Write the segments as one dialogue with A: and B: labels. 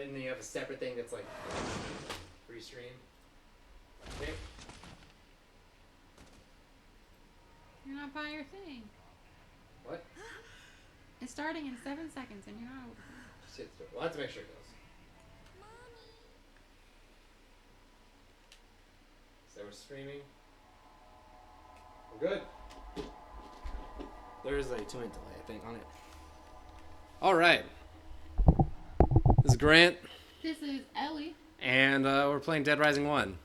A: but then you have a separate thing that's like free stream. Okay.
B: You're not by your thing.
A: What?
B: It's starting in 7 seconds and you're not over.
A: Shit. We'll have to make sure it goes. So we're streaming. We're good. There's a 2-minute delay, I think, on it. All right. This is Grant.
B: This is Ellie.
A: And we're playing Dead Rising 1.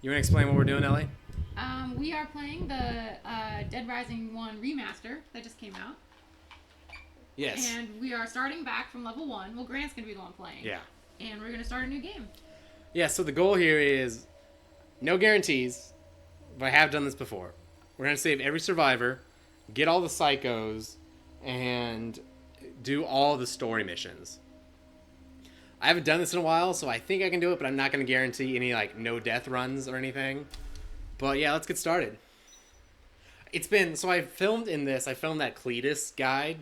A: You want to explain what we're doing, Ellie?
B: We are playing the Dead Rising 1 remaster that just came out.
A: Yes.
B: And we are starting back from level 1. Well, Grant's going to be the one playing.
A: Yeah.
B: And we're going to start a new game.
A: Yeah, so the goal here is no guarantees, but I have done this before. We're going to save every survivor, get all the psychos, and do all the story missions. I haven't done this in a while, so I think I can do it, but I'm not going to guarantee any like no death runs or anything. But yeah, let's get started. It's been, so I filmed that Cletus guide.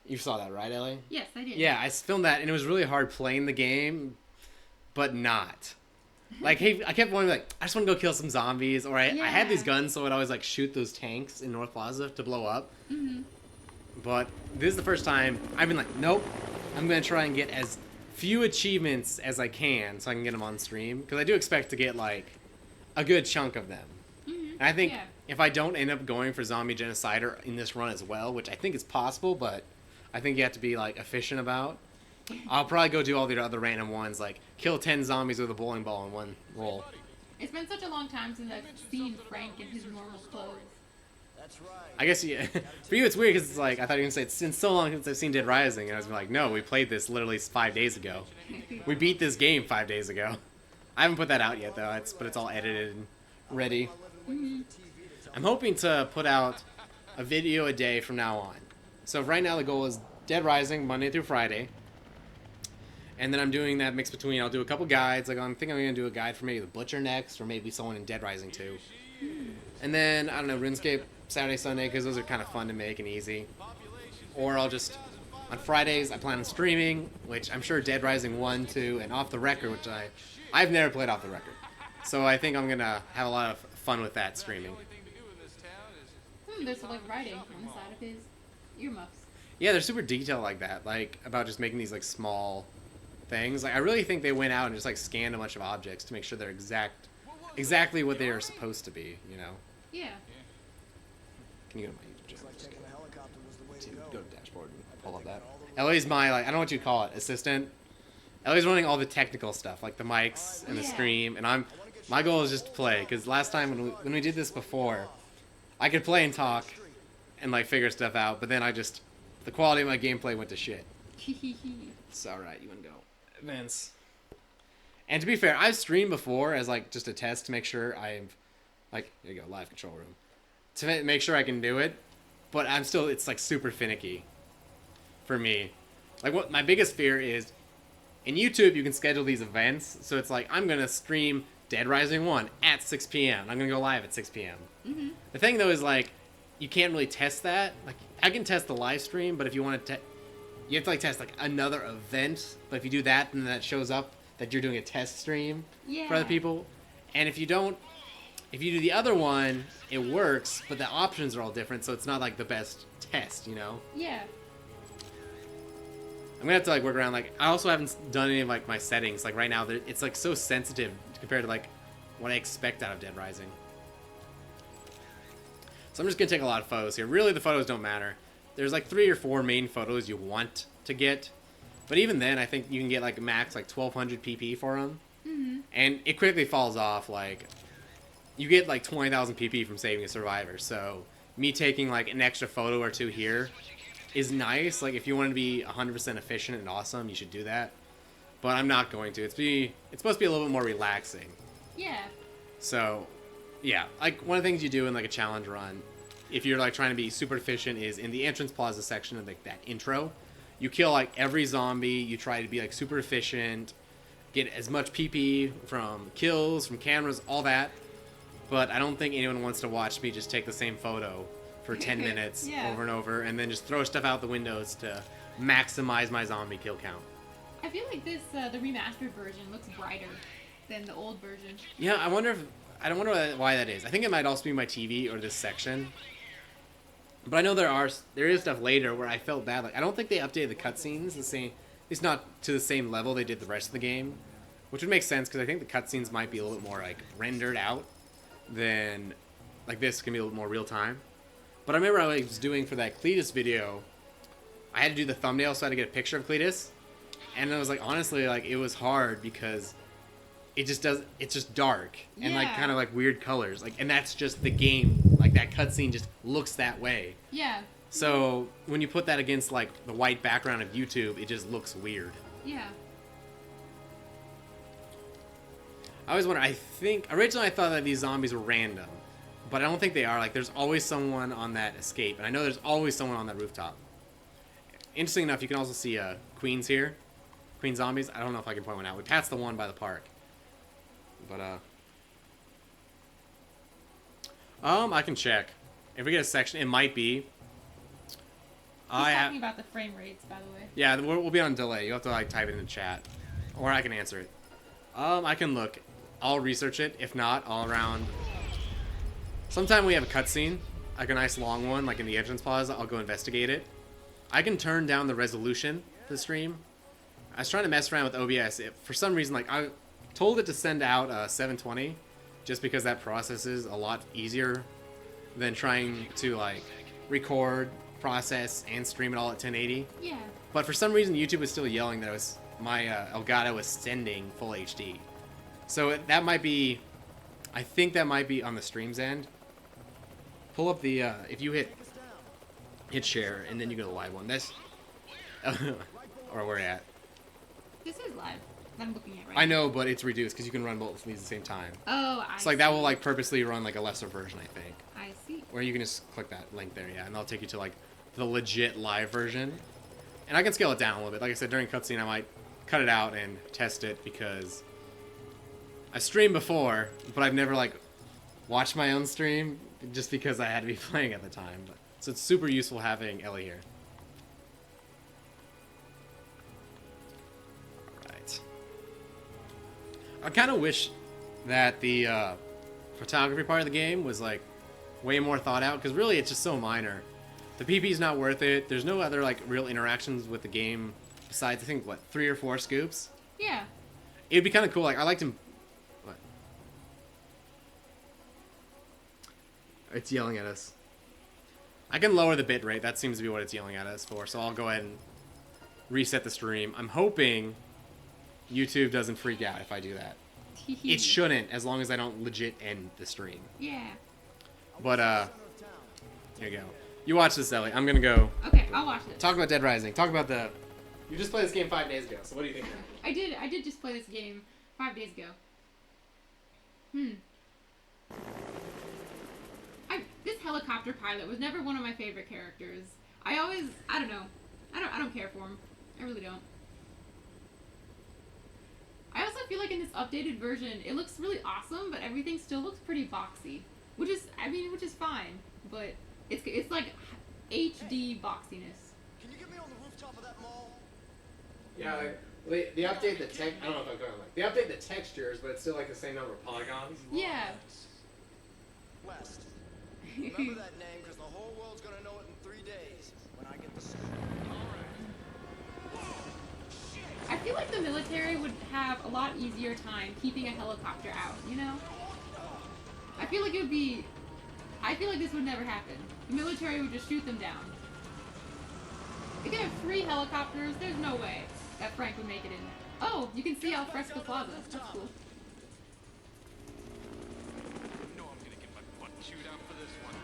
A: You saw that, right, Ellie?
B: Yes, I did.
A: Yeah, I filmed that, and it was really hard playing the game, but not. Like, hey, I kept wanting, like, I just want to go kill some zombies, or I had these guns, so I'd always, like, shoot those tanks in North Plaza to blow up.
B: Mm-hmm.
A: But this is the first time I've been like, nope, I'm going to try and get as few achievements as I can so I can get them on stream, because I do expect to get, like, a good chunk of them.
B: Mm-hmm.
A: And I think if I don't end up going for Zombie Genocider in this run as well, which I think is possible, but I think you have to be, like, efficient about, I'll probably go do all the other random ones, like kill 10 zombies with a bowling ball in one roll.
B: It's been such a long time since I've seen Frank in his normal clothes.
C: That's right.
A: I guess, yeah. For you, it's weird because it's like, I thought you were going to say, it's been so long since I've seen Dead Rising. And I was like, no, we played this literally 5 days ago. We beat this game 5 days ago. I haven't put that out yet, though, but it's all edited and ready.
B: Mm-hmm.
A: I'm hoping to put out a video a day from now on. So right now the goal is Dead Rising, Monday through Friday. And then I'm doing that mix between, I'll do a couple guides. Like, I think I'm going to do a guide for maybe the Butcher next, or maybe someone in Dead Rising 2. And then, I don't know, RuneScape Saturday, Sunday, because those are kind of fun to make and easy. Or I'll just, on Fridays, I plan on streaming, which I'm sure Dead Rising 1, 2, and Off the Record, which I've never played Off the Record. So I think I'm going to have a lot of fun with that streaming.
B: There's like writing on the side of his earmuffs.
A: Yeah, they're super detailed like that, like about just making these like small things. Like I really think they went out and just like scanned a bunch of objects to make sure they're exactly what they are supposed to be, you know?
B: Yeah.
A: Can you go to my YouTube channel?
C: Like taking a helicopter was the way to
A: Go to dashboard and pull up that. Ellie's my, like, I don't know what you call it, assistant. Ellie's running all the technical stuff, like the mics and the stream, and my goal is just to play, because last time when we did this before, I could play and talk and like figure stuff out, but then the quality of my gameplay went to shit. It's alright, you wanna go. Events. And to be fair, I've streamed before as like just a test to make sure I'm like, here you go, live control room. To make sure I can do it, but it's like super finicky for me. Like what my biggest fear is, in YouTube you can schedule these events, so it's like, I'm gonna stream Dead Rising 1 at 6 p.m. I'm gonna go live at 6 p.m.
B: Mm-hmm.
A: The thing though is like, you can't really test that. Like I can test the live stream, but if you want to you have to like test like another event. But if you do that, then that shows up that you're doing a test stream for other people. And if you do the other one, it works, but the options are all different, so it's not like the best test, you know?
B: Yeah.
A: I'm gonna have to like work around. Like I also haven't done any of like my settings. Like right now, it's like so sensitive compared to like what I expect out of Dead Rising. So I'm just going to take a lot of photos here. Really, the photos don't matter. There's like 3 or 4 main photos you want to get. But even then, I think you can get like max like 1200 pp for them.
B: Mm-hmm.
A: And it quickly falls off. Like, you get like 20,000 pp from saving a survivor. So me taking like an extra photo or 2 here is nice. Like, if you want to be 100% efficient and awesome, you should do that. But I'm not going to. It's supposed to be a little bit more relaxing.
B: Yeah.
A: So, yeah, like one of the things you do in like a challenge run, if you're like trying to be super efficient, is in the entrance plaza section of like that intro, you kill like every zombie. You try to be like super efficient, get as much PP from kills, from cameras, all that. But I don't think anyone wants to watch me just take the same photo for 10 minutes over and over, and then just throw stuff out the windows to maximize my zombie kill count.
B: I feel like this the remastered version looks brighter than the old version.
A: Yeah, I wonder why that is. I think it might also be my TV or this section. But I know there is stuff later where I felt bad. Like I don't think they updated the cutscenes the same. At least not to the same level they did the rest of the game, which would make sense because I think the cutscenes might be a little bit more like rendered out than like this can be a little more real time. But I remember I was doing for that Cletus video, I had to do the thumbnail so I had to get a picture of Cletus, and I was like honestly like it was hard because it's just dark and like
B: Yeah.
A: kind of like weird colors like, and that's just the game. Like that cutscene just looks that way.
B: Yeah.
A: So when you put that against like the white background of YouTube, it just looks weird.
B: Yeah.
A: I always wonder. I think originally I thought that these zombies were random, but I don't think they are. Like there's always someone on that escape, and I know there's always someone on that rooftop. Interesting enough, you can also see queens here, queen zombies. I don't know if I can point one out. We passed the one by the park, but I can check. If we get a section, it might be.
B: He's talking about the frame rates, by the way.
A: Yeah, we'll be on delay. You have to like type it in the chat, or I can answer it. I can look. I'll research it. If not, I'll around. Sometime we have a cutscene, like a nice long one, like in the entrance plaza. I'll go investigate it. I can turn down the resolution to the stream. I was trying to mess around with OBS. For some reason, like I told it to send out 720, just because that process is a lot easier than trying to like record, process, and stream it all at 1080.
B: Yeah.
A: But for some reason, YouTube was still yelling that my Elgato was sending full HD. So that might be, I think that might be on the stream's end. Pull up the, if you hit share, and then you go to the live one. This, or where at?
B: This is live. I'm looking at right
A: I know, but it's reduced because you can run both of these at the same time.
B: Oh, I
A: So like that will like purposely run like a lesser version, I think.
B: I see.
A: Where you can just click that link there, yeah, and that'll take you to like the legit live version. And I can scale it down a little bit. Like I said, during cutscene, I might cut it out and test it because I streamed before, but I've never like watched my own stream just because I had to be playing at the time. So it's super useful having Ellie here. Alright. I kind of wish that the photography part of the game was like way more thought out, because really it's just so minor. The PP's not worth it. There's no other like real interactions with the game besides I think what 3 or 4 scoops.
B: Yeah.
A: It'd be kind of cool. Like I liked him. What? It's yelling at us. I can lower the bit rate. That seems to be what it's yelling at us for. So I'll go ahead and reset the stream. I'm hoping YouTube doesn't freak out if I do that. It shouldn't, as long as I don't legit end the stream.
B: Yeah.
A: But here you go. You watch this, Ellie. I'm gonna go
B: Okay, I'll watch this.
A: talk about Dead Rising. Talk about the. You just played this game 5 days ago. So what do you think?
B: I did just play this game 5 days ago. This helicopter pilot was never one of my favorite characters. I don't know. I don't care for him. I really don't. I also feel like in this updated version, it looks really awesome, but everything still looks pretty boxy. Which is fine, but it's like HD boxiness.
C: Can you get me on the rooftop of that mall?
A: Yeah, like, they update the tech. I don't know if I'm going like they update the textures, but it's still like the same number of polygons.
B: Yeah.
C: West. Remember that name, because the whole world's gonna know it in 3 days when I get the scoop.
B: I feel like the military would have a lot easier time keeping a helicopter out, you know? I feel like this would never happen. The military would just shoot them down. If they have 3 helicopters, there's no way that Frank would make it in. Oh, you can see Al Fresco Plaza. That's cool.
D: No, I'm gonna get my butt chewed out for this one.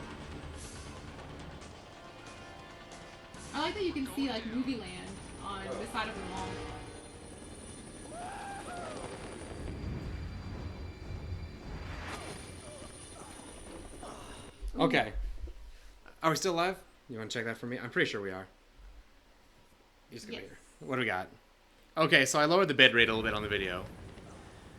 B: I like that you can see like Movie Land on the side of the mall.
A: Okay. Are we still live? You want to check that for me? I'm pretty sure we are. Just come
B: Yes.
A: here. What do we got? Okay, so I lowered the bit rate a little bit on the video,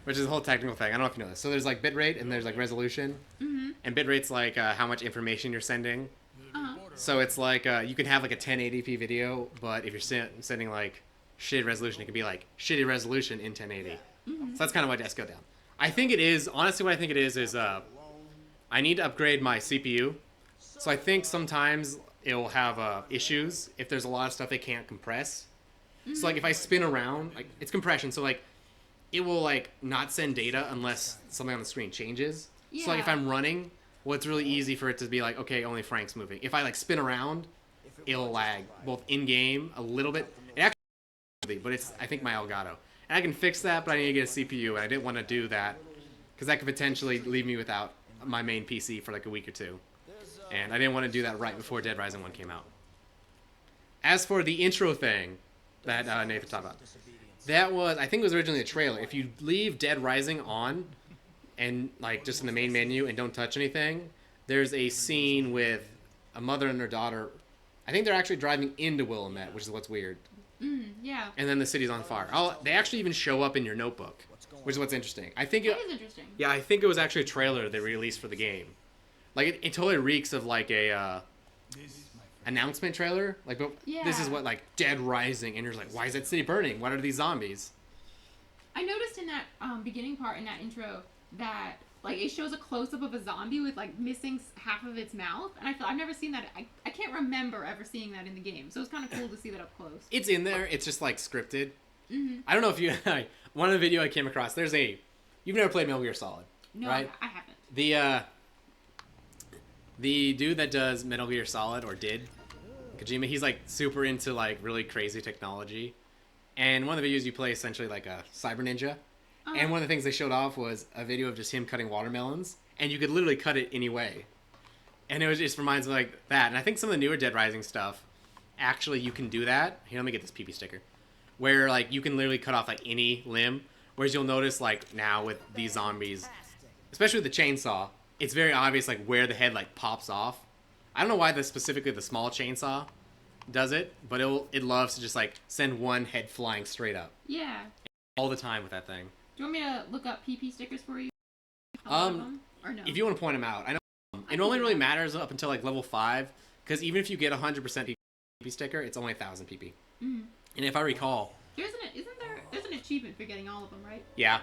A: which is a whole technical thing. I don't know if you know this. So there's like bit rate and there's like resolution.
B: Mm-hmm.
A: And bit rate's like how much information you're sending.
B: Uh-huh.
A: So it's like you can have like a 1080p video, but if you're sending like shitty resolution. It could be like shitty resolution in 1080. So that's kind of why desks go down. I think it is, honestly what I think it is I need to upgrade my CPU. So I think sometimes it will have issues if there's a lot of stuff they can't compress. So like if I spin around, like it's compression, so like it will like not send data unless something on the screen changes. So like if I'm running, well, it's really easy for it to be like, okay, only Frank's moving. If I like spin around, it'll lag both in game a little bit. It actually, but it's I think my Elgato, and I can fix that. But I need to get a CPU, and I didn't want to do that because that could potentially leave me without my main PC for like a week or two, and I didn't want to do that right before Dead Rising 1 came out. As for the intro thing that Nathan talked about, that was, I think it was originally a trailer. If you leave Dead Rising on and like just in the main menu and don't touch anything, there's a scene with a mother and her daughter. I think they're actually driving into Willamette, which is what's weird.
B: Yeah.
A: And then the city's on fire. They actually even show up in your notebook, which is what's interesting. I think
B: That is interesting.
A: Yeah, I think it was actually a trailer they released for the game. Like it totally reeks of like a announcement trailer. Like, but this is what like Dead Rising, and you're like, why is that city burning? What are these zombies?
B: I noticed in that beginning part in that intro that like it shows a close up of a zombie with like missing half of its mouth, and I've never seen that. I can't remember ever seeing that in the game, so it's kind of cool to see that up close.
A: It's in there. It's just like scripted. I don't know if you one of the video I came across. You've never played Metal Gear Solid,
B: No,
A: right?
B: I haven't.
A: The dude that does Metal Gear Solid, or did, Kojima, he's like super into like really crazy technology. And one of the videos you play essentially like a cyber ninja. And one of the things they showed off was a video of just him cutting watermelons. And you could literally cut it any way. And it just reminds me like that. And I think some of the newer Dead Rising stuff, actually you can do that. Here, let me get this PP sticker. Where like you can literally cut off like any limb. Whereas you'll notice like now with these zombies, especially with the chainsaw, it's very obvious like where the head like pops off. I don't know why specifically the small chainsaw does it, but it loves to just like send one head flying straight up.
B: Yeah.
A: All the time with that thing.
B: Do you want me to look up PP stickers for you?
A: Or
B: no?
A: If you want to point them out, I know it only really matters up until like level 5, because even if you get 100% PP sticker, it's only 1,000 PP. And if I recall,
B: There's an achievement for getting all of them, right?
A: yeah,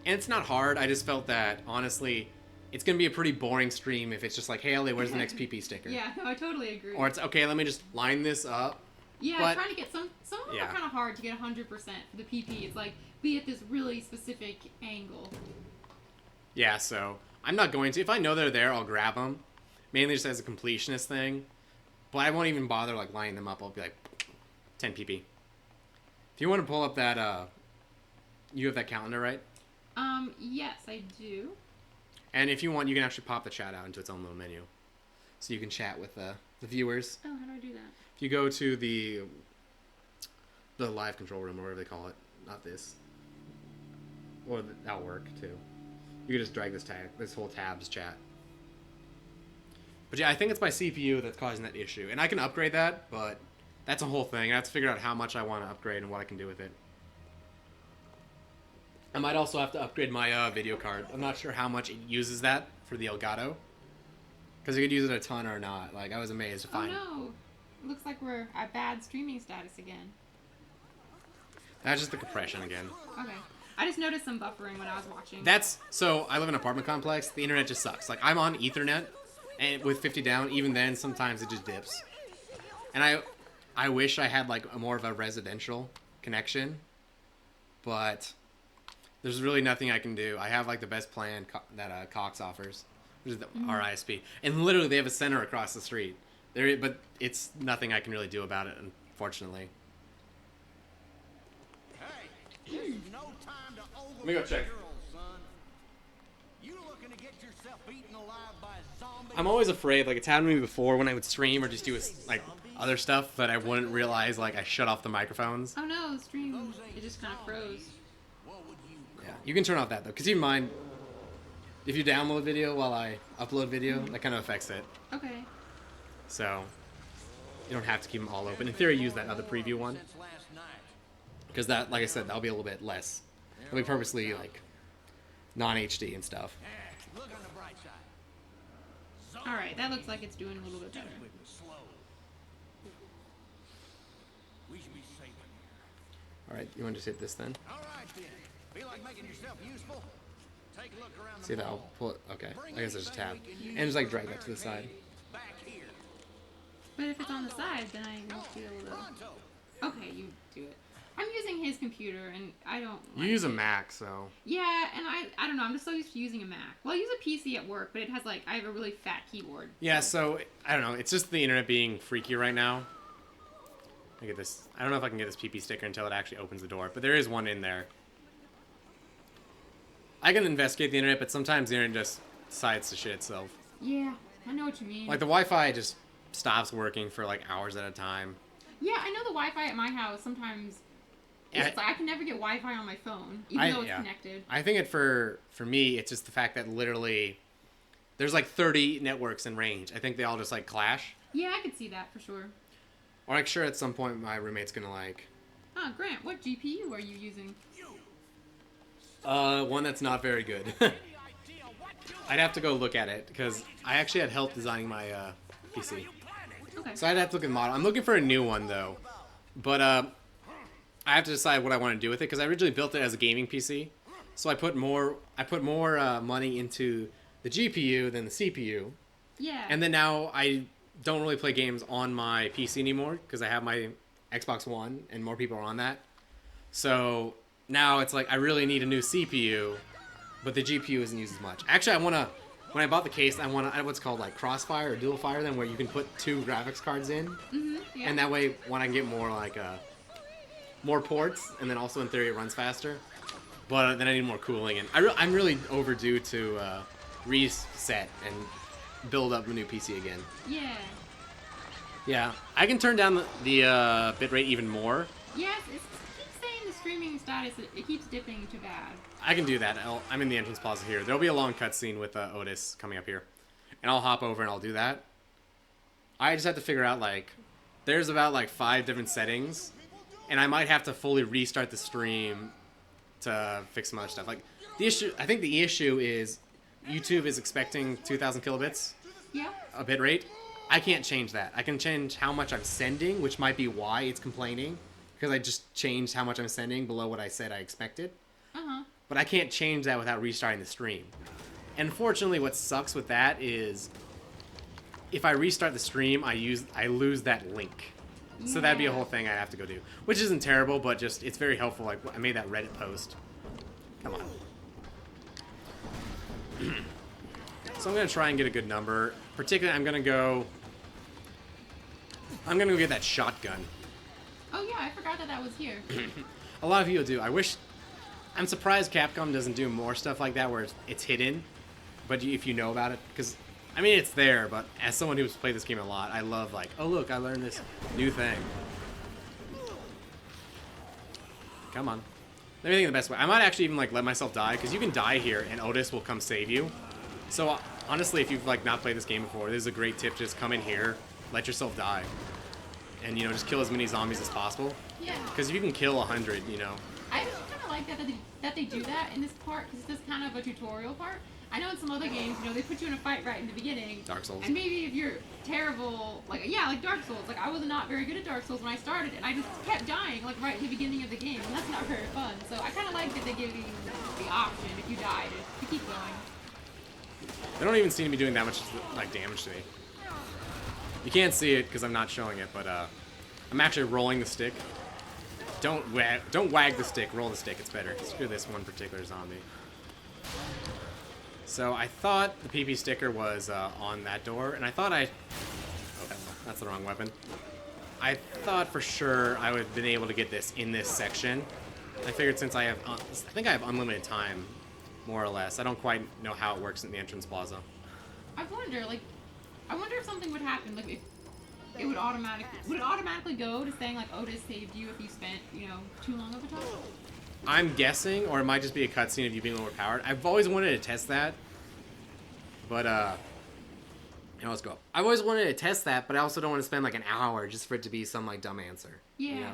A: and it's not hard. I just felt that honestly, it's gonna be a pretty boring stream if it's just like, hey Ellie, where's the next PP sticker?
B: Yeah, no, I totally agree.
A: Or it's okay, let me just line this up.
B: Yeah,
A: but,
B: trying to get some of them are kind of hard to get 100% for the PP. It's like be at this really specific angle.
A: Yeah, so I'm not going to. If I know they're there, I'll grab them. Mainly just as a completionist thing. But I won't even bother like lining them up. I'll be like 10 PP. If you want to pull up that, you have that calendar, right?
B: Yes, I do.
A: And if you want, you can actually pop the chat out into its own little menu. So you can chat with the viewers.
B: Oh, how do I do that?
A: If you go to the live control room, or whatever they call it, not this. Or that'll work, too. You can just drag this whole tabs chat. But yeah, I think it's my CPU that's causing that issue. And I can upgrade that, but that's a whole thing. I have to figure out how much I want to upgrade and what I can do with it. I might also have to upgrade my video card. I'm not sure how much it uses that for the Elgato. Because it could use it a ton or not. Like, I was amazed to find.
B: Oh no! Looks like we're at bad streaming status again.
A: That's just the compression again.
B: Okay. I just noticed some buffering when I was watching.
A: So I live in an apartment complex. The internet just sucks. Like, I'm on Ethernet, and with 50 down, even then, sometimes it just dips. And I wish I had, like, more of a residential connection. But there's really nothing I can do. I have, like, the best plan that Cox offers, which is the RISP. And literally, they have a center across the street. But it's nothing I can really do about it, unfortunately.
C: Hey, this is no time to
A: Let me go check.
C: son. You looking to get yourself eaten alive by a zombie?
A: I'm always afraid, like, it's happened to me before when I would stream or just do, like, other stuff that I wouldn't realize, like, I shut off the microphones.
B: Oh no, the stream, it just kind of froze.
A: Yeah, you can turn off that, though, because keep in mind, if you download video while I upload video, that kind of affects it.
B: Okay.
A: So, you don't have to keep them all open. In theory, use that other preview one. Because that, like I said, that'll be a little bit less. It'll be purposely, like, non-HD and stuff.
C: Look on the bright side.
B: Alright, that looks like it's doing a little bit better.
C: Slow. We should be safe in here.
A: All right, you want to just hit this then?
C: All right then. Feel like making yourself useful? Take a look around the
A: See that? I'll
C: mall.
A: pull it. Okay, I guess there's a tab. And just like drag that to the side.
C: Back here.
B: But if it's on the side, then I won't be able to.
C: Pronto.
B: Okay, you do it. I'm using his computer, and I don't.
A: You
B: like
A: use a
B: it.
A: Mac, so.
B: Yeah, and I don't know. I'm just so used to using a Mac. Well, I use a PC at work, but it has like I have a really fat keyboard.
A: Yeah, so I don't know. It's just the internet being freaky right now. I get this. I don't know if I can get this PP sticker until it actually opens the door, but there is one in there. I can investigate the internet, but sometimes the internet just decides to shit itself.
B: Yeah, I know what you mean.
A: Like the Wi-Fi just stops working for like hours at a time.
B: Yeah, I know the Wi-Fi at my house sometimes. It's like I can never get Wi-Fi on my phone, even though it's connected.
A: I think for me, it's just the fact that literally there's like 30 networks in range. I think they all just like clash.
B: Yeah, I could see that for sure.
A: Or like sure at some point my roommate's gonna like.
B: Grant, what GPU are you using?
A: One that's not very good. I'd have to go look at it because I actually had help designing my PC.
B: Okay.
A: So I'd have to look at the model. I'm looking for a new one though, but I have to decide what I want to do with it because I originally built it as a gaming PC. So I put more money into the GPU than the CPU.
B: Yeah.
A: And then now I don't really play games on my PC anymore because I have my Xbox One and more people are on that. So now it's like I really need a new CPU, but the GPU isn't used as much. Actually, when I bought the case, I want what's called like Crossfire or Dual Fire, then where you can put 2 graphics cards in,
B: Yeah.
A: and that way when I can get more like more ports, and then also in theory it runs faster. But then I need more cooling, and I'm really overdue to reset and build up a new PC again.
B: Yeah.
A: Yeah, I can turn down the bitrate even more.
B: Yes, it keeps saying the streaming status. It keeps dipping to bad.
A: I can do that. I'm in the entrance plaza here. There'll be a long cutscene with Otis coming up here, and I'll hop over and I'll do that. I just have to figure out like, there's about like 5 different settings, and I might have to fully restart the stream to fix some other stuff. Like I think the issue is YouTube is expecting 2,000 kilobits
B: Yeah.
A: a bit rate. I can't change that. I can change how much I'm sending, which might be why it's complaining, because I just changed how much I'm sending below what I said I expected. But I can't change that without restarting the stream. And unfortunately, what sucks with that is if I restart the stream, I lose that link. So that'd be a whole thing I'd have to go do, which isn't terrible, but just it's very helpful. Like I made that Reddit post. Come on. So I'm gonna try and get a good number. Particularly, I'm gonna go get that shotgun.
B: Oh yeah, I forgot that was here.
A: A lot of people do. I'm surprised Capcom doesn't do more stuff like that where it's hidden, but if you know about it, because I mean it's there. But as someone who's played this game a lot, I love like, oh look, I learned this new thing. Come on. Let me think of the best way. I might actually even like let myself die because you can die here and Otis will come save you. So honestly, if you've like not played this game before, this is a great tip. Just come in here, let yourself die, and just kill as many zombies as possible.
B: Yeah.
A: Because if you can kill 100,
B: I just kind of like that they do that in this part because it's just kind of a tutorial part. I know in some other games, they put you in a fight right in the beginning.
A: Dark Souls.
B: And maybe if you're terrible, like Dark Souls. Like I was not very good at Dark Souls when I started, and I just kept dying like right at the beginning of the game, and that's not very fun. So I kind of like that they give you the option if you die to keep going.
A: They don't even seem to be doing that much like damage to me. You can't see it because I'm not showing it, but I'm actually rolling the stick. Don't wag the stick. Roll the stick. It's better. Screw this one particular zombie. So I thought the PP sticker was on that door, and I thought oh, that's the wrong weapon. I thought for sure I would have been able to get this in this section. I figured since I think I have unlimited time, more or less. I don't quite know how it works in the entrance plaza.
B: I wonder if something would happen, like if it would automatically go to saying like Otis saved you if you spent too long of a time.
A: I'm guessing, or it might just be a cutscene of you being overpowered. I've always wanted to test that, but let's go. I've always wanted to test that, but I also don't want to spend like an hour just for it to be some like dumb answer.
B: Yeah.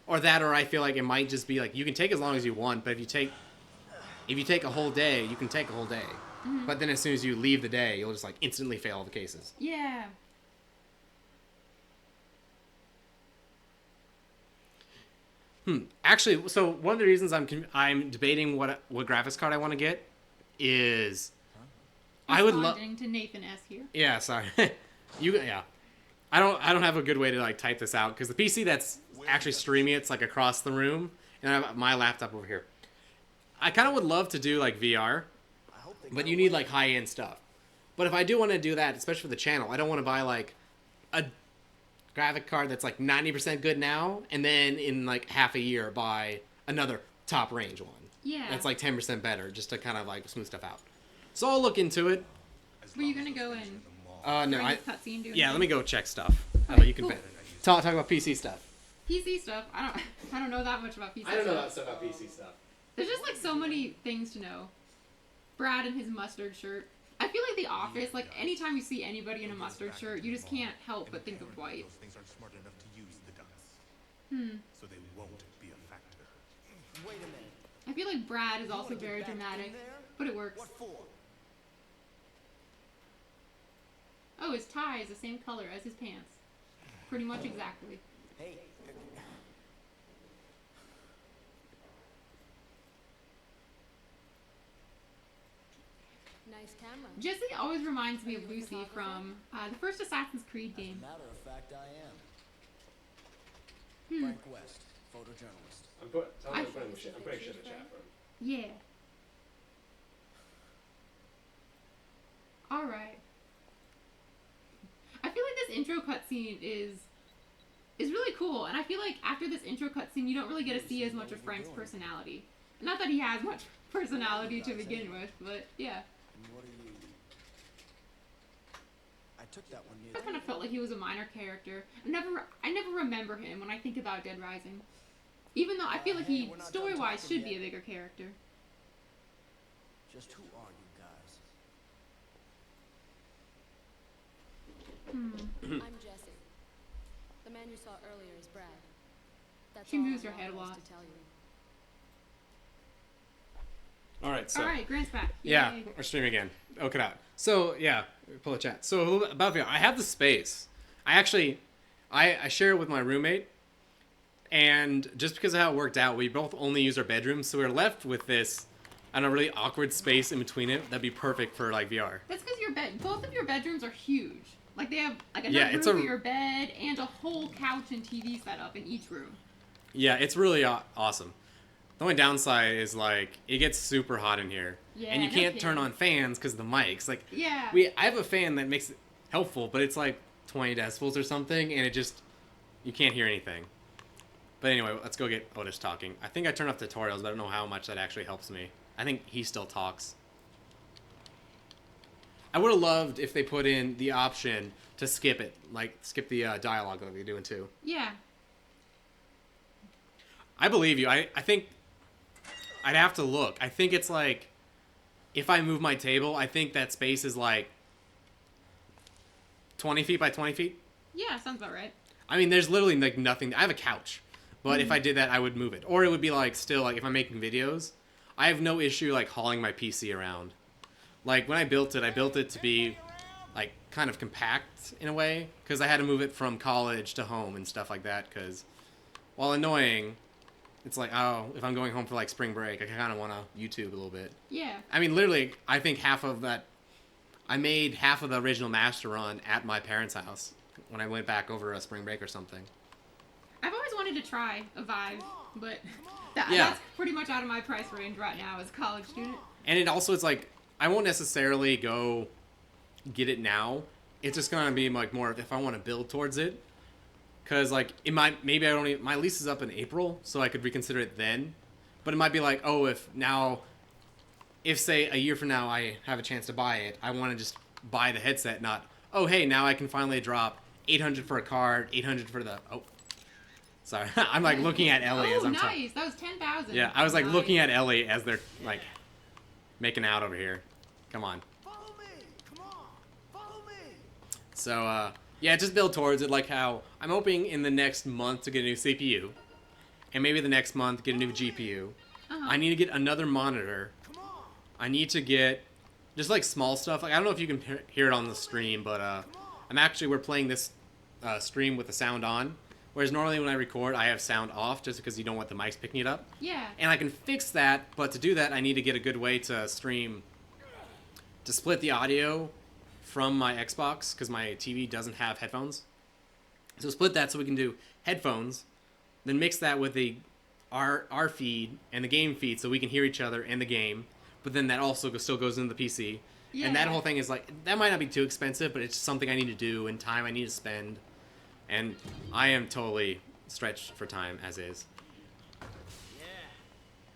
A: Or that, or I feel like it might just be like you can take as long as you want, but if you take a whole day, you can take a whole day.
B: Mm-hmm.
A: But then as soon as you leave the day, you'll just like instantly fail all the cases.
B: Yeah.
A: Actually, so one of the reasons I'm debating what graphics card I want to get is I would love.
B: Responding to Nathan S here.
A: Yeah, sorry. Yeah. I don't have a good way to like type this out because the PC that's actually streaming it's like across the room, and I have my laptop over here. I kind of would love to do like VR, but you need like high end stuff. But if I do want to do that, especially for the channel, I don't want to buy like a graphic card that's like 90% good now, and then in like half a year buy another top range one.
B: Yeah.
A: That's like 10% better, just to kind of like smooth stuff out. So I'll look into it.
B: Were you gonna go in?
A: No,
B: Cutscene
A: let me go check stuff.
B: Okay,
A: You can
B: cool.
A: talk about PC stuff.
B: PC stuff. I don't know that much about PC
A: I don't know
B: stuff.
A: that stuff about PC stuff.
B: There's just like so many things to know. Brad in his mustard shirt. I feel like The Office, like anytime you see anybody in a mustard shirt, you just can't help but think of Dwight.
E: Those things aren't smart enough to use the guns. So they won't be a factor.
C: Wait a minute.
B: I feel like Brad is also
C: wanna get
B: very
C: back in
B: dramatic,
C: there?
B: but it works.
C: What for?
B: Oh, his tie is the same color as his pants. Pretty much exactly.
C: Hey.
F: Nice camera.
B: Jesse always reminds me of Lucy from the first Assassin's Creed
C: As a
B: game.
C: matter of fact, I am.
B: Hmm.
C: Frank West, photojournalist.
A: I'm
B: putting
A: shit in the chat room.
B: Yeah. Alright. I feel like this intro cutscene is really cool, and I feel like after this intro cutscene you don't really get to see as much of Frank's personality. Not that he has much personality to begin with, but yeah.
C: And what are you? I took that one near
B: I kind of felt like he was a minor character. I never remember him when I think about Dead Rising. Even though I feel like he,
C: We're not done
B: story-wise,
C: talking
B: should be
C: yet.
B: a bigger character.
C: Just who are you guys?
F: I'm Jesse. The man you saw earlier is Brad. That's
B: She
F: all
B: moves
F: I'm
B: her head a
F: authorized
B: lot.
F: to tell you.
A: All right, so
B: Alright, Grant's back.
A: yeah,
B: Yay.
A: we're streaming again. Oak it out. So yeah, pull the chat. So a little bit about VR. I have the space. I share it with my roommate, and just because of how it worked out, we both only use our bedrooms, so we're left with this, I don't know, really awkward space in between it. That'd be perfect for like VR.
B: That's because both of your bedrooms are huge. Like they have like
A: Yeah,
B: enough
A: it's
B: room
A: a-
B: for your bed and a whole couch and TV setup in each room.
A: Yeah, it's really awesome. The only downside is like it gets super hot in here,
B: Yeah,
A: and you
B: no
A: can't turn
B: kidding.
A: on fans because of the mics. Like
B: Yeah.
A: I have a fan that makes it helpful, but it's like 20 decibels or something, and it just you can't hear anything. But anyway, let's go get Otis talking. I think I turned off tutorials, but I don't know how much that actually helps me. I think he still talks. I would have loved if they put in the option to skip it, like skip the dialogue like they're doing too.
B: Yeah.
A: I believe you. I think I'd have to look. I think it's like if I move my table, I think that space is like 20 feet by 20 feet.
B: Yeah, sounds about right.
A: I mean, there's literally like nothing. I have a couch, but if I did that, I would move it. Or it would be like still like if I'm making videos, I have no issue like hauling my PC around. Like when I built it to be like kind of compact in a way because I had to move it from college to home and stuff like that because while annoying, it's like, oh, if I'm going home for like spring break, I kind of want to YouTube a little bit.
B: Yeah.
A: I mean, literally, I think I made half of the original Master Run at my parents' house when I went back over a spring break or something.
B: I've always wanted to try a Vive, but
A: Yeah.
B: that's pretty much out of my price range right now as a college student.
A: And it also, it's like, I won't necessarily go get it now. It's just going to be like more if I want to build towards it. Because, like, maybe I don't even, my lease is up in April, so I could reconsider it then. But it might be like, oh, if say a year from now I have a chance to buy it, I want to just buy the headset, not, oh, hey, now I can finally drop $800 for a card, $800 for the, oh, sorry. I'm, like, looking at Ellie as I'm talking.
B: Nice. That was 10,000.
A: Yeah, I was, like,
B: Nice.
A: looking at Ellie as they're, like, making out over here. Come on.
C: Follow me! Come on! Follow me!
A: So, yeah, just build towards it, like how I'm hoping in the next month to get a new CPU, and maybe the next month get a new GPU.
B: Uh-huh.
A: I need to get another monitor.
C: Come on!
A: I need to get just like small stuff. Like I don't know if you can hear it on the stream, but we're playing this stream with the sound on, Whereas normally when I record, I have sound off just because you don't want the mics picking it up.
B: Yeah.
A: And I can fix that, but to do that, I need to get a good way to split the audio from my Xbox, because my TV doesn't have headphones. So split that so we can do headphones, then mix that with our feed and the game feed so we can hear each other and the game, but then that also still goes into the PC.
B: Yeah.
A: And that whole thing is like, that might not be too expensive, but it's something I need to do and time I need to spend. And I am totally stretched for time as is.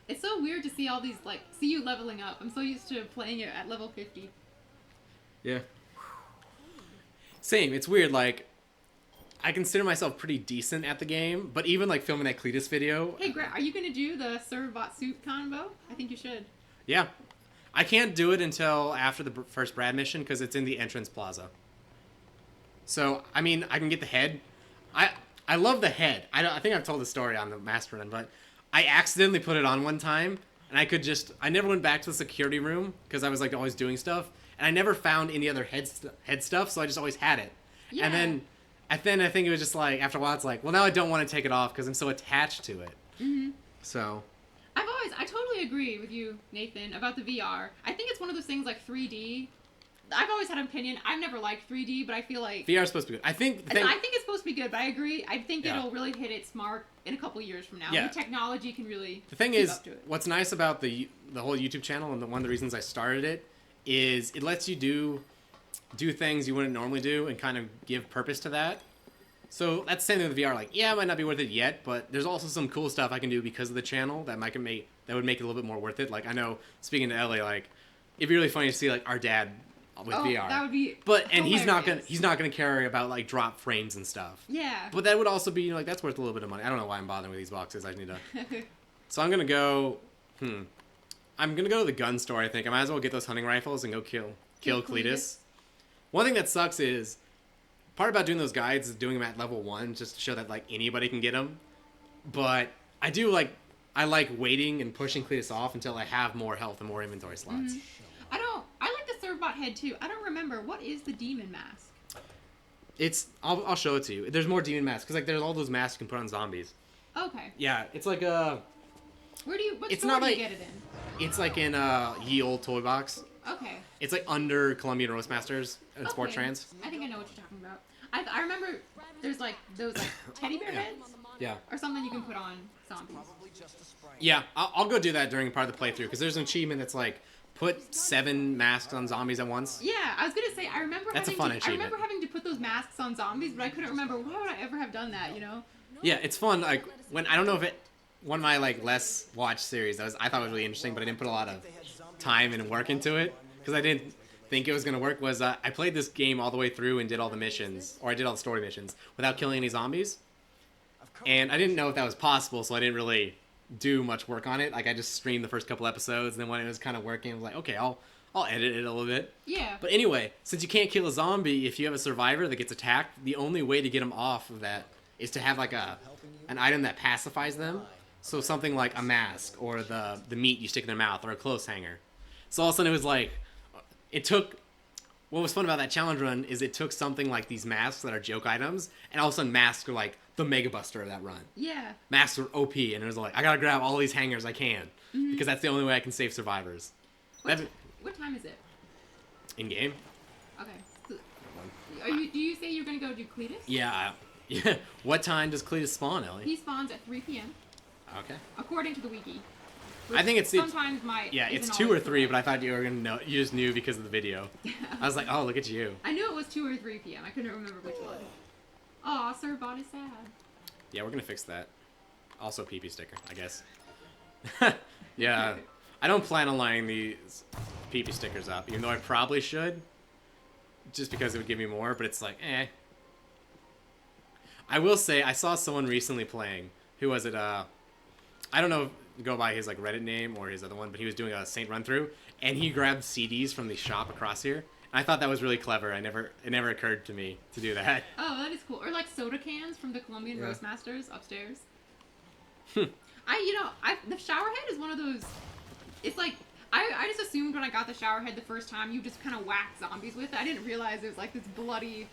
B: It's so weird to see all these, like, see you leveling up. I'm so used to playing it at level 50.
A: Yeah. Same. It's weird. Like, I consider myself pretty decent at the game, but even like filming that Cletus video.
B: Hey, Grant, are you going to do the Servbot suit combo? I think you should.
A: Yeah. I can't do it until after the first Brad mission because it's in the entrance plaza. So, I mean, I can get the head. I love the head. I think I've told the story on the Master Run, but I accidentally put it on one time, and I never went back to the security room because I was like always doing stuff, and I never found any other head stuff, so I just always had it.
B: Yeah.
A: And then I think it was just like, after a while, it's like, well, now I don't want to take it off because I'm so attached to it.
B: Mm-hmm.
A: So.
B: I totally agree with you, Nathan, about the VR. I think it's one of those things like 3D. I've always had an opinion. I've never liked 3D, but I feel like
A: VR is supposed to be good. I think
B: it's supposed to be good, but I agree. I think
A: Yeah.
B: it'll really hit its mark in a couple years from now.
A: Yeah.
B: The technology can really
A: the thing
B: keep
A: is,
B: up to it.
A: what's nice about the whole YouTube channel, and one of the reasons I started it, is it lets you do things you wouldn't normally do and kind of give purpose to that. So that's the same thing with VR. Like, yeah, it might not be worth it yet, but there's also some cool stuff I can do because of the channel that would make it a little bit more worth it. Like, I know, speaking to Ellie, like, it'd be really funny to see like our dad with VR.
B: That would be
A: he's not
B: hilarious.
A: gonna care about like drop frames and stuff.
B: Yeah.
A: But that would also be, like, that's worth a little bit of money. I don't know why I'm bothering with these boxes. I just need to. So I'm gonna go. I'm gonna go to the gun store. I think I might as well get those hunting rifles and go kill Cletus. One thing that sucks is part about doing those guides is doing them at level 1 just to show that like anybody can get them. But I like waiting and pushing Cletus off until I have more health and more inventory slots.
B: Mm-hmm. I like the Servbot head too. I don't remember, what is the demon mask?
A: I'll show it to you. There's more demon masks because like there's all those masks you can put on zombies.
B: Okay.
A: Yeah, it's like a.
B: What
A: It's
B: store
A: not
B: do you
A: like-
B: get it in?
A: It's like in Ye Old Toy Box.
B: Okay.
A: It's like under Colombian Roastmasters and Sport
B: Okay.
A: Trans.
B: I think I know what you're talking about. I remember there's like those like teddy bear heads
A: Yeah.
B: or something you can put on zombies.
A: Yeah, I'll go do that during part of the playthrough because there's an achievement that's like put 7 masks on zombies at once.
B: Yeah, I was gonna say I remember
A: That's a
B: having
A: fun
B: to, I
A: achievement.
B: remember having to put those masks on zombies, but I couldn't remember why would I ever have done that, you know?
A: Yeah, it's fun. Like when I don't know if one of my like less watched series I thought was really interesting, but I didn't put a lot of time and work into it because I didn't think it was gonna work. Was I played this game all the way through and did all the missions, or I did all the story missions without killing any zombies, and I didn't know if that was possible, so I didn't really do much work on it. Like I just streamed the first couple episodes, and then when it was kind of working, I was like, okay, I'll edit it a little bit.
B: Yeah.
A: But anyway, since you can't kill a zombie if you have a survivor that gets attacked, the only way to get them off of that is to have like an item that pacifies them. So something like a mask or the meat you stick in their mouth or a clothes hanger. So all of a sudden it was like, what was fun about that challenge run is it took something like these masks that are joke items, and all of a sudden masks are like the mega buster of that run.
B: Yeah.
A: Masks are OP, and it was like, I gotta grab all these hangers I can, because that's the only way I can save survivors.
B: What time is it?
A: In game?
B: Okay. So, do you say you're gonna go do Cletus?
A: Yeah. What time does Cletus spawn, Ellie?
B: He spawns at 3 p.m.
A: Okay.
B: according to the wiki.
A: I think it's
B: sometimes my
A: yeah, it's 2 or 3, but I thought you were gonna know. You just knew because of the video. I was like, oh, look at you.
B: I knew it was 2 or 3 p.m. I couldn't remember which one. Aw, Servbot is sad.
A: Yeah, we're gonna fix that. Also, PP sticker, I guess. Yeah, I don't plan on lining these PP stickers up, even though I probably should, just because it would give me more. But it's like, eh. I will say, I saw someone recently playing. Who was it? I don't know. Go by his like Reddit name or his other one, but he was doing a Saint run through, and he grabbed CDs from the shop across here. And I thought that was really clever. It never occurred to me to do that.
B: Oh, that is cool. Or like soda cans from the Colombian
A: Yeah.
B: Roastmasters upstairs. The shower head is one of those. It's like I just assumed when I got the shower head the first time you just kind of whack zombies with it. I didn't realize it was like this bloody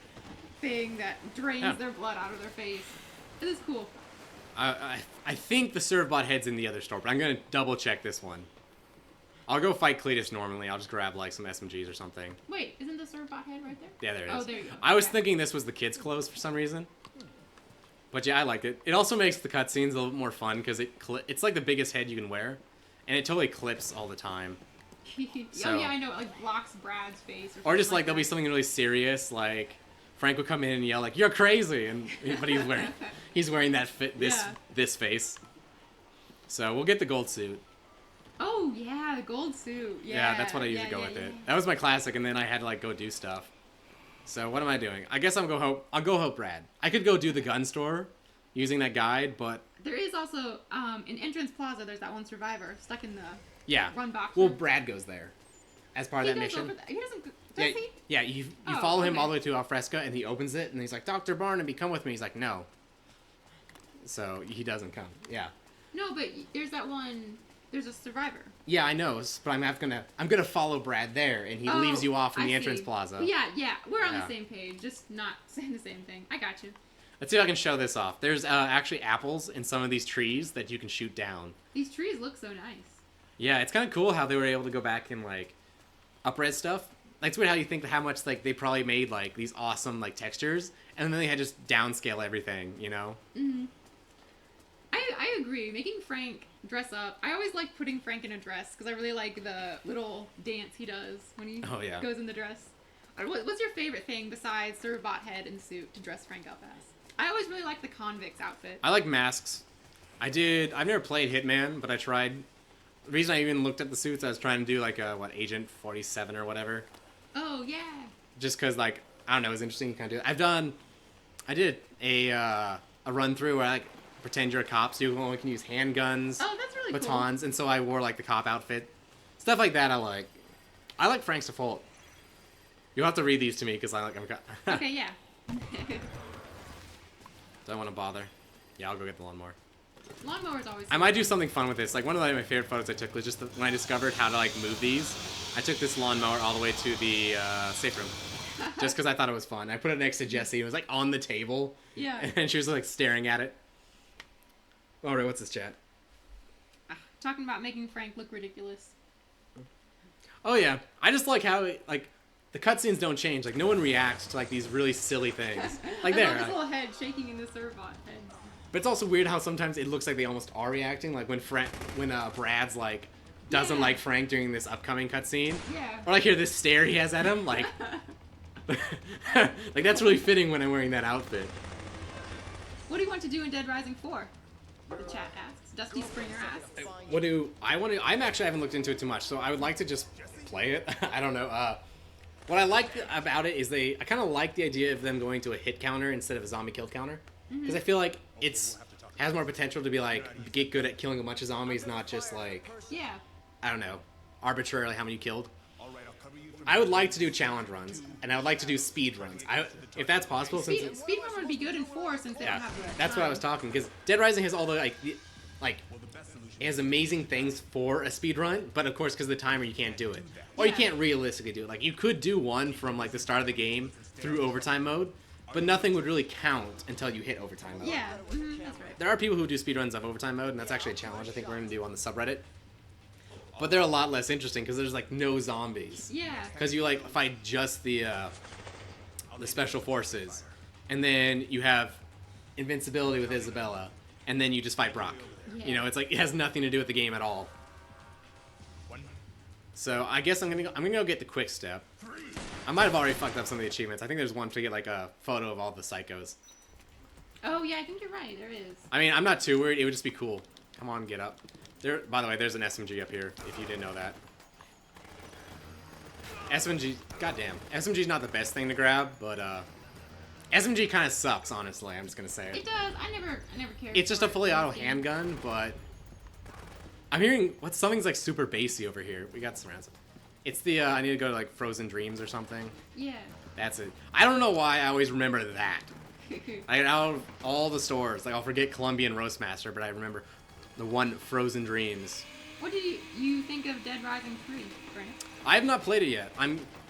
B: thing that drains their blood out of their face. It is cool.
A: I think the Servbot head's in the other store, but I'm gonna double check this one. I'll go fight Cletus normally. I'll just grab like some SMGs or something.
B: Wait, isn't the Servbot head right there?
A: Yeah, there it is.
B: Oh, there you go.
A: I was
B: Okay.
A: thinking this was the kids' clothes for some reason. But yeah, I liked it. It also makes the cutscenes a little bit more fun because it's like the biggest head you can wear, and it totally clips all the time. So-
B: Oh yeah, I know. It, like blocks Brad's face.
A: Or just
B: something
A: like there'll be
B: that.
A: something really serious, like Frank would come in and yell like "You're crazy," but he's wearing that this face. So we'll get the gold suit.
B: Oh yeah, the gold suit.
A: Yeah, that's what I usually go with it. That was my classic, and then I had to like go do stuff. So what am I doing? I guess I'll go help Brad. I could go do the gun store using that guide, but
B: There is also in Entrance Plaza. There's that one survivor stuck in the
A: yeah.
B: run box.
A: Well, Brad goes there as part of that
B: He
A: mission.
B: he doesn't. Does
A: Yeah,
B: he?
A: yeah. You
B: Oh,
A: follow him
B: okay.
A: all the way to Alfresca, and he opens it, and he's like, "Dr. Barnaby, come with me." He's like, "No." So he doesn't come. Yeah.
B: No, but there's that one. There's a survivor.
A: Yeah, I know, but I'm gonna follow Brad there, and he leaves you off in
B: I
A: the entrance
B: see.
A: plaza.
B: Yeah, we're on
A: Yeah.
B: the same page, just not saying the same thing. I got you.
A: Let's see if I can show this off. There's actually apples in some of these trees that you can shoot down.
B: These trees look so nice.
A: Yeah, it's kind of cool how they were able to go back and like up-res stuff. Like, it's weird how you think how much like they probably made like these awesome like textures, and then they had just downscale everything, you know?
B: Mm-hmm. I agree. Making Frank dress up. I always like putting Frank in a dress because I really like the little dance he does when he
A: Oh, yeah.
B: goes in the dress. What's your favorite thing besides Servbot head and suit to dress Frank up as? I always really like the convict's outfit.
A: I like masks. I've never played Hitman, but I tried. The reason I even looked at the suits, I was trying to do like a Agent 47 or whatever.
B: Oh yeah.
A: Just because like I don't know, it was interesting to kind of do it. I did a run through where I like pretend you're a cop, so you only can use handguns,
B: Oh, that's really
A: batons, and so I wore like the cop outfit, stuff like that. I like Frank's default. You'll have to read these to me because I'm
B: cool. Okay, yeah.
A: don't want to bother. Yeah, I'll go get the lawnmower.
B: Lawnmower's always.
A: I might do something fun with this. Like one of my favorite photos I took was just when I discovered how to like move these. I took this lawnmower all the way to the safe room, just because I thought it was fun. I put it next to Jessie. It was like on the table,
B: Yeah.
A: and she was like staring at it. All right, what's this chat?
B: Talking about making Frank look ridiculous.
A: Oh yeah, I just like how like the cutscenes don't change. Like no one reacts to like these really silly things. Like
B: I
A: there.
B: love his little head shaking in the Servbot head.
A: But it's also weird how sometimes it looks like they almost are reacting. Like when Brad's like doesn't
B: Yeah.
A: like Frank during this upcoming cutscene.
B: Yeah.
A: Or like hear this stare he has at him. Like, like that's really fitting when I'm wearing that outfit.
B: What do you want to do in Dead Rising 4? The chat asks. Dusty Springer asks.
A: What do I want to? I haven't looked into it too much, so I would like to just play it. I don't know. What I like about it is I kind of like the idea of them going to a hit counter instead of a zombie kill counter, because I feel like has more potential to be like get good at killing a bunch of zombies, not just like
B: Yeah.
A: I don't know, arbitrarily how many you killed.
E: All right, I'll cover you from
A: I would like to do challenge runs, and I would like to do speed runs. If that's possible, since
B: Speedrun would be good in 4 since they don't
A: yeah,
B: have the
A: that's what I
B: time.
A: was talking. Because Dead Rising has all the like it has amazing things for a speed run, but of course because of the timer you can't do it, or you
B: Yeah.
A: can't realistically do it. Like you could do one from like the start of the game through overtime mode, but nothing would really count until you hit overtime mode.
B: Yeah, that's right.
A: There are people who do speedruns of overtime mode, and that's actually a challenge I think we're gonna do on the subreddit. But they're a lot less interesting because there's like no zombies.
B: Yeah.
A: Because you like fight just the special forces, and then you have invincibility with Isabella, and then you just fight Brock.
B: Yeah.
A: You know, it's like it has nothing to do with the game at all. So I guess I'm gonna go get the quick step. I might have already fucked up some of the achievements. I think there's one to get like a photo of all the psychos.
B: Oh yeah, I think you're right. There is.
A: I mean, I'm not too worried. It would just be cool. Come on, get up. There. By the way, there's an SMG up here. If you didn't know that. SMG. Goddamn. SMG's not the best thing to grab, but SMG kind of sucks. Honestly, I'm just gonna say
B: It
A: it.
B: does. I never cared.
A: It's just
B: for
A: a
B: it
A: fully
B: in
A: auto
B: this game.
A: handgun, but I'm hearing something's like super bassy over here. We got surrounds. It's the I need to go to like Frozen Dreams or something.
B: Yeah.
A: That's it. I don't know why I always remember that. Like out of all the stores, like I'll forget Colombian Roastmaster, but I remember the one Frozen Dreams.
B: What do you think of Dead Rising 3, Brandon?
A: I have not played it yet.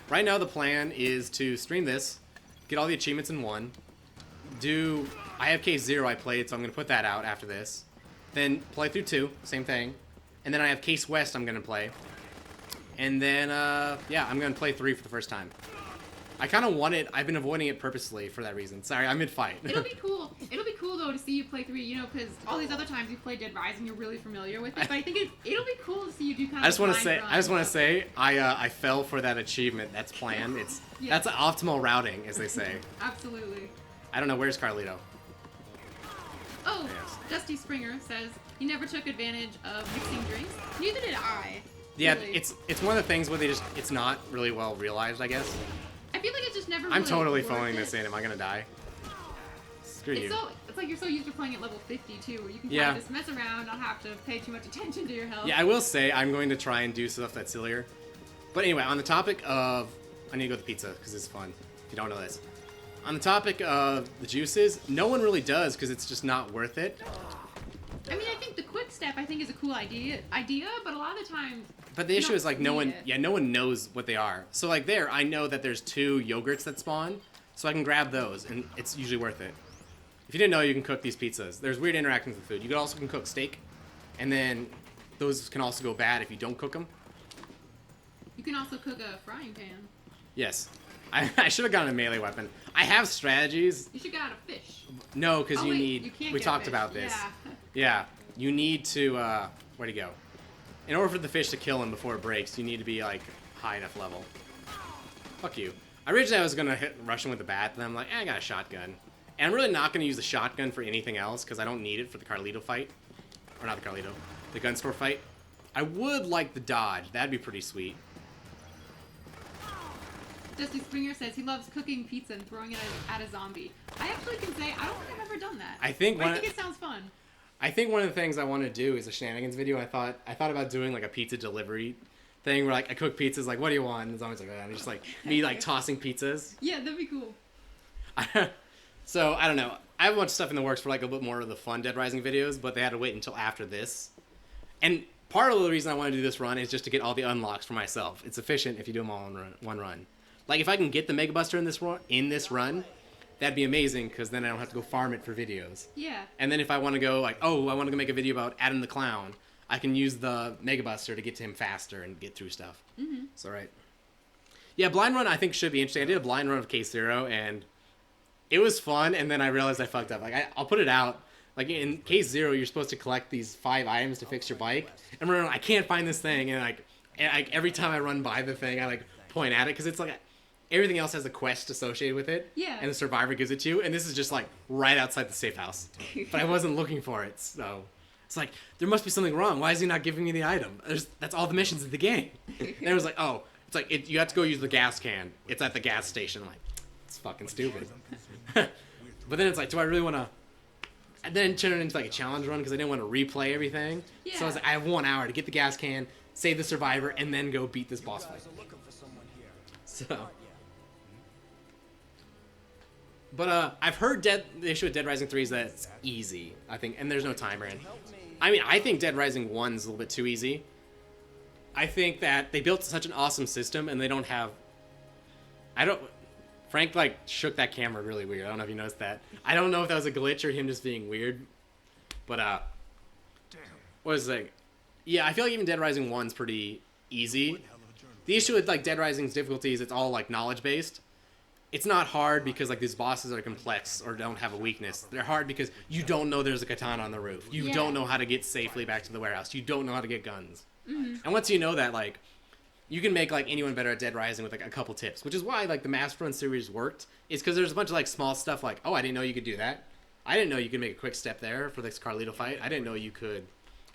A: Right now the plan is to stream this, get all the achievements in one, do I have Case 0 I played, so I'm going to put that out after this. Then play through 2, same thing. And then I have Case West I'm going to play. And then, yeah, I'm going to play 3 for the first time. I kind of want it. I've been avoiding it purposely for that reason. Sorry, I'm mid-fight.
B: It'll be cool. It'll be cool, though, to see you play 3, you know, because all these other times you played Dead Rising, you're really familiar with it. But I think it'll be cool to see you do kind of
A: I just want to say, I fell for that achievement. That's planned. That's optimal routing, as they say.
B: Absolutely.
A: I don't know, where's Carlito?
B: Oh,
A: Yes.
B: Dusty Springer says he never took advantage of mixing drinks. Neither did I.
A: Yeah,
B: really.
A: it's one of the things where it's not really well realized, I guess.
B: I feel like it's just never.
A: I'm
B: really
A: totally
B: worth
A: phoning
B: it.
A: this in. Am I gonna die? Screw you.
B: It's like you're so used to playing at level 50 too, where you can
A: Yeah.
B: kind of just mess around, not have to pay too much attention to your health.
A: Yeah, I will say I'm going to try and do stuff that's sillier. But anyway, on the topic of... I need to go to the pizza, because it's fun, if you don't know this. On the topic of the juices, no one really does, because it's just not worth it.
B: I mean, I think the quick step is a cool idea, but a lot of the times.
A: But the
B: you
A: issue
B: don't
A: is, like, no
B: need it.
A: one knows what they are. So, like, there, I know that there's 2 yogurts that spawn, so I can grab those, and it's usually worth it. If you didn't know, you can cook these pizzas. There's weird interactions with food. You can cook steak, and then those can also go bad if you don't cook them.
B: You can also cook a frying pan.
A: Yes. I should have gotten a melee weapon. I have strategies.
B: You should get out a fish.
A: No, because
B: Oh,
A: you
B: wait,
A: need...
B: you can't
A: we
B: get a
A: talked
B: fish.
A: about this.
B: Yeah.
A: Yeah. You need to... where'd he go? In order for the fish to kill him before it breaks, you need to be, like, high enough level. Fuck you. Originally, I was going to rush him with the bat, and I'm like, I got a shotgun. And I'm really not going to use the shotgun for anything else, because I don't need it for the Carlito fight. Or not the Carlito. The gun store fight. I would like the dodge. That'd be pretty sweet.
B: Dusty Springer says he loves cooking pizza and throwing it at a zombie. I actually can say I don't think I've ever done that.
A: I think
B: it sounds fun.
A: I think one of the things I want to do is a shenanigans video. I thought about doing like a pizza delivery thing where like I cook pizzas, like what do you want? And it's always like that. And just like me like tossing pizzas.
B: Yeah, that'd be cool.
A: So I don't know. I have a bunch of stuff in the works for like a bit more of the fun Dead Rising videos, but they had to wait until after this. And part of the reason I want to do this run is just to get all the unlocks for myself. It's efficient if you do them all in one run. Like if I can get the Mega Buster in this run, that'd be amazing because then I don't have to go farm it for videos.
B: Yeah.
A: And then if I want to go like, oh, I want to go make a video about Adam the Clown, I can use the Mega Buster to get to him faster and get through stuff. Mm-hmm. So right. Yeah, blind run I think should be interesting. I did a blind run of Case 0 and it was fun, and then I realized I fucked up. Like I'll put it out. Like in Case 0, you're supposed to collect these 5 items to fix your bike, and remember, I can't find this thing, and every time I run by the thing, I like point at it because it's like everything else has a quest associated with it.
B: Yeah. And
A: the survivor gives it to you, and this is just like right outside the safe house. But I wasn't looking for it, so it's like there must be something wrong. Why is he not giving me the item? That's all the missions of the game. And it was like, oh, it's like you have to go use the gas can. It's at the gas station. I'm like, it's fucking stupid. But then it's like, do I really want to? And then turn it into like a challenge run because I didn't want to replay everything.
B: Yeah.
A: So I was like, I have 1 hour to get the gas can, save the survivor, and then go beat this boss fight. So. But I've heard the issue with Dead Rising 3 is that it's easy, I think, and there's no timer in. I mean, I think Dead Rising 1 is a little bit too easy. I think that they built such an awesome system, and they don't have... Frank, like, shook that camera really weird. I don't know if you noticed that. I don't know if that was a glitch or him just being weird. But, what was it? Yeah, I feel like even Dead Rising 1's pretty easy. The issue with, like, Dead Rising's difficulty is it's all, like, knowledge-based. It's not hard because, like, these bosses are complex or don't have a weakness. They're hard because you don't know there's a katana on the roof. You don't know how to get safely back to the warehouse. You don't know how to get guns. Mm-hmm. And once you know that, like... You can make, like, anyone better at Dead Rising with, like, a couple tips. Which is why, like, the Master Run series worked. Is because there's a bunch of, like, small stuff like, oh, I didn't know you could do that. I didn't know you could make a quick step there for this Carlito fight. I didn't know you could...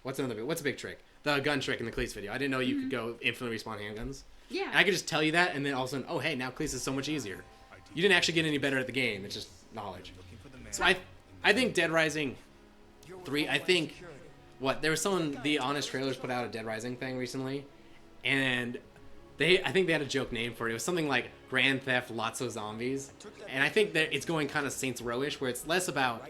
A: What's a big trick? The gun trick in the Cleese video. I didn't know you could go infinitely respawn handguns.
B: Yeah.
A: And I could just tell you that, and then all of a sudden, oh, hey, now Cleese is so much easier. You didn't actually get any better at the game. It's just knowledge. So I think Dead Rising 3, I think... There was the Honest Trailers put out a Dead Rising thing recently. And... I think they had a joke name for it. It was something like Grand Theft Lots of Zombies. And I think that it's going kind of Saints Row-ish, where it's less about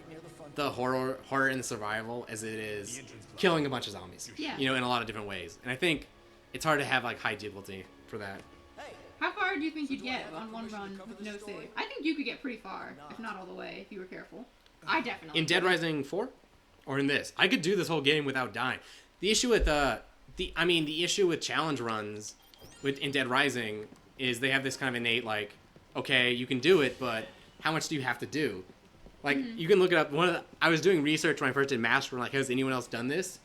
A: the horror and the survival as it is killing a bunch of zombies.
B: Yeah.
A: You know, in a lot of different ways. And I think it's hard to have, like, high difficulty for that.
B: How far do you think you'd get on one run with no save? I think you could get pretty far, if not all the way, if you were careful. I definitely
A: In Dead Rising 4 or in this, I could do this whole game without dying. The issue with the issue with challenge runs in Dead Rising is they have this kind of innate like, okay, you can do it, but how much do you have to do? Like you can look it up. I was doing research when I first did Master, like, has anyone else done this?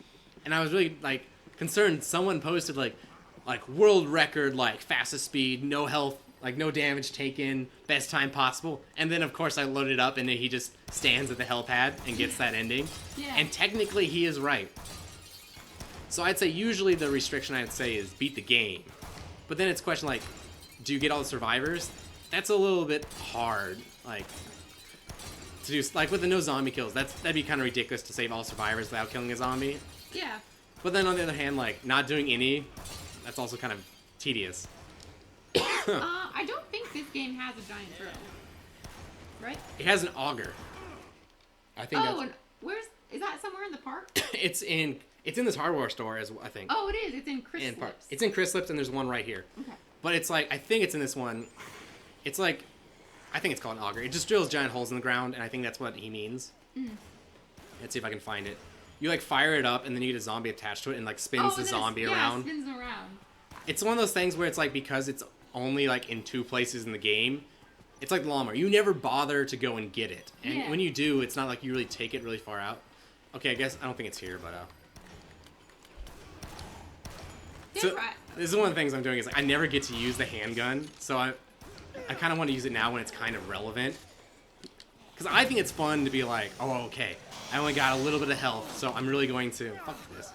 A: And I was really like concerned. Someone posted like world record, like fastest speed, no health, like no damage taken, best time possible. And then of course I loaded it up and then he just stands at the helipad and gets that ending.
B: Yeah.
A: And technically he is right. So I'd say usually the restriction I'd say is beat the game. But then it's a question like, do you get all the survivors? That's a little bit hard. Like to do, like with the no zombie kills, that'd be kind of ridiculous to save all survivors without killing a zombie.
B: Yeah.
A: But then on the other hand, like not doing any, that's also kind of tedious.
B: I don't think this game has a giant throw. Right?
A: It has an auger. I think
B: Oh, and is that somewhere in the park?
A: it's in this hardware store as I think.
B: Oh, it is. It's in Chris
A: In part.
B: Lips.
A: It's in Chris Lips and there's one right here.
B: Okay.
A: But it's like I think it's in this one. It's like I think it's called an auger. It just drills giant holes in the ground and I think that's what he means. Let's see if I can find it. You like fire it up and then you get a zombie attached to it and like spins the zombie around.
B: Yeah, spins around.
A: It's one of those things where it's like because it's only like in 2 places in the game, it's like the lawnmower. You never bother to go and get it. And when you do, it's not like you really take it really far out. Okay, I guess I don't think it's here, but so this is one of the things I'm doing is like, I never get to use the handgun, so I kind of want to use it now when it's kind of relevant. Because I think it's fun to be like, oh, okay, I only got a little bit of health, so I'm really going to fuck this.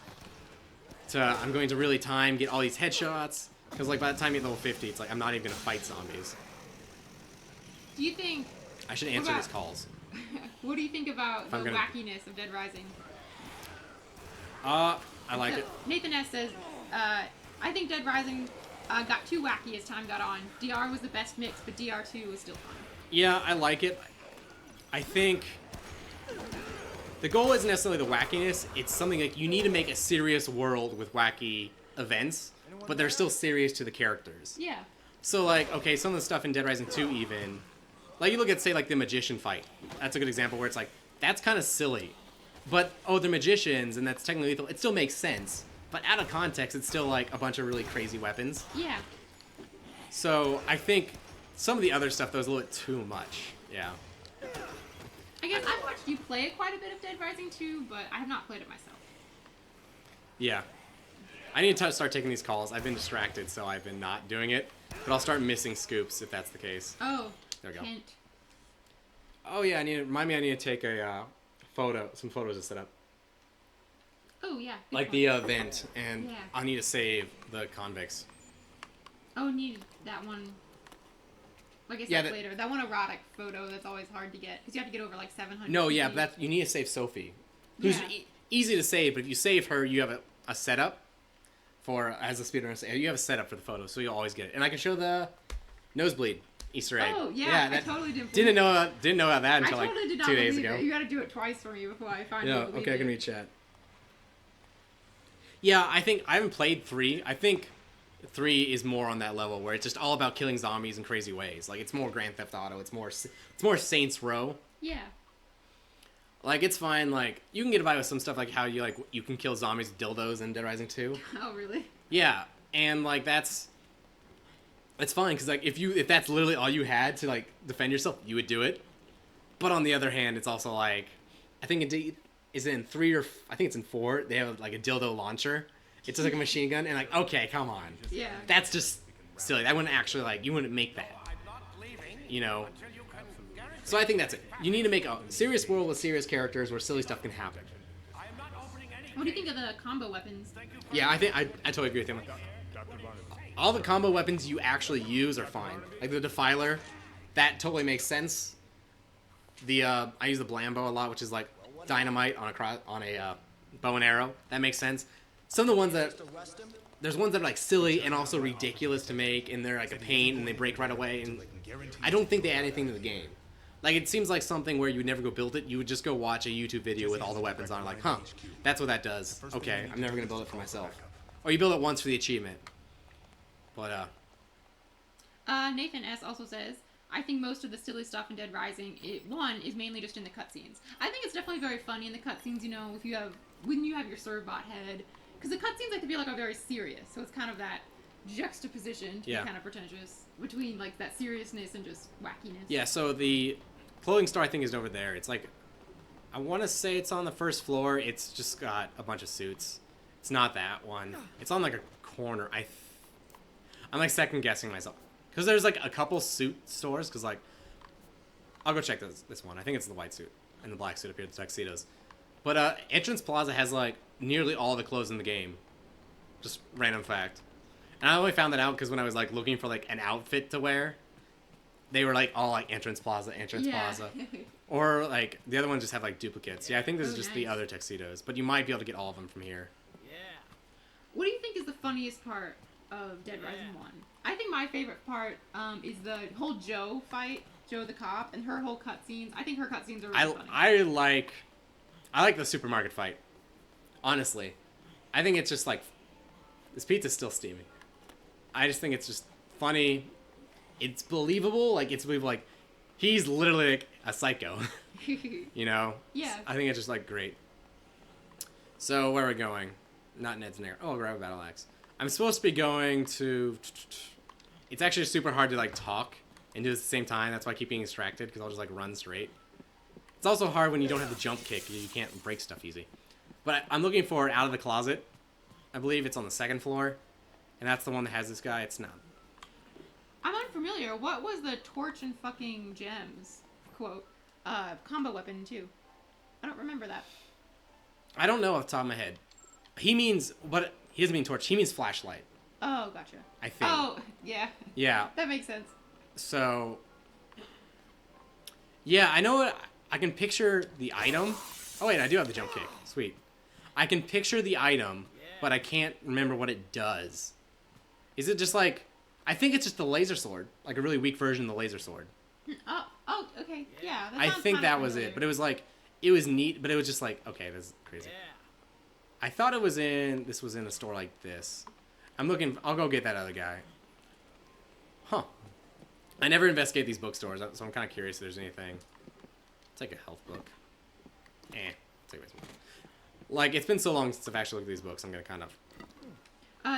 A: I'm going to really get all these headshots. Because like by the time you get level 50, it's like I'm not even gonna fight zombies.
B: Do you think?
A: I should answer these calls.
B: What do you think about the wackiness of Dead Rising?
A: I like it.
B: Nathan S says, I think Dead Rising got too wacky as time got on. DR was the best mix, but DR2 was still fun.
A: Yeah, I like it. I think the goal isn't necessarily the wackiness. It's something like you need to make a serious world with wacky events, but they're still serious to the characters.
B: Yeah.
A: So like, okay, some of the stuff in Dead Rising 2 even, like you look at say like the magician fight. That's a good example where it's like, that's kind of silly. But, oh, they're magicians and that's technically lethal. It still makes sense. But out of context, it's still like a bunch of really crazy weapons.
B: Yeah.
A: So I think some of the other stuff though is a little bit too much. Yeah.
B: I guess I've watched you play quite a bit of Dead Rising 2, but I have not played it myself.
A: Yeah. I need to start taking these calls. I've been distracted, so I've been not doing it. But I'll start missing scoops if that's the case.
B: Oh.
A: There we go.
B: Hint.
A: Oh yeah, remind me I need to take a some photos to set up.
B: Oh yeah.
A: Like
B: one.
A: the event, and
B: Yeah.
A: I'll need to save the convicts.
B: Oh, need that one. Like I said
A: Yeah,
B: later, that one erotic photo that's always hard to get because you have to get over like 700.
A: No, yeah,
B: feet.
A: but you need to save Sophie, who's
B: Yeah.
A: easy to save. But if you save her, you have a setup for as a speedrunner. You have a setup for the photo, so you'll always get it. And I can show the nosebleed Easter egg.
B: Oh yeah,
A: that,
B: I totally didn't.
A: didn't know about that
B: I
A: until
B: totally
A: like
B: did not
A: 2 days
B: believe
A: ago.
B: it. You got to do it twice for me before I finally
A: No,
B: believe
A: okay, I can
B: it.
A: read chat. Yeah, I think I haven't played 3. I think 3 is more on that level where it's just all about killing zombies in crazy ways. Like it's more Grand Theft Auto. It's more Saints Row.
B: Yeah.
A: Like it's fine. Like you can get by with some stuff like how you can kill zombies with dildos in Dead Rising 2.
B: Oh really?
A: Yeah, and like it's fine because like if that's literally all you had to like defend yourself, you would do it. But on the other hand, it's also like I think is it in 3 or I think it's in 4. They have like a dildo launcher. It's just like a machine gun, and like okay, come on.
B: Yeah.
A: That's just silly. That wouldn't actually like you wouldn't make that. You know. So I think that's it. You need to make a serious world with serious characters where silly stuff can happen.
B: What do you think of the combo weapons?
A: Yeah, I think I totally agree with him. All the combo weapons you actually use are fine. Like the Defiler, that totally makes sense. I use the Blambo a lot, which is like dynamite on a bow and arrow. That makes sense. Some of the ones there's ones that are like silly and also ridiculous to make, and they're like a pain and they break right away. And I don't think they add anything to the game. Like it seems like something where you would never go build it. You would just go watch a YouTube video with all the weapons on it. Like, huh, that's what that does. Okay, I'm never gonna build it for myself. Or you build it once for the achievement. But
B: Nathan S also says, I think most of the silly stuff in Dead Rising, one, is mainly just in the cutscenes. I think it's definitely very funny in the cutscenes, you know, when you have your Servbot head. Because the cutscenes, I feel like, are very serious. So it's kind of that juxtaposition to be kind of pretentious between, like, that seriousness and just wackiness.
A: Yeah, so the clothing store, I think, is over there. It's like, I want to say it's on the first floor. It's just got a bunch of suits. It's not that one. It's on, like, a corner. I'm, like, second-guessing myself. Because there's, like, a couple suit stores. Because, like, I'll go check this one. I think it's the white suit and the black suit up here, the tuxedos. But Entrance Plaza has, like, nearly all the clothes in the game. Just random fact. And I only found that out because when I was, like, looking for, like, an outfit to wear, they were, like, all, like, Entrance Plaza. Or, like, the other ones just have, like, duplicates. Yeah, I think this is just the other tuxedos. But you might be able to get all of them from here.
D: Yeah.
B: What do you think is the funniest part of Dead Rising 1? I think my favorite part is the whole Joe fight, Joe the cop, and her whole cutscenes. I think her cutscenes are really funny.
A: I like the supermarket fight. Honestly. I think it's just, like, this pizza's still steaming. I just think it's just funny. It's believable. Like, it's believable, like, he's literally, like, a psycho. You know?
B: Yeah.
A: I think it's just, like, great. So, where are we going? Not Ned's Nair. Oh, grab a battle axe. I'm supposed to be going to... It's actually super hard to, like, talk and do it at the same time. That's why I keep being distracted, because I'll just, like, run straight. It's also hard when you don't have the jump kick. You can't break stuff easy. But I'm looking for Out of the Closet. I believe it's on the second floor. And that's the one that has this guy. It's not.
B: I'm unfamiliar. What was the torch and fucking gems quote? Combo weapon, too. I don't remember that.
A: I don't know off the top of my head. He means... But he doesn't mean torch. He means flashlight.
B: Oh, gotcha.
A: I think.
B: Oh, yeah.
A: Yeah.
B: That makes sense.
A: So... Yeah, I know what... I can picture the item. Oh, wait, I do have the jump kick. Sweet. I can picture the item, but I can't remember what it does. Is it just like... I think it's just the laser sword. Like a really weak version of the laser sword.
B: Oh, okay. Yeah, that
A: I
B: sounds
A: think
B: kinda
A: that was
B: familiar.
A: it. But it was like... It was neat, but it was just like... Okay, this is crazy. I thought it was in... This was in a store like this. I'm looking... I'll go get that other guy. Huh. I never investigate these bookstores, so I'm kind of curious if there's anything... It's like a health book. Take this one. Like, it's been so long since I've actually looked at these books, I'm gonna kind of...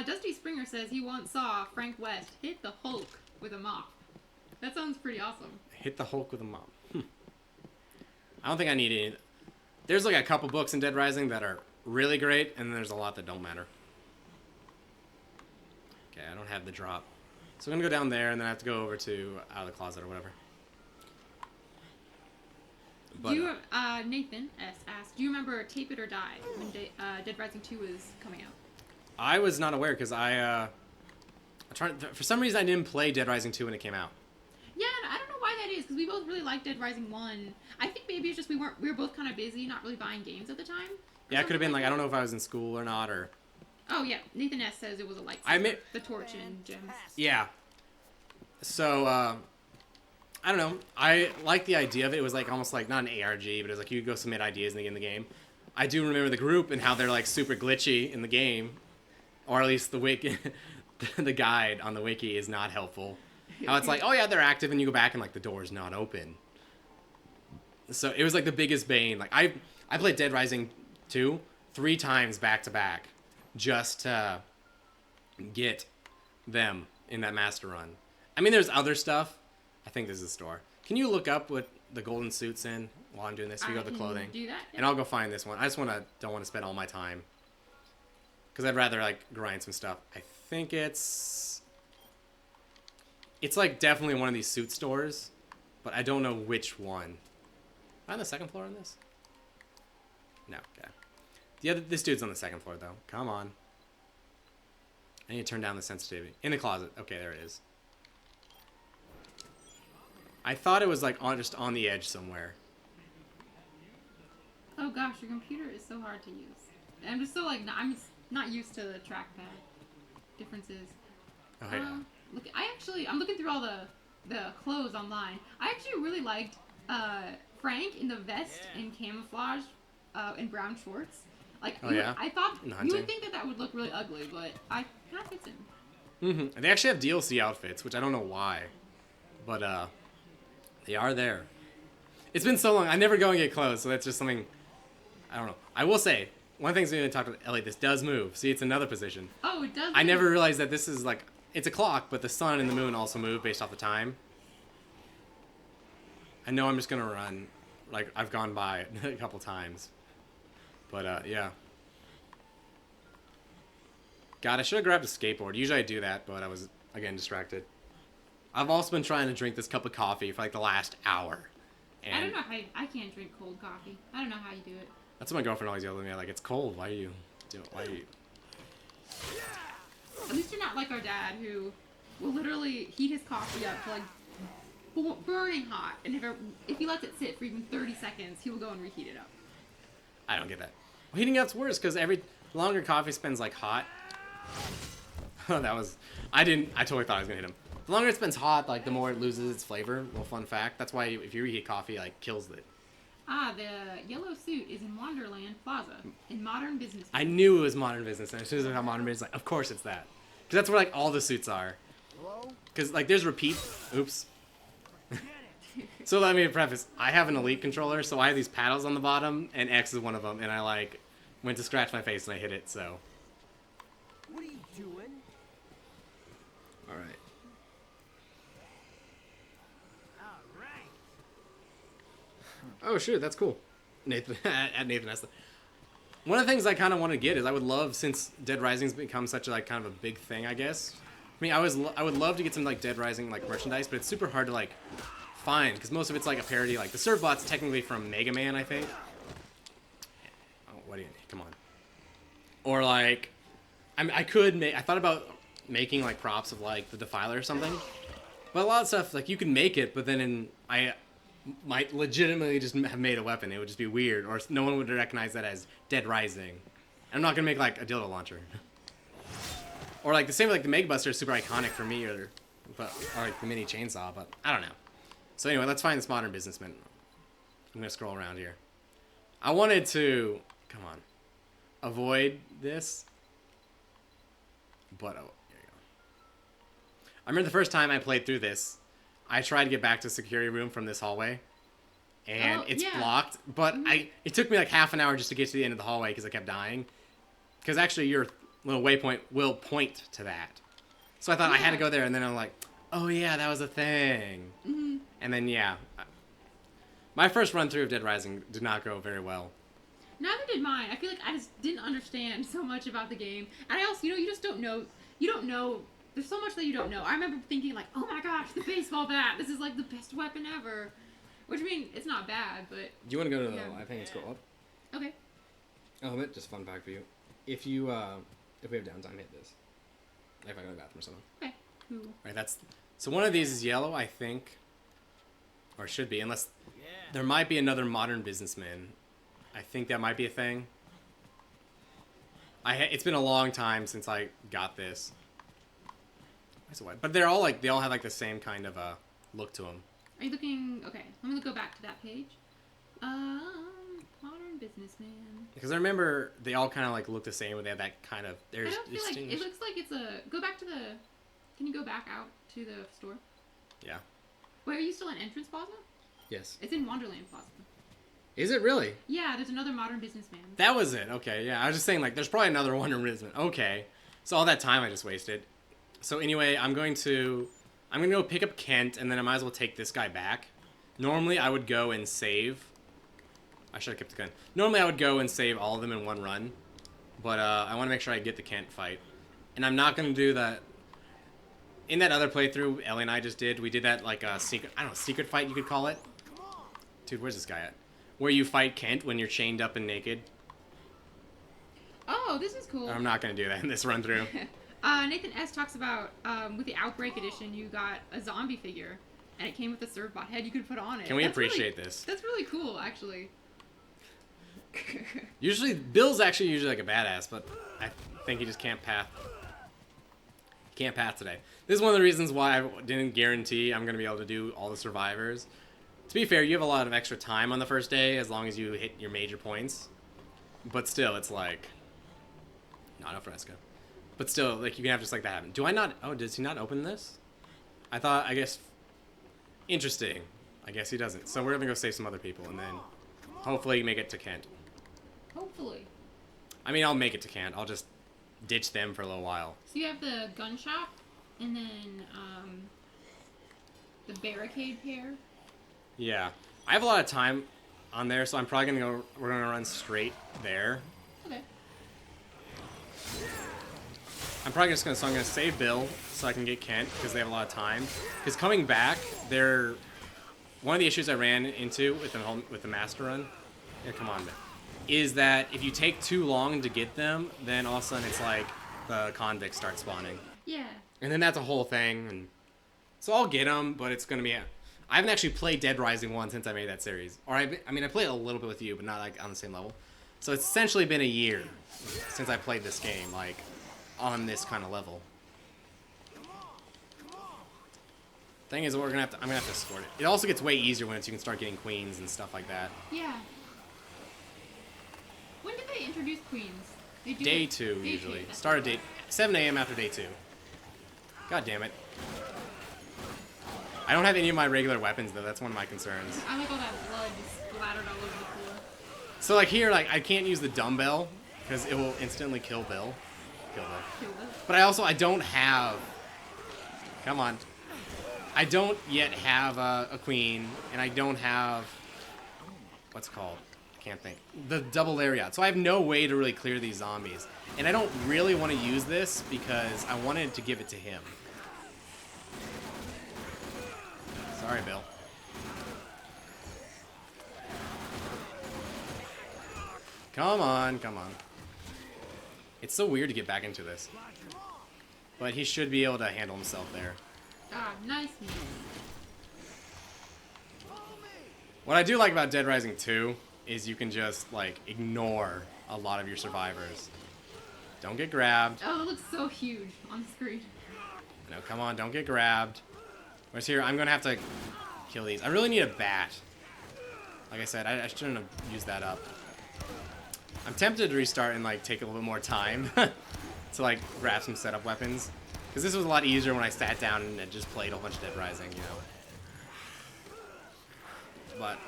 B: Dusty Springer says he once saw Frank West hit the Hulk with a mop. That sounds pretty awesome.
A: Hit the Hulk with a mop. I don't think I need any... There's like a couple books in Dead Rising that are really great, and then there's a lot that don't matter. Okay, I don't have the drop. So I'm gonna go down there, and then I have to go over to Out of the Closet or whatever. But,
B: Nathan S. asked, do you remember Tape It or Die when Dead Rising 2 was coming out?
A: I was not aware, because for some reason I didn't play Dead Rising 2 when it came out.
B: Yeah, I don't know why that is, because we both really liked Dead Rising 1. I think maybe it's just we were both kind of busy, not really buying games at the time.
A: Yeah, it could have been like, I don't know if I was in school or not, or...
B: Oh, yeah. Nathan S. says it was a lightsaber. The torch and gems.
A: Yeah. So, I don't know. I like the idea of it. It was like almost like not an ARG, but it was like you could go submit ideas in the game. I do remember the group and how they're like super glitchy in the game, or at least the wiki, the guide on the wiki is not helpful. How it's like, oh yeah, they're active, and you go back and like the door's not open. So it was like the biggest bane. Like I played Dead Rising 2 3 times back to back just to get them in that master run. I mean, there's other stuff. I think this is a store. Can you look up what the golden suit's in while I'm doing this? You go to the clothing.
B: Do that. Yeah.
A: And I'll go find this one. I just don't want to spend all my time. Because I'd rather, like, grind some stuff. I think it's like definitely one of these suit stores. But I don't know which one. Am I on the second floor on this? No, okay. This dude's on the second floor, though. Come on. I need to turn down the sensitivity. In the closet. Okay, there it is. I thought it was like just on the edge somewhere.
B: Oh gosh, your computer is so hard to use. I'm just so like I'm not used to the trackpad differences.
A: Oh, yeah.
B: Look, I'm looking through all the clothes online. I actually really liked Frank in the vest and camouflage and brown shorts. Like, I thought you would think that would look really ugly, but I kind of fits in.
A: Mm-hmm. And they actually have DLC outfits, which I don't know why, but They are there. It's been so long. I never go and get close, so that's just something. I don't know. I will say one thing we didn't talk about. Ellie, this does move. See, it's another position.
B: Oh, it does.
A: I never realized that this is like it's a clock, but the sun and the moon also move based off the time. I know I'm just gonna run. Like I've gone by it a couple times, but yeah. God, I should have grabbed a skateboard. Usually I do that, but I was again distracted. I've also been trying to drink this cup of coffee for like the last hour. And
B: I don't know how I can't drink cold coffee. I don't know how you do it.
A: that's what my girlfriend always yells at me, like, it's cold. Why are you doing? Why are you?
B: At least you're not like our dad, who will literally heat his coffee up to like burning hot, and if he lets it sit for even 30 seconds, he will go and reheat it up.
A: I don't get that. Well, heating up's worse because every longer coffee spends like hot. Oh, that was. I totally thought I was gonna hit him. The longer it spends hot, like the more it loses its flavor. Little fun fact. That's why if you reheat coffee, like kills it.
B: Ah, the yellow suit is in Wonderland Plaza in Modern Business.
A: I knew it was Modern Business, and as soon as I got Modern Business, like, of course it's that. Because that's where like all the suits are. Because like there's repeat. Oops. So let me preface. I have an Elite controller, so I have these paddles on the bottom, and X is one of them, and I like went to scratch my face and I hit it. So.
C: What are you doing?
A: All right. Oh, shoot, that's cool. Nathan, at Nathan Esler. One of the things I kind of want to get is I would love, since Dead Rising's become such a, like kind of a big thing, I guess. I mean, I would love to get some like Dead Rising like merchandise, but it's super hard to like find because most of it's like a parody. Like the Servbot's technically from Mega Man, I think. Oh, what do you? Come on. Or like, I could make. I thought about making like props of like the Defiler or something, but a lot of stuff like you can make it, but then I might legitimately just have made a weapon. It would just be weird, or no one would recognize that as Dead Rising. I'm not gonna make like a dildo launcher, or like the same like the Meg Buster is super iconic for me, or like the mini chainsaw. But I don't know. So anyway, let's find this Modern Businessman. I'm gonna scroll around here. I wanted to avoid this, but oh, here you go. I remember the first time I played through this. I tried to get back to the security room from this hallway, and it's blocked. But it took me like half an hour just to get to the end of the hallway because I kept dying. Because actually, your little waypoint will point to that. So I thought I had to go there, and then I'm like, oh yeah, that was a thing. Mm-hmm. And then my first run through of Dead Rising did not go very well.
B: Neither did mine. I feel like I just didn't understand so much about the game, and I also, you just don't know. You don't know. There's so much that you don't know. I remember thinking like, oh my gosh, the baseball bat. This is like the best weapon ever. Which I mean, it's not bad, but.
A: Do you want to go to the? I think it's go up.
B: Okay.
A: Oh, but just fun fact for you. If we have downtime, hit this. If I go to the bathroom or something.
B: Okay. Cool.
A: Right. So one of these is yellow, I think, or should be, unless there might be another Modern Businessman. I think that might be a thing. It's been a long time since I got this. But they all have like the same kind of look to them.
B: Are you looking? Okay, let me go back to that page. Modern Businessman.
A: Because I remember they all kind of like look the same, but they have that kind of.
B: I don't feel like it looks like it's a. Go back to the. Can you go back out to the store?
A: Yeah.
B: Wait, are you still in Entrance Plaza?
A: Yes.
B: It's in Wonderland Plaza.
A: Is it really?
B: Yeah, there's another Modern Businessman.
A: That was it. Okay, yeah. I was just saying like there's probably another Wonder Businessman. Okay. So all that time I just wasted. So anyway, I'm going to go pick up Kent, and then I might as well take this guy back. Normally, I would go and save. I should have kept the gun. Normally, I would go and save all of them in one run, but I want to make sure I get the Kent fight. And I'm not going to do that. In that other playthrough Ellie and I just did, we did that like a secret fight you could call it. Dude, where's this guy at? Where you fight Kent when you're chained up and naked.
B: Oh, this is cool.
A: I'm not going to do that in this run through.
B: Nathan S. talks about, with the Outbreak Edition, you got a zombie figure, and it came with a Servbot head you could put on it.
A: Can we appreciate this?
B: That's really cool, actually.
A: Bill's actually usually like a badass, but I think he just can't path. Can't path today. This is one of the reasons why I didn't guarantee I'm going to be able to do all the survivors. To be fair, you have a lot of extra time on the first day, as long as you hit your major points. But still, it's like... Not a fresco. But still, like, you can have just like that happen. Do I not... Oh, does he not open this? I guess... Interesting. I guess he doesn't. So we're gonna go save some other people and then hopefully make it to Kent.
B: Hopefully.
A: I mean, I'll make it to Kent. I'll just ditch them for a little while.
B: So you have the gun shop, and then the barricade pair.
A: Yeah. I have a lot of time on there, so I'm probably gonna go. We're gonna run straight there.
B: Okay.
A: I'm probably just gonna. So I'm gonna save Bill so I can get Kent because they have a lot of time. Because coming back, they're one of the issues I ran into with the master run. Here, come on, man. Is that if you take too long to get them, then all of a sudden it's like the convicts start spawning.
B: Yeah.
A: And then that's a whole thing. And so I'll get them, but it's gonna be. I haven't actually played Dead Rising 1 since I made that series. Or I mean, I played a little bit with you, but not like on the same level. So it's essentially been a year since I played this game, like on this kind of level. Thing is, I'm gonna have to escort it. It also gets way easier when you can start getting queens and stuff like that.
B: Yeah. When did they introduce queens? They do
A: Day
B: it-
A: 2
B: day
A: usually.
B: 2.
A: Start at 7 a.m. after day 2. God damn it. I don't have any of my regular weapons though. That's one of my concerns.
B: I like all that blood splattered all over the floor.
A: So like here, like I can't use the dumbbell because it will instantly kill Bill. Kill Bill.
B: Kill them.
A: But I don't have. Come on. I don't yet have a queen, and I don't have. What's it called? I can't think. The double lariat. So I have no way to really clear these zombies, and I don't really want to use this because I wanted to give it to him. Sorry, Bill. Come on, come on. It's so weird to get back into this. But he should be able to handle himself there.
B: Ah, nice move.
A: What I do like about Dead Rising 2 is you can just, like, ignore a lot of your survivors. Don't get grabbed.
B: Oh, it looks so huge on screen.
A: No, come on, don't get grabbed. Whereas here, I'm gonna have to kill these. I really need a bat. Like I said, I shouldn't have used that up. I'm tempted to restart and like take a little bit more time to like grab some setup weapons. Because this was a lot easier when I sat down and just played a whole bunch of Dead Rising, you know. But,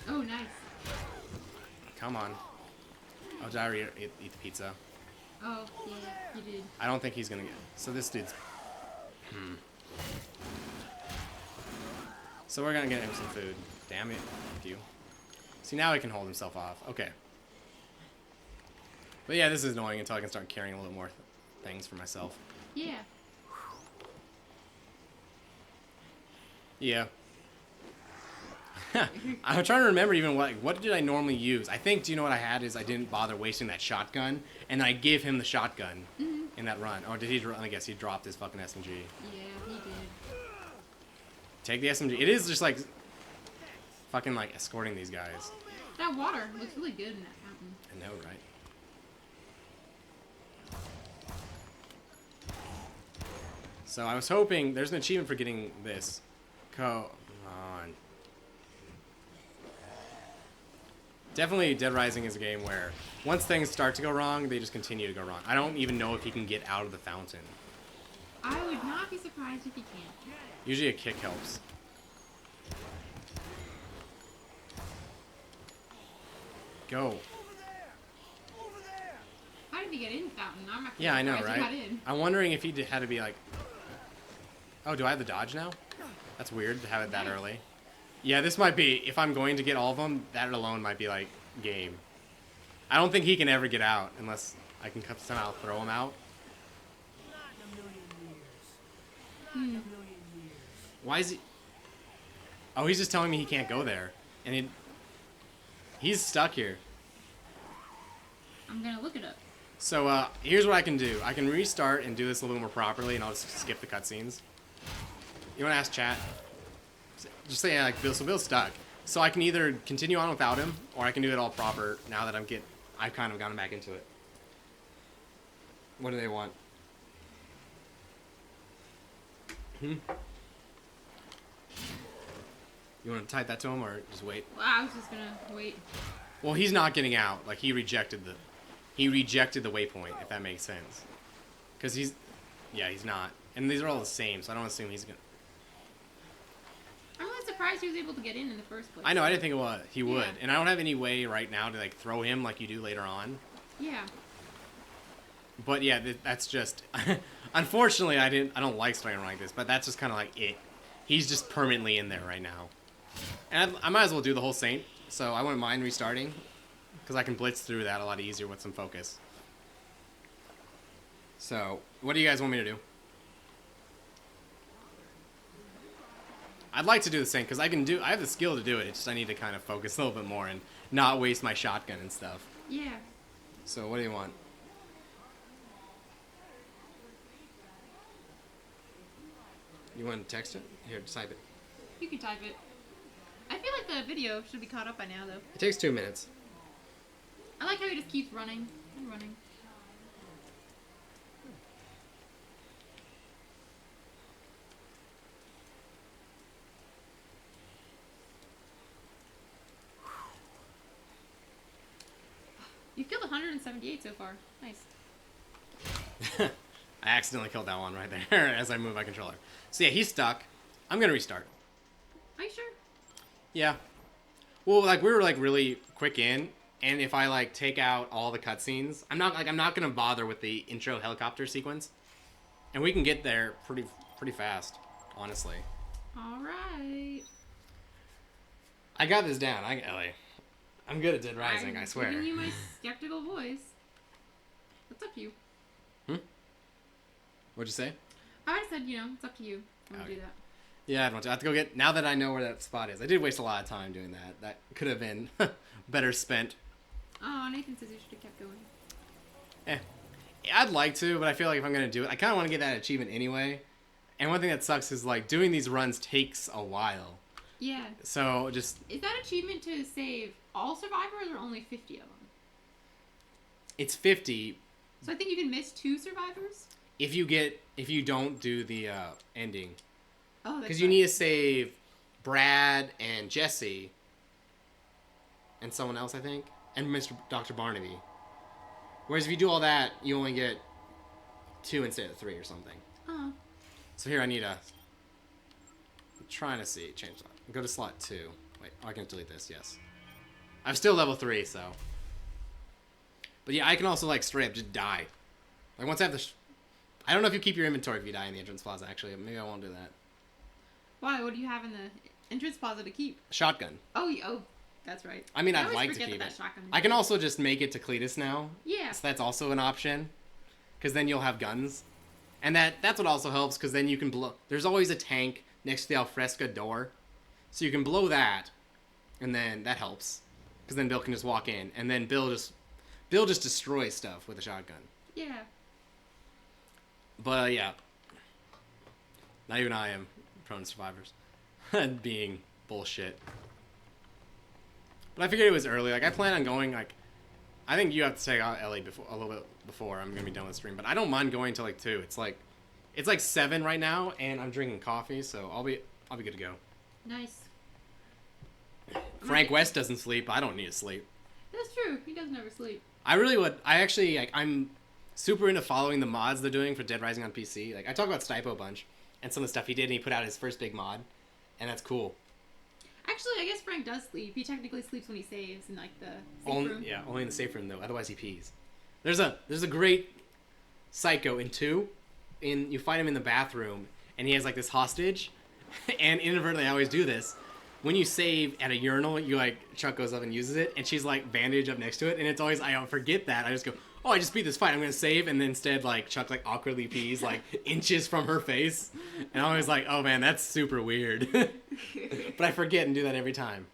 B: Oh, nice.
A: come on. Oh, did I already eat the pizza?
B: Oh, yeah, you did.
A: I don't think he's gonna get. So this dude's. So we're gonna get him some food. Damn it. Thank you. See, now he can hold himself off. Okay. But yeah, this is annoying until I can start carrying a little more things for myself.
B: Yeah.
A: Yeah. I'm trying to remember even what did I normally use. I think, do you know what I had is I didn't bother wasting that shotgun, and then I gave him the shotgun in that run. Oh, did he? I guess he dropped his fucking SMG.
B: Yeah, he did.
A: Take the SMG. It is just like fucking like escorting these guys.
B: That water looks really good in that fountain.
A: I know, right? So I was hoping there's an achievement for getting this. Come on. Definitely Dead Rising is a game where once things start to go wrong, they just continue to go wrong. I don't even know if he can get out of the fountain.
B: I would not be surprised if he can.
A: Usually a kick helps. Go.
B: How did he get in the fountain? I'm not
A: Yeah, I know,
B: surprised he got
A: right?
B: in.
A: I'm wondering if he had to be like... Oh, do I have the dodge now? That's weird to have it that early. Yeah, this might be... If I'm going to get all of them, that alone might be like game. I don't think he can ever get out unless I can somehow throw him out. Why is he... Oh, he's just telling me he can't go there. And he's stuck here.
B: I'm gonna look it up.
A: So, here's what I can do. I can restart and do this a little more properly, and I'll just skip the cutscenes. You wanna ask chat? Just say, like, Bill's stuck. So I can either continue on without him, or I can do it all proper now that I've kind of gotten back into it. What do they want? You want to type that to him, or just wait?
B: Well, I was just gonna wait.
A: Well, he's not getting out. Like, he rejected the waypoint, if that makes sense. Because he's not. And these are all the same, so I don't assume he's gonna...
B: I'm really surprised he was able to get in the first place.
A: I know, I didn't think he would.
B: Yeah.
A: And I don't have any way right now to, like, throw him like you do later on.
B: Yeah.
A: But yeah, that's just... Unfortunately, I don't like starting like this, but that's just kind of like it. He's just permanently in there right now. And I might as well do the whole Saint, so I wouldn't mind restarting. Because I can blitz through that a lot easier with some focus. So, what do you guys want me to do? I'd like to do the Saint, because I have the skill to do it. It's just I need to kind of focus a little bit more and not waste my shotgun and stuff.
B: Yeah.
A: So, what do you want? You want to text it? Here, just type it.
B: You can type it. I feel like the video should be caught up by now, though.
A: It takes 2 minutes.
B: I like how he just keeps running and running. You killed 178 so far. Nice.
A: I accidentally killed that one right there as I moved my controller. So yeah, he's stuck. I'm gonna restart.
B: Are you sure?
A: Yeah. Well, like we were like really quick in, and if I like take out all the cutscenes, I'm not gonna bother with the intro helicopter sequence, and we can get there pretty fast, honestly.
B: All right.
A: I got this down. Ellie. I'm good at Dead Rising. I swear.
B: I'm giving you my skeptical voice. It's up to you.
A: What'd you say?
B: I said, you know, it's up to you. I'm gonna do that.
A: Yeah, I don't. I have to go get. Now that I know where that spot is, I did waste a lot of time doing that. That could have been better spent.
B: Oh, Nathan says you should have kept going.
A: I'd like to, but I feel like if I'm gonna do it, I kind of want to get that achievement anyway. And one thing that sucks is like doing these runs takes a while.
B: Yeah.
A: So just.
B: Is that achievement to save all survivors or only 50 of them?
A: It's 50.
B: So I think you can miss 2 survivors.
A: If you don't do the ending.
B: Oh, that's
A: Because you need to save Brad and Jesse and someone else, I think, and Dr. Barnaby. Whereas if you do all that, you only get 2 instead of 3 or something.
B: Oh.
A: So here I need I'm trying to see. Change that. Go to slot 2. Wait, I can delete this, yes. I'm still level 3, so. But yeah, I can also like straight up just die. Like once I have the... I don't know if you keep your inventory if you die in the entrance plaza, actually. Maybe I won't do that.
B: Why? What do you have in the entrance plaza to keep?
A: Shotgun.
B: Oh, that's right.
A: I mean, I'd
B: always
A: like to
B: forget
A: keep
B: that
A: it.
B: shotgun is
A: I can
B: good.
A: also just make it to Cletus now.
B: Yeah.
A: So that's also an option. Because then you'll have guns. And that's what also helps, because then you can blow... There's always a tank next to the alfresco door. So you can blow that, and then that helps. Because then Bill can just walk in, and then Bill just destroys stuff with a shotgun.
B: Yeah.
A: But, yeah. Not even I am prone to survivors. Being bullshit. But I figured it was early. Like, I plan on going, like... I think you have to take out Ellie a little bit before I'm going to be done with the stream. But I don't mind going till, like, 2. It's like 7 right now, and I'm drinking coffee, so I'll be good to go.
B: Nice.
A: Frank West doesn't sleep. I don't need to sleep.
B: That's true. He does never sleep.
A: I really would. I actually, like, I'm super into following the mods they're doing for Dead Rising on PC. Like, I talk about Stipo a bunch and some of the stuff he did, and he put out his first big mod, and that's cool.
B: Actually, I guess Frank does sleep. He technically sleeps when he saves in, like, the safe room.
A: Yeah, only in the safe room, though. Otherwise, he pees. There's a great psycho in 2. You find him in the bathroom, and he has, like, this hostage, and inadvertently, I always do this. When you save at a urinal, Chuck goes up and uses it, and she's, like, bandaged up next to it, and it's always, I don't forget that. I just go, oh, I just beat this fight, I'm gonna save, and then instead, like, Chuck, like, awkwardly pees, like, inches from her face, and I'm always like, oh, man, that's super weird. But I forget and do that every time.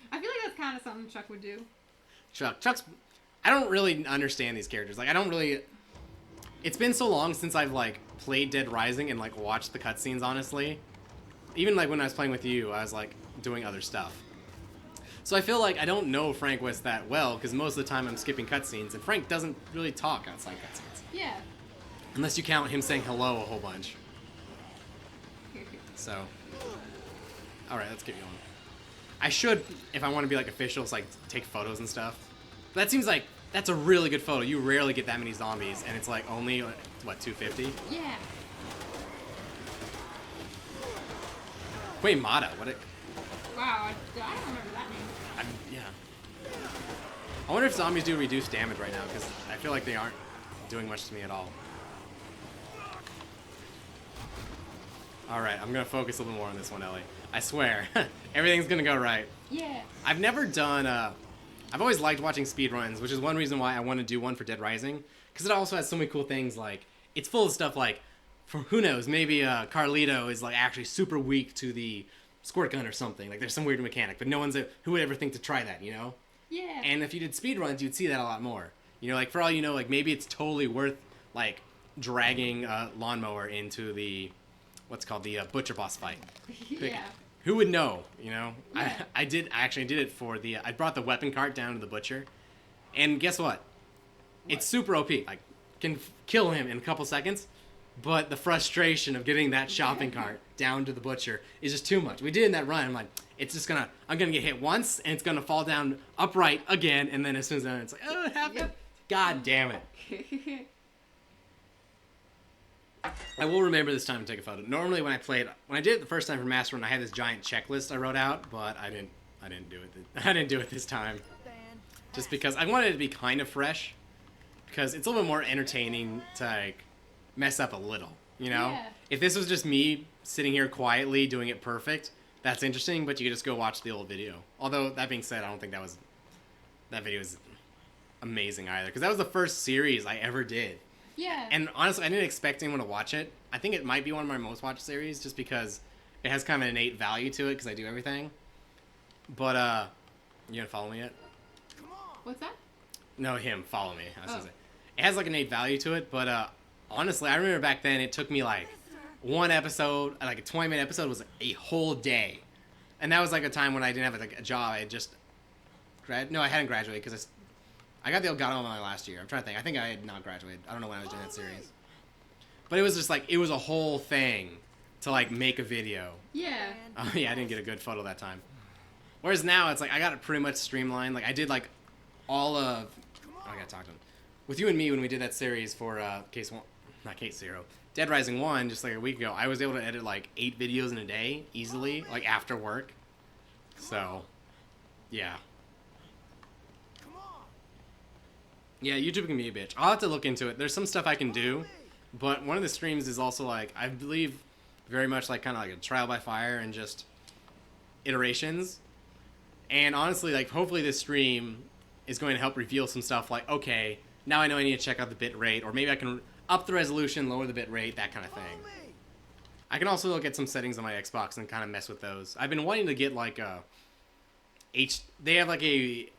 B: I feel like that's kind of something Chuck would do.
A: Chuck's... I don't really understand these characters. Like, I don't really... It's been so long since I've, like, played Dead Rising and, like, watched the cutscenes, honestly. Even, like, when I was playing with you, I was, like, doing other stuff. So I feel like I don't know Frank West that well, because most of the time I'm skipping cutscenes, and Frank doesn't really talk outside cutscenes.
B: Yeah.
A: Unless you count him saying hello a whole bunch. So... Alright, let's get going. I should, if I want to be, like, official, like, take photos and stuff. But that seems like... That's a really good photo. You rarely get that many zombies, and it's, like, only, what, 250?
B: Yeah.
A: Quaymata, what it...
B: Wow, I don't remember that name.
A: Yeah. I wonder if zombies do reduced damage right now, because I feel like they aren't doing much to me at all. Alright, I'm going to focus a little more on this one, Ellie. I swear, everything's going to go right.
B: Yeah.
A: I've never done, I've always liked watching speedruns, which is one reason why I want to do one for Dead Rising, because it also has so many cool things, like, it's full of stuff like, for who knows, maybe Carlito is, like, actually super weak to the squirt gun or something. Like, there's some weird mechanic, but no one's, who would ever think to try that, you know?
B: Yeah.
A: And if you did speedruns, you'd see that a lot more. You know, like, for all you know, like, maybe it's totally worth, like, dragging a lawnmower into the, what's called, the butcher boss fight.
B: Yeah.
A: Who would know, you know?
B: Yeah.
A: I actually did it for the, I brought the weapon cart down to the butcher, and guess what? It's super OP. Like, can kill him in a couple seconds, but the frustration of getting that shopping cart down to the butcher is just too much. We did it in that run. I'm like, it's just gonna, I'm gonna get hit once, and it's gonna fall down upright again, and then as soon as it's like, oh, it happened.
B: Yep.
A: God damn it. I will remember this time to take a photo. Normally when I did it the first time for Master Run, I had this giant checklist I wrote out, but I didn't do it. I didn't do it this time. Just because I wanted it to be kind of fresh, because it's a little bit more entertaining to, like, mess up a little, you know?
B: Yeah.
A: If this was just me sitting here quietly doing it perfect, that's interesting, but you could just go watch the old video. Although, that being said, I don't think that video is amazing either, because that was the first series I ever did.
B: Yeah.
A: And honestly, I didn't expect anyone to watch it. I think it might be one of my most watched series, just because it has kind of an innate value to it, because I do everything. But, you gonna follow me yet?
B: What's that?
A: No, him. Follow me. I was gonna
B: Oh.
A: say. It has, like, innate value to it, but, honestly, I remember back then it took me, like, one episode, like a 20-minute episode was a whole day. And that was, like, a time when I didn't have, like, a job. I had just... No, I hadn't graduated, because I got the Elgato my last year. I'm trying to think. I think I had not graduated. I don't know when I was doing that series. But it was just, like, it was a whole thing to, like, make a video.
B: Yeah.
A: Yeah, I didn't get a good photo that time. Whereas now, it's like, I got it pretty much streamlined. Like, I did, like, all of... Oh, I gotta talk to him. With you and me, when we did that series for Case 1... Not Case 0. Dead Rising 1, just like a week ago, I was able to edit, like, 8 videos in a day, easily, like, after work. So, yeah. Yeah, YouTube can be a bitch. I'll have to look into it. There's some stuff I can do, but one of the streams is also, like, I believe very much like kind of like a trial by fire and just iterations. And honestly, like, hopefully this stream is going to help reveal some stuff like, okay, now I know I need to check out the bit rate, or maybe I can up the resolution, lower the bit rate, that kind of thing. I can also look at some settings on my Xbox and kind of mess with those. I've been wanting to get, like, they have, like, a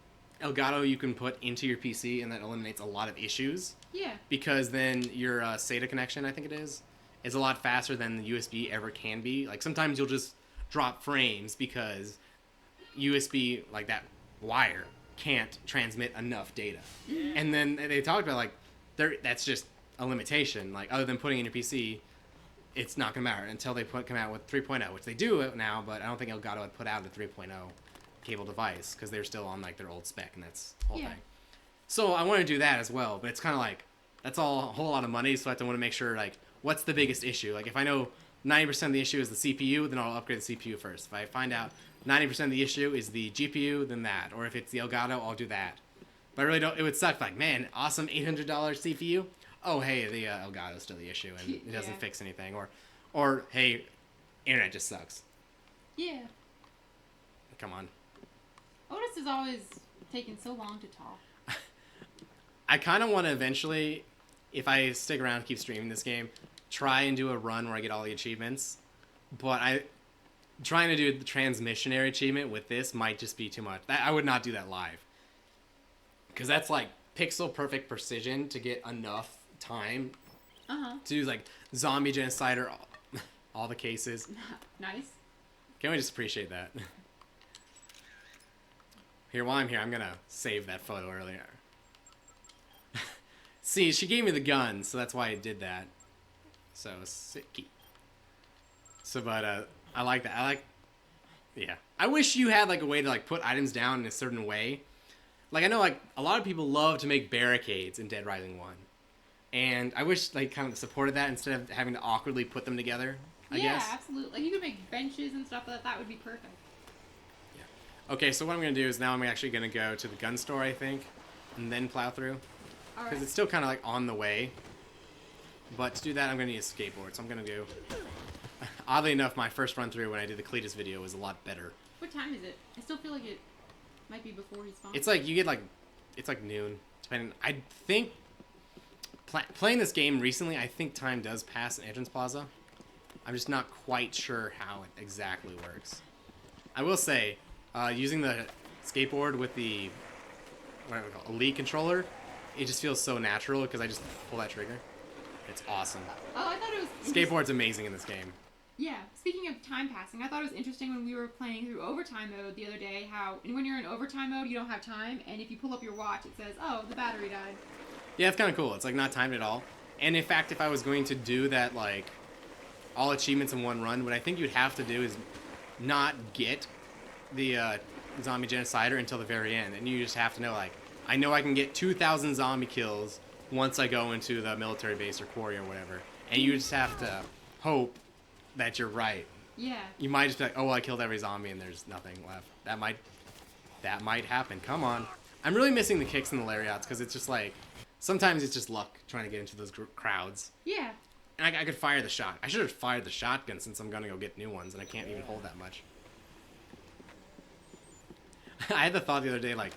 A: Elgato you can put into your PC, and that eliminates a lot of issues.
B: Yeah.
A: Because then your SATA connection, I think it is a lot faster than the USB ever can be. Like, sometimes you'll just drop frames because USB, like, that wire can't transmit enough data. And then they talked about, like, that's just a limitation. Like, other than putting in your PC, it's not going to matter until they come out with 3.0, which they do now, but I don't think Elgato had put out the 3.0 cable device because they're still on, like, their old spec, and that's the whole thing. So I want to do that as well, but it's kind of like, that's all a whole lot of money, so I have to want to make sure, like, what's the biggest issue? Like, if I know 90% of the issue is the CPU, then I'll upgrade the CPU first. If I find out 90% of the issue is the GPU, then that. Or if it's the Elgato, I'll do that. But I really don't, it would suck, like, man, awesome $800 CPU. Oh, hey, the Elgato's still the issue, and it doesn't fix anything. Or, hey, internet just sucks.
B: Yeah.
A: Come on.
B: Otis is always taking so long to talk.
A: I kind of want to eventually, if I stick around and keep streaming this game, try and do a run where I get all the achievements. But trying to do the transmissionary achievement with this might just be too much. I would not do that live. Because that's like pixel perfect precision to get enough time to do, like, zombie genocide or all the cases.
B: Nice.
A: Can we just appreciate that? Here, while I'm here, I'm going to save that photo earlier. See, she gave me the gun, so that's why I did that. So, sicky. So, but, I like that. Yeah. I wish you had, like, a way to, like, put items down in a certain way. Like, I know, like, a lot of people love to make barricades in Dead Rising 1. And I wish, like, kind of supported that instead of having to awkwardly put them together. I
B: yeah,
A: guess.
B: absolutely. Like you could make benches and stuff like that. That would be perfect.
A: Okay, so what I'm going to do is now I'm actually going to go to the gun store, I think, and then plow through.
B: All
A: Because
B: right.
A: it's still kind of like on the way. But to do that, I'm going to need a skateboard. So I'm going to do... Oddly enough, my first run through when I did the Cletus video was a lot better.
B: What time is it? I still feel like it might be before he spawns.
A: It's like, you get like... It's like noon. Depending... I think... Playing this game recently, I think time does pass an entrance plaza. I'm just not quite sure how it exactly works. I will say... using the skateboard with the what do we call it, Elite controller, it just feels so natural because I just pull that trigger. It's awesome.
B: Oh, I thought it was...
A: Skateboard's amazing in this game.
B: Yeah, speaking of time passing, I thought it was interesting when we were playing through overtime mode the other day, how when you're in overtime mode, you don't have time, and if you pull up your watch, it says, oh, the battery died.
A: Yeah, it's kind of cool. It's like not timed at all. And in fact, if I was going to do that, like, all achievements in one run, what I think you'd have to do is not get the zombie genocider until the very end. And you just have to know, like, I know I can get 2,000 zombie kills once I go into the military base or quarry or whatever. And you just have to hope that you're right.
B: Yeah.
A: You might just be like, oh, well, I killed every zombie and there's nothing left. That might happen. Come on. I'm really missing the kicks and the lariats because it's just like, sometimes it's just luck trying to get into those crowds.
B: Yeah.
A: And I could fire the shot. I should have fired the shotgun since I'm going to go get new ones and I can't even hold that much. I had the thought the other day, like,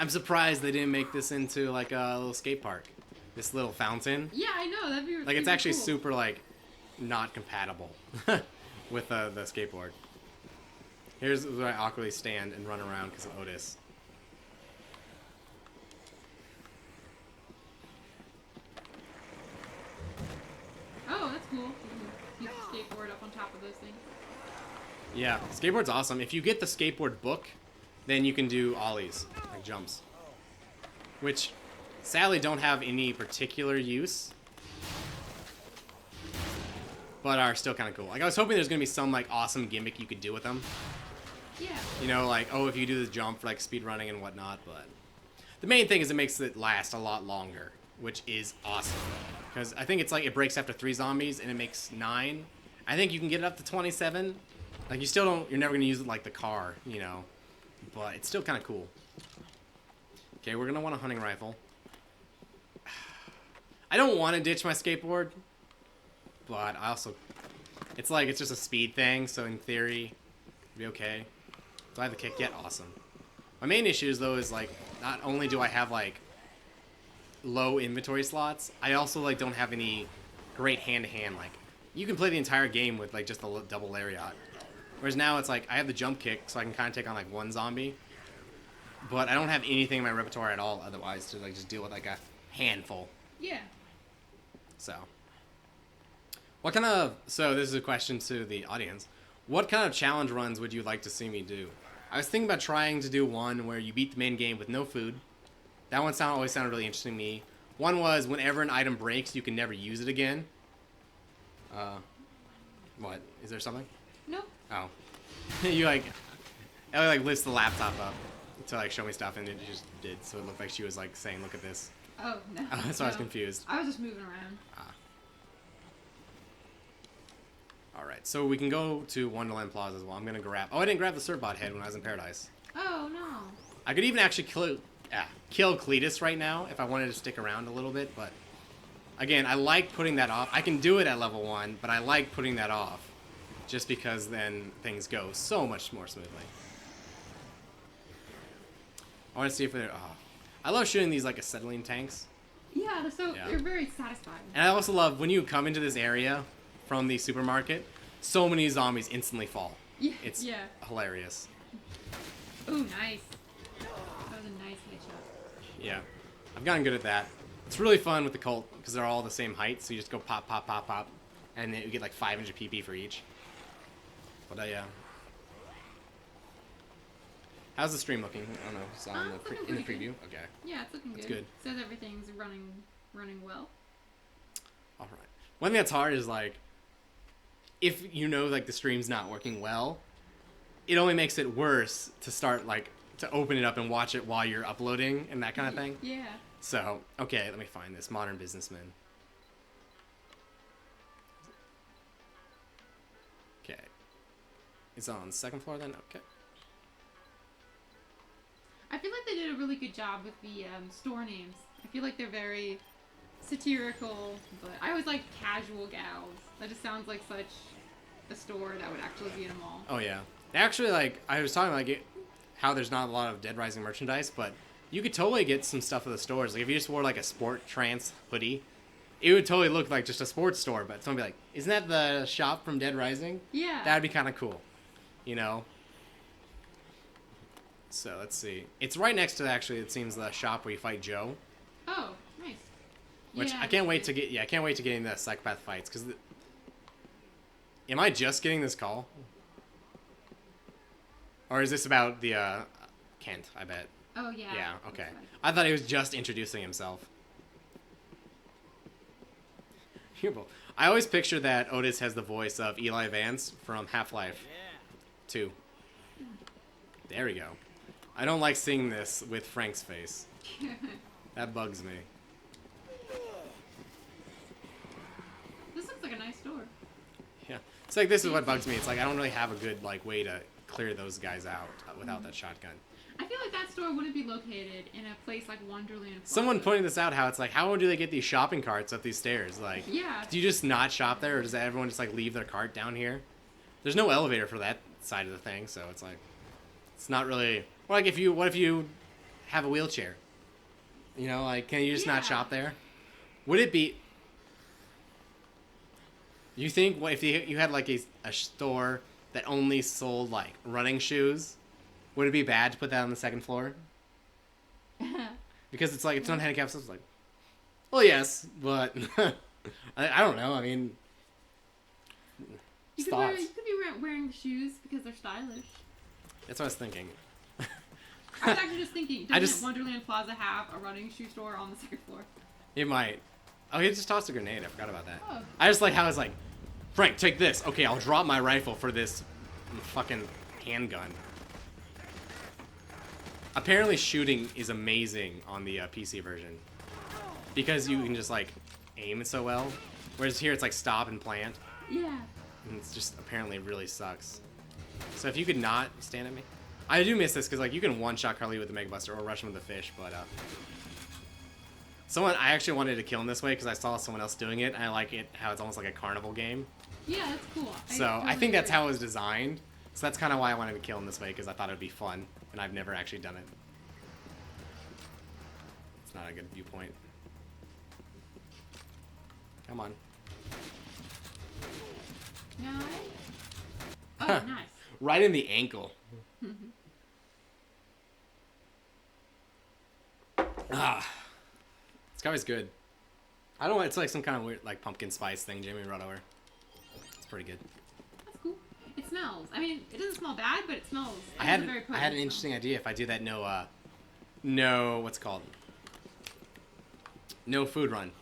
A: I'm surprised they didn't make this into, like, a little skate park. This little fountain.
B: Yeah, I know. That'd be
A: Like, it's actually
B: cool.
A: super, like, not compatible with the skateboard. Here's where I awkwardly stand and run around because of Otis.
B: Oh, that's cool. You can keep the skateboard up on top of those things.
A: Yeah, skateboard's awesome. If you get the skateboard book, then you can do ollies, like jumps. Which, sadly, don't have any particular use. But are still kind of cool. Like, I was hoping there's going to be some, like, awesome gimmick you could do with them.
B: Yeah.
A: You know, like, oh, if you do this jump for, like, speed running and whatnot, but... The main thing is it makes it last a lot longer, which is awesome. Because I think it's like it breaks after 3 zombies and it makes 9. I think you can get it up to 27. Like, you still don't... You're never going to use it like the car, you know. But it's still kind of cool. Okay, we're going to want a hunting rifle. I don't want to ditch my skateboard. But I also... It's like, it's just a speed thing, so in theory, it'd be okay. Do I have the kick yet? Awesome. My main issue, though, is, like, not only do I have, like, low inventory slots, I also, like, don't have any great hand-to-hand. Like, you can play the entire game with, like, just a double lariat. Whereas now it's like, I have the jump kick, so I can kind of take on, like, one zombie. But I don't have anything in my repertoire at all otherwise to, like, just deal with, like, a handful.
B: Yeah.
A: So... What kind of... So, this is a question to the audience. What kind of challenge runs would you like to see me do? I was thinking about trying to do one where you beat the main game with no food. That one always sounded really interesting to me. One was, whenever an item breaks, you can never use it again. What? Is there something?
B: Nope.
A: Oh. You, like... Ellie, like, lifts the laptop up to, like, show me stuff, and it just did. So it looked like she was, like, saying, look at this.
B: Oh, no.
A: So I was
B: No.
A: confused.
B: I was just moving around.
A: Alright, so we can go to Wonderland Plaza as well. I'm gonna grab... Oh, I didn't grab the Surfbot head when I was in Paradise.
B: Oh, no.
A: I could even actually kill Cletus right now if I wanted to stick around a little bit, but... Again, I like putting that off. I can do it at level 1, but I like putting that off. Just because then things go so much more smoothly. I want to see if they're... Oh. I love shooting these, like, acetylene tanks.
B: Yeah, they're so...
A: Yeah.
B: They're very satisfying.
A: And I also love when you come into this area from the supermarket, so many zombies instantly fall.
B: Yeah.
A: It's
B: Yeah.
A: hilarious.
B: Ooh, nice. That was a nice headshot.
A: Yeah. I've gotten good at that. It's really fun with the cult because they're all the same height, so you just go pop, pop, pop, pop, and then you get like 500 PP for each. But yeah. How's the stream looking? I don't know. It's on
B: It's
A: the
B: looking
A: in the
B: pretty
A: preview.
B: good.
A: Okay.
B: Yeah, it's looking
A: That's
B: good.
A: good.
B: Says everything's running well.
A: All right. One thing that's hard is like, if you know like the stream's not working well, it only makes it worse to start like to open it up and watch it while you're uploading and that kind of thing.
B: Yeah.
A: So, okay, let me find this Modern Businessman. It's on the second floor then? Okay.
B: I feel like they did a really good job with the store names. I feel like they're very satirical, but I always like Casual Gals. That just sounds like such a store that would actually be in a mall.
A: Oh, yeah. Actually, like, I was talking like how there's not a lot of Dead Rising merchandise, but you could totally get some stuff at the stores. Like, if you just wore, like, a sport trance hoodie, it would totally look like just a sports store, but someone would be like, isn't that the shop from Dead Rising?
B: Yeah.
A: That'd be kind of cool, you know? So, let's see. It's right next to, actually, it seems, the shop where you fight Joe.
B: Oh, nice.
A: Which
B: Yeah,
A: I can't wait to get, I can't wait to get into the psychopath fights, because... Am I just getting this call? Or is this about the, Kent, I bet.
B: Oh, yeah.
A: Yeah, okay.
B: That's right.
A: I thought he was just introducing himself. I always picture that Otis has the voice of Eli Vance from Half-Life 2. There we go. I don't like seeing this with Frank's face. That bugs me.
B: This looks like a nice store.
A: Yeah. It's like, this is what bugs me. It's like, I don't really have a good, like, way to clear those guys out without that shotgun.
B: I feel like that store wouldn't be located in a place like Wonderland.
A: Someone
B: Plaza.
A: pointed this out, how it's like, how do they get these shopping carts up these stairs? Like,
B: Yeah.
A: do you just not shop there, or does everyone just, like, leave their cart down here? There's no elevator for that side of the thing, so it's like, it's not really... Well, like, what if you have a wheelchair? You know, like, can you just not shop there? Would it be... You think, what if you had, like, a store that only sold, like, running shoes? Would it be bad to put that on the second floor? Because it's like, it's not handicapped, so it's like, well, yes, but I don't know. I mean,
B: You could, you could be wearing the shoes because they're stylish.
A: That's what I was thinking.
B: I was actually just thinking, doesn't Wonderland Plaza have a running shoe store on the second floor?
A: It might. Oh, he just tossed a grenade. I forgot about that.
B: Oh.
A: I just like how it's like, Frank, take this. Okay, I'll drop my rifle for this fucking handgun. Apparently shooting is amazing on the PC version. Because you can just, like, aim it so well. Whereas here it's like stop and plant.
B: Yeah.
A: And it's just apparently really sucks. So if you could not stand at me. I do miss this because, like, you can one-shot Carly with the Mega Buster or rush him with the fish, but, I actually wanted to kill him this way because I saw someone else doing it, and I like it how it's almost like a carnival game.
B: Yeah, that's cool.
A: So I think that's how it was designed. So that's kind of why I wanted to kill him this way, because I thought it would be fun, and I've never actually done it. It's not a good viewpoint. Come on.
B: No. Oh, nice.
A: Right in the ankle. This cover's good. I don't know, it's like some kind of weird, like, pumpkin spice thing Jamie brought over. It's pretty good.
B: That's cool. It smells. I mean, it doesn't smell bad, but it smells.
A: I had an interesting idea if I do that no, what's it called? No food run.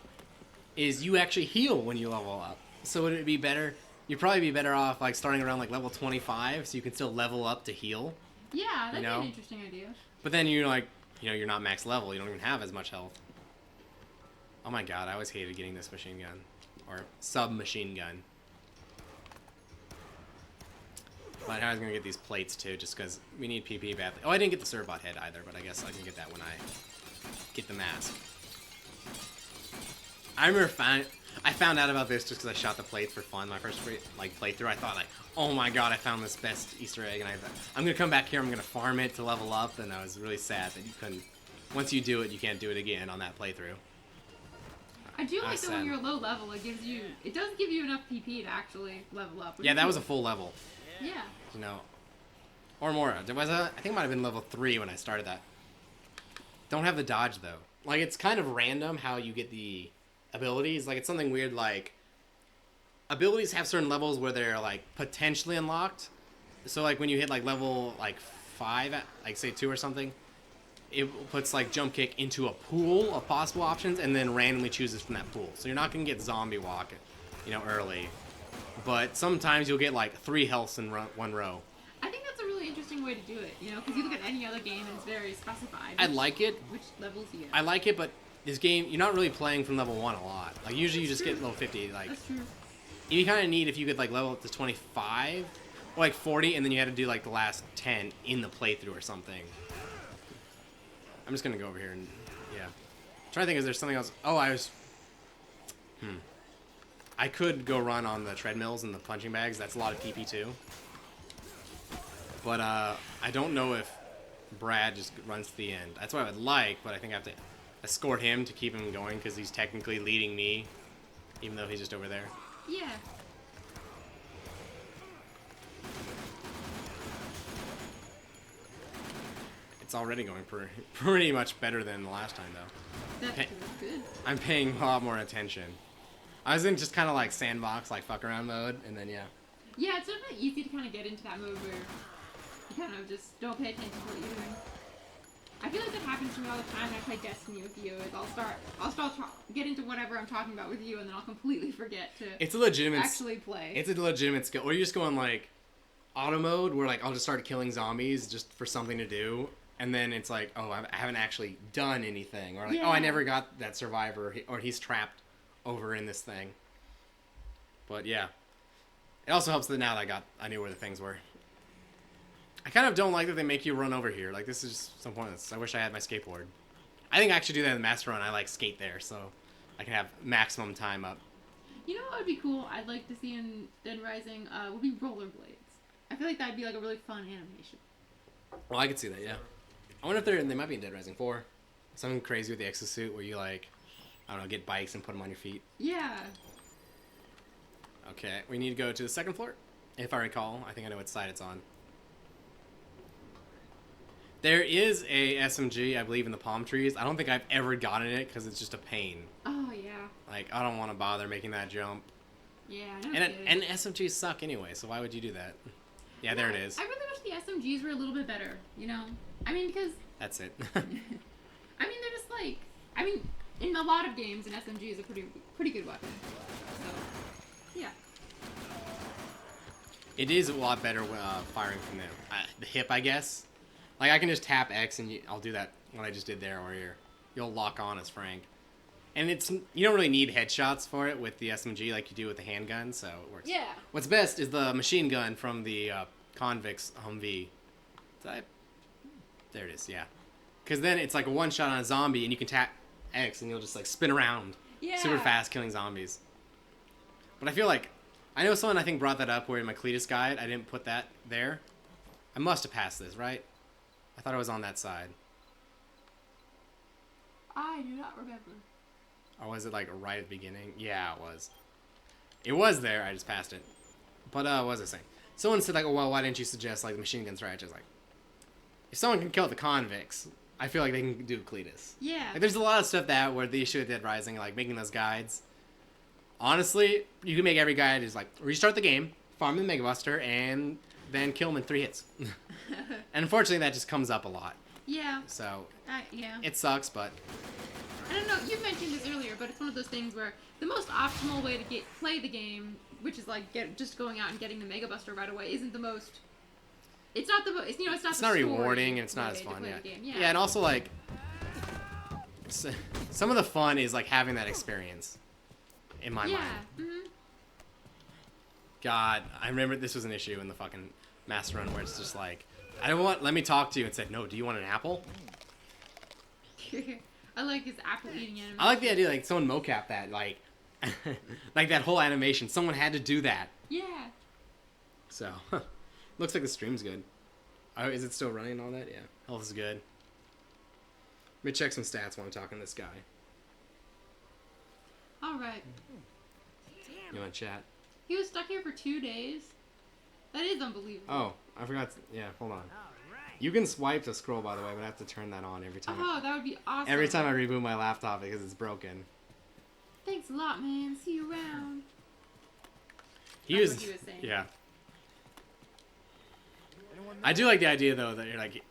A: Is you actually heal when you level up. So would it be better? You'd probably be better off like starting around like level 25 so you can still level up to heal.
B: Yeah, that'd be an interesting idea.
A: But then you're like, you're not max level. You don't even have as much health. Oh my god, I always hated getting this machine gun. Or submachine gun. But I was going to get these plates too, just because we need PP badly. Oh, I didn't get the Cerbot head either, but I guess I can get that when I get the mask. I remember I found out about this just because I shot the plates for fun my first playthrough. I thought like, oh my god, I found this best Easter egg, and I thought, I'm going to come back here, I'm going to farm it to level up, and I was really sad that you couldn't. Once you do it, you can't do it again on that playthrough.
B: I do like that when you're low level, it does give you enough PP to actually level up.
A: Yeah, that was a full level.
B: Yeah.
A: Or more. There was I think it might have been level 3 when I started that. Don't have the dodge though. Like, it's kind of random how you get the abilities. Like, it's something weird like abilities have certain levels where they're like potentially unlocked. So like when you hit like level like 5, like say 2 or something, it puts like jump kick into a pool of possible options and then randomly chooses from that pool. So you're not gonna get zombie walk, early. But sometimes you'll get like 3 healths in one row.
B: I think that's a really interesting way to do it, because you look at any other game and it's very specified.
A: I like it.
B: Which levels you get.
A: I like it, but this game, you're not really playing from level 1 a lot. Like, usually you just get level 50. Like,
B: That's true.
A: it'd be kind of neat if you could like level up to 25, Or like 40, and then you had to do like the last 10 in the playthrough or something. I'm just gonna go over here and yeah. I'm trying to think, is there something else? Oh, I could go run on the treadmills and the punching bags. That's a lot of PP too. But I don't know if Brad just runs to the end. That's what I would like, but I think I have to escort him to keep him going because he's technically leading me, even though he's just over there.
B: Yeah.
A: It's already going pretty much better than the last time, though.
B: That's good.
A: I'm paying a lot more attention. I was in just kind of like sandbox, like fuck around mode, and then yeah.
B: Yeah, it's definitely easy to kind of get into that mode where you kind of just don't pay attention to what you're doing. I feel like that happens to me all the time when I play Destiny with you. Is I'll start get into whatever I'm talking about with you, and then I'll completely forget to.
A: It's a legitimate.
B: Actually play.
A: It's a legitimate skill. Or you just go on like auto mode, where like I'll just start killing zombies just for something to do, and then it's like, oh, I haven't actually done anything, or like, oh, I never got that survivor, or he's trapped over in this thing. But yeah, it also helps that now that I knew where the things were. I kind of don't like that they make you run over here. Like, this is just some pointless. I wish I had my skateboard. I think I actually do that in the Master Run. I like skate there, so I can have maximum time up.
B: You know what would be cool? I'd like to see in Dead Rising would be rollerblades. I feel like that'd be like a really fun animation.
A: Well, I could see that, yeah. I wonder if they might be in Dead Rising 4. Something crazy with the exosuit where you like, I don't know, get bikes and put them on your feet.
B: Yeah.
A: Okay, we need to go to the second floor. If I recall, I think I know what side it's on. There is a SMG, I believe, in the palm trees. I don't think I've ever gotten it because it's just a pain.
B: Oh, yeah.
A: Like, I don't want to bother making that jump.
B: Yeah, I know.
A: And SMGs suck anyway, so why would you do that? Yeah, there it is.
B: I really wish the SMGs were a little bit better, you know? I mean, because...
A: That's it.
B: I mean, they're just like... I mean, in a lot of games, an SMG is a pretty good weapon. So, yeah.
A: It is a lot better firing from the hip, I guess. Like, I can just tap X and I'll do that, what I just did there, or you'll lock on as Frank. And you don't really need headshots for it with the SMG like you do with the handgun, so it works.
B: Yeah.
A: What's best is the machine gun from the Convict's Humvee. There it is, yeah. Because then it's like a one-shot on a zombie, and you can tap X, and you'll just like spin around super fast, killing zombies. But I feel like, I know someone I think brought that up where in my Cletus guide, I didn't put that there. I must have passed this, right? I thought it was on that side.
B: I do not remember.
A: Or was it like right at the beginning? Yeah, it was. It was there, I just passed it. But what was I saying? Someone said like, oh, well, why didn't you suggest like the machine gun strategy? I was like, if someone can kill the convicts, I feel like they can do Cletus.
B: Yeah.
A: Like, there's a lot of stuff that where the issue with Dead Rising, like making those guides. Honestly, you can make every guide is like, restart the game, farm the Mega Buster, and then kill them in 3 hits. And unfortunately, that just comes up a lot.
B: Yeah.
A: So,
B: yeah.
A: it sucks, but...
B: I don't know, you mentioned this earlier, but it's one of those things where the most optimal way to play the game, which is like just going out and getting the Mega Buster right away, isn't the most... It's not the most, you know, it's not the
A: rewarding, and it's not as fun,
B: yeah.
A: Yeah, and also, like, some of the fun is, like, having that experience, in my mind.
B: Yeah, mm-hmm.
A: God, I remember this was an issue in the fucking Master Run where it's just like, let me talk to you, and said, no, do you want an apple?
B: I like his apple eating animation.
A: I like the idea, like, someone mocap that, like, like that whole animation. Someone had to do that.
B: Yeah.
A: So, looks like the stream's good. Oh, is it still running and all that? Yeah. Health is good. Let me check some stats while I'm talking to this guy.
B: Alright.
A: You want to chat?
B: He was stuck here for 2 days? That is unbelievable.
A: Oh, I forgot. Yeah, hold on. You can swipe to scroll, by the way, but I have to turn that on every time.
B: Oh, that would be awesome.
A: Every time I reboot my laptop because it's broken.
B: Thanks a lot, man. See you around.
A: What he was saying. Yeah. I do like the idea, though, that you're like...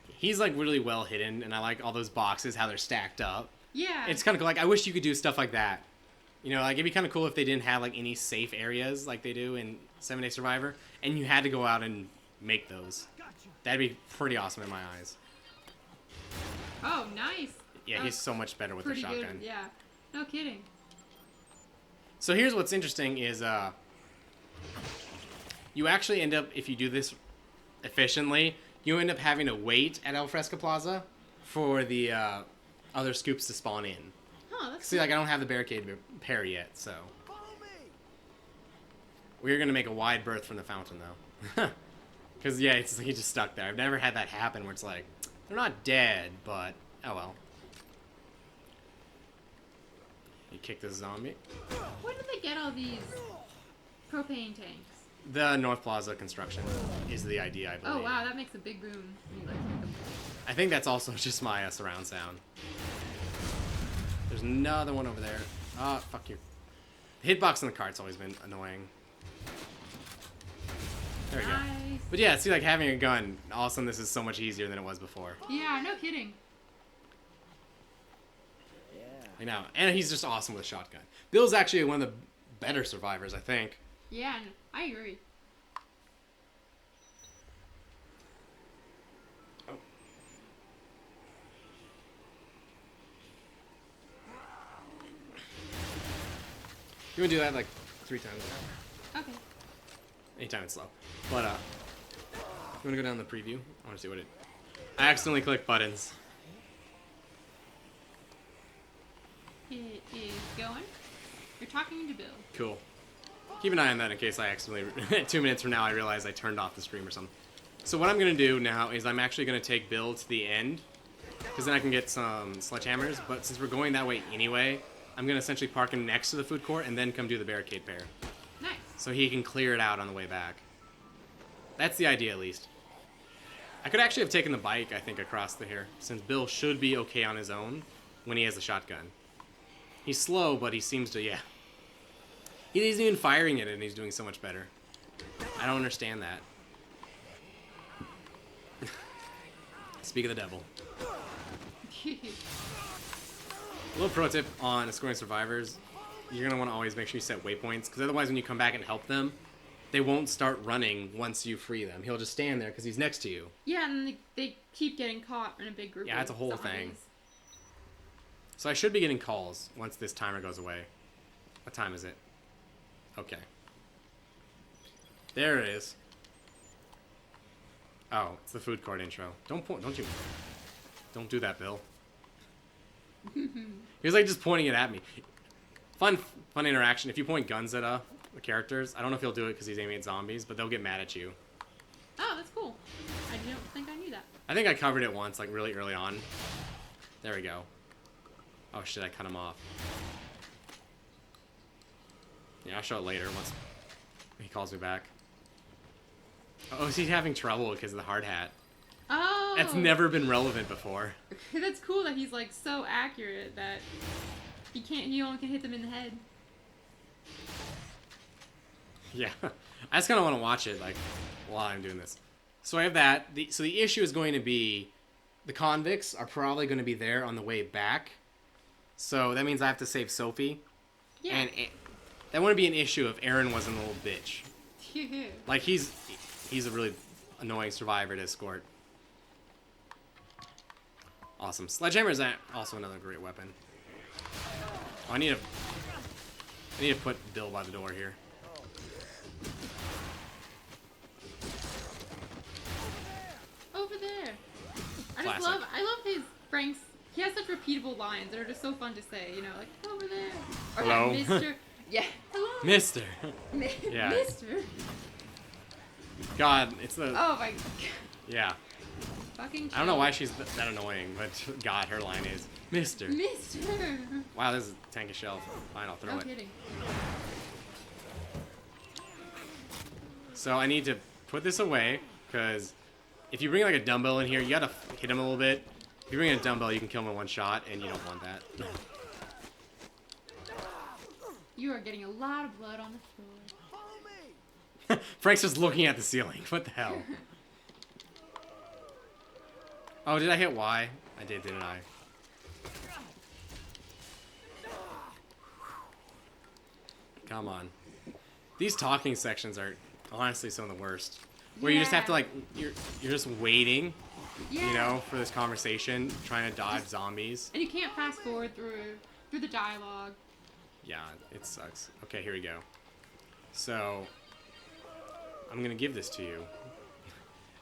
A: He's, like, really well hidden, and I like all those boxes, how they're stacked up.
B: Yeah.
A: It's kind of cool. Like, I wish you could do stuff like that. You know, like, it'd be kind of cool if they didn't have, like, any safe areas like they do in 7 Day Survivor, and you had to go out and make those. That'd be pretty awesome in my eyes.
B: Oh, nice.
A: Yeah, he's so much better with the shotgun.
B: Good. Yeah. No kidding.
A: So here's what's interesting is, you actually end up, if you do this efficiently, you end up having to wait at El Fresco Plaza for the other scoops to spawn in.
B: Huh, that's
A: See, like, I don't have the barricade pair yet, so. We're going to make a wide berth from the fountain, though. Because, yeah, it's like he's just stuck there. I've never had that happen where it's like, they're not dead, but, oh well. You kick this zombie.
B: Where did they get all these propane tanks?
A: The North Plaza construction is the idea, I believe.
B: Oh wow, that makes a big room. When you, like, kick them.
A: I think that's also just my surround sound. There's another one over there. Oh, fuck you. The hitbox in the cart's always been annoying. There we go.
B: Nice.
A: But yeah, see, like, having a gun, all of a sudden this is so much easier than it was before.
B: Yeah, no kidding.
A: I know. And he's just awesome with a shotgun. Bill's actually one of the better survivors, I think.
B: Yeah, I agree.
A: Oh. You want to do that like 3 times an hour.
B: Okay.
A: Anytime it's slow. But, you want to go down the preview? I want to see what it... I accidentally clicked buttons.
B: It is going. You're talking to Bill.
A: Cool. Keep an eye on that in case I accidentally... 2 minutes from now I realize I turned off the stream or something. So what I'm going to do now is I'm actually going to take Bill to the end. Because then I can get some sledgehammers. But since we're going that way anyway, I'm going to essentially park him next to the food court and then come do the barricade pair.
B: Nice.
A: So he can clear it out on the way back. That's the idea, at least. I could actually have taken the bike, I think, across the here, since Bill should be okay on his own when he has the shotgun. He's slow, but he seems to, yeah. He isn't even firing it, and he's doing so much better. I don't understand that. Speak of the devil. A little pro tip on scoring survivors. You're going to want to always make sure you set waypoints, because otherwise when you come back and help them, they won't start running once you free them. He'll just stand there because he's next to you.
B: Yeah, and they keep getting caught in a big group.
A: Yeah, it's a
B: of
A: whole
B: zombies.
A: thing. So I should be getting calls once this timer goes away. What time is it? Okay. There it is. Oh, it's the food court intro. Don't do that, Bill. He was like just pointing it at me. Fun interaction. If you point guns at the characters, I don't know if he'll do it because he's aiming at zombies, but they'll get mad at you.
B: Oh, that's cool. I don't think I knew that.
A: I think I covered it once, like really early on. There we go. Oh shit, I cut him off. Yeah, I'll show it later once he calls me back. Oh, is he having trouble because of the hard hat?
B: Oh.
A: That's never been relevant before.
B: That's cool that he's like so accurate that he only can hit them in the head.
A: Yeah, I just kind of want to watch it like while I'm doing this. So I have that. So the issue is going to be the convicts are probably going to be there on the way back. So that means I have to save Sophie.
B: Yeah.
A: And that wouldn't be an issue if Aaron wasn't a little bitch. Like he's a really annoying survivor to escort. Awesome. Sledgehammer is also another great weapon. Oh, I need to put Bill by the door here.
B: Over there.
A: Classic.
B: I love his Frank's. He has such repeatable lines that are just so fun to say. You know, like over there. Or
A: Hello.
B: like, Mr. Yeah. Hello.
A: Mister. Yeah.
B: Mister.
A: God, it's the...
B: Oh my.
A: Yeah.
B: Fucking.
A: I don't know why she's that annoying, but God, her line is, Mister.
B: Mister.
A: Wow, this is a tank of shells. Fine, I'll throw
B: No
A: it.
B: kidding.
A: So I need to put this away, because if you bring like a dumbbell in here, you gotta hit him a little bit. If you bring in a dumbbell, you can kill him in one shot, and you don't want that.
B: You are getting a lot of blood on the floor.
A: Frank's just looking at the ceiling. What the hell? Oh, did I hit Y? I did, didn't I? Come on. These talking sections are honestly some of the worst. Where you just have to like, you're just waiting,
B: Yeah.
A: you know, for this conversation, trying to dodge zombies.
B: And you can't fast forward through the dialogue.
A: Yeah, it sucks. Okay, here we go. So, I'm gonna give this to you.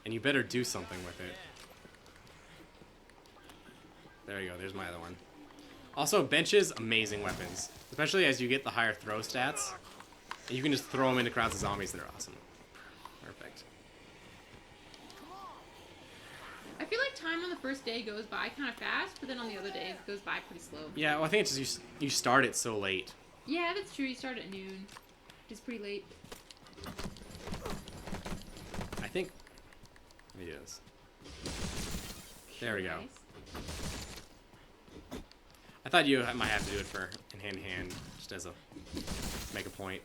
A: And you better do something with it. There you go, there's my other one. Also, benches, amazing weapons. Especially as you get the higher throw stats. And you can just throw them into crowds of zombies and they're awesome. Perfect.
B: I feel like time on the first day goes by kind of fast, but then on the other day it goes by pretty slow.
A: Yeah, well I think it's just you start it so late.
B: Yeah, that's true. You start at noon, which is pretty late.
A: I think... Let me do this. There we go.
B: Nice.
A: I thought you might have to do it for in hand-to-hand, just as a... make a point.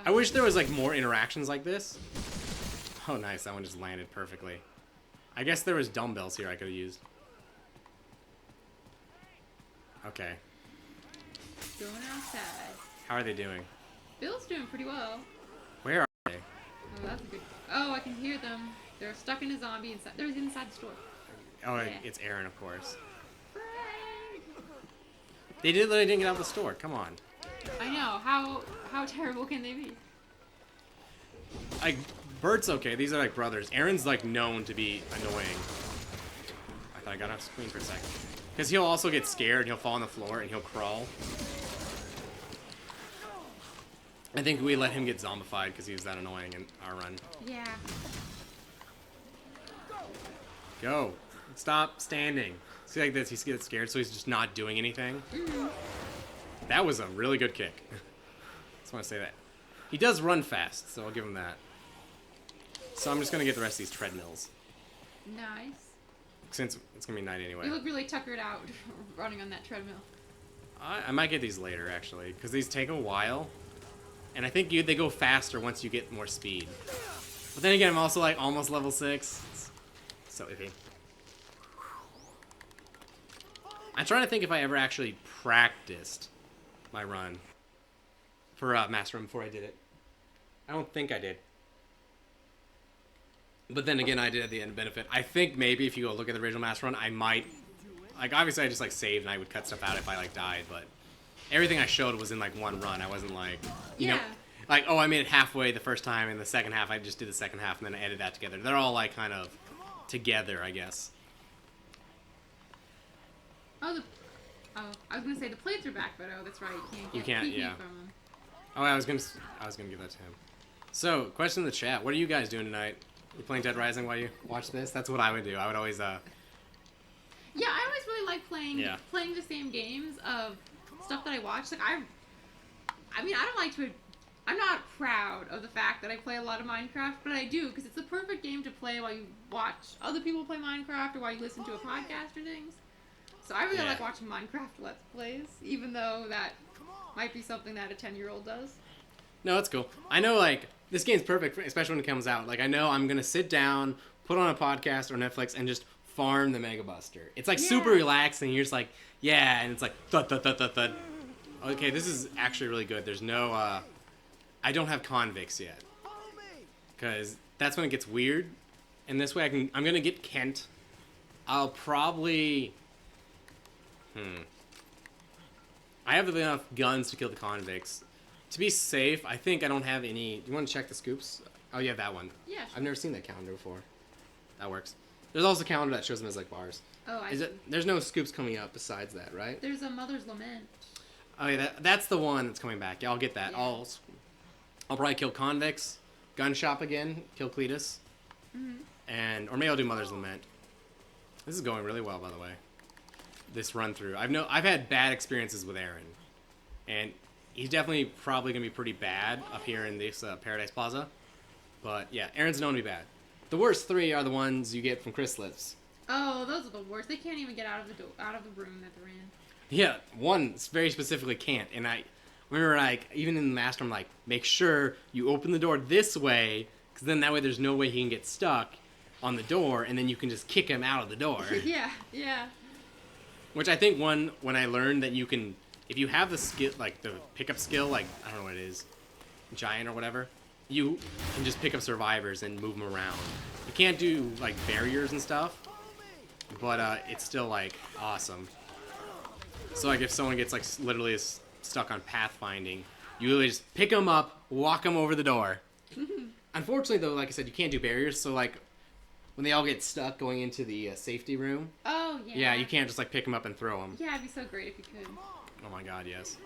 A: I wish there was like more interactions like this. Oh nice, that one just landed perfectly. I guess there was dumbbells here I could have used. Okay.
B: Going outside.
A: How are they doing?
B: Bill's doing pretty well.
A: Where are they?
B: Oh, that's a good... Oh, I can hear them. They're stuck in a zombie inside. They're inside the store.
A: Oh,
B: Yeah.
A: it's Aaron, of course.
B: Frank!
A: They literally didn't get out of the store. Come on.
B: I know. How terrible can they be?
A: Like, Bert's okay. These are like brothers. Aaron's like known to be annoying. I thought I got off screen for a second. Because he'll also get scared. He'll fall on the floor and he'll crawl. I think we let him get zombified because he was that annoying in our run.
B: Yeah.
A: Go. Stop standing. See like this, he gets scared, so he's just not doing anything. That was a really good kick. Just want to say that. He does run fast, so I'll give him that. So I'm just going to get the rest of these treadmills.
B: Nice.
A: Since it's going to be night anyway.
B: You look really tuckered out running on that treadmill.
A: I might get these later, actually, because these take a while. And I think they go faster once you get more speed. But then again, I'm also like almost level 6. It's so iffy. I'm trying to think if I ever actually practiced my run for Master Run before I did it. I don't think I did. But then again, I did at the end benefit. I think maybe if you go look at the original Master Run, I might... Like, obviously I just like saved and I would cut stuff out if I like died, but everything I showed was in like one run. I wasn't like, you know, like, oh, I made it halfway the first time and the second half, I just did the second half and then I edited that together. They're all like kind of together, I guess.
B: Oh, I was gonna say the plates are back, but oh, that's right.
A: You can't,
B: PP
A: yeah.
B: from them.
A: Oh, I was gonna give that to him. So, question in the chat: what are you guys doing tonight? You playing Dead Rising while you watch this? That's what I would do. I would always
B: Yeah, I always really like playing the same games of stuff that I watch. Like I mean, I don't like to. I'm not proud of the fact that I play a lot of Minecraft, but I do because it's the perfect game to play while you watch other people play Minecraft or while you listen to a podcast or things. So I really like watching Minecraft Let's Plays, even though that might be something that a 10-year-old does.
A: No, it's cool. I know, like, this game's perfect, especially when it comes out. Like, I know I'm gonna sit down, put on a podcast or Netflix, and just farm the Mega Buster. It's like super relaxing. You're just like, yeah, and it's like thud thud thud thud thud. Okay, this is actually really good. There's no, I don't have convicts yet, because that's when it gets weird. And this way, I'm gonna get Kent. I'll probably. I have enough guns to kill the convicts. To be safe, I think I don't have any... Do you want to check the scoops? Oh, you have that one.
B: Yeah, sure.
A: I've never seen that calendar before. That works. There's also a calendar that shows them as, like, bars.
B: Oh, I see.
A: There's no scoops coming up besides that, right?
B: There's a Mother's Lament.
A: Oh, yeah, that's the one that's coming back. Yeah, I'll get that.
B: Yeah.
A: I'll probably kill convicts, gun shop again, kill Cletus, or maybe I'll do Mother's Lament. This is going really well, by the way. This run through. I've had bad experiences with Aaron, and he's definitely probably gonna be pretty bad up here in this Paradise Plaza. But yeah, Aaron's known to be bad. The worst 3 are the ones you get from Chrysalids.
B: Oh, those are the worst. They can't even get out of the room that they're in.
A: Yeah, one very specifically can't. And I remember, like, even in the Master, I'm like, make sure you open the door this way, because then that way there's no way he can get stuck on the door, and then you can just kick him out of the door.
B: Yeah.
A: Which I think when I learned that you can, if you have the skill, like the pickup skill, like, I don't know what it is, giant or whatever, you can just pick up survivors and move them around. You can't do, like, barriers and stuff, but it's still, like, awesome. So, like, if someone gets, like, literally stuck on pathfinding, You literally just pick them up, walk them over the door. Unfortunately, though, like I said, you can't do barriers. So, like, when they all get stuck going into the safety room.
B: Oh, yeah.
A: Yeah, you can't just, like, pick them up and throw them.
B: Yeah, it'd be so great if you could.
A: Oh, my God, yes.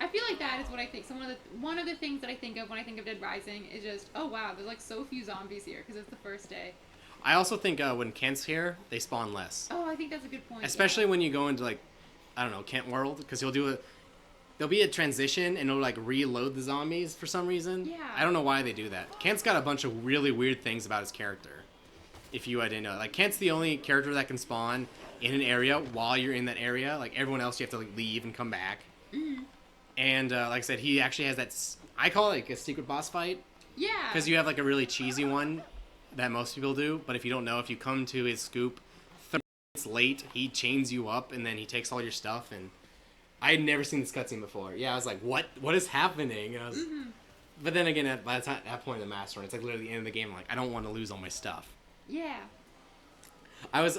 B: I feel like that is what I think. So one of the things that I think of when I think of Dead Rising is just, oh, wow, there's, like, so few zombies here because it's the first day.
A: I also think when Kent's here, they spawn less.
B: Oh, I think that's a good point.
A: Especially when you go into, like, I don't know, Kent World, because there'll be a transition and it'll, like, reload the zombies for some reason.
B: Yeah.
A: I don't know why they do that. Kent's got a bunch of really weird things about his character. If you didn't know. Like, Kent's the only character that can spawn in an area while you're in that area. Like, everyone else, you have to, like, leave and come back. Mm-hmm. And, like I said, he actually has that, I call it, like, a secret boss fight.
B: Yeah.
A: Because you have, like, a really cheesy one that most people do. But if you don't know, if you come to his scoop 30 minutes late, he chains you up and then he takes all your stuff. And I had never seen this cutscene before. Yeah, I was like, what is happening? And I was, But then again, by that point in the master run, it's like literally the end of the game. I'm like, I don't want to lose all my stuff.
B: Yeah.
A: I was,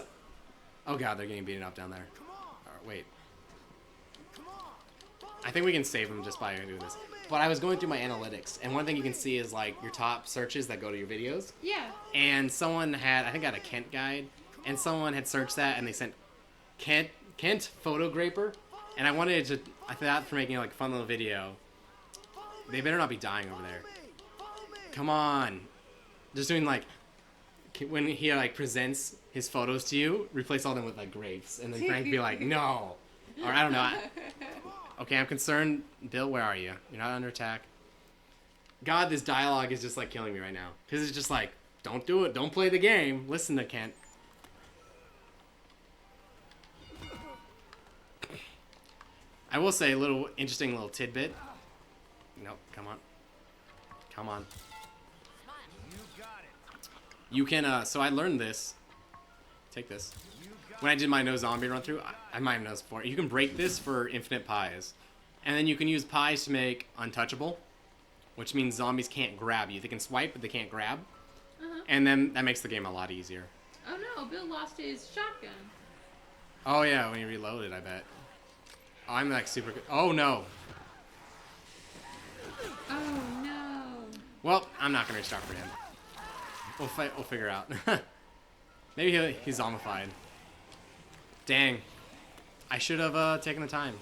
A: oh God, they're getting beaten up down there. All right, wait. I think we can save them just by doing this. But I was going through my analytics, and one thing you can see is like your top searches that go to your videos.
B: Yeah.
A: And someone had, I think I had a Kent guide, and someone had searched that, and they sent Kent photo graper, and I wanted to, I thought for making like a fun little video. They better not be dying over there. Come on. Just doing like, when he like presents his photos to you, replace all them with like grapes, and then Frank be like, no. Or I don't know. Okay, I'm concerned. Bill, where are you? You're not under attack. God, this dialogue is just like killing me right now. Because it's just like, don't do it. Don't play the game. Listen to Kent. I will say a little interesting little tidbit. Nope, come on. Come on. You can, so I learned this. Take this. When I did my no zombie run through, I might have known this before. You can break this for infinite pies. And then you can use pies to make untouchable, which means zombies can't grab you. They can swipe, but they can't grab. And then that makes the game a lot easier.
B: Oh no, Bill lost his shotgun.
A: Oh yeah, when you reload it, I bet. Oh, I'm like super good. Oh no.
B: Oh no.
A: Well, I'm not gonna restart for him. We'll figure out. Maybe he's zombified. Dang. I should have taken the time.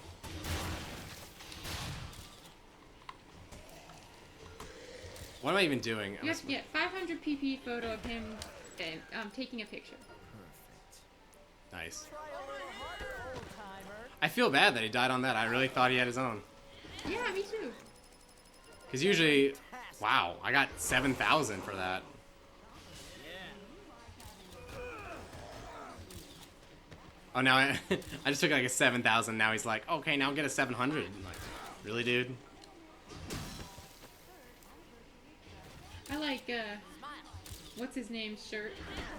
A: What am I even doing?
B: You have to get 500 pp photo of him taking a picture.
A: Nice. I feel bad that he died on that. I really thought he had his own.
B: Yeah, me too.
A: Because usually, wow, I got 7,000 for that. Oh, now I just took like a 7,000. Now he's like, okay, now get a 700. I'm like, really, dude?
B: I like, what's his name's shirt?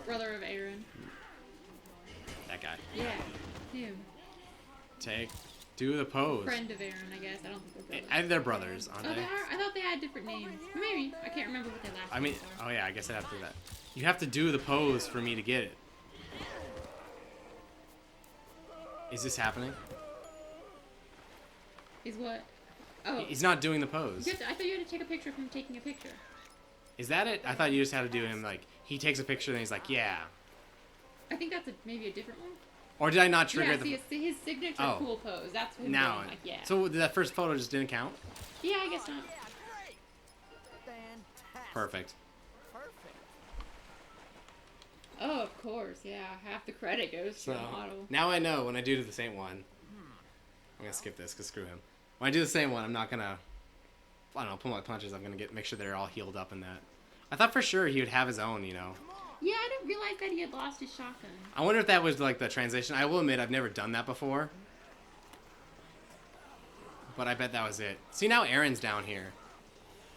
B: Brother of Aaron.
A: That guy.
B: Yeah, him.
A: Do the pose.
B: Friend of Aaron, I guess. I don't think they're brothers.
A: They're brothers, aren't
B: Oh,
A: they?
B: they are? I thought they had different names. Maybe. I can't remember what their last
A: I mean,
B: names are.
A: oh yeah, I guess I'd have to do that. You have to do the pose for me to get it. Is this happening?
B: Is what? Oh.
A: He's not doing the pose.
B: I thought you had to take a picture of him taking a picture.
A: Is that it? I thought you just had to do him like, he takes a picture and he's like, yeah.
B: I think that's maybe a different one.
A: Or did I not trigger
B: Yeah,
A: the...
B: see, his signature cool pose. That's him
A: now,
B: doing, like, yeah.
A: So that first photo just didn't count?
B: Yeah, I guess not.
A: Perfect.
B: Oh, of course, yeah. Half the credit goes to
A: So,
B: the model.
A: now I know when I do the same one. I'm gonna skip this, because screw him. When I do the same one, I'm not gonna... I don't know, pull my punches. I'm gonna make sure they're all healed up in that. I thought for sure he would have his own, you know.
B: Yeah, I didn't realize that he had lost his shotgun.
A: I wonder if that was like the transition. I will admit I've never done that before. But I bet that was it. See, now Aaron's down here.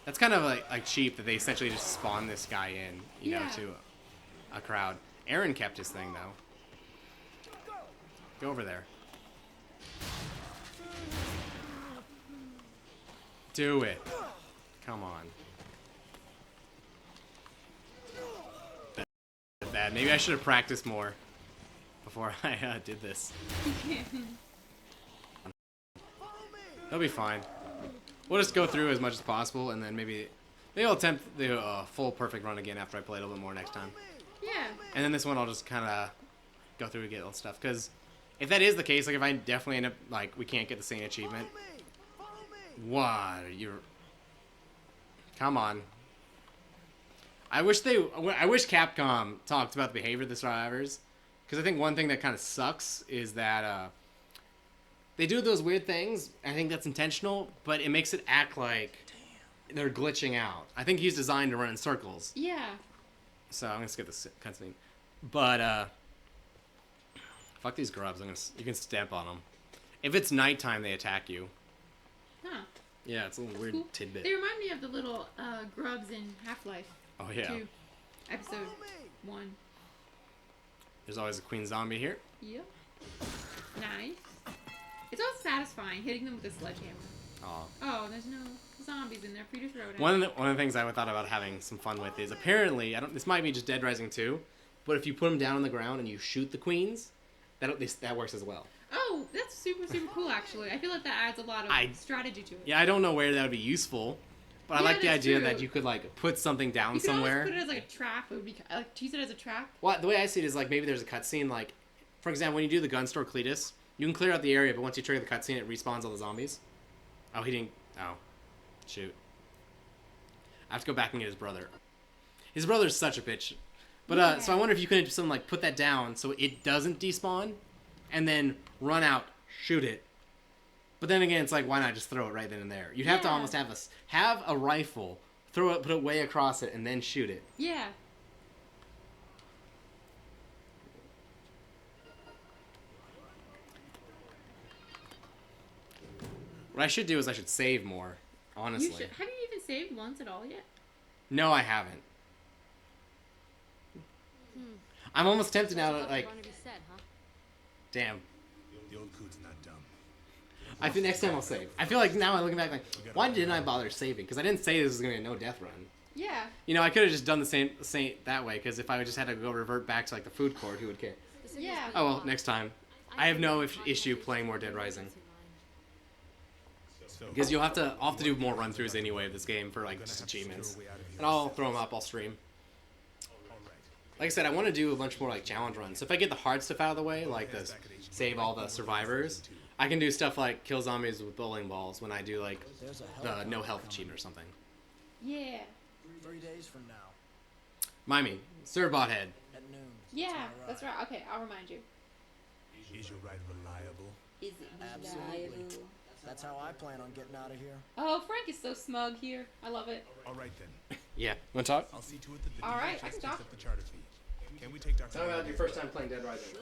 A: That's kind of like cheap that they essentially just spawn this guy in, you know, to a crowd. Aaron kept his thing though. Go over there. Do it. Come on. Bad. Maybe I should have practiced more before I did this. He'll be fine. we'll just go through as much as possible, and then maybe I'll attempt the full perfect run again after I play it a little bit more next time.
B: Yeah.
A: And then this one I'll just kind of go through and get all stuff. Because if that is the case, like if I definitely end up, like, we can't get the same achievement. What? You're... Come on. I wish Capcom talked about the behavior of the survivors. Because I think one thing that kind of sucks is that they do those weird things. I think that's intentional, but it makes it act like they're glitching out. I think he's designed to run in circles.
B: Yeah.
A: So I'm gonna skip this cutscene. But fuck these grubs. You can step on them. If it's nighttime, they attack you.
B: Huh.
A: Yeah, it's a little weird
B: Cool.
A: tidbit.
B: They remind me of the little grubs in Half-Life.
A: Oh yeah.
B: 2, episode 1.
A: There's always a queen zombie here.
B: Yep. Nice. It's always satisfying hitting them with a sledgehammer.
A: Aw.
B: Oh, there's no zombies in there for you to throw down.
A: One of the things I thought about having some fun with is apparently this might be just Dead Rising 2, but if you put them down on the ground and you shoot the queens, that works as well.
B: Oh, that's super cool actually. I feel like that adds a lot of strategy to it.
A: Yeah, I don't know where that would be useful, but I
B: Yeah,
A: like the
B: that's
A: idea
B: true.
A: that you could like put something down
B: You could
A: somewhere.
B: almost put it as like a trap. It would be like to use it as a trap.
A: Well, the way I see it is like maybe there's a cutscene. Like, for example, when you do the gun store Cletus, you can clear out the area, but once you trigger the cutscene, it respawns all the zombies. Oh, he didn't. Oh, shoot. I have to go back and get his brother. His brother's such a bitch. But so I wonder if you could something like put that down so it doesn't despawn, and then run out, shoot it. But then again, it's like why not just throw it right then and there? You'd have to almost have a rifle, throw it, put it way across it, and then shoot it.
B: Yeah.
A: What I should do is I should save more, honestly.
B: Have you even saved once at all yet?
A: No, I haven't. I'm almost tempted now to like.
F: Run to be said, huh?
A: Damn.
E: The old coot's not dumb.
A: I think next time I'll save. I feel like now I'm looking back like, why didn't I bother saving? Because I didn't say this was gonna be a no death run.
B: Yeah.
A: You know, I could have just done the same that way. Because if I just had to go revert back to like the food court, who would care?
B: Yeah.
A: Oh well, next time. I have no issue playing more Dead Rising.
E: So,
A: Because I'll have to do more run throughs anyway of this game for like just achievements, and I'll throw them up. I'll stream.
E: all right.
A: Like I said, I want to do a bunch more like challenge runs. So if I get the hard stuff out of the way, like the save all the survivors, I can do stuff like kill zombies with bowling balls when I do like the no health achievement or something.
B: Yeah.
C: 3 days from now,
A: Mind me, Cerbot head.
C: at noon.
B: Yeah. That's right. Okay, I'll remind you.
E: Is your ride reliable?
B: Is it
C: Absolutely. That's how I plan on getting out of here.
B: Oh, Frank is so smug here. I love it.
E: All right then.
A: Yeah. Want to talk?
E: I'll see to it that the
B: All right,
E: DHS
B: I can
E: takes
B: talk.
E: up the charter fee. Can we take Dr.
A: time playing Dead Rising.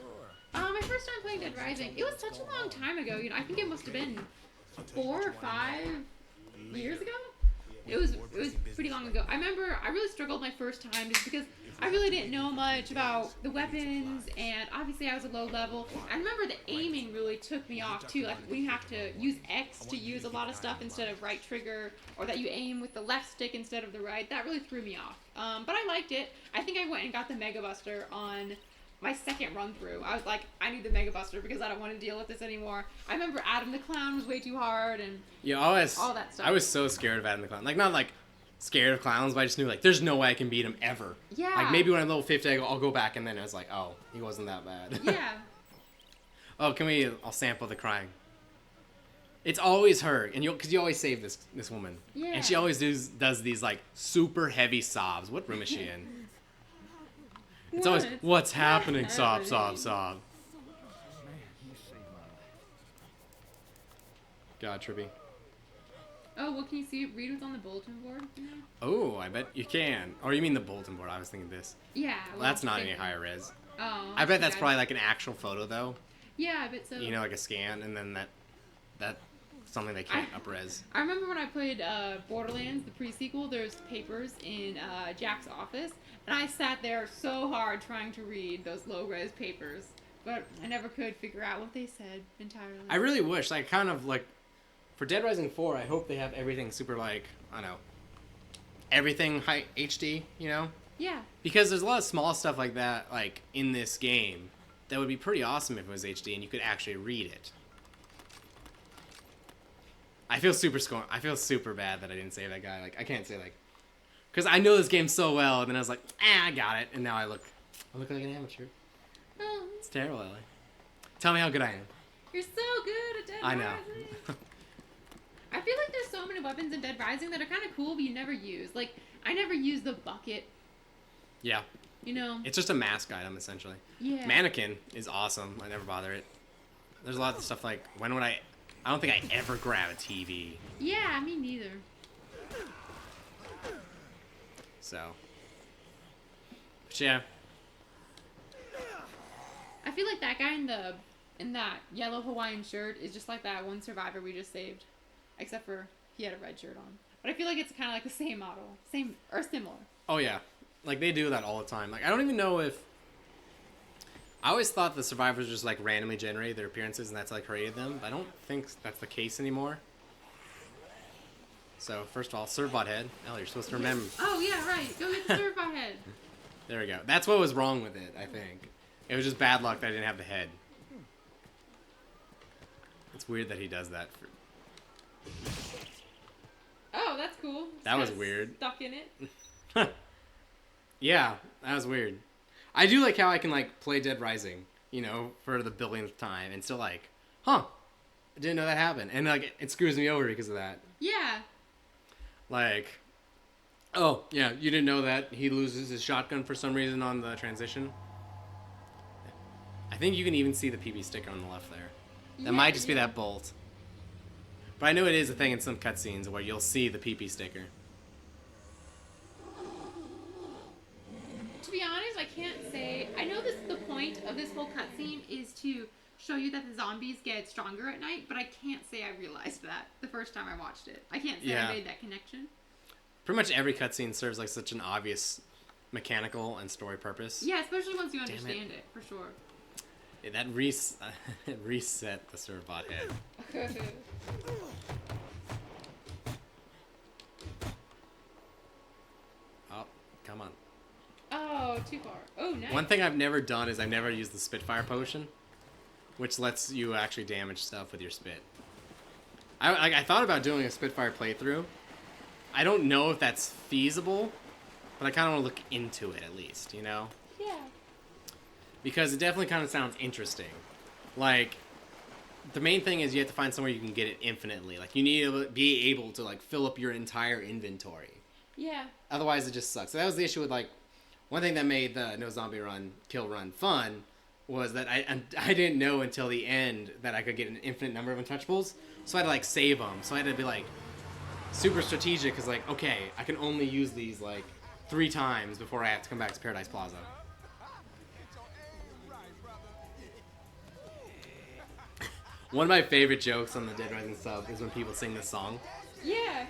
B: My first time playing Dead Rising. It was such a long time ago. You know, I think it must have been 4 or 5 years ago. It was pretty long ago. I remember I really struggled my first time just because I really didn't know much about the weapons, and obviously I was a low level. I remember the aiming really took me off too, like when you have to use X to use a lot of stuff instead of right trigger, or that you aim with the left stick instead of the right. That really threw me off. But I liked it. I think I went and got the Mega Buster on my second run through. I was like, I need the Mega Buster because I don't want to deal with this anymore. I remember Adam the Clown was way too hard, and
A: Yeah,
B: all that stuff.
A: I was so scared of Adam the Clown. Like not like scared of clowns, but I just knew like there's no way I can beat him ever.
B: Yeah.
A: Like maybe when I'm level 50, I'll go back, and then I was like, oh, he wasn't that bad.
B: Yeah.
A: Oh, I'll sample the crying. It's always her, and because you always save this woman.
B: Yeah.
A: And she always does these like super heavy sobs. What room is she in? It's always, what's happening? Sob, sob, sob. God, Trippy.
B: Oh, what can you see? Read what's on the bulletin board. You know?
A: Oh, I bet you can. Or you mean the bulletin board? I was thinking this.
B: Yeah.
A: Well, that's not any higher res.
B: Oh.
A: I bet that's
B: yeah.
A: probably like an actual photo though.
B: Yeah, I bet so.
A: You know, like a scan, and then that something they can't up-res.
B: I remember when I played Borderlands, the pre-sequel, there's papers in Jack's office, and I sat there so hard trying to read those low-res papers, but I never could figure out what they said entirely.
A: I really wish, like, kind of like, for Dead Rising 4, I hope they have everything super, like, I don't know, everything high HD, you know?
B: Yeah.
A: Because there's a lot of small stuff like that, like, in this game, that would be pretty awesome if it was HD and you could actually read it. I feel super bad that I didn't save that guy. Like, I can't say, like... Because I know this game so well, and then I was like, I got it. And now I look like an amateur.
B: Oh,
A: It's terrible, Ellie. Tell me how good I am.
B: you're so good at Dead
A: I know.
B: Rising. I feel like there's so many weapons in Dead Rising that are kind of cool, but you never use. Like, I never use the bucket,
A: Yeah.
B: you know?
A: It's just a mask item, essentially.
B: Yeah.
A: Mannequin is awesome. I never bother it. There's a lot of stuff like, when would I don't think I ever grab a TV.
B: Yeah, me neither.
A: So. But yeah.
B: I feel like that guy in that yellow Hawaiian shirt is just like that one survivor we just saved. Except for he had a red shirt on. But I feel like it's kind of like the same model. Same, or similar.
A: Oh, yeah. Like, they do that all the time. Like, I don't even know if... I always thought the survivors just, like, randomly generated their appearances and that's, like, created them. But I don't think that's the case anymore. So, first of all, Servbot head. Oh, you're supposed to remember.
B: Oh, yeah, right. Go get the Servbot head.
A: There we go. That's what was wrong with it, I think. It was just bad luck that I didn't have the head. It's weird that he does that.
B: Oh, that's cool.
A: That was
B: Kinda
A: weird.
B: Stuck in it.
A: Yeah, that was weird. I do like how I can, like, play Dead Rising, you know, for the billionth time and still, like, huh, I didn't know that happened. And, like, it screws me over because of that.
B: Yeah.
A: Like, oh, yeah, you didn't know that he loses his shotgun for some reason on the transition? I think you can even see the PP sticker on the left there. That might just be that bolt. But I know it is a thing in some cutscenes where you'll see the PP sticker.
B: To be honest, I can't say. I know the point of this whole cutscene is to show you that the zombies get stronger at night, but I can't say I realized that the first time I watched it. I can't say I made that connection.
A: Pretty much every cutscene serves like such an obvious mechanical and story purpose.
B: Yeah, especially once you understand it, for sure.
A: Yeah, that reset the Servbot head. Oh, come on.
B: Oh, too far. Oh, nice.
A: One thing I've never done is I've never used the Spitfire potion, which lets you actually damage stuff with your spit. I thought about doing a Spitfire playthrough. I don't know if that's feasible, but I kind of want to look into it at least, you know?
B: Yeah.
A: Because it definitely kind of sounds interesting. Like, the main thing is you have to find somewhere you can get it infinitely. Like, you need to be able to, like, fill up your entire inventory.
B: Yeah.
A: Otherwise, it just sucks. So that was the issue with, like, one thing that made the No Zombie Run, Kill Run fun was that I didn't know until the end that I could get an infinite number of untouchables. So I had to, like, save them. So I had to be, like, super strategic. Because, like, okay, I can only use these, like, 3 times before I have to come back to Paradise Plaza. One of my favorite jokes on the Dead Rising sub is when people sing this song.
B: Yeah.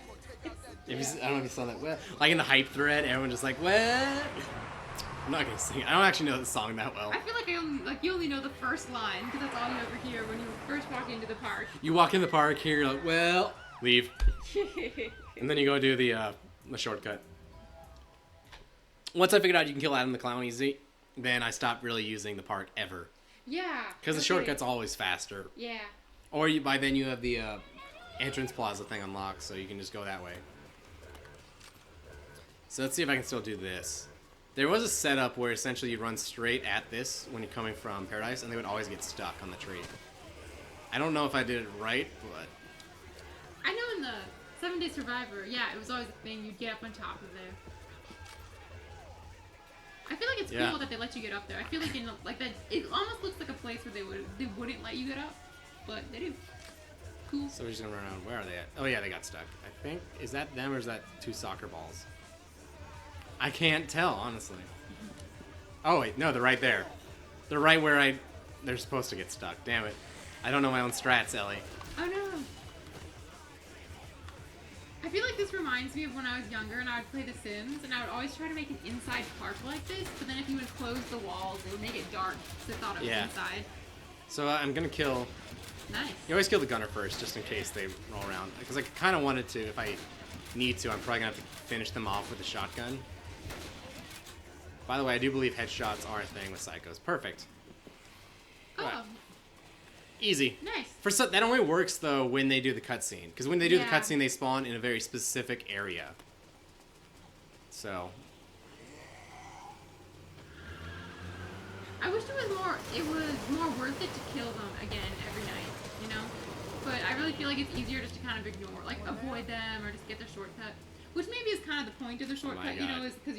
A: I don't know if you saw that. Well, like in the hype thread, everyone just like, what? I'm not gonna sing it. I don't actually know the song that well.
B: I feel like you only know the first line because that's all you ever hear when you first walk into the park.
A: You walk in the park here, you're like, well, leave, and then you go do the shortcut. Once I figured out you can kill Adam the Clown easy, then I stopped really using the park ever.
B: Yeah.
A: Because the shortcut's always faster.
B: Yeah.
A: Or by then you have the entrance plaza thing unlocked, so you can just go that way. So let's see if I can still do this. There was a setup where essentially you run straight at this when you're coming from Paradise, and they would always get stuck on the tree. I don't know if I did it right, but...
B: I know in the 7 Day Survivor, yeah, it was always a thing. You'd get up on top of there. I feel like it's cool that they let you get up there. I feel like that it almost looks like a place where they wouldn't let you get up, but they do. Cool.
A: So we're just gonna run around. Where are they at? Oh yeah, they got stuck. I think, is that them or is that 2 soccer balls? I can't tell, honestly. Oh wait, no, they're right there. They're right where they're supposed to get stuck. Damn it. I don't know my own strats, Ellie.
B: Oh no. I feel like this reminds me of when I was younger and I would play The Sims and I would always try to make an inside park like this, but then if you would close the walls, it would make it dark because I thought it was inside.
A: So I'm gonna kill...
B: Nice.
A: You always kill the gunner first, just in case they roll around. Because I kind of wanted to, if I need to, I'm probably gonna have to finish them off with a shotgun. By the way, I do believe headshots are a thing with psychos. Perfect.
B: Oh.
A: Right. Easy.
B: Nice.
A: That only works though when they do the cutscene, because when they do the
B: Yeah.
A: cutscene, they spawn in a very specific area. So.
B: I wish it was more worth it to kill them again every night, you know? But I really feel like it's easier just to kind of ignore, like avoid them or just get their shortcut. Which maybe is kind of the point of the shortcut, you know,
A: God.
B: is because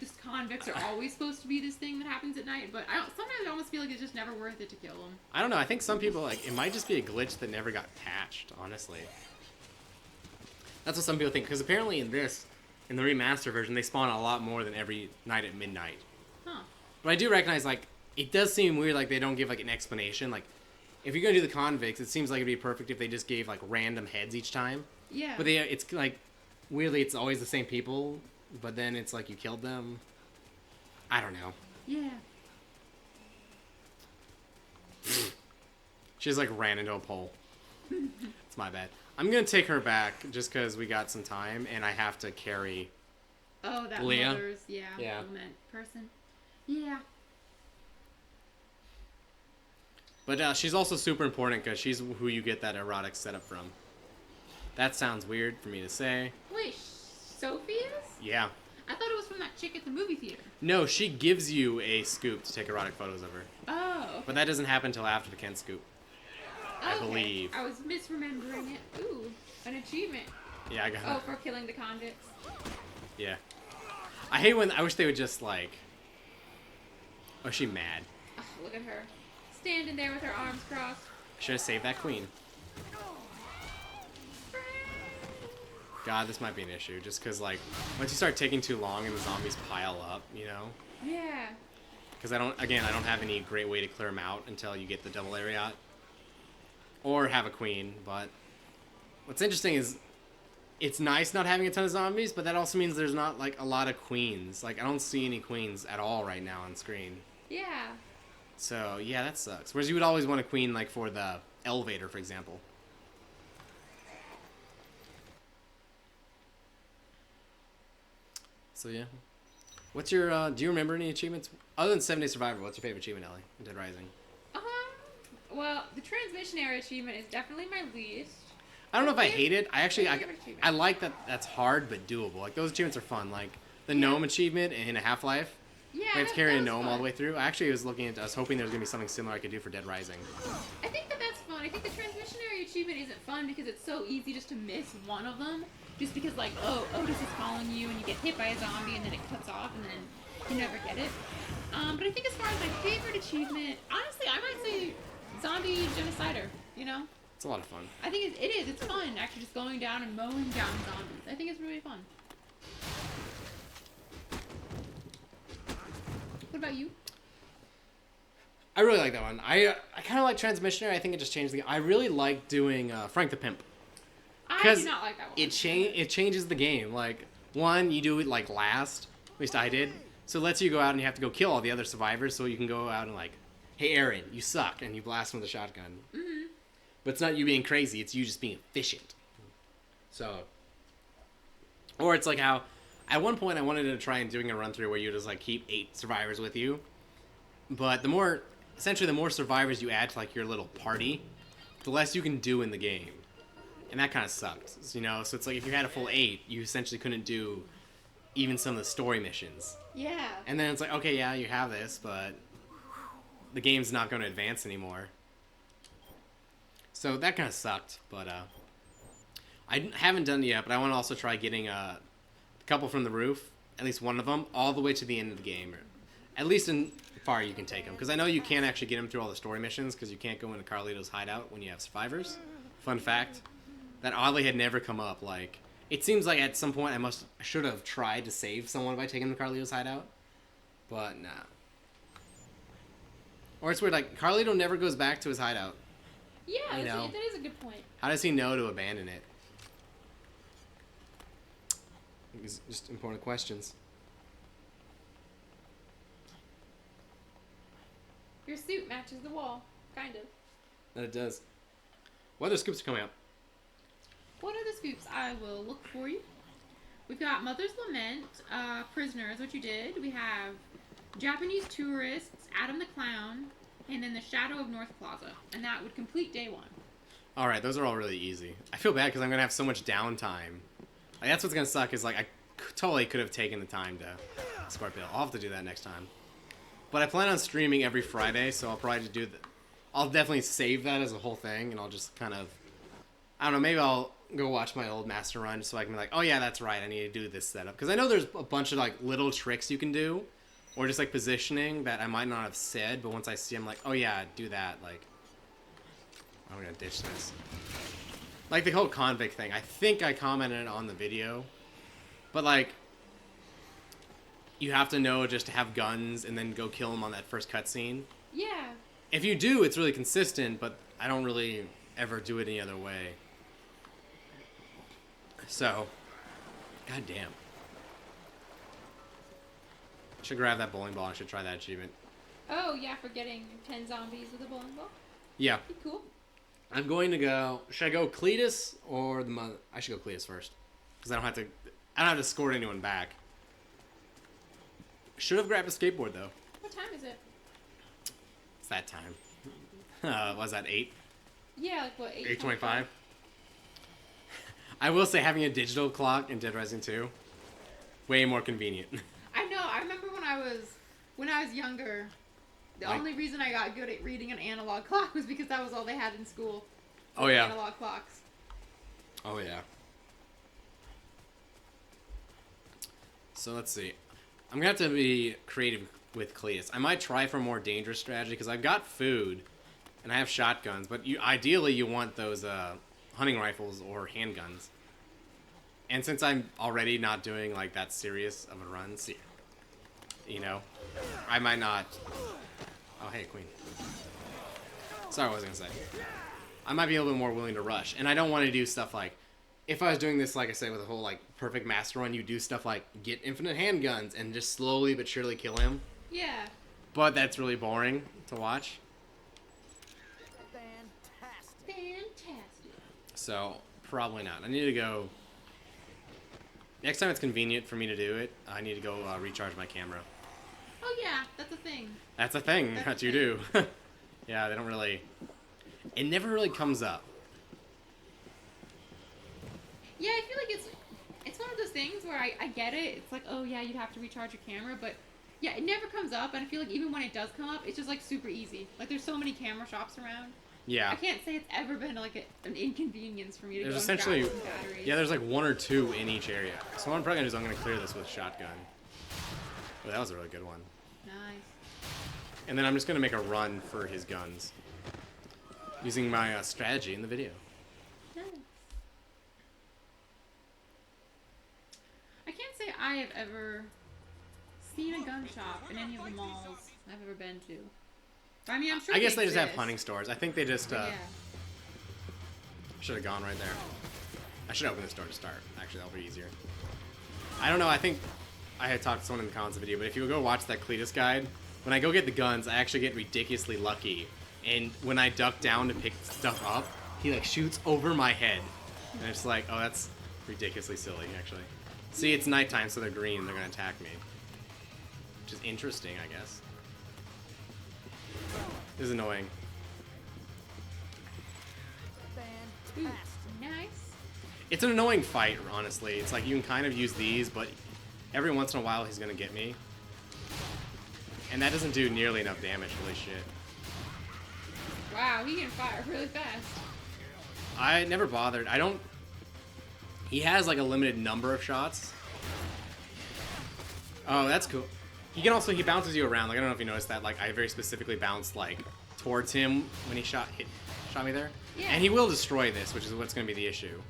B: this convicts are always supposed to be this thing that happens at night, but sometimes I almost feel like it's just never worth it to kill them.
A: I don't know. I think some people, like, it might just be a glitch that never got patched, honestly. That's what some people think, because apparently in the remaster version, they spawn a lot more than every night at midnight.
B: Huh.
A: But I do recognize, like, it does seem weird, like, they don't give, like, an explanation. Like, if you're going to do the convicts, it seems like it'd be perfect if they just gave, like, random heads each time.
B: Yeah.
A: But it's, like, weirdly, it's always the same people, but then it's like you killed them. I don't know.
B: Yeah.
A: She just, like, ran into a pole. It's my bad. I'm going to take her back just because we got some time, and I have to carry...
B: Oh, that
A: Leah?
B: mother's,
A: Yeah.
B: element person. Yeah.
A: But she's also super important because she's who you get that erotic setup from. That sounds weird for me to say.
B: Wait, Sophia's?
A: Yeah.
B: I thought it was from that chick at the movie theater.
A: No, she gives you a scoop to take erotic photos of her.
B: Oh. Okay.
A: But that doesn't happen until after the Ken scoop. I
B: Okay.
A: believe.
B: I was misremembering it. Ooh, an achievement.
A: Yeah, I got
B: Oh,
A: it.
B: for killing the convicts.
A: Yeah. I wish they would just, like... Oh, is she mad?
B: Oh, look at her. Standing there with her arms crossed.
A: I should have saved that queen. God, this might be an issue. Just because, like, once you start taking too long and the zombies pile up, you know?
B: Yeah.
A: Because I don't have any great way to clear them out until you get the double Ariat. Or have a queen, but... What's interesting is... It's nice not having a ton of zombies, but that also means there's not, like, a lot of queens. Like, I don't see any queens at all right now on screen.
B: Yeah.
A: So, yeah, that sucks. Whereas you would always want a queen, like, for the elevator, for example. So, yeah. What's your, do you remember any achievements? Other than 7 Day Survivor, what's your favorite achievement, Ellie, in Dead Rising?
B: Well, the transmission area achievement is definitely my least.
A: I don't know if I hate it. I
B: Favorite achievement.
A: I like that that's hard but doable. Like, those achievements are fun. Like, the gnome achievement in a Half-Life.
B: Yeah,
A: We have to
B: that
A: carry a
B: was
A: gnome
B: fun.
A: all the way through. I actually was looking at, I was hoping there was going to be something similar I could do for Dead Rising.
B: I think that's fun. I think the transmission area achievement isn't fun because it's so easy just to miss one of them. Just because, like, oh, Otis is calling you and you get hit by a zombie and then it cuts off and then you never get it. But I think as far as my favorite achievement, honestly, I might say Zombie Genocider, you know?
A: It's a lot of fun.
B: I think it is. It's fun, actually, just going down and mowing down zombies. I think it's really fun. What about you?
A: I really like that one. I kind of like Transmissioner. I think it just changed the game. I really like doing Frank the Pimp.
B: I do not like that one.
A: It changes the game. Like, one, you do it, like, last. At least I did. So it lets you go out and you have to go kill all the other survivors so you can go out and, like, hey, Aaron, you suck, and you blast him with a shotgun.
B: Mm-hmm.
A: But it's not you being crazy. It's you just being efficient. So... Or it's like how... At one point, I wanted to try and doing a run-through where you just, like, keep 8 survivors with you. But the more... Essentially, the more survivors you add to, like, your little party, the less you can do in the game. And that kind of sucked, you know? So it's like, if you had a full 8, you essentially couldn't do even some of the story missions.
B: Yeah.
A: And then it's like, okay, yeah, you have this, but the game's not going to advance anymore. So that kind of sucked, but I haven't done it yet, but I want to also try getting a couple from the roof, at least one of them, all the way to the end of the game. Or at least in far you can take them. Because I know you can't actually get them through all the story missions, because you can't go into Carlito's hideout when you have survivors. Fun fact. That oddly had never come up. Like, it seems like at some point I should have tried to save someone by taking them to Carlito's hideout. But, nah. Or it's weird, like, Carlito never goes back to his hideout.
B: Yeah,
A: You know.
B: that is a good point.
A: How does he know to abandon it? These are just important questions.
B: Your suit matches the wall, kind of.
A: That it does. What other scoops are coming up?
B: What are the scoops? I will look for you. We've got Mother's Lament, Prisoners, which you did. We have Japanese Tourists, Adam the Clown, and then the Shadow of North Plaza, and that would complete day 1.
A: All right, those are all really easy. I feel bad because I'm gonna have so much downtime. Like, that's what's gonna suck is like I totally could have taken the time to Scorpio. I'll have to do that next time. But I plan on streaming every Friday, so I'll probably do that. I'll definitely save that as a whole thing, and I'll just kind of, I don't know, maybe I'll go watch my old master run so I can be like, oh yeah, that's right, I need to do this setup. Because I know there's a bunch of like little tricks you can do, or just like positioning that I might not have said, but once I see them, like, oh yeah, do that. Like, I'm gonna ditch this. Like the whole convict thing, I think I commented on the video, but like, you have to know just to have guns and then go kill them on that first cutscene.
B: Yeah.
A: If you do, it's really consistent, but I don't really ever do it any other way. So, goddamn. I should grab that bowling ball. I should try that achievement.
B: Oh, yeah, for getting 10 zombies with a bowling ball.
A: Yeah.
B: Be cool.
A: I'm going to go... Should I go Cletus or the mother? I should go Cletus first. Because I don't have to escort anyone back. Should have grabbed a skateboard, though.
B: What time is it?
A: It's that time. Was that 8?
B: Yeah, like what,
A: 8:25? I will say having a digital clock in Dead Rising 2, way more convenient.
B: I know. I remember when I was younger, the only reason I got good at reading an analog clock was because that was all they had in school.
A: Oh, yeah.
B: Analog clocks.
A: Oh, yeah. So, let's see. I'm going to have to be creative with Cletus. I might try for a more dangerous strategy, because I've got food, and I have shotguns, but ideally you want those hunting rifles or handguns. And since I'm already not doing, like, that serious of a run, you know, I might not... Oh, hey, Queen. Sorry, what was I going to say? I might be a little bit more willing to rush. And I don't want to do stuff like... If I was doing this, like I said, with a whole, like, perfect master run, you do stuff like get infinite handguns and just slowly but surely kill him.
B: Yeah.
A: But that's really boring to watch.
B: Fantastic.
A: So, probably not. I need to go... Next time it's convenient for me to do it, I need to go recharge my camera.
B: Oh, yeah. That's a thing.
A: That's a thing
B: That's
A: that
B: a
A: you
B: thing.
A: do. Yeah, they don't really... It never really comes up.
B: Yeah, I feel like it's one of those things where I get it. It's like, oh, yeah, you'd have to recharge your camera. But, yeah, it never comes up. And I feel like even when it does come up, it's just, like, super easy. Like, there's so many camera shops around.
A: Yeah.
B: I can't say it's ever been, like, an inconvenience for me to
A: There's
B: go
A: essentially...
B: and grab some batteries.
A: Yeah, there's like 1 or 2 in each area. So what I'm probably going to do is I'm going to clear this with shotgun. Oh, that was a really good one.
B: Nice.
A: And then I'm just going to make a run for his guns. Using my strategy in the video.
B: Nice. I can't say I have ever seen a gun shop in any of the malls I've ever been to. I mean, I'm sure
A: I guess they just have
B: exist.
A: hunting stores. I think they just...
B: Yeah.
A: Should have gone right there. I should open this door to start. Actually, that'll be easier. I don't know. I think I had talked to someone in the comments of the video, but if you go watch that Cletus guide, when I go get the guns, I actually get ridiculously lucky. And when I duck down to pick stuff up, he like shoots over my head. And it's like, oh, that's ridiculously silly, actually. See, it's nighttime, so they're green. They're going to attack me. Which is interesting, I guess. This is annoying.
B: Ooh, nice.
A: It's an annoying fight, honestly. It's like you can kind of use these, but every once in a while he's going to get me. And that doesn't do nearly enough damage, holy shit.
B: Wow, he can fire really fast.
A: I never bothered. I don't... He has like a limited number of shots. Oh, that's cool. He can also... He bounces you around. Like, I don't know if you noticed that. Like, I very specifically bounced, like, towards him when he shot me there.
B: Yeah.
A: And he will destroy this, which is what's going to be the issue.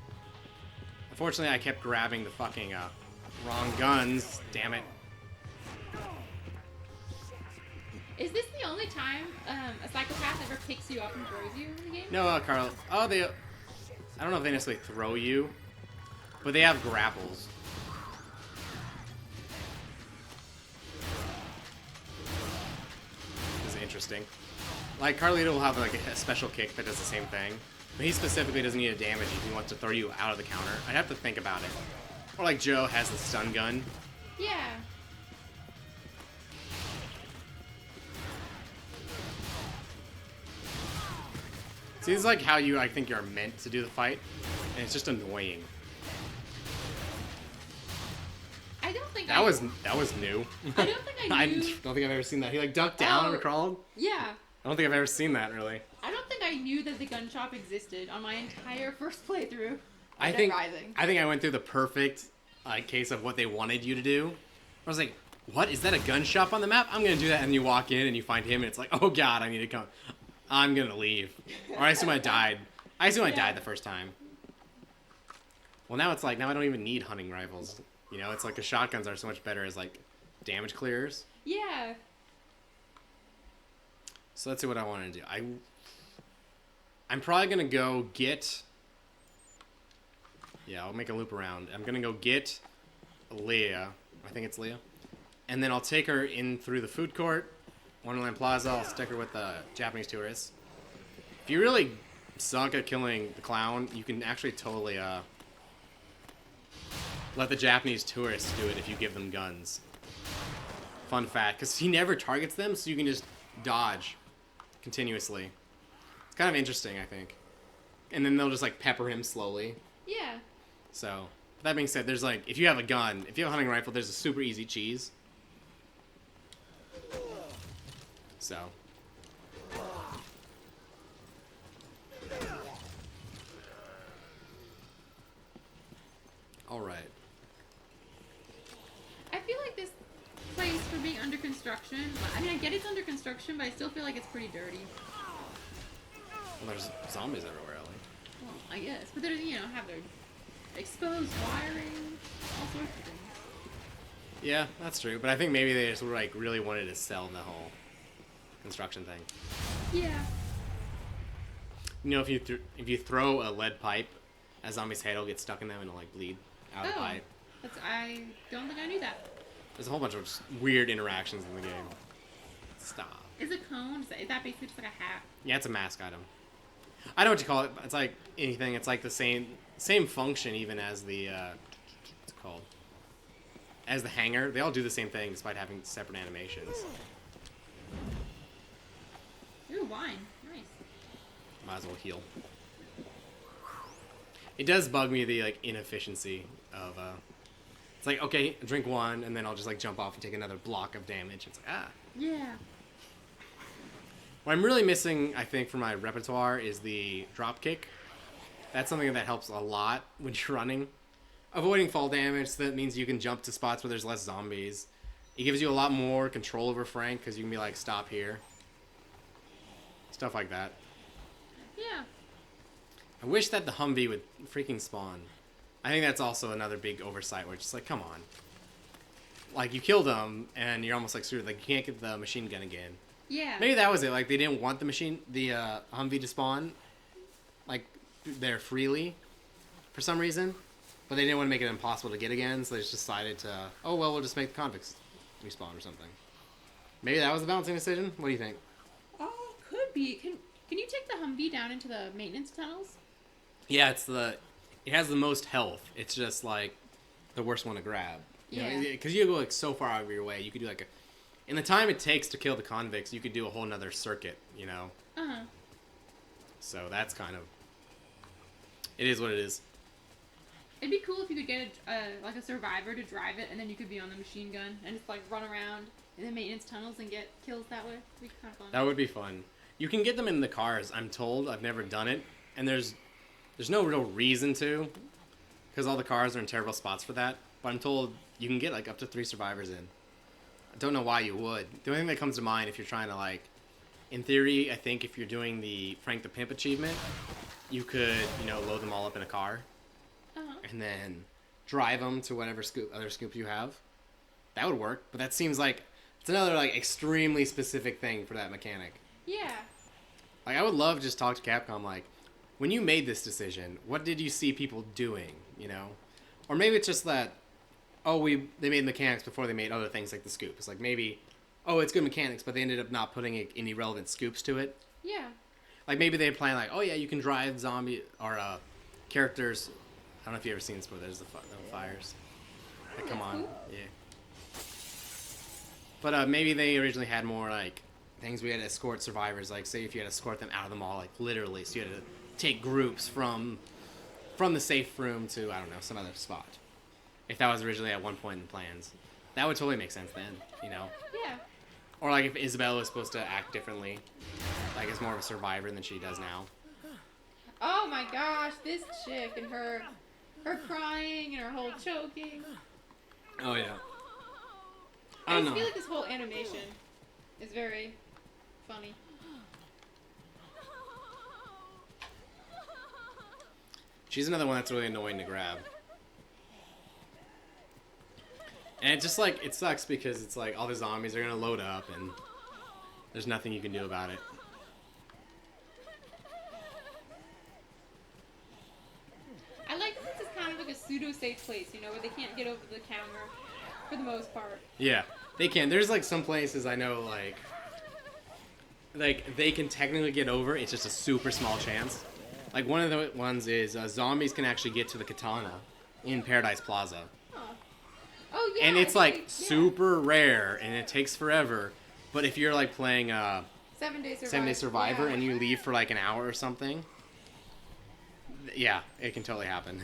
A: Unfortunately, I kept grabbing the fucking wrong guns. Damn it.
B: Is this the only time a psychopath ever picks you up and throws you in the game?
A: No, Carl. Oh, they... I don't know if they necessarily throw you, but they have grapples. This is interesting. Like, Carlito will have like a special kick that does the same thing, but he specifically doesn't need a damage if he wants to throw you out of the counter. I'd have to think about it. Or like Joe has the stun gun.
B: Yeah.
A: See, this is like how I think you're meant to do the fight, and it's just annoying.
B: I don't think
A: That was new.
B: I don't think I knew.
A: don't think I've ever seen that. He like ducked down and crawled.
B: Yeah.
A: I don't think I've ever seen that really.
B: I don't think I knew that the gun shop existed on my entire first playthrough.
A: I
B: Dead
A: think
B: Rising.
A: I went through the perfect case of what they wanted you to do. I was like, what is that, a gun shop on the map? I'm gonna do that, and you walk in and you find him, and it's like, oh god, I need to come. I'm gonna leave. Or I assume I died. I assume I died the first time. Well, now it's like, now I don't even need hunting rifles. You know, it's like the shotguns are so much better as like damage clearers.
B: Yeah.
A: So let's see what I want to do. I'm probably gonna go get. Yeah, I'll make a loop around. I'm gonna go get Leah. I think it's Leah. And then I'll take her in through the food court, Wonderland Plaza. I'll stick her with the Japanese tourists. If you really suck at killing the clown, you can actually totally let the Japanese tourists do it if you give them guns. Fun fact, because he never targets them, so you can just dodge continuously. It's kind of interesting, I think. And then they'll just like pepper him slowly.
B: Yeah.
A: So, that being said, there's like, if you have a gun, if you have a hunting rifle, there's a super easy cheese. So. Alright.
B: I feel like this place, for being under construction, I mean, I get it's under construction, but I still feel like it's pretty dirty.
A: Well, there's zombies everywhere, Ellie.
B: Well, I guess. But there's, you know, have their exposed wiring, all sorts of things.
A: Yeah, that's true. But I think maybe they just like really wanted to sell the whole construction thing.
B: Yeah.
A: You know, if you throw a lead pipe, a zombie's head will get stuck in them and it'll like bleed out of the pipe.
B: I don't think I knew that.
A: There's a whole bunch of just weird interactions in the game. Stop.
B: Is a cone? Is that basically just like a hat?
A: Yeah, it's a mask item. I don't know what you call it. It's like anything. It's like the same function even as the what's it called? As the hanger. They all do the same thing despite having separate animations.
B: Ooh, wine. Nice.
A: Might as well heal. It does bug me, the like inefficiency of it's like, okay, drink one and then I'll just like jump off and take another block of damage. It's like,
B: Yeah.
A: What I'm really missing, I think, for my repertoire is the drop kick. That's something that helps a lot when you're running. Avoiding fall damage, so that means you can jump to spots where there's less zombies. It gives you a lot more control over Frank, because you can be like, stop here. Stuff like that.
B: Yeah.
A: I wish that the Humvee would freaking spawn. I think that's also another big oversight, where it's just like, come on. Like, you killed them, and you're almost like screwed. Like, you can't get the machine gun again.
B: Yeah.
A: Maybe that was it. Like, they didn't want the Humvee to spawn, like, there freely, for some reason. But they didn't want to make it impossible to get again, so they just decided to, oh, well, we'll just make the convicts respawn or something. Maybe that was the balancing decision? What do you think?
B: Oh, could be. Can you take the Humvee down into the maintenance tunnels?
A: Yeah, it has the most health. It's just, like, the worst one to grab.
B: Yeah.
A: Because you go, like, so far out of your way. You could do, like, in the time it takes to kill the convicts, you could do a whole nother circuit, you know?
B: Uh-huh.
A: So that's kind of... It is what it is.
B: It'd be cool if you could get like a survivor to drive it, and then you could be on the machine gun and just like run around in the maintenance tunnels and get kills that way. It'd be kind of fun.
A: That would be fun. You can get them in the cars, I'm told. I've never done it. And there's no real reason to, because all the cars are in terrible spots for that. But I'm told you can get like up to 3 survivors in. I don't know why you would. The only thing that comes to mind, if you're trying to like, in theory, I think if you're doing the Frank the Pimp achievement, you could, you know, load them all up in a car.
B: Uh-huh.
A: And then drive them to whatever other scoop you have. That would work, but that seems like it's another like extremely specific thing for that mechanic.
B: Yeah.
A: Like, I would love to just talk to Capcom, like, when you made this decision, what did you see people doing, you know? Or maybe it's just that, oh, they made mechanics before they made other things like the scoop. It's like maybe, oh, it's good mechanics, but they ended up not putting any relevant scoops to it.
B: Yeah.
A: Like, maybe they plan like, oh yeah, you can drive zombie or characters. I don't know if you've ever seen this, but there's the fires that come on. Yeah. But maybe they originally had more like things we had to escort survivors. Like, say if you had to escort them out of the mall, like literally, so you had to take groups from the safe room to, I don't know, some other spot. If that was originally at one point in the plans, that would totally make sense then, you know.
B: Yeah.
A: Or like if Isabella was supposed to act differently, like as more of a survivor than she does now.
B: Oh my gosh, this chick and her crying and her whole choking.
A: Oh yeah.
B: I
A: don't
B: just
A: know.
B: feel like this whole animation is very funny.
A: She's another one that's really annoying to grab. And it just like, it sucks because it's like all the zombies are gonna load up and there's nothing you can do about it.
B: I like that this is kind of like a pseudo-safe place, you know, where they can't get over the counter for the most part.
A: Yeah, they can. There's like some places I know like they can technically get over. It's just a super small chance. Like one of the ones is zombies can actually get to the katana in Paradise Plaza.
B: Oh yeah.
A: And it's
B: I
A: like
B: think- yeah.
A: super rare and it takes forever. But if you're like playing
B: 7-Day Survivor.
A: 7-Day Survivor
B: yeah.
A: and you leave for like an hour or something, yeah, it can totally happen.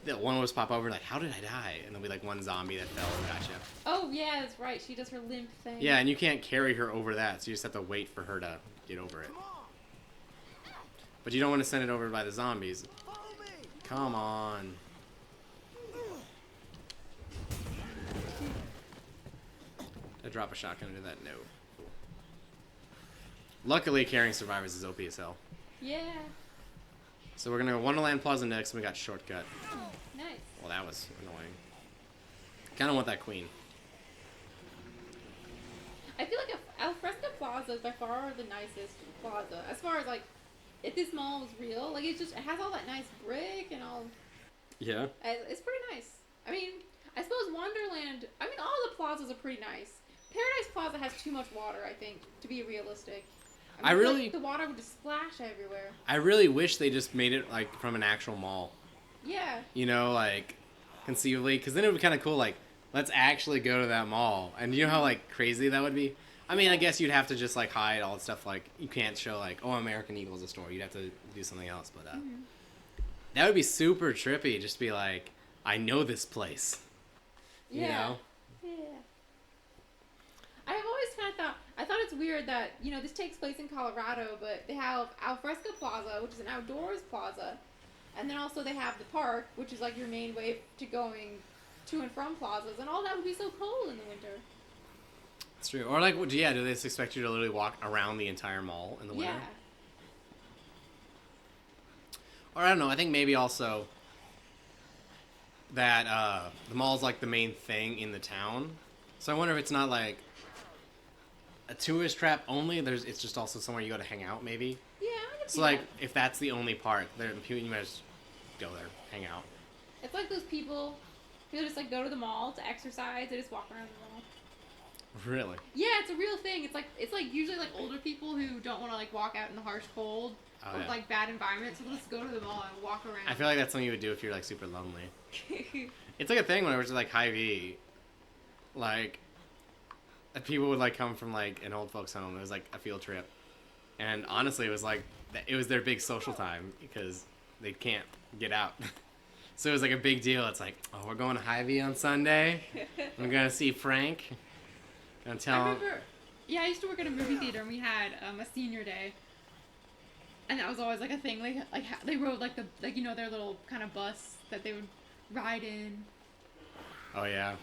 A: The one was pop over like, how did I die? And there'll be like one zombie that fell and got you.
B: Oh yeah, that's right. She does her limp thing.
A: Yeah, and you can't carry her over that, so you just have to wait for her to get over it. But you don't want to send it over by the zombies. Come on. I drop a shotgun into that? No. Luckily, carrying survivors is OP as hell.
B: Yeah.
A: So we're gonna go Wonderland Plaza next, and we got shortcut.
B: Nice.
A: Well, that was annoying. Kind of want that queen.
B: I feel like Alfresco Plaza is by far the nicest plaza. As far as like, if this mall was real, like it has all that nice brick and all.
A: Yeah.
B: It's pretty nice. I mean, I suppose Wonderland. I mean, all the plazas are pretty nice. Paradise Plaza has too much water, I think, to be realistic. I feel like the water would just splash everywhere.
A: I really wish they just made it like from an actual mall.
B: Yeah.
A: You know, like conceivably, because then it would be kind of cool. Like, let's actually go to that mall, and you know how like crazy that would be. I mean, I guess you'd have to just like hide all the stuff. Like, you can't show like, oh, American Eagle's a store. You'd have to do something else. But that would be super trippy. Just be like, I know this place.
B: Yeah.
A: You know?
B: Yeah. I've always kind of thought. I thought it's weird that, you know, this takes place in Colorado, but they have Alfresco Plaza, which is an outdoors plaza, and then also they have the park, which is like your main way to going to and from plazas, and all that would be so cold in the winter.
A: It's true. Or like, yeah, do they just expect you to literally walk around the entire mall in the winter?
B: Yeah.
A: Or I don't know. I think maybe also that the mall's like the main thing in the town. So I wonder if it's not like a tourist trap only. It's just also somewhere you go to hang out, maybe.
B: Yeah, I can see
A: So like,
B: that.
A: if that's the only part, you might just go there, hang out.
B: It's like those people who just like go to the mall to exercise. They just walk around the mall.
A: Really?
B: Yeah, it's a real thing. It's like usually like older people who don't want to like walk out in the harsh cold
A: Oh,
B: or
A: yeah.
B: like bad environment, so they'll just go to the mall and walk around.
A: I feel like that's something you would do if you're like super lonely. It's like a thing when I was at like Hy-Vee, like people would like come from like an old folks home. It was like a field trip, and honestly, it was like it was their big social time because they can't get out. So it was like a big deal. It's like, oh, we're going to Hy-Vee on Sunday. I'm gonna see Frank. Gonna tell
B: I
A: him.
B: remember, yeah, I used to work at a movie theater and we had a senior day, and that was always like a thing. Like they rode like you know, their little kind of bus that they would ride in.
A: Oh yeah.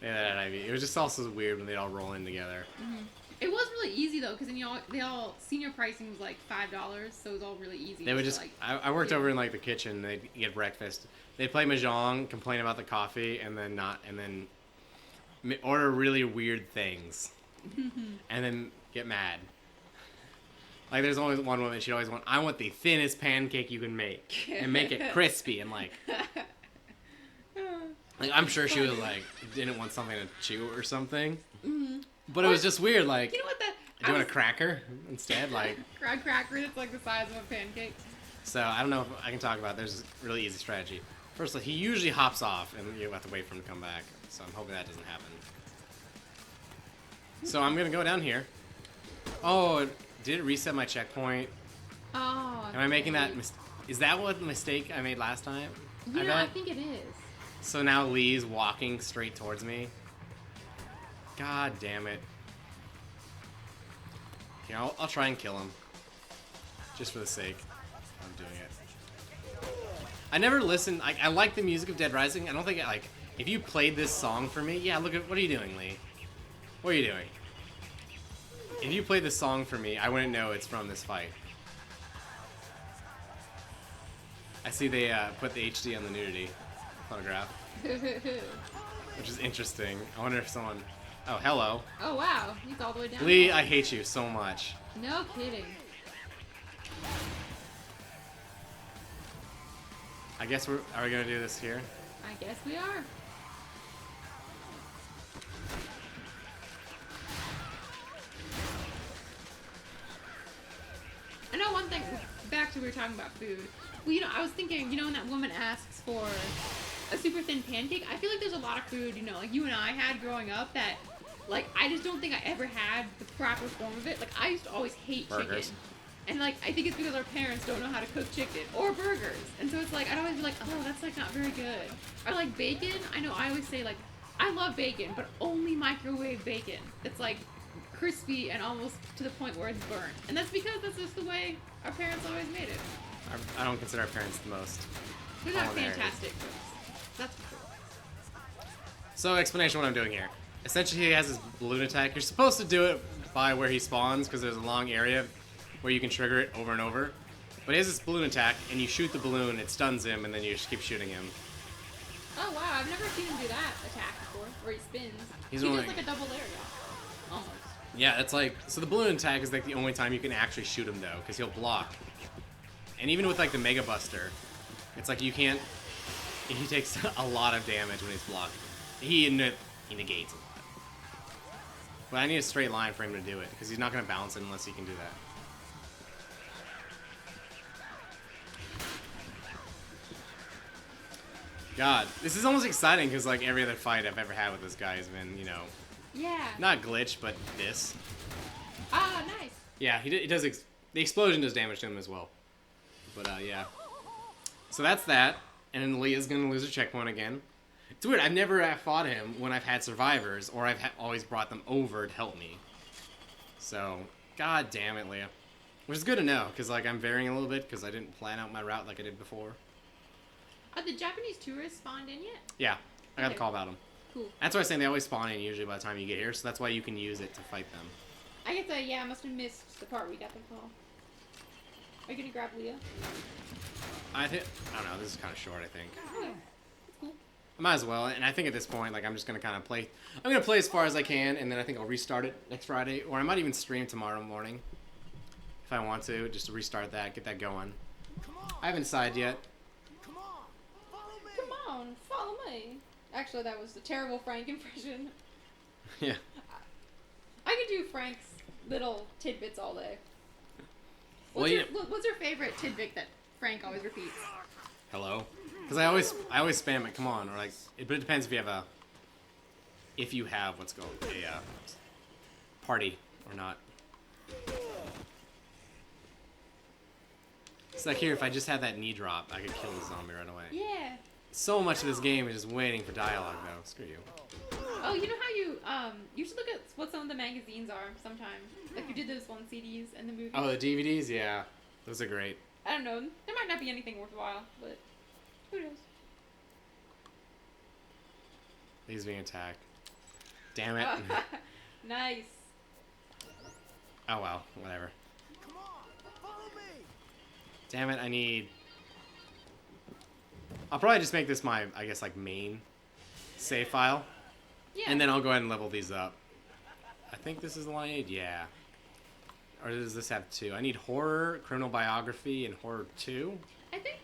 A: Yeah, that Hy-Vee. It was just also weird when they'd all roll in together.
B: Mm-hmm. It was really easy though, because then they all senior pricing was like $5, so it was all really easy.
A: They would just.
B: like,
A: I worked over in like the kitchen. They'd get breakfast. They'd play mahjong, complain about the coffee, and then order really weird things, and then get mad. Like there's only one woman. She'd always want. I want the thinnest pancake you can make, and make it crispy. And like I'm sure she was like didn't want something to chew or something.
B: Mm-hmm.
A: But it was just weird. Like,
B: you know what that?
A: do you want a cracker instead? Like.
B: A cracker that's like the size of a pancake.
A: So I don't know if I can talk about. There's a really easy strategy. First, he usually hops off, and you have to wait for him to come back. So I'm hoping that doesn't happen. So I'm gonna go down here, Oh, did it reset my checkpoint?
B: Oh.
A: Am I making that is that what the mistake I made last time?
B: You know, I
A: bet?
B: think it is.
A: So now Lee's walking straight towards me. God damn it. Okay, I'll try and kill him. Just for the sake of doing it. I never listened. I like the music of Dead Rising. I don't think like if you played this song for me, yeah. Look at what are you doing, Lee? What are you doing? If you played this song for me, I wouldn't know it's from this fight. I see they put the HD on the nudity photograph, which is interesting. I wonder if someone. Oh, hello.
B: Oh wow, he's all the way down.
A: Lee, I hate you so much.
B: No kidding.
A: I guess are we gonna do this here?
B: I guess we are. I know one thing, back to we were talking about food. Well, you know, I was thinking, you know, when that woman asks for a super thin pancake, I feel like there's a lot of food, you know, like you and I had growing up that, like, I just don't think I ever had the proper form of it. Like, I used to always hate
A: Burgers.
B: chicken. And, like, I think it's because our parents don't know how to cook chicken or burgers. And so it's like, I'd always be like, oh, that's, like, not very good. Or, like, bacon. I know I always say, like, I love bacon, but only microwave bacon. It's, like, crispy and almost to the point where it's burnt. And that's because that's just the way our parents always made it.
A: I don't consider our parents the most.
B: They're not
A: culinary.
B: fantastic cooks. That's for sure.
A: So, explanation of what I'm doing here. Essentially, he has his balloon attack. You're supposed to do it by where he spawns because there's a long area where you can trigger it over and over. But he has this balloon attack, and you shoot the balloon, it stuns him, and then you just keep shooting him.
B: Oh, wow. I've never seen him do that attack before, where he spins.
A: He
B: does,
A: only-
B: like, a double area. Almost.
A: Yeah, it's like, so the balloon attack is like the only time you can actually shoot him though, because he'll block. And even with like the Mega Buster, it's like you can't, he takes a lot of damage when he's blocking. He negates a lot. But I need a straight line for him to do it, because he's not going to bounce it unless he can do that. God, this is almost exciting, because like every other fight I've ever had with this guy has been, you know,
B: Yeah.
A: not glitch, but this.
B: Ah, nice.
A: Yeah, he does. The explosion does damage to him as well. But yeah. So that's that. And then Leah's gonna lose her checkpoint again. It's weird. I've never fought him when I've had survivors, or I've always brought them over to help me. So, god damn it, Leah. Which is good to know, because like I'm varying a little bit, because I didn't plan out my route like I did before.
B: Are the Japanese tourists spawned in yet?
A: Yeah, I got
B: Okay.
A: the call about them.
B: Cool.
A: That's why I was saying they always spawn in usually by the time you get here, so that's why you can use it to fight them.
B: I guess I must have missed the part where we got the call. Are you gonna grab Leah?
A: I don't know, this is kind of short, I think.
B: Okay. That's cool.
A: I might as well, and I think at this point, like, I'm just gonna kind of play. I'm gonna play as far as I can, and then I think I'll restart it next Friday, or I might even stream tomorrow morning if I want to, just to restart that, get that going. I haven't decided yet.
C: Come on, follow me.
B: Come on, follow me. Actually, that was a terrible Frank impression.
A: Yeah.
B: I could do Frank's little tidbits all day.
A: Well,
B: What's your favorite tidbit that Frank always repeats?
A: Hello. Because I always spam it. Come on, or like, but it depends if you have what's called a party or not. It's like here, if I just had that knee drop, I could kill the zombie right away.
B: Yeah.
A: So much of this game is just waiting for dialogue, though. Screw you.
B: Oh, you know how you should look at what some of the magazines are sometimes. Like you did those one CDs and the movies.
A: Oh, the DVDs? Yeah. Those are great.
B: I don't know. There might not be anything worthwhile, but who knows?
A: He's being attacked. Damn it.
B: Nice.
A: Oh, well. Whatever.
C: Come on, follow me.
A: Damn it, I need... I'll probably just make this my, I guess, like, main save file.
B: Yeah.
A: And then I'll go ahead and level these up. I think this is the one I need. Yeah. Or does this have two? I need horror, criminal biography, and horror 2.
B: I think.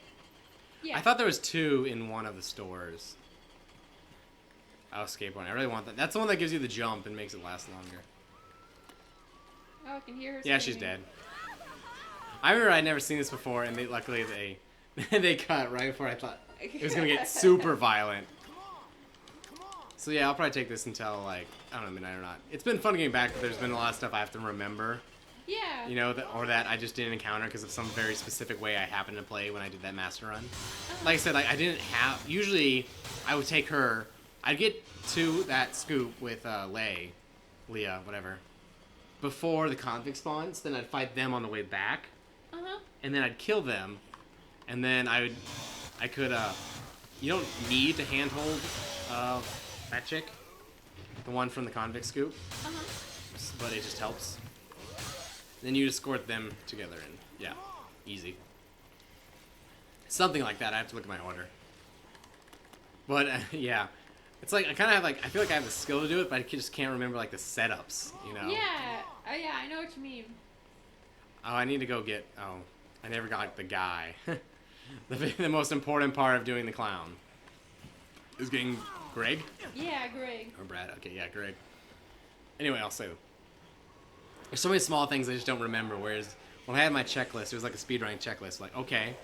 B: Yeah.
A: I thought there was 2 in one of the stores. Oh, skateboarding. I really want that. That's the one that gives you the jump and makes it last longer.
B: Oh, I can hear her.
A: Yeah, she's
B: screaming.
A: dead. I remember I'd never seen this before, and luckily they cut right before I thought it was gonna get super violent. So yeah, I'll probably take this until like, I don't know, midnight or not. It's been fun getting back, but there's been a lot of stuff I have to remember You know, or that I just didn't encounter because of some very specific way I happened to play when I did that master run. Like I said, like I didn't have. Usually, I would take her. I'd get to that scoop with Leah, whatever, before the convict spawns. Then I'd fight them on the way back, and then I'd kill them, and then I could. You don't need to handhold that chick, the one from the convict scoop, but it just helps. Then you escort them together, and yeah, easy. Something like that. I have to look at my order. But yeah, it's like I kind of have like I feel like I have the skill to do it, but I just can't remember like the setups, you know?
B: Yeah. Yeah, I know what you mean.
A: Oh, I need to go get. Oh, I never got the guy. The most important part of doing the clown is getting Greg.
B: Yeah, Greg.
A: Or Brad. Okay, yeah, Greg. Anyway, I'll say. There's so many small things I just don't remember. Whereas when I had my checklist, it was like a speedrunning checklist. Like, okay,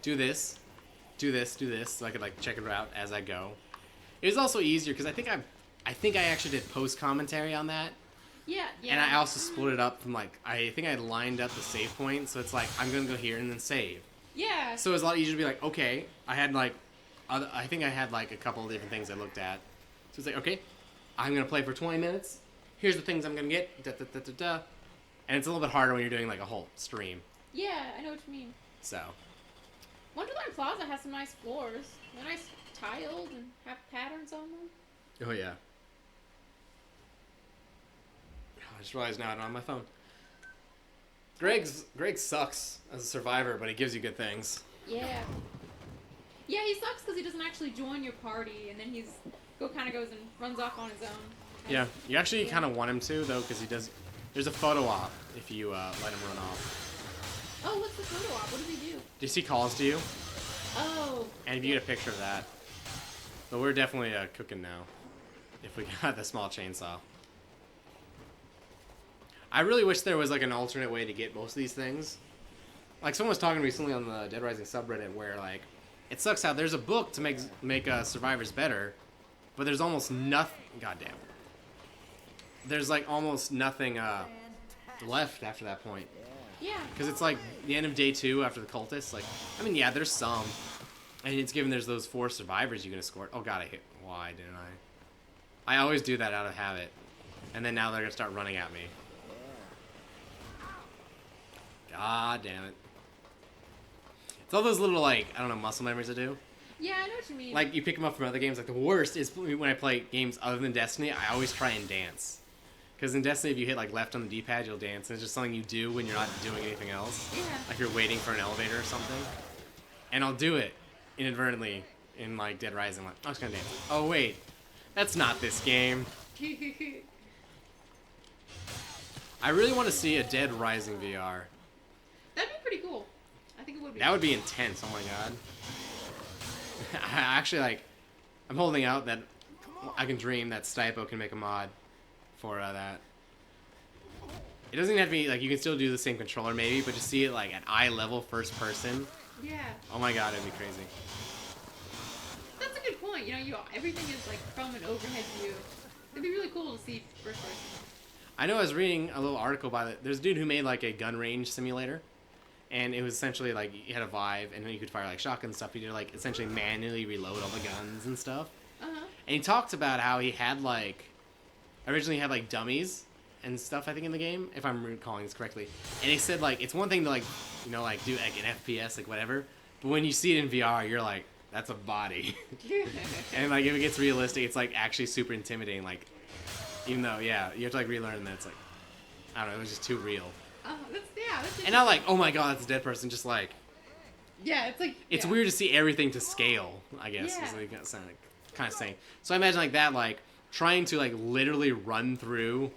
A: do this, do this, do this, so I could like check it out as I go. It was also easier because I think I actually did post commentary on that.
B: Yeah.
A: And I also split it up from like I think I lined up the save point, so it's like I'm gonna go here and then save.
B: Yeah.
A: So it was a lot easier to be like, okay, I had like, I think I had like a couple of different things I looked at. So it's like, okay, I'm gonna play for 20 minutes. Here's the things I'm gonna get. Da, da, da, da, da. And it's a little bit harder when you're doing like a whole stream.
B: Yeah, I know what you mean.
A: So.
B: Wonderland Plaza has some nice floors. They're nice tiled and have patterns on them.
A: Oh yeah. I just realized now I'm on my phone. Greg sucks as a survivor, but he gives you good things.
B: Yeah. Yeah, he sucks because he doesn't actually join your party, and then he's kind of goes and runs off on his own.
A: Yeah, you actually kind of want him to though, because he does. There's a photo op if you let him run off.
B: Oh, what's the photo op? What does he do?
A: Do you see calls to you?
B: Oh.
A: And if you get a picture of that. But we're definitely cooking now. If we got the small chainsaw. I really wish there was like an alternate way to get most of these things. Like someone was talking recently on the Dead Rising subreddit where like it sucks how there's a book to make survivors better, but there's almost nothing. Goddamn. There's like almost nothing left after that point.
B: Yeah.
A: Because it's like the end of day 2 after the cultists. Like, I mean, yeah, there's some, and it's given there's those 4 survivors you can escort. Oh god, I hit. Why didn't I? I always do that out of habit, and then now they're gonna start running at me. God damn it. It's all those little, like, I don't know, muscle memories I do.
B: Yeah, I know what you mean.
A: Like, you pick them up from other games. Like, the worst is when I play games other than Destiny, I always try and dance. Because in Destiny, if you hit, like, left on the D-pad, you'll dance. And it's just something you do when you're not doing anything else.
B: Yeah.
A: Like, you're waiting for an elevator or something. And I'll do it inadvertently in, like, Dead Rising. I'm like, I'm just gonna dance. Oh, wait. That's not this game. I really want to see a Dead Rising VR.
B: That'd be pretty cool. I think it would be.
A: That would be intense. Oh my god. I actually like. I'm holding out that I can dream that Stipo can make a mod for that. It doesn't even have to be like you can still do the same controller maybe, but just see it like at eye level first person.
B: Yeah.
A: Oh my god, it'd be crazy.
B: That's a good point. You know, everything is like from an overhead view. It'd be really cool to see first person.
A: I know I was reading a little article by there's a dude who made like a gun range simulator. And it was essentially like you had a Vive, and then you could fire like shotgun stuff. You could like essentially manually reload all the guns and stuff. And he talked about how he had like originally had like dummies and stuff. I think in the game, if I'm recalling this correctly. And he said like it's one thing to like do like an FPS like whatever, but when you see it in VR, you're like that's a body. And like if it gets realistic, it's like actually super intimidating. Like even though you have to like relearn that it's like I don't know, it was just too real.
B: That's
A: and not like, oh my god, that's a dead person, just like...
B: Yeah, it's like...
A: It's weird to see everything to scale, I guess, is like, kind of saying. So I imagine like that, like, trying to like literally run through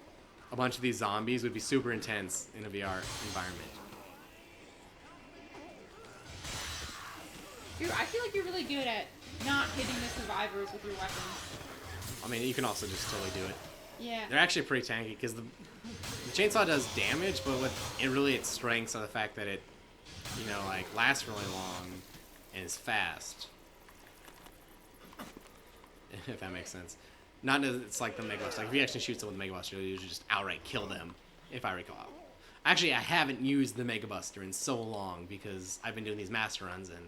A: a bunch of these zombies would be super intense in a VR environment.
B: I feel like you're really good at not hitting the survivors with your weapons.
A: I mean, you can also just totally do it.
B: Yeah.
A: They're actually pretty tanky, because the chainsaw does damage, but its strengths are the fact that it, like, lasts really long and is fast. If that makes sense. Not as it's like the Mega Boss. Like, if you actually shoot someone with the Mega Boss, you'll usually just outright kill them, if I recall. Actually, I haven't used the Mega Buster in so long because I've been doing these master runs, and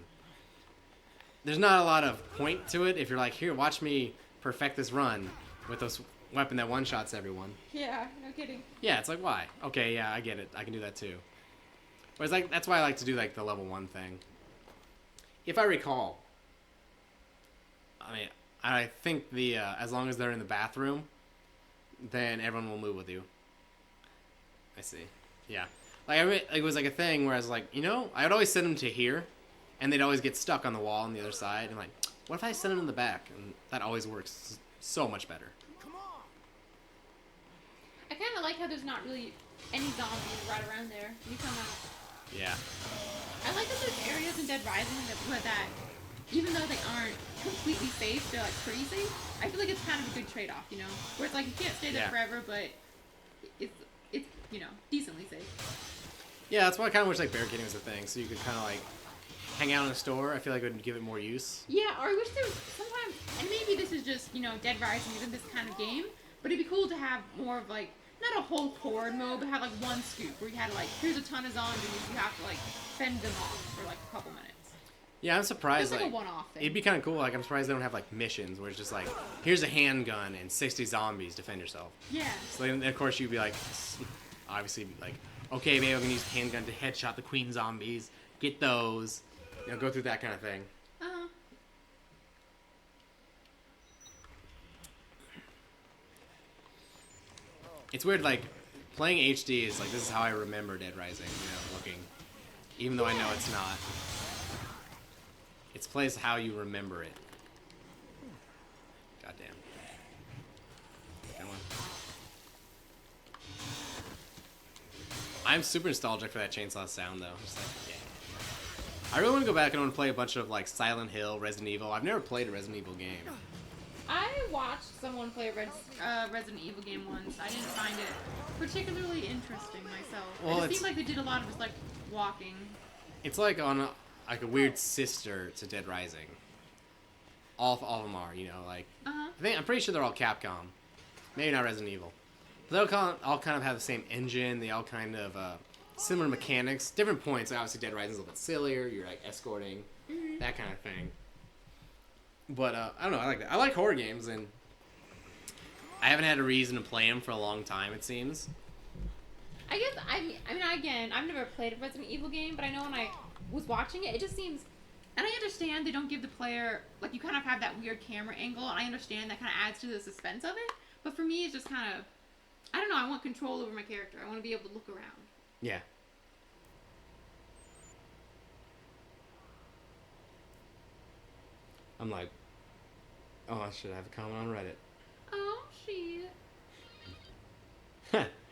A: there's not a lot of point to it if you're like, here, watch me perfect this run with this weapon that one-shots everyone.
B: Yeah, no kidding.
A: Yeah, it's like, why? Okay, yeah, I get it. I can do that too. Whereas, like, that's why I like to do, like, the level 1 thing. If I recall, I mean, I think the, as long as they're in the bathroom, then everyone will move with you. I see. Yeah. Like, it was like a thing where I was like, you know, I would always send them to here, and they'd always get stuck on the wall on the other side. And like, what if I send them in the back? And that always works so much better.
B: I kind of like how there's not really any zombies right around there. You come out.
A: Yeah.
B: I like that there's areas in Dead Rising that even though they aren't completely safe, they're like pretty safe. I feel like it's kind of a good trade-off, you know? Where it's like you can't stay there forever, but it's you know, decently safe.
A: Yeah, that's why I kind of wish like barricading was a thing, so you could kind of like hang out in a store. I feel like it would give it more use.
B: Yeah, or I wish there was sometimes, and maybe this is just, you know, Dead Rising isn't this kind of game, but it'd be cool to have more of like, not a whole horde mode, but have like one scoop where you had like, here's a ton of zombies, you have to like fend them off for like a couple minutes.
A: Yeah, I'm surprised.
B: It's like
A: like
B: a one-off thing.
A: It'd be kind of cool. Like, I'm surprised they don't have like missions where it's just like, here's a handgun and 60 zombies, defend yourself.
B: Yeah.
A: So then, of course, you'd be like, obviously, like, okay, maybe I'm gonna use the handgun to headshot the queen zombies, get those, you know, go through that kind of thing.
B: Uh-huh.
A: It's weird, like, playing HD is like, this is how I remember Dead Rising, you know, looking, even though I know it's not. It's plays how you remember it. Goddamn. Come on. I'm super nostalgic for that chainsaw sound, though. Just like, yeah. I really want to go back and I want to play a bunch of like Silent Hill, Resident Evil. I've never played a Resident Evil game.
B: I watched someone play a Resident Evil game once. I didn't find it particularly interesting myself.
A: Well,
B: it seemed like they did a lot of just like walking.
A: It's like on a weird sister to Dead Rising. All of them are, you know, like I'm pretty sure they're all Capcom. Maybe not Resident Evil. But they all kind of have the same engine. They all kind of similar mechanics, different points. Like obviously, Dead Rising's a little bit sillier. You're like escorting, that kind of thing. But I don't know. I like that. I like horror games, and I haven't had a reason to play them for a long time. It seems.
B: I guess I mean again, I've never played a Resident Evil game, but I know when I was watching it, it just seems. And I understand they don't give the player like you kind of have that weird camera angle, and I understand that kind of adds to the suspense of it. But for me, it's just kind of. I don't know. I want control over my character. I want to be able to look around.
A: Yeah. I'm like, oh, I should have a comment on Reddit.
B: Oh, shit.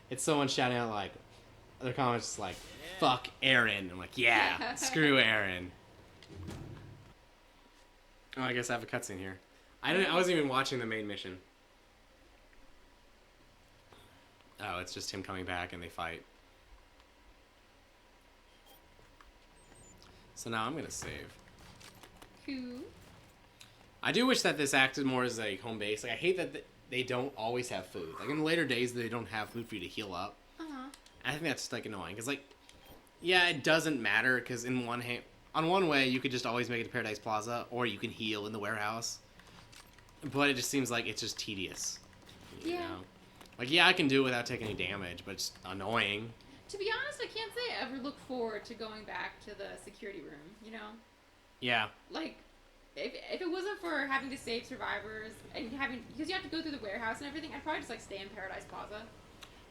A: It's someone shouting out like, their comments just like, fuck Aaron. I'm like, yeah, screw Aaron. Oh, I guess I have a cutscene here. I wasn't even watching the main mission. Oh, it's just him coming back and they fight. So now I'm gonna save.
B: Cool.
A: I do wish that this acted more as a home base. Like I hate that they don't always have food. Like in the later days, they don't have food for you to heal up. I think that's just like annoying. Cause like, yeah, it doesn't matter. Cause in on one way, you could just always make it to Paradise Plaza, or you can heal in the warehouse. But it just seems like it's just tedious. You know? Like yeah, I can do it without taking any damage, but it's annoying.
B: To be honest, I can't say I ever look forward to going back to the security room, you know?
A: Yeah.
B: Like, if it wasn't for having to save survivors and because you have to go through the warehouse and everything, I'd probably just like stay in Paradise Plaza.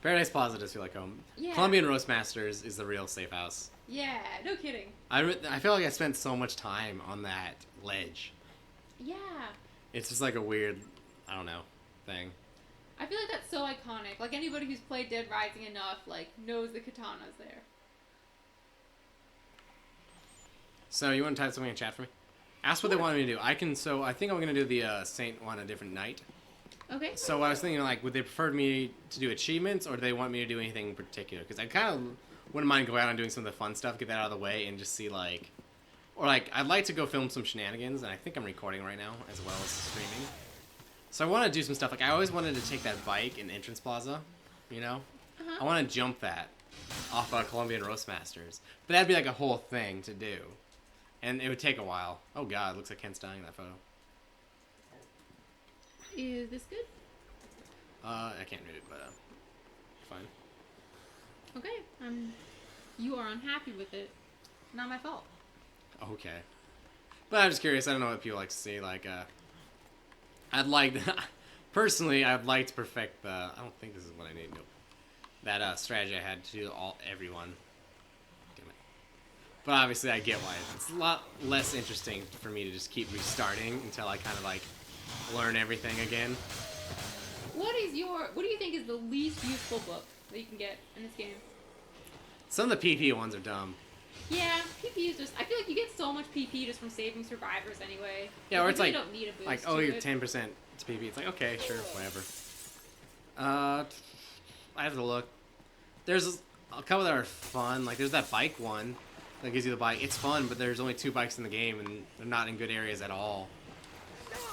A: Paradise Plaza does feel like home.
B: Yeah.
A: Colombian Roastmasters is the real safe house.
B: Yeah, no kidding.
A: I feel like I spent so much time on that ledge.
B: Yeah.
A: It's just like a weird, I don't know, thing.
B: I feel like that's so iconic. Like anybody who's played Dead Rising enough, like, knows the katana's there.
A: So you want to type something in chat for me? Ask what they want me to do. I think I'm gonna do the Saint one a different night.
B: Okay.
A: So I was thinking like, would they prefer me to do achievements, or do they want me to do anything in particular? Because I kind of wouldn't mind going out and doing some of the fun stuff, get that out of the way, and just see like, or like I'd like to go film some shenanigans, and I think I'm recording right now as well as streaming. So I want to do some stuff. Like I always wanted to take that bike in Entrance Plaza, you know. I want to jump that off Colombian Roastmasters. But that'd be like a whole thing to do. And it would take a while. Oh god, looks like Kent's dying in that photo.
B: Is this good?
A: I can't read it, but fine.
B: Okay. You are unhappy with it. Not my fault.
A: Okay. But I'm just curious, I don't know what people like to see, like, I'd like, personally, I'd like to perfect the, I don't think this is what I need, nope. That, strategy I had to do everyone. Damn it. But obviously I get why. It's a lot less interesting for me to just keep restarting until I kind of, like, learn everything again.
B: What do you think is the least useful book that you can get in this game?
A: Some of the PP ones are dumb.
B: Yeah, PP is just, I feel like you get so much PP just from saving survivors anyway.
A: Yeah, or it's like,
B: you don't need a boost
A: like,
B: to
A: oh, you're
B: it.
A: 10% to PP. It's like, okay, sure, whatever. I have to look. There's a couple that are fun. Like, there's that bike one that gives you the bike. It's fun, but there's only 2 bikes in the game, and they're not in good areas at all.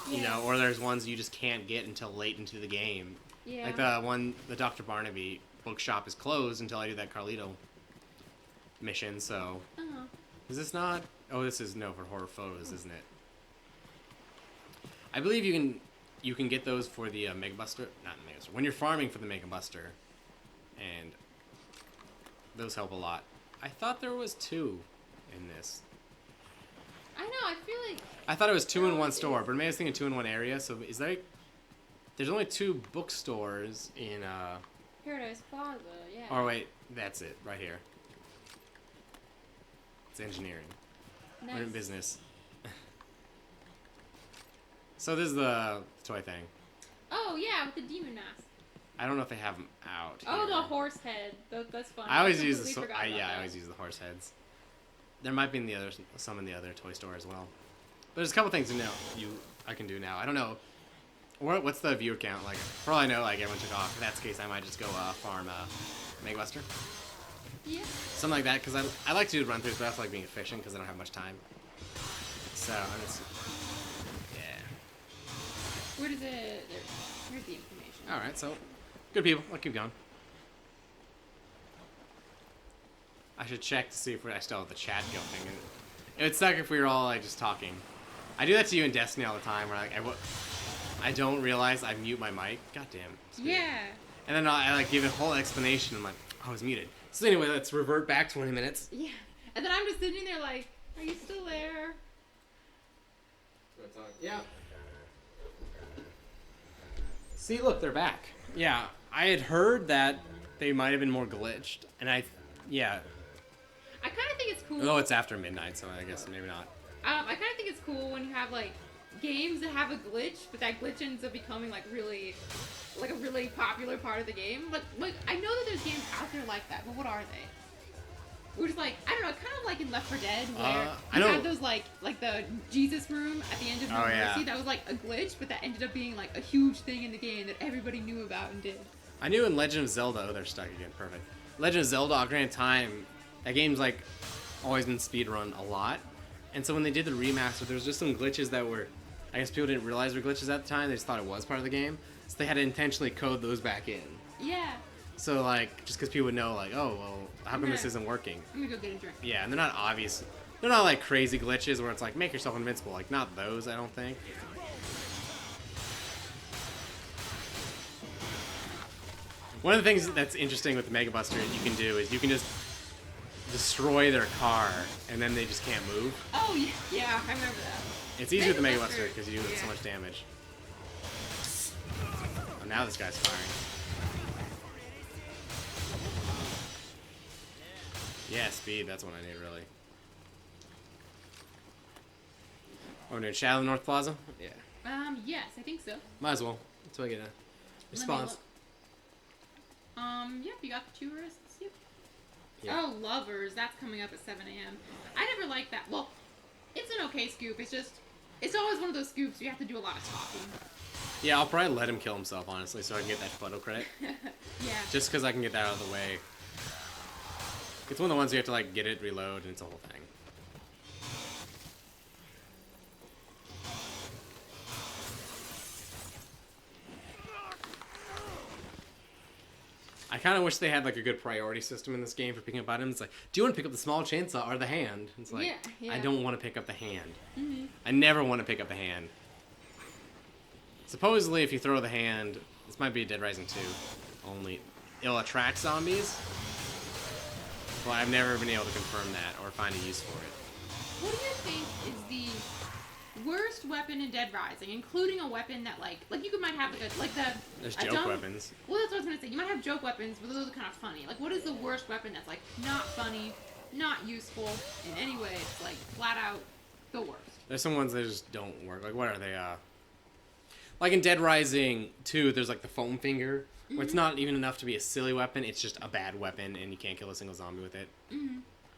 A: You know, or there's ones you just can't get until late into the game.
B: Yeah.
A: Like the Dr. Barnaby bookshop is closed until I do that Carlito mission, so...
B: Uh-huh.
A: Is this not? Oh, this is no for horror photos, isn't it? I believe you can get those for the Mega Buster, not the Mega Buster. When you're farming for the Mega Buster, and those help a lot. I thought there was 2 in this.
B: I know, I feel like...
A: I thought it was 2 in one store, but maybe I was thinking 2 in one area. So is there? There's only 2 bookstores in
B: Paradise Plaza, yeah.
A: Oh wait, that's it right here. It's engineering.
B: Nice.
A: We're in business. So this is the toy thing.
B: Oh, yeah, with the demon mask.
A: I don't know if they have them out
B: Oh,
A: here.
B: the horse head. That's fun.
A: I always use
B: completely
A: the
B: forgot about
A: I
B: that.
A: always use the horse heads. There might be some in the other toy store as well. But there's a couple things I can do now. I don't know. What's the viewer count? Like, for all I know, like everyone took off. If that's the case, I might just go farm Mega Buster.
B: Yeah.
A: Something like that, because I like to do run-throughs, but I also like being efficient because I don't have much time. So, I'm just... Yeah.
B: Where does it... Here's the information.
A: Alright, so... Good people. I'll keep going. I should check to see if I still have the chat going. And it would suck if we were all, like, just talking. I do that to you in Destiny all the time, where, like, I don't realize I mute my mic. God damn.
B: Yeah.
A: And then I like, give a whole explanation. I'm like, I was muted. So anyway, let's revert back 20 minutes.
B: Yeah. And then I'm just sitting there like, are you still there?
A: Yeah. See, look, they're back. Yeah, I had heard that they might have been more glitched, and yeah.
B: I kind of think it's cool.
A: Oh, it's after midnight, so I guess maybe not.
B: I kind of think it's cool when you have like games that have a glitch, but that glitch ends up becoming like a really popular part of the game. Like I know that there's games out there like that, but what are they? We're just like, I don't know, kind of like in Left 4 Dead, where you had those like the Jesus room at the end of No Mercy. That was like a glitch, but that ended up being like a huge thing in the game that everybody knew about and did.
A: I knew in Legend of Zelda, oh, they're stuck again, perfect. Legend of Zelda Ocarina of Time, that game's like always been speedrun a lot. And so when they did the remaster, there was just some glitches that were, I guess people didn't realize were glitches at the time, they just thought it was part of the game. So they had to intentionally code those back in.
B: Yeah.
A: So like, just because people would know like, oh, well, how come this isn't working?
B: I'm gonna go get a drink.
A: Yeah, and they're not obvious. They're not like crazy glitches where it's like, make yourself invincible. Like, not those, I don't think. One of the things that's interesting with the Mega Buster you can do is you can just destroy their car and then they just can't move.
B: Oh, yeah, I remember that.
A: It's easier with the Mega Buster because you do so much damage. Oh, now this guy's firing. Yeah, speed, that's what I need, really. Oh, we're doing Shadow North Plaza? Yeah.
B: Yes, I think so.
A: Might as well, until I get a response.
B: Yep, you got the tourists, yep.
A: Yeah.
B: Oh, Lovers, that's coming up at 7 a.m. I never liked that. Well, it's an okay scoop, it's always one of those scoops you have to do a lot of talking.
A: Yeah, I'll probably let him kill himself, honestly, so I can get that photo credit.
B: Yeah.
A: Just because I can get that out of the way. It's one of the ones you have to, like, get it, reload, and it's a whole thing. I kind of wish they had like a good priority system in this game for picking up items. It's like, do you want to pick up the small chainsaw or the hand? It's like,
B: Yeah.
A: I don't want to pick up the hand.
B: Mm-hmm.
A: I never want to pick up the hand. Supposedly, if you throw the hand, this might be Dead Rising 2 only, it'll attract zombies. But I've never been able to confirm that or find a use for it.
B: What do you think is the worst weapon in Dead Rising, including a weapon that like you might have
A: There's
B: a
A: joke
B: dumb-
A: weapons.
B: Well, that's what I was gonna say. You might have joke weapons, but those are kind of funny. Like, what is the worst weapon that's like not funny, not useful in any way? It's like flat out the worst.
A: There's some ones that just don't work. Like, what are they? Like in Dead Rising 2, there's like the foam finger, where it's not even enough to be a silly weapon. It's just a bad weapon, and you can't kill a single zombie with it.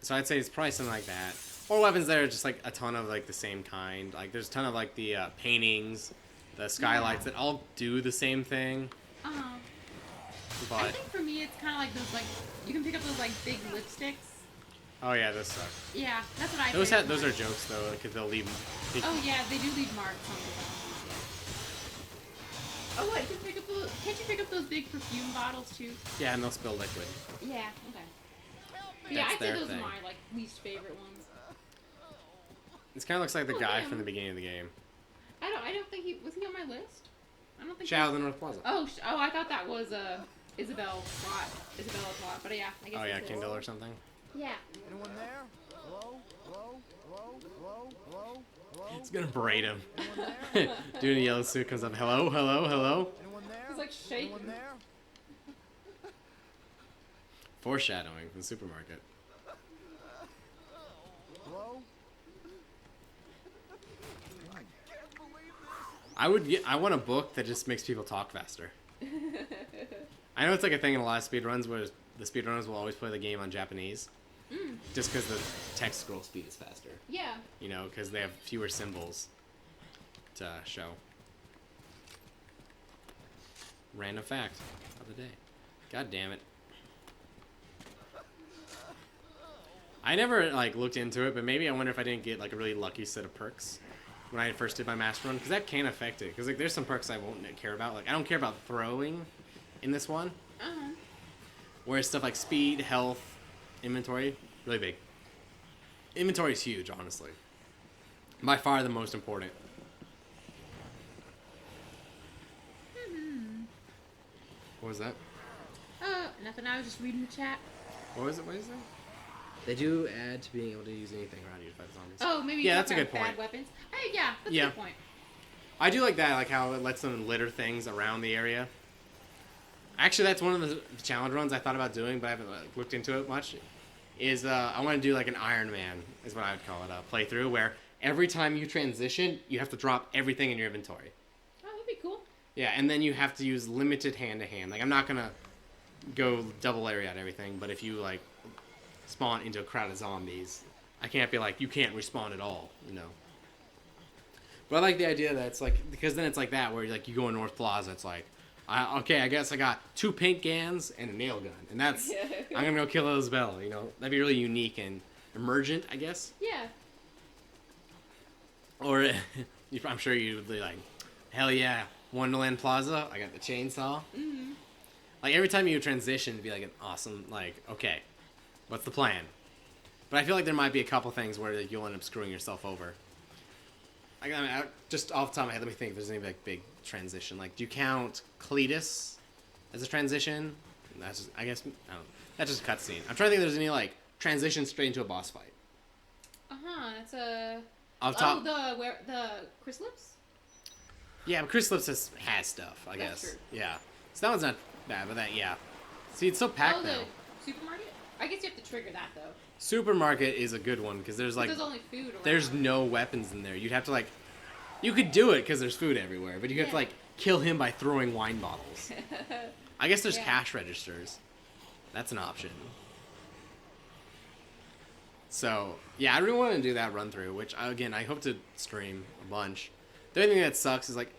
A: So I'd say it's probably something like that. Or weapons that are just like a ton of like the same kind. Like there's a ton of like the paintings, the skylights that all do the same thing.
B: I
A: But
B: think for me, it's kind of like those like you can pick up those like big lipsticks.
A: oh yeah, those suck.
B: Yeah, that's what I.
A: Those
B: think.
A: those are jokes though, because they'll leave.
B: Oh yeah, they do leave marks on the zombies. Yeah. Oh what? You can pick up those, can't you pick up those big perfume bottles too?
A: Yeah, and they'll spill liquid.
B: Yeah. Okay. Yeah,
A: That's
B: I'd say
A: their
B: those
A: thing.
B: are my like least favorite ones.
A: This kind of looks like the
B: Oh,
A: guy
B: damn.
A: from the beginning of the game.
B: I don't think he was he on my list. I don't think.
A: Shadow of the North Plaza.
B: Oh, I thought that was Isabella plot, but yeah, I guess.
A: Oh yeah,
B: that's it.
A: Kindle or something.
B: Yeah.
C: Anyone there? Hello? Hello? Hello? Hello? Hello? Hello?
A: It's gonna braid him.
C: Anyone there?
A: Dude in a yellow suit comes up. Hello, hello, hello.
C: Anyone there?
B: He's like shaking.
C: Anyone there?
A: Foreshadowing from the supermarket.
C: Hello?
A: I want a book that just makes people talk faster. I know it's like a thing in a lot of speedruns where the speedrunners will always play the game on Japanese. Just because the text scroll speed is faster.
B: Yeah.
A: You know, because they have fewer symbols to show. Random fact of the day. God damn it. I never like looked into it, but maybe I wonder if I didn't get like a really lucky set of perks when I first did my master run, because that can affect it. Because like there's some perks I won't care about. Like I don't care about throwing in this one. Whereas stuff like speed, health, inventory, really big. Inventory is huge, honestly. By far the most important. What was that?
B: Nothing. I was just reading the chat.
A: What was it? What is that? They do add to being able to use anything around you to fight zombies.
B: Oh, maybe.
A: Yeah,
B: you
A: that's a
B: talk
A: good
B: about
A: point.
B: Bad weapons. Yeah, that's
A: Yeah.
B: a good point.
A: I do like that, like how it lets them litter things around the area. Actually, that's one of the challenge runs I thought about doing, but I haven't like, looked into it much. Is I want to do like an Iron Man, is what I would call it, a playthrough, where every time you transition, you have to drop everything in your inventory.
B: Oh, that'd be cool.
A: Yeah, and then you have to use limited hand-to-hand. Like, I'm not going to go double area on everything, but if you, like, spawn into a crowd of zombies, I can't be like, you can't respawn at all, you know? But I like the idea that it's, like, because then it's like that, where, like, you go in North Plaza, it's like, okay, I guess I got 2 paint cans and a nail gun, and that's, I'm going to go kill Isabel, you know? That'd be really unique and emergent, I guess.
B: Yeah.
A: Or, I'm sure you'd be like, hell yeah, Wonderland Plaza, I got the chainsaw.
B: Mm-hmm.
A: Like, every time you transition, it'd be like an awesome, like, okay, what's the plan? But I feel like there might be a couple things where like, you'll end up screwing yourself over. Like, I mean, just off the top of my head, let me think if there's any like big transition. Like, do you count Cletus as a transition? That's just, I guess, I don't know. That's just a cutscene. I'm trying to think if there's any, like, transition straight into a boss fight.
B: That's a...
A: Off top.
B: Oh, the Chrysalips?
A: Yeah, but Chris Lips has stuff, I
B: That's
A: guess.
B: true.
A: Yeah. So that one's not bad, but that, yeah. See, it's so packed
B: Oh,
A: now.
B: the supermarket? I guess you have to trigger that, though.
A: Supermarket is a good one, because there's,
B: But
A: like,
B: there's only food around.
A: there's no weapons in there. You'd have to, like, you could do it because there's food everywhere, but you have to,
B: Yeah.
A: like, kill him by throwing wine bottles. I guess there's
B: Yeah.
A: cash registers. That's an option. So, yeah, I really want to do that run through, which, again, I hope to stream a bunch. The only thing that sucks is, like,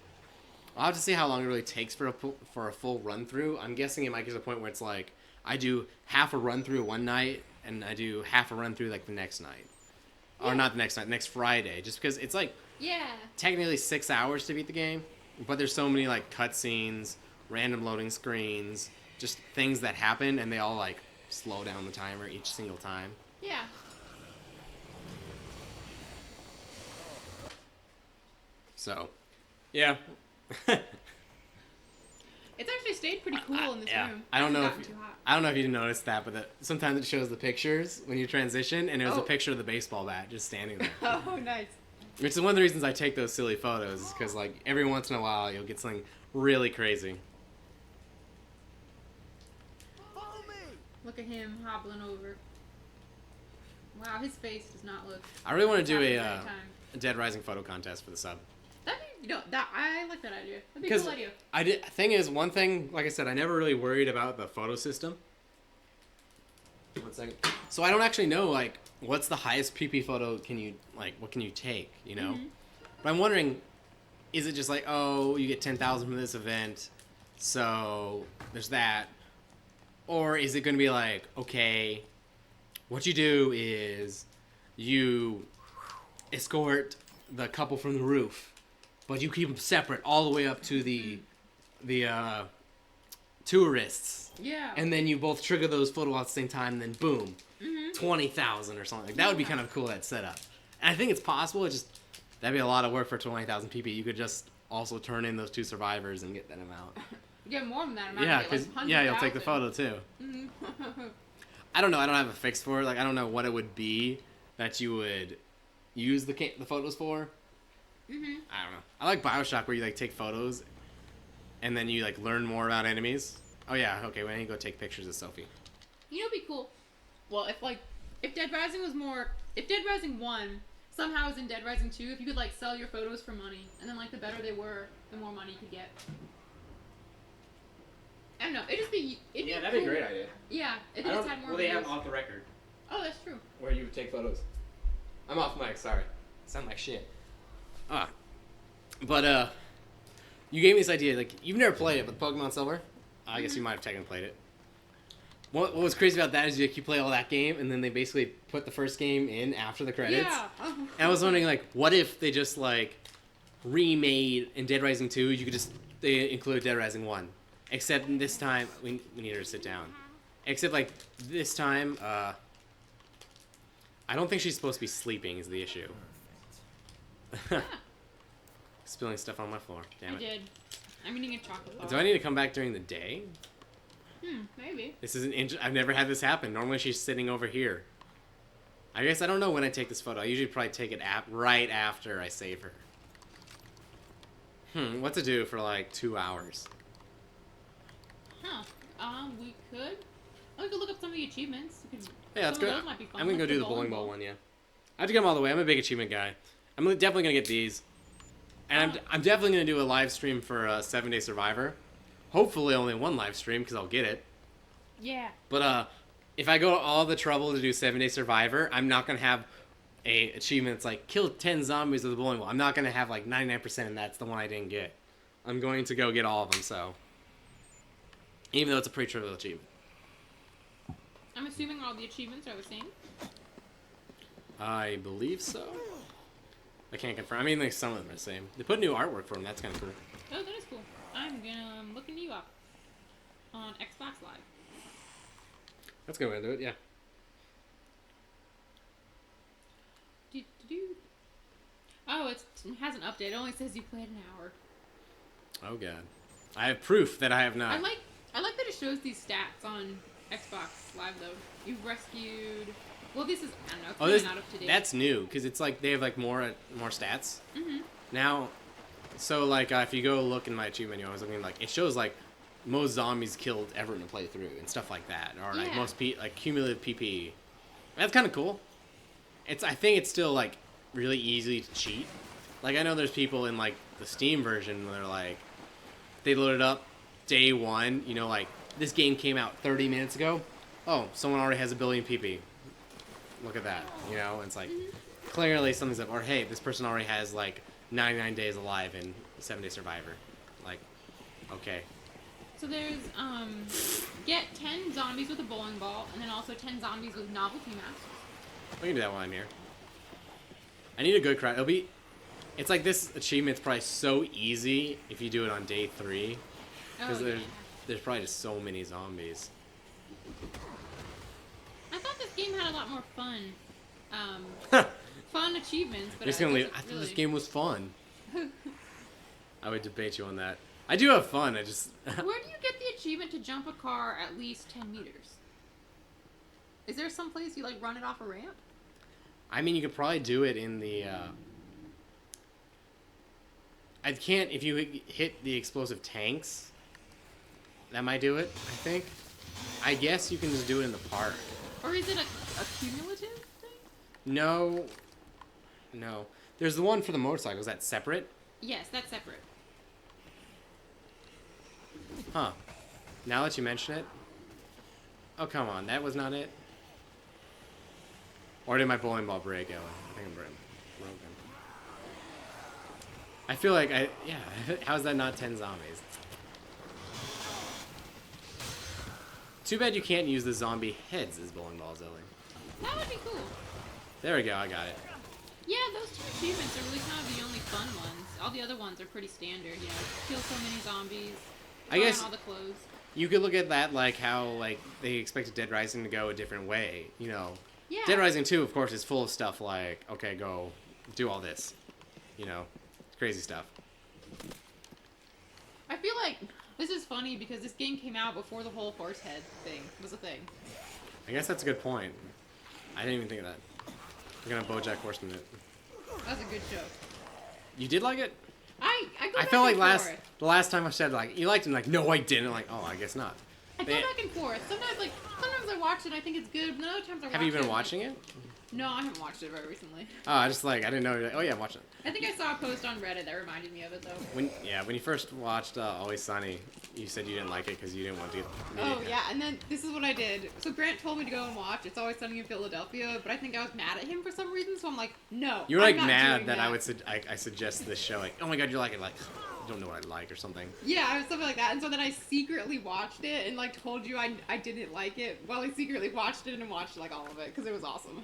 A: I'll have to see how long it really takes for a full run through. I'm guessing it might get to the point where it's like, I do half a run through one night, and I do half a run through, like, the next night. Or not the next night, next Friday. Just because it's, like,
B: Yeah.
A: technically 6 hours to beat the game, but there's so many, like, cutscenes, random loading screens, just things that happen, and they all like slow down the timer each single time.
B: Yeah.
A: So, yeah.
B: It's actually stayed pretty cool in this room.
A: I don't know
B: Hasn't
A: if
B: gotten too hot.
A: I don't know if you noticed that, but sometimes it shows the pictures when you transition, and it was a
B: Oh.
A: picture of the baseball bat just standing there.
B: Oh, nice.
A: Which is one of the reasons I take those silly photos, is because like every once in a while you'll get something really crazy.
C: Follow me!
B: Look at him hobbling over. Wow, his face does not look.
A: I really want to do
B: happy
A: a
B: at any time.
A: Dead Rising photo contest for the sub.
B: That'd be, I like that idea. That'd be a cool idea.
A: Thing is, one thing, like I said, I never really worried about the photo system. 1 second. So I don't actually know, like, what's the highest PP photo what can you take, you know?
B: Mm-hmm.
A: But I'm wondering, is it just like, oh, you get 10,000 from this event, so there's that? Or is it going to be like, okay, what you do is you escort the couple from the roof, but you keep them separate all the way up to the tourists.
B: Yeah.
A: And then you both trigger those photos at the same time, and then boom, 20,000 or something. Like, that would be kind of cool, that setup. And I think it's possible. That'd be a lot of work for 20,000 PP. You could just also turn in those 2 survivors and get that amount.
B: You get more than that amount.
A: Yeah,
B: you get,
A: because
B: like,
A: you'll take the
B: 100,000.
A: photo too.
B: Mm-hmm.
A: I don't know. I don't have a fix for it. Like, I don't know what it would be that you would use the photos for.
B: Mm-hmm.
A: I don't know. I like BioShock, where you like take photos, and then you like learn more about enemies. Oh yeah, okay. Why don't you go take pictures of Sophie?
B: You know, it'd be cool. Well, if Dead Rising was more, if Dead Rising 1 somehow was in Dead Rising 2, if you could like sell your photos for money, and then like the better they were, the more money you could get. I don't know. It'd be cool.
A: idea.
B: Yeah, if they just had more. Videos.
A: off the record
B: Oh, that's true.
A: where you would take photos. I'm off mic. Sorry. Sound like shit. But you gave me this idea. Like, you've never played it, but Pokemon Silver. I guess you might have technically played it. What was crazy about that is you play all that game, and then they basically put the first game in after the credits.
B: Yeah.
A: And I was wondering, like, what if they just like remade in Dead Rising 2? You could just they include Dead Rising 1, except this time we need her to sit down. Except like this time, I don't think she's supposed to be sleeping. Is the issue? Spilling stuff on my floor. Damn
B: I
A: it.
B: did. I'm eating a chocolate bar.
A: Do I need to come back during the day?
B: Maybe.
A: This is I've never had this happen. Normally she's sitting over here. I guess I don't know when I take this photo. I usually probably take it right after I save her. What to do for like 2 hours?
B: Huh. We could. Oh, we could look up some of the achievements.
A: Yeah, that's
B: some
A: good.
B: of those might be fun,
A: I'm gonna
B: like
A: go do the bowling ball one. Yeah, I have to get them all the way. I'm a big achievement guy. I'm definitely gonna get these, and I'm definitely gonna do a live stream for 7 Day Survivor. Hopefully, only one live stream because I'll get it.
B: Yeah.
A: But if I go all the trouble to do 7 Day Survivor, I'm not gonna have a achievement that's like kill 10 zombies with a bowling ball. I'm not gonna have like 99%, and that's the one I didn't get. I'm going to go get all of them. So, even though it's a pretty trivial achievement.
B: I'm assuming all the achievements are the same.
A: I believe so. I can't confirm. I mean, like, some of them are the same. They put new artwork for them. That's kind of cool.
B: Oh, that is cool. I'm looking you up on Xbox Live.
A: That's a good way to do it, yeah.
B: Oh, it hasn't updated. It only says you played an hour.
A: Oh, God. I have proof that I have not.
B: I like that it shows these stats on Xbox Live, though. You've rescued... Well, this is... I don't know. It's really not up to date.
A: That's new, because it's like they have, like, more stats.
B: Mm-hmm.
A: Now, so, like, if you go look in my achievement menu, I was looking, like, it shows, like, most zombies killed ever in a playthrough and stuff like that. Or, like, most cumulative PP. That's kind of cool. I think it's still, like, really easy to cheat. Like, I know there's people in, like, the Steam version where they're, like, they load it up day one, you know, like, this game came out 30 minutes ago. Oh, someone already has 1 billion PP. Look at that, you know? And it's like, clearly something's up. Or, hey, this person already has, like, 99 days alive in 7 Day Survivor. Like, okay.
B: So there's, get 10 zombies with a bowling ball, and then also 10 zombies with novelty masks.
A: We can do that while I'm here. I need a good crowd. It's like this achievement's probably so easy if you do it on day 3. Because
B: Oh, yeah.
A: there's probably just so many zombies.
B: I thought this game had a lot more fun. Fun achievements, but
A: I thought
B: really...
A: this game was fun. I would debate you on that. I do have fun. I just.
B: Where do you get the achievement to jump a car at least 10 meters? Is there some place you like run it off a ramp?
A: I mean, you could probably do it in the. I can't if you hit the explosive tanks. That might do it. I think. I guess you can just do it in the park.
B: Or is it a cumulative thing?
A: No. No. There's the one for the motorcycles. That's separate.
B: Yes, that's separate.
A: Huh. Now that you mention it. Oh, come on. That was not it. Or did my bowling ball break, Ellen? I think I'm broken. I feel like yeah. How's that not 10 zombies? Too bad you can't use the zombie heads as bowling balls, Ellie.
B: That would be cool.
A: There we go. I got it.
B: Yeah, those two achievements are really kind of the only fun ones. All the other ones are pretty standard, you know. Kill so many zombies.
A: I guess
B: on all the clothes.
A: you could look at that like how like they expected Dead Rising to go a different way. You know,
B: Yeah.
A: Dead Rising 2, of course, is full of stuff like, okay, go do all this. You know, crazy stuff.
B: I feel like this is funny because this game came out before the whole horse head thing was a thing.
A: I guess that's a good point. I didn't even think of that. We're gonna BoJack Horseman it.
B: That was a good joke.
A: You did like it?
B: I go
A: I
B: back
A: felt like
B: and forth.
A: the last time I said like you liked it, like no I didn't. Like oh I guess not.
B: I go back and forth. Sometimes I watch it and I think it's good, but then other times I watch it.
A: Have you been
B: and,
A: watching it?
B: No, I haven't watched it very recently.
A: Oh, I just like I didn't know. You're like, oh yeah, I'm watching it.
B: I think I saw a post on Reddit that reminded me of it though.
A: When you first watched Always Sunny, you said you didn't like it because you didn't want to.
B: Oh yeah, and then this is what I did. So Grant told me to go and watch It's Always Sunny in Philadelphia, but I think I was mad at him for some reason, so I'm like, no.
A: You were like
B: I'm not
A: mad
B: doing
A: that I suggested this show. Like, oh my god, you like it? Like, you don't know what I like or something.
B: Yeah, I was something like that, and so then I secretly watched it and like told you I didn't like it. Well, I secretly watched it and watched like all of it because it was awesome.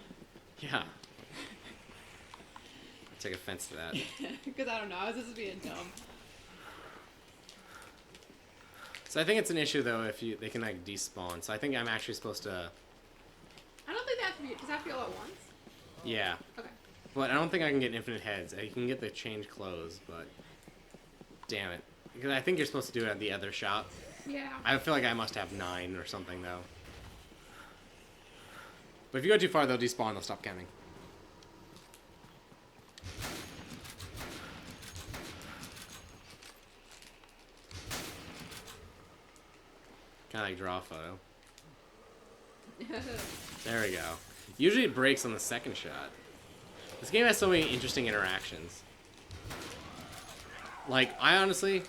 A: Yeah. I take offense to that.
B: Because I don't know, I was just being dumb.
A: So I think it's an issue though if they can like despawn. So I think I'm actually supposed to.
B: I don't think that does that feel at once?
A: Yeah.
B: Okay.
A: But I don't think I can get infinite heads. I can get the change clothes, but damn it, because I think you're supposed to do it at the other shop.
B: Yeah.
A: I feel like I must have 9 or something though. But if you go too far, they'll despawn. They'll stop counting. Kind of like draw a photo. There we go. Usually it breaks on the second shot. This game has so many interesting interactions. Like, I honestly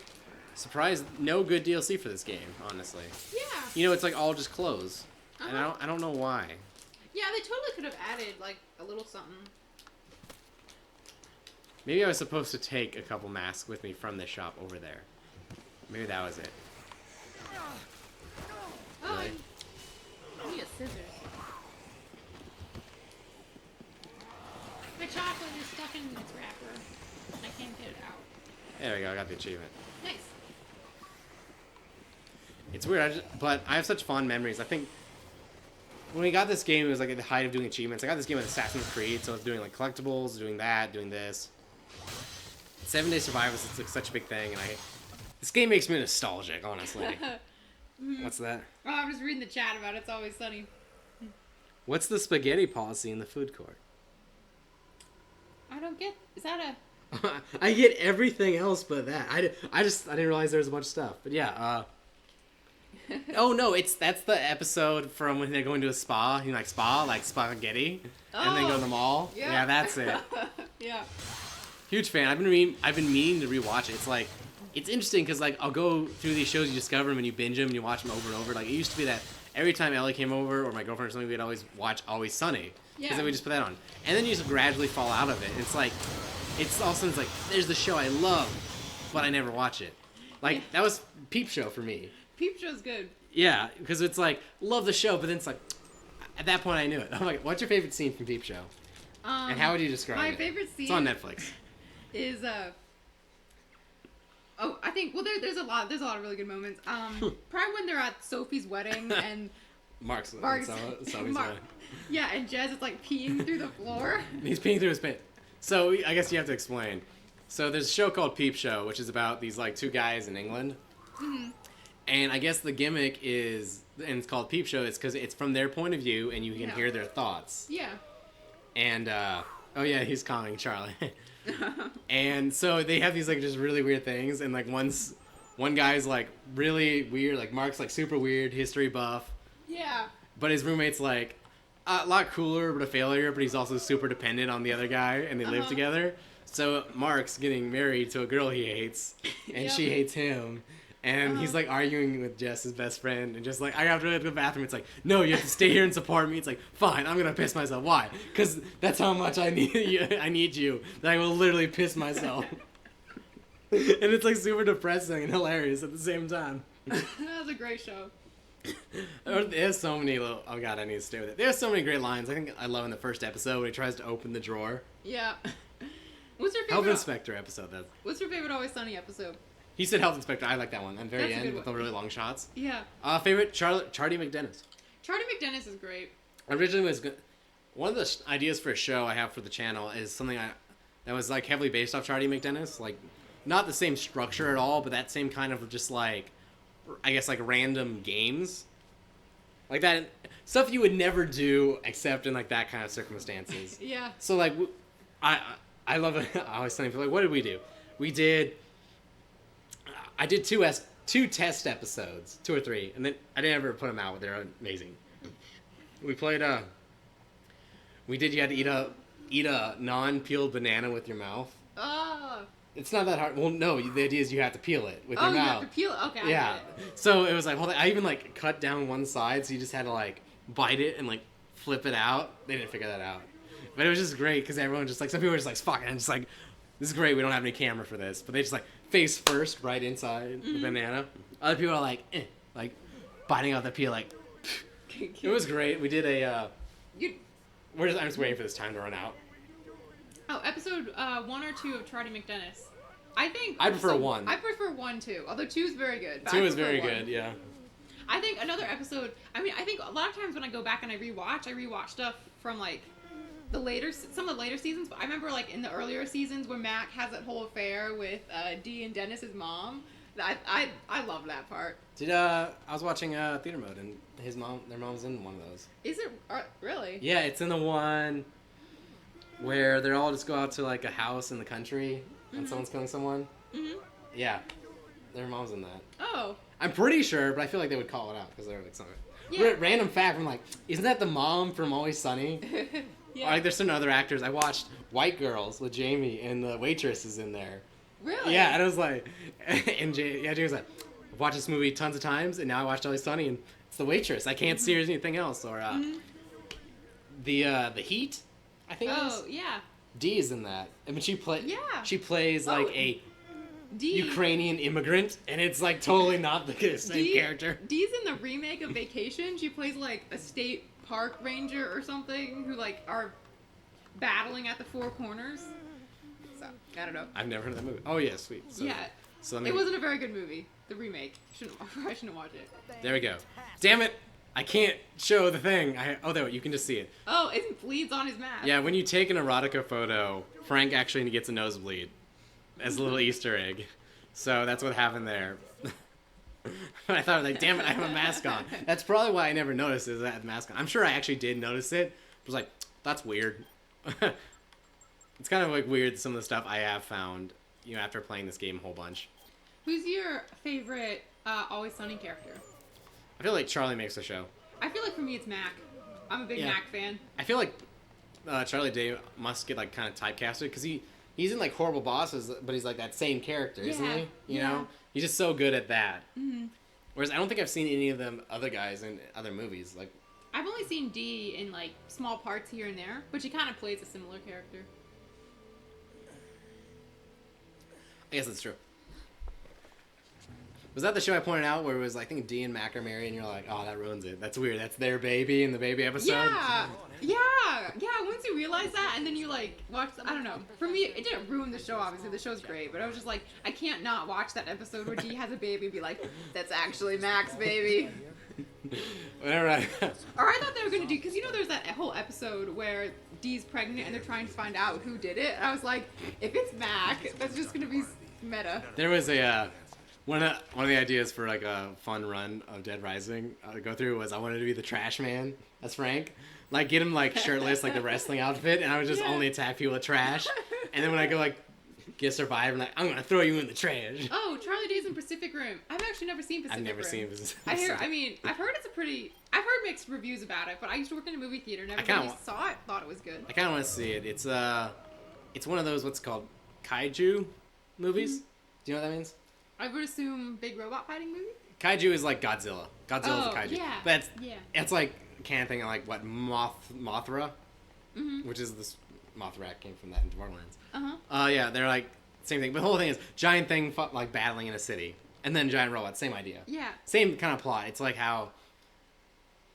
A: surprised no good DLC for this game, honestly.
B: Yeah.
A: You know, it's like all just clothes. And
B: Uh-huh.
A: I don't know why.
B: Yeah, they totally could have added like a little something.
A: Maybe I was supposed to take a couple masks with me from this shop over there. Maybe that was it.
B: Oh,
A: Really?
B: I need a scissors. My chocolate is stuck in its wrapper. I can't get it out.
A: There we go, I got the achievement.
B: Nice.
A: It's weird, but I have such fond memories. I think when we got this game, it was like at the height of doing achievements. I got this game with Assassin's Creed, so I was doing like collectibles, doing that, doing this. 7 Day Survival is like such a big thing, and this game makes me nostalgic, honestly. What's that?
B: Oh, I'm just reading the chat about It's Always Sunny.
A: What's the spaghetti policy in the food court?
B: I don't get. Is that a?
A: I get everything else but that. I didn't realize there was a bunch of stuff. But yeah, oh no, that's the episode from when they're going to a spa. You know, like spaghetti, and then go to the mall. Yeah, that's it.
B: Yeah.
A: Huge fan. I've been meaning to rewatch it. It's interesting because like I'll go through these shows, you discover them and you binge them and you watch them over and over. Like it used to be that every time Ellie came over or my girlfriend or something, we'd always watch Always Sunny.
B: Yeah.
A: Because then we just put that on, and then you just gradually fall out of it. It's like, it's all of a sudden it's like there's the show I love, but I never watch it. Like that was Peep Show for me.
B: Peep Show's good.
A: Yeah, because it's like love the show, but then it's like at that point I knew it. I'm like, what's your favorite scene from Peep Show? And how would you describe it?
B: My favorite scene.
A: It's on Netflix.
B: Is I think think there's a lot of really good moments. Probably when they're at Sophie's wedding and
A: Mark's
B: Mark, yeah, and Jez is like peeing through the floor.
A: He's peeing through his pants. So I guess you have to explain. So there's a show called Peep Show, which is about these like two guys in England. Mm-hmm. And I guess the gimmick is, and it's called Peep Show, it's because it's from their point of view and you can hear their thoughts.
B: Yeah.
A: And, oh yeah, he's calling Charlie. And so they have these like just really weird things. And like one guy's like really weird, like Mark's like super weird, history buff.
B: Yeah.
A: But his roommate's like a lot cooler, but a failure, but he's also super dependent on the other guy and they live together. So Mark's getting married to a girl he hates and she hates him. And he's like arguing with Jess, his best friend, and just like, I have to go to the bathroom. It's like, no, you have to stay here and support me. It's like, fine, I'm gonna piss myself. Why? Because that's how much I need you. I need you. That I will literally piss myself. And it's like super depressing and hilarious at the same time.
B: That was a great show.
A: There's so many little. Oh god, I need to stay with it. There's so many great lines. I think I love in the first episode when he tries to open the drawer.
B: Yeah. What's your favorite?
A: Health Inspector episode.
B: What's your favorite Always Sunny episode?
A: He said Health Inspector. I like that one. And very
B: That's a
A: end
B: good
A: with
B: one.
A: the really long shots.
B: Yeah.
A: Favorite Charlie McDennis.
B: Charlie McDennis is great.
A: Originally was good. One of the ideas for a show I have for the channel is something that was like heavily based off Charlie McDennis. Like not the same structure at all, but that same kind of just like, I guess like random games. Like that stuff you would never do except in like that kind of circumstances.
B: Yeah.
A: So like, I love it. I always tell people like, what did we do? I did two test episodes, 2 or 3, and then I didn't ever put them out. They're amazing. We played you had to eat a non-peeled banana with your mouth.
B: Oh.
A: It's not that hard. Well, no, the idea is you have to peel it with your mouth.
B: You have to peel it? Okay,
A: yeah.
B: I get it.
A: So it was like, I even like cut down one side, so you just had to like bite it and like flip it out. They didn't figure that out. But it was just great because everyone just like, some people were just like, fuck it. I'm just like, this is great. We don't have any camera for this. But they just like face first right inside the banana. Other people are like, like biting out the peel like, it was great. We did I'm just waiting for this time to run out.
B: Oh, episode 1 or 2 of Charlie McDennis. I
A: prefer 1.
B: I prefer 1 too, although 2 is very good.
A: 2 is very good, yeah.
B: I think another episode, I think a lot of times when I go back and I rewatch stuff from like some of the later seasons, but I remember like in the earlier seasons where Mac has that whole affair with Dee and Dennis's mom. I love that part.
A: I was watching Theater Mode and their mom's in one of those.
B: Is it really?
A: Yeah, it's in the one where they all just go out to like a house in the country and someone's killing someone. Mm-hmm. Yeah, their mom's in that.
B: Oh.
A: I'm pretty sure, but I feel like they would call it out because they're like something.
B: Yeah.
A: Random fact, I'm like, isn't that the mom from Always Sunny?
B: Yeah.
A: Or, like, there's some other actors. I watched White Girls with Jamie, and the waitress is in there.
B: Really?
A: Yeah, and I was like, Jamie was like, I've watched this movie tons of times, and now I watched Always Sunny, and it's the waitress. I can't see her as anything else. Or the Heat, I think.
B: Oh yeah.
A: Dee is in that. I mean, she plays like a
B: Dee.
A: Ukrainian immigrant, and it's like totally not the same character.
B: Dee's in the remake of Vacation. She plays like a state park ranger or something who like are battling at the Four Corners. So I don't know.
A: I've never heard of that movie. Oh yeah, sweet. So,
B: Yeah.
A: So
B: It wasn't a very good movie. The remake. I shouldn't watch it.
A: There we go. Damn it! I can't show the thing. There, you can just see it.
B: Oh, it bleeds on his mask.
A: Yeah, when you take an erotica photo, Frank actually gets a nosebleed as a little Easter egg. So that's what happened there. I thought, like, damn it, I have a mask on. That's probably why I never noticed is I had the mask on. I'm sure I actually did notice it. I was like, that's weird. It's kind of like weird some of the stuff I have found, after playing this game a whole bunch.
B: Who's your favorite Always Sunny character?
A: I feel like Charlie makes the show.
B: I feel like for me it's Mac. I'm a big Mac fan.
A: I feel like Charlie Day must get like kind of typecasted because he's in like Horrible Bosses, but he's like that same character, isn't he? You know, he's just so good at that. Mm-hmm. Whereas I don't think I've seen any of them other guys in other movies. Like
B: I've only seen Dee in like small parts here and there, but she kind of plays a similar character.
A: I guess that's true. Was that the show I pointed out where it was, I think, Dee and Mac are married, and you're like, oh, that ruins it. That's weird. That's their baby in the baby episode.
B: Yeah. Once you realize that, and then you like watch. I don't know. For me, it didn't ruin the show. Obviously, the show's great, but I was just like, I can't not watch that episode where Dee has a baby and be like, that's actually Mac's baby.
A: Whatever.
B: Or I thought they were gonna do, because you know there's that whole episode where Dee's pregnant and they're trying to find out who did it. And I was like, if it's Mac, that's just gonna be meta.
A: There was a one of the ideas for like a fun run of Dead Rising to go through was I wanted to be the trash man. That's Frank. Like get him like shirtless, like the wrestling outfit, and I would just only attack people with trash. And then when I go like get survive, I'm like, I'm gonna throw you in the trash.
B: Oh, Charlie Days in Pacific Rim. I've actually never seen Pacific Rim.
A: I've never seen Pacific
B: Rim. I've heard I've heard mixed reviews about it, but I used to work in a movie theater and everybody saw it, thought it was good.
A: I kind of want to see it. It's one of those what's called kaiju movies. Do you know what that means?
B: I would assume big robot fighting movie.
A: Kaiju is like Godzilla. Godzilla's a kaiju.
B: Yeah.
A: But it's like can't think of like what Mothra, which is this Mothra came from that in Borderlands. Yeah, they're like same thing. But the whole thing is giant thing like battling in a city, and then giant robots. Same idea.
B: Yeah.
A: Same kind of plot. It's like how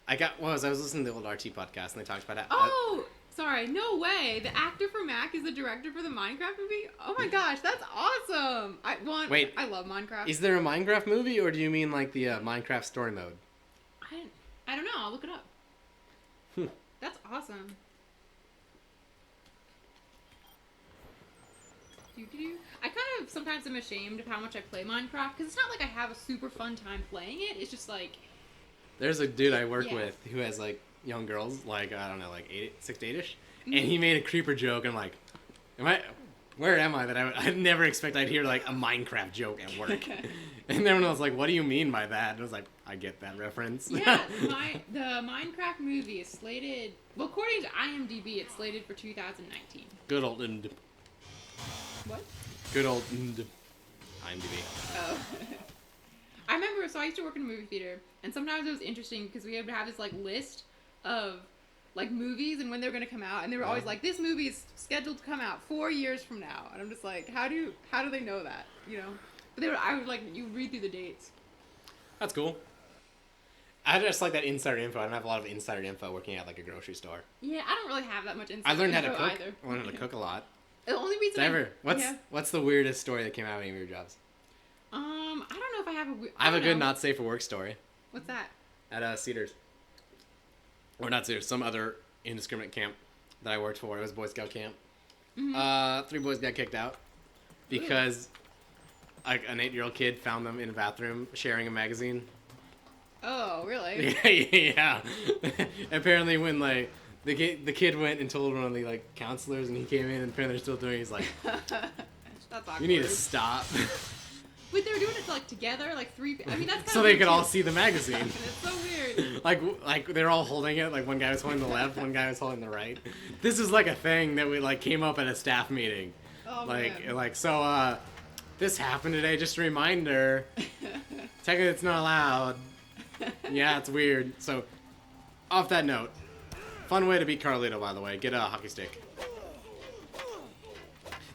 A: I was listening to the old RT podcast and they talked about
B: how. Sorry, no way. The actor for Mac is the director for the Minecraft movie? Oh my gosh, that's awesome. I love Minecraft.
A: Is there a Minecraft movie, or do you mean like the Minecraft story mode?
B: I don't know. I'll look it up. That's awesome. I kind of sometimes am ashamed of how much I play Minecraft, because it's not like I have a super fun time playing it. It's just like...
A: There's a dude I work with who has like young girls, like, I don't know, like 6 to 8-ish. And he made a creeper joke, and I'm like, where am I that I'd never expect I'd hear like a Minecraft joke at work. And everyone was like, what do you mean by that? And I was like, I get that reference.
B: Yeah, the Minecraft movie is slated, well, according to IMDb, it's slated for 2019.
A: Good old
B: What?
A: Good old IMDb.
B: Oh. I remember, so I used to work in a movie theater, and sometimes it was interesting because we would have this like list of like movies and when they're going to come out, and they were always like, this movie is scheduled to come out 4 years from now, and I'm just like, how do they know that, you know? But I would like, you read through the dates.
A: That's cool. I just like that insider info. I don't have a lot of insider info working at like a grocery store.
B: Yeah, I don't really have that much insider
A: I learned how to
B: info
A: cook.
B: either.
A: I learned how to cook a lot.
B: The only reason
A: What's the weirdest story that came out of any of your jobs?
B: I don't know if I have a...
A: I have a good not safe for work story.
B: What's that?
A: At Cedars. Or not Cedars, some other indiscriminate camp that I worked for. It was Boy Scout camp. 3 boys got kicked out because like an 8-year-old kid found them in a bathroom sharing a magazine.
B: Oh, really?
A: Yeah. Apparently when like the kid went and told one of the like counselors, and he came in and apparently they're still doing it. He's like,
B: that's awkward.
A: You need to stop.
B: Wait, they were doing it like together, like 3. I mean, that's kind
A: so
B: of
A: they could all see the magazine.
B: It's so weird.
A: Like they're all holding it. Like one guy was holding the left, one guy was holding the right. This is like a thing that we like came up at a staff meeting.
B: Oh, man.
A: So this happened today. Just a reminder. Technically, it's not allowed. Yeah, it's weird. So, off that note, fun way to beat Carlito, by the way. Get a hockey stick.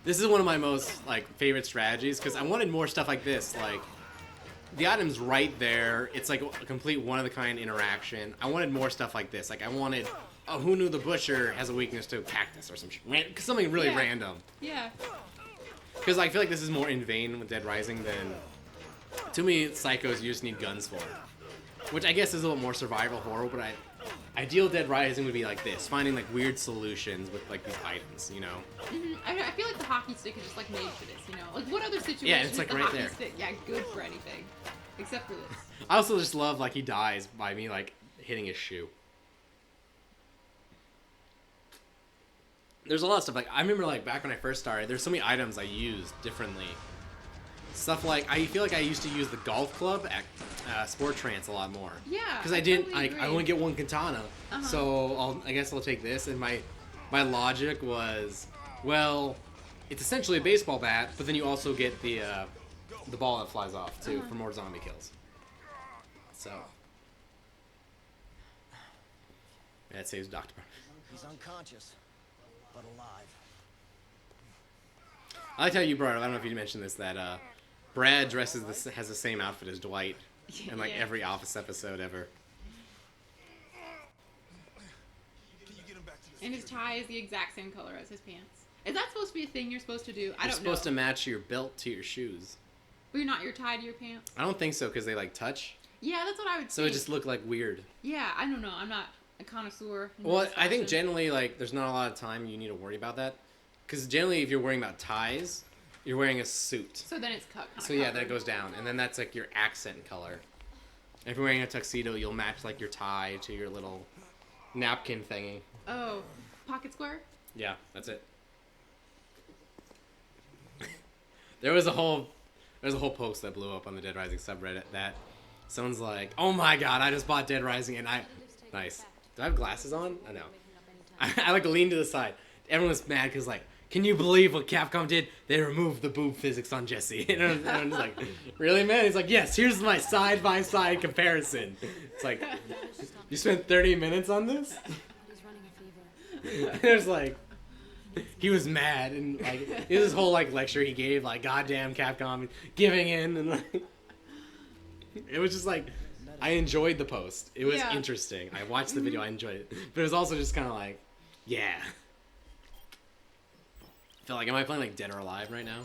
A: This is one of my most like favorite strategies because I wanted more stuff like this. Like the item's right there. It's like a complete one-of-a-kind interaction. I wanted more stuff like this. Like I wanted, who knew the butcher has a weakness to cactus or something really random.
B: Yeah.
A: Because I feel like this is more in vain with Dead Rising than, to me, Psychos you just need guns for. Which I guess is a little more survival horror, but ideal Dead Rising would be like this, finding like weird solutions with like these items, you know?
B: I feel like the hockey stick is just like made for this, you know? Like what other situation
A: it's like
B: is the
A: right
B: hockey
A: there.
B: stick good for anything? Except for this.
A: I also just love like he dies by me like hitting his shoe. There's a lot of stuff like I remember like back when I first started, there's so many items I used differently. Stuff like I feel like I used to use the golf club at Sport Trance a lot more.
B: Yeah.
A: Because I didn't
B: totally
A: I only get one katana, so I guess I'll take this. And my logic was, well, it's essentially a baseball bat, but then you also get the ball that flies off too for more zombie kills. So that saves Dr.
C: He's unconscious, but alive.
A: I like how you brought up, I don't know if you mentioned this, that Brad has the same outfit as Dwight in like
B: Yeah.
A: every Office episode ever.
E: Can you get him back to the
B: And his tie is the exact same color as his pants. Is that supposed to be a thing you're supposed to do? I
A: You're
B: don't know.
A: supposed to match your belt to your shoes.
B: But you're not your tie to your pants?
A: I don't think so because they like touch,
B: Yeah, that's what I would
A: so
B: think.
A: it just looked like weird.
B: Yeah, I don't know. I'm not a connoisseur. in
A: Well,
B: this
A: I think
B: fashion.
A: generally like there's not a lot of time you need to worry about that, because generally if you're worrying about ties, you're wearing a suit.
B: So then it's cut.
A: So yeah, then it goes down, and then that's like your accent color. If you're wearing a tuxedo, you'll match like your tie to your little napkin thingy.
B: Oh, pocket square?
A: Yeah, that's it. There was a whole post that blew up on the Dead Rising subreddit that someone's like, "Oh my god, I just bought Dead Rising and I nice. Do I have glasses on? I know. I like leaned to the side. Everyone's mad because like, can you believe what Capcom did? They removed the boob physics on Jesse. And everyone's like, really, man? He's like, yes. Here's my side-by-side comparison. It's like, you spent 30 minutes on this?
F: He's running a fever.
A: And there's like, he was mad and like this whole like lecture he gave like, goddamn Capcom giving in, and like, it was just like, I enjoyed the post. It was
B: Yeah.
A: interesting. I watched the video. I enjoyed it, but it was also just kind of like, yeah. I feel like, am I playing like Dead or Alive right now?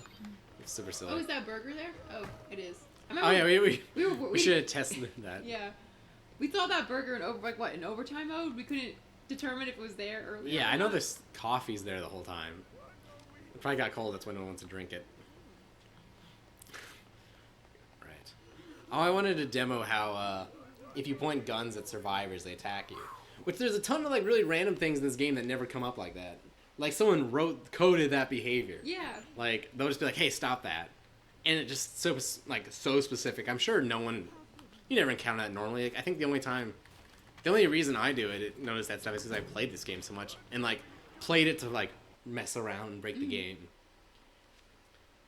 A: It's super silly.
B: Oh, is that burger there? Oh, it is. I
A: Oh yeah, we
B: we
A: should have tested that.
B: Yeah. We saw that burger in overtime mode. We couldn't determine if it was there earlier.
A: Yeah,
B: or
A: I know
B: not.
A: there's coffee's there the whole time. It probably got cold. That's when no one wants to drink it. Right. Oh, I wanted to demo how if you point guns at survivors, they attack you. Which there's a ton of like really random things in this game that never come up like that. Like someone coded that behavior.
B: Yeah.
A: Like they'll just be like, "Hey, stop that," and it just so specific. I'm sure no one, you never encounter that normally. Like, I think the only reason I do it, notice that stuff, is because I played this game so much and like played it to like mess around and break the game.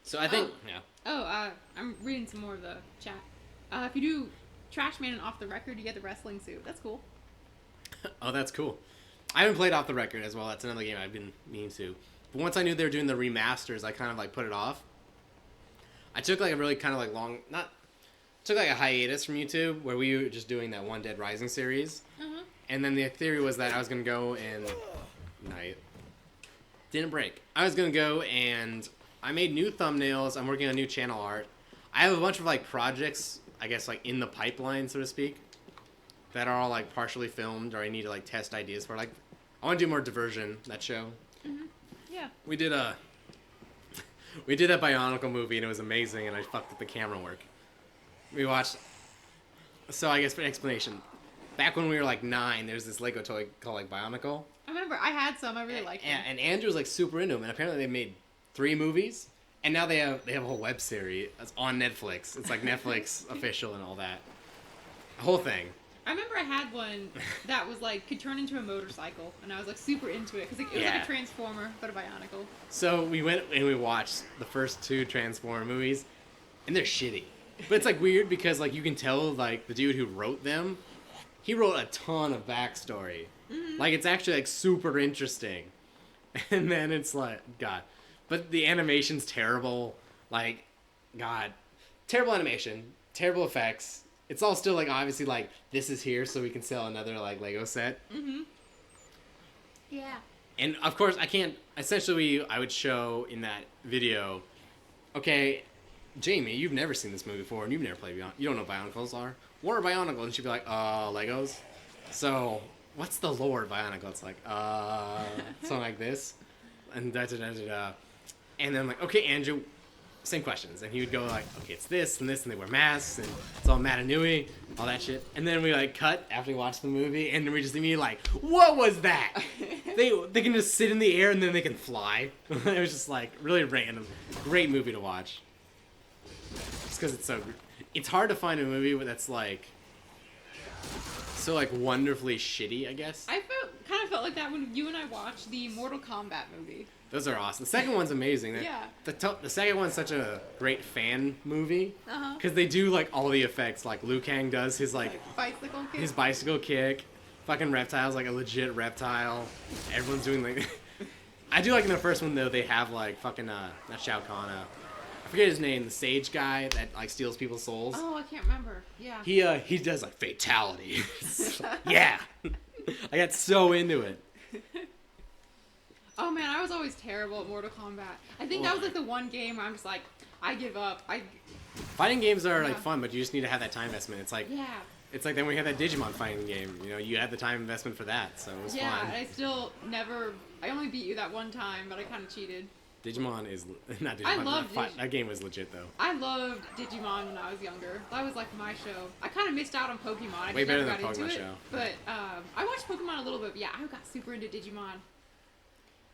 A: So I think, yeah.
B: Oh, I'm reading some more of the chat. If you do Trash Man and Off the Record, you get the wrestling suit. That's cool.
A: Oh, that's cool. I haven't played Off the Record as well. That's another game I've been meaning to. But once I knew they were doing the remasters, I kind of like put it off. I took like a really kind of like took like a hiatus from YouTube where we were just doing that one Dead Rising series. And then the theory was that I was going to go and... Night. Didn't break. I was going to go and... I made new thumbnails. I'm working on new channel art. I have a bunch of like projects, I guess like in the pipeline, so to speak, that are all like partially filmed or I need to like test ideas for. Like, I want to do more Diversion, that show.
B: Yeah.
A: We did that Bionicle movie and it was amazing and I fucked with the camera work. We watched... So I guess for explanation, back when we were like 9, there's this Lego toy called like Bionicle.
B: I remember I had some. I really liked them.
A: And Andrew was like super into them, and apparently they made 3 movies, and now they have a whole web series. It's on Netflix. It's like Netflix official and all that. The whole thing.
B: I remember I had one that was like could turn into a motorcycle, and I was like super into it because it was like
A: Yeah.
B: a Transformer but a Bionicle.
A: So we went and we watched the first 2 Transformer movies, and they're shitty. But it's like weird because like you can tell like the dude who wrote them, he wrote a ton of backstory. Like it's actually like super interesting. And then it's like, God. But the animation's terrible. Like, God. Terrible animation. Terrible effects. It's all still like obviously like this is here so we can sell another like Lego set.
B: Yeah.
A: And of course I can't, essentially I would show in that video, okay, Jamie, you've never seen this movie before and you've never played Beyond. You don't know what Bionicles are. What are Bionicles? And she'd be like, Legos. So, what's the lore of Bionicle? It's like, something like this. And da-da-da-da-da. And then I'm like, okay, Andrew, same questions. And he would go like, okay, it's this and this, and they wear masks, and it's all Matanui, all that shit. And then we like cut after we watched the movie, and we just immediately like, what was that? They can just sit in the air and then they can fly. It was just like really random. Great movie to watch. Just because it's so... It's hard to find a movie that's like... So like wonderfully shitty, I guess.
B: I kind of felt like that when you and I watched the Mortal Kombat movie.
A: Those are awesome. The second one's amazing.
B: Yeah.
A: The second one's such a great fan movie.
B: Uh-huh.
A: Because they do like all the effects. Like Liu Kang does his like
B: Bicycle kick.
A: his bicycle kick. Fucking Reptile's like a legit reptile. Everyone's doing like... I do like in the first one though, they have like fucking, not Shao Kahn, I forget his name, the sage guy that like steals people's souls.
B: Oh, I can't remember. Yeah.
A: He does like fatality. Yeah. I got so into it.
B: Oh man, I was always terrible at Mortal Kombat. I think that was like the one game where I'm just like, I give up.
A: Fighting games are like fun, but you just need to have that time investment. It's like
B: Yeah.
A: it's like then we had that Digimon fighting game. You know, you had the time investment for that, so it was
B: Yeah,
A: fun.
B: and I still never. I only beat you that one time, but I kind of cheated.
A: Digimon is not Digimon.
B: I love
A: that game was legit though.
B: I loved Digimon when I was younger. That was like my show. I kind of missed out on Pokemon. I
A: Way
B: just
A: better
B: never
A: than
B: got into
A: Pokemon
B: it.
A: show.
B: But I watched Pokemon a little bit. But yeah, I got super into Digimon.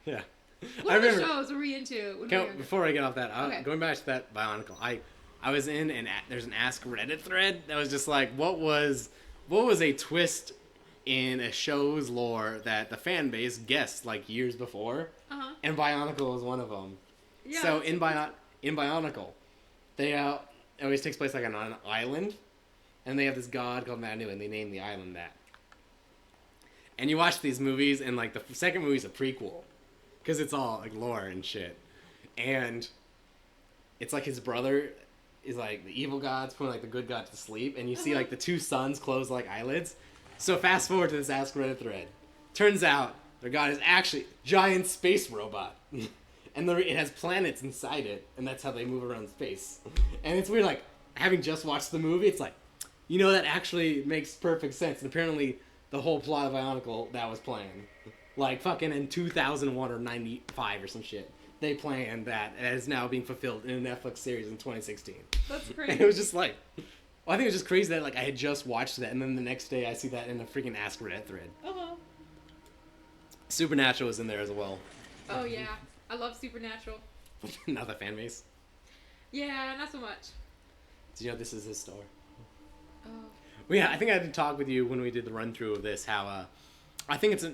A: Yeah.
B: What other shows were we into when we were younger?
A: Before I get off that,
B: Okay.
A: going back to that Bionicle, I was in and there's an Ask Reddit thread that was just like, what was a twist in a show's lore that the fan base guessed like years before, and Bionicle was one of them.
B: Yeah,
A: So in Bionicle, they it always takes place like on an island, and they have this god called Manu, and they name the island that. And you watch these movies, and like the second movie's a prequel, because it's all like lore and shit, and it's like his brother is like the evil god's putting like the good god to sleep, and you see like the two sons close like eyelids. So fast forward to this Ask Reddit thread. Turns out their god is actually a giant space robot. And it has planets inside it, and that's how they move around space. And it's weird, like, having just watched the movie, it's like, you know, that actually makes perfect sense. And apparently, the whole plot of Bionicle, that was planned. Like, fucking in 2001 or 95 or some shit. They planned that, and it is now being fulfilled in a Netflix series in 2016.
B: That's crazy.
A: And it was just like, well, I think it was just crazy that, like, I had just watched that, and then the next day I see that in a freaking Ask Reddit thread. Supernatural is in there as well.
B: Oh yeah, I love Supernatural.
A: Not the fan base.
B: Yeah, not so much.
A: Did you know this is his store?
B: Oh.
A: Well, yeah, I think I had to talk with you when we did the run through of this. How I think it's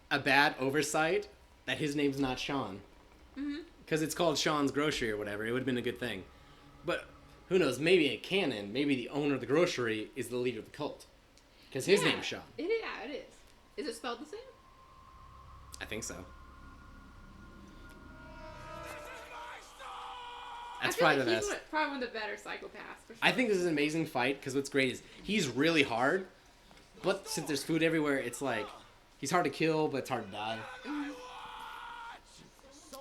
A: a bad oversight that his name's not Sean, because it's called Sean's Grocery or whatever. It would have been a good thing, but who knows? Maybe in canon, maybe the owner of the grocery is the leader of the cult, because his name's Sean.
B: It is. Is it spelled the same?
A: I think so.
B: I
A: That's
B: feel
A: probably
B: like
A: the
B: he's
A: best.
B: probably one of the better psychopaths. For sure.
A: I think this is an amazing fight because what's great is he's really hard, but since there's food everywhere, it's like he's hard to kill, but it's hard to die.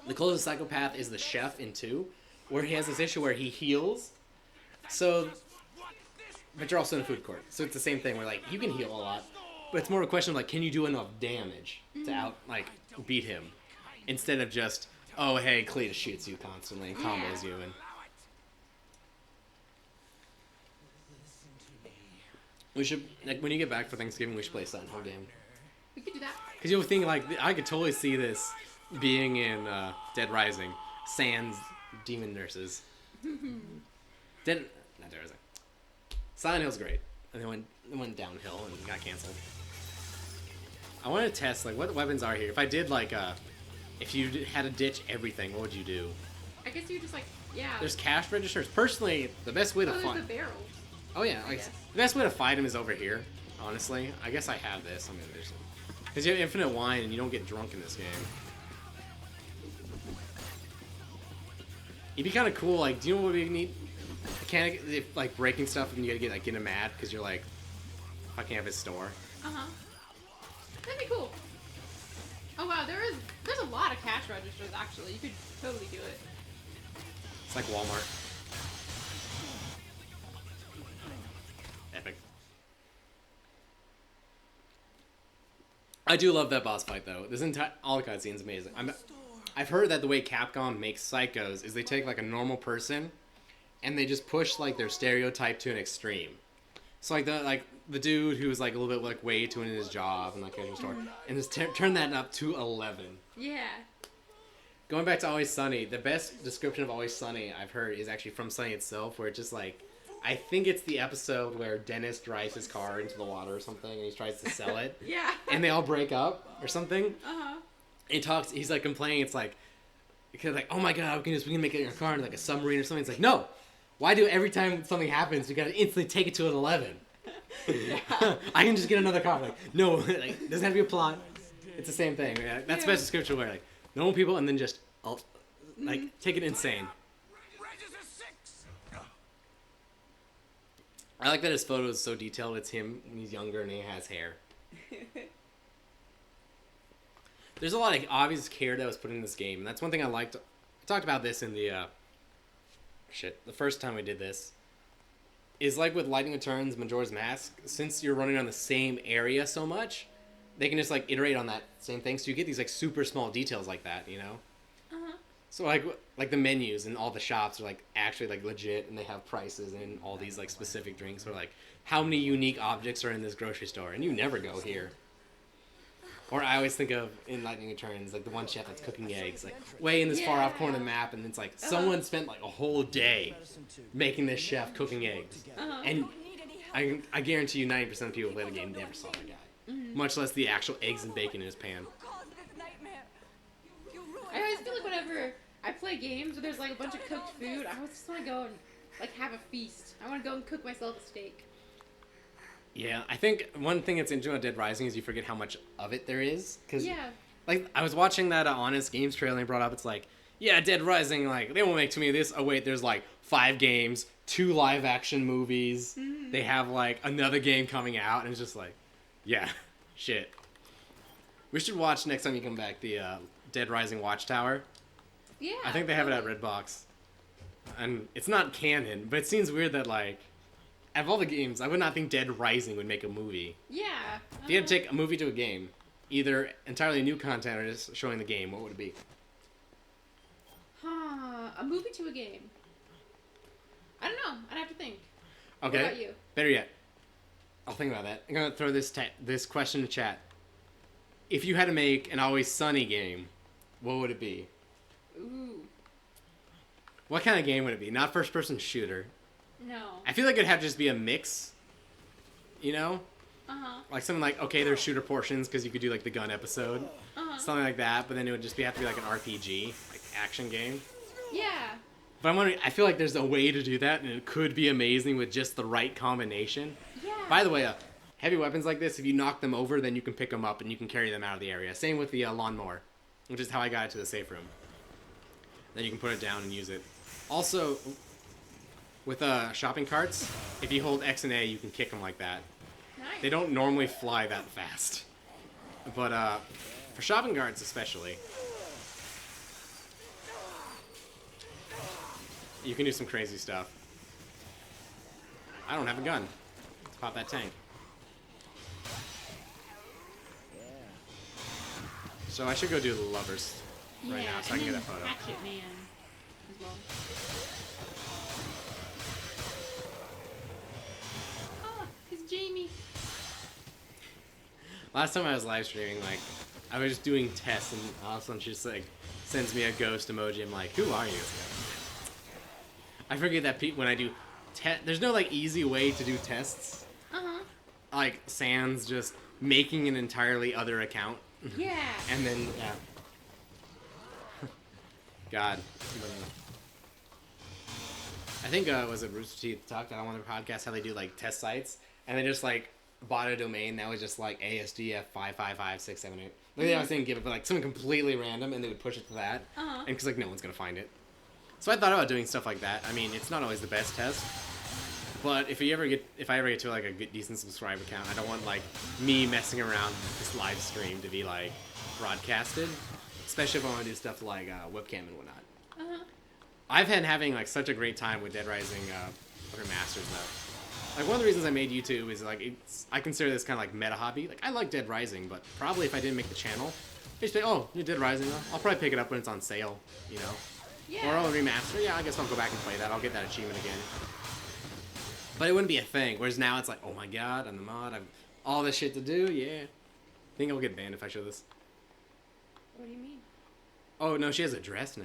A: The closest psychopath is the chef in 2, where he has this issue where he heals. So, but you're also in a food court, so it's the same thing where like you can heal a lot, but it's more a question of like, can you do enough damage to beat him, instead of just, oh hey, Cletus shoots you constantly and combos you and. We should, like, when you get back for Thanksgiving, we should play a Silent Hill game.
B: We could do that.
A: Because you'll think, like, I could totally see this being in Dead Rising. Sans demon nurses. Not Dead Rising. Silent Hill's great. And it went downhill and got canceled. I want to test, like, what weapons are here. If I did, like, if you had to ditch everything, what would you do?
B: I guess you just like, yeah.
A: There's cash registers. Personally, the best way to
B: there's
A: find...
B: a barrel.
A: Oh yeah, like, the best way to fight him is over here, honestly. I guess I have this. I'm gonna do some. Because you have infinite wine and you don't get drunk in this game. It'd be kind of cool, like, do you know what we need? Mechanic, if, like, breaking stuff and you gotta get, like, getting mad because you're like, I can't have his store.
B: That'd be cool. Oh wow, there's a lot of cash registers actually. You could totally do it.
A: It's like Walmart. Epic. I do love that boss fight though. This entire all the cutscene's amazing. I've heard that the way Capcom makes psychos is they take like a normal person and they just push like their stereotype to an extreme. So like the dude who's like a little bit like way too into his job and like casual store, and just turn that up to 11.
B: Yeah.
A: Going back to Always Sunny, the best description of Always Sunny I've heard is actually from Sunny itself, where it's just like, I think it's the episode where Dennis drives his car into the water or something, and he tries to sell it.
B: Yeah.
A: And they all break up or something.
B: He
A: He's like complaining, it's like, oh my god, we can make it in your car in like a submarine or something. It's like, no, why do every time something happens, we gotta instantly take it to an 11? I can just get another car. Like, no, like, doesn't have to be a plot. It's the same thing. That's the best description where like, normal people and then just, like, take it insane.
E: Register 6!
A: I like that his photo is so detailed. It's him when he's younger and he has hair. There's a lot of obvious care that was put in this game, and that's one thing I liked. I talked about this in the the first time we did this. Is like with Lightning Returns, Majora's Mask, since you're running on the same area so much, they can just like iterate on that same thing, so you get these like super small details like that, you know?
B: Uh-huh.
A: So like the menus and all the shops are like actually like legit, and they have prices and all these like specific drinks, or like how many unique objects are in this grocery store, and you never go here. Or I always think of in Lightning Returns, like the one chef that's cooking eggs, like way in this far off corner of the map, and it's like someone spent like a whole day making this chef cooking eggs, and I guarantee you 90% of the people who play the game never saw that guy, much less the actual eggs and bacon in his pan.
B: I always feel like whenever I play games where there's like a bunch of cooked food, I always just want to go and like have a feast. I want to go and cook myself a steak.
A: Yeah, I think one thing that's interesting about Dead Rising is you forget how much of it there is. Cause, like, I was watching that Honest Games trailer and they brought up, it's like, yeah, Dead Rising, like, they won't make too many of this. Oh, wait, there's, like, 5 games, 2 live-action movies. They have, like, another game coming out, and it's just like, yeah, shit. We should watch, next time you come back, the Dead Rising Watchtower.
B: Yeah.
A: I think they have it at Redbox. And it's not canon, but it seems weird that, like, out of all the games, I would not think Dead Rising would make a movie.
B: Yeah.
A: If you had to take a movie to a game, either entirely new content or just showing the game, what would it be?
B: A movie to a game. I don't know. I'd have to think.
A: Okay.
B: What about you?
A: Better yet, I'll think about that. I'm gonna throw this question in chat. If you had to make an Always Sunny game, what would it be?
B: Ooh.
A: What kind of game would it be? Not first-person shooter.
B: No.
A: I feel like it'd have to just be a mix. You know? Like something like, okay, there's shooter portions because you could do like the gun episode. Something like that, but then it would just have to be like an RPG, like action game.
B: Yeah.
A: But I'm wondering, I feel like there's a way to do that, and it could be amazing with just the right combination.
B: Yeah.
A: By the way, heavy weapons like this, if you knock them over, then you can pick them up and you can carry them out of the area. Same with the lawnmower, which is how I got it to the safe room. Then you can put it down and use it. Also, with shopping carts, if you hold X and A, you can kick them like that.
B: Nice.
A: They don't normally fly that fast. But for shopping carts especially, you can do some crazy stuff. I don't have a gun. Let's pop that tank. So I should go do the lovers right now so I can get that photo.
B: Hatchet Man as well. Oh, it's Jamie.
A: Last time I was live streaming, like, I was just doing tests, and all of a sudden she just, like, sends me a ghost emoji. I'm like, who are you? I forget that when I do there's no, like, easy way to do tests. Like, sans just making an entirely other account.
B: Yeah.
A: And then, yeah. God. I think, was it Rooster Teeth talked about on their podcast how they do, like, test sites, and they just, like, bought a domain that was just like ASDF 555-678. Like they always didn't give it, but like something completely random, and they would push it to that, and because like no one's gonna find it. So I thought about doing stuff like that. I mean, it's not always the best test, but if I ever get to like a good, decent subscriber count, I don't want like me messing around with this live stream to be like broadcasted, especially if I want to do stuff like webcam and whatnot. I've been having like such a great time with Dead Rising remasters though. Like, one of the reasons I made YouTube is, like, I consider this kind of, like, meta hobby. Like, I like Dead Rising, but probably if I didn't make the channel, I'd just say, oh, you're Dead Rising, I'll probably pick it up when it's on sale, you know?
B: Yeah.
A: Or I'll remaster, yeah, I guess I'll go back and play that. I'll get that achievement again. But it wouldn't be a thing, whereas now it's like, oh my god, I'm the mod, I've all this shit to do, yeah. I think I'll get banned if I show this.
B: What do you mean?
A: Oh, no, she has a dress now.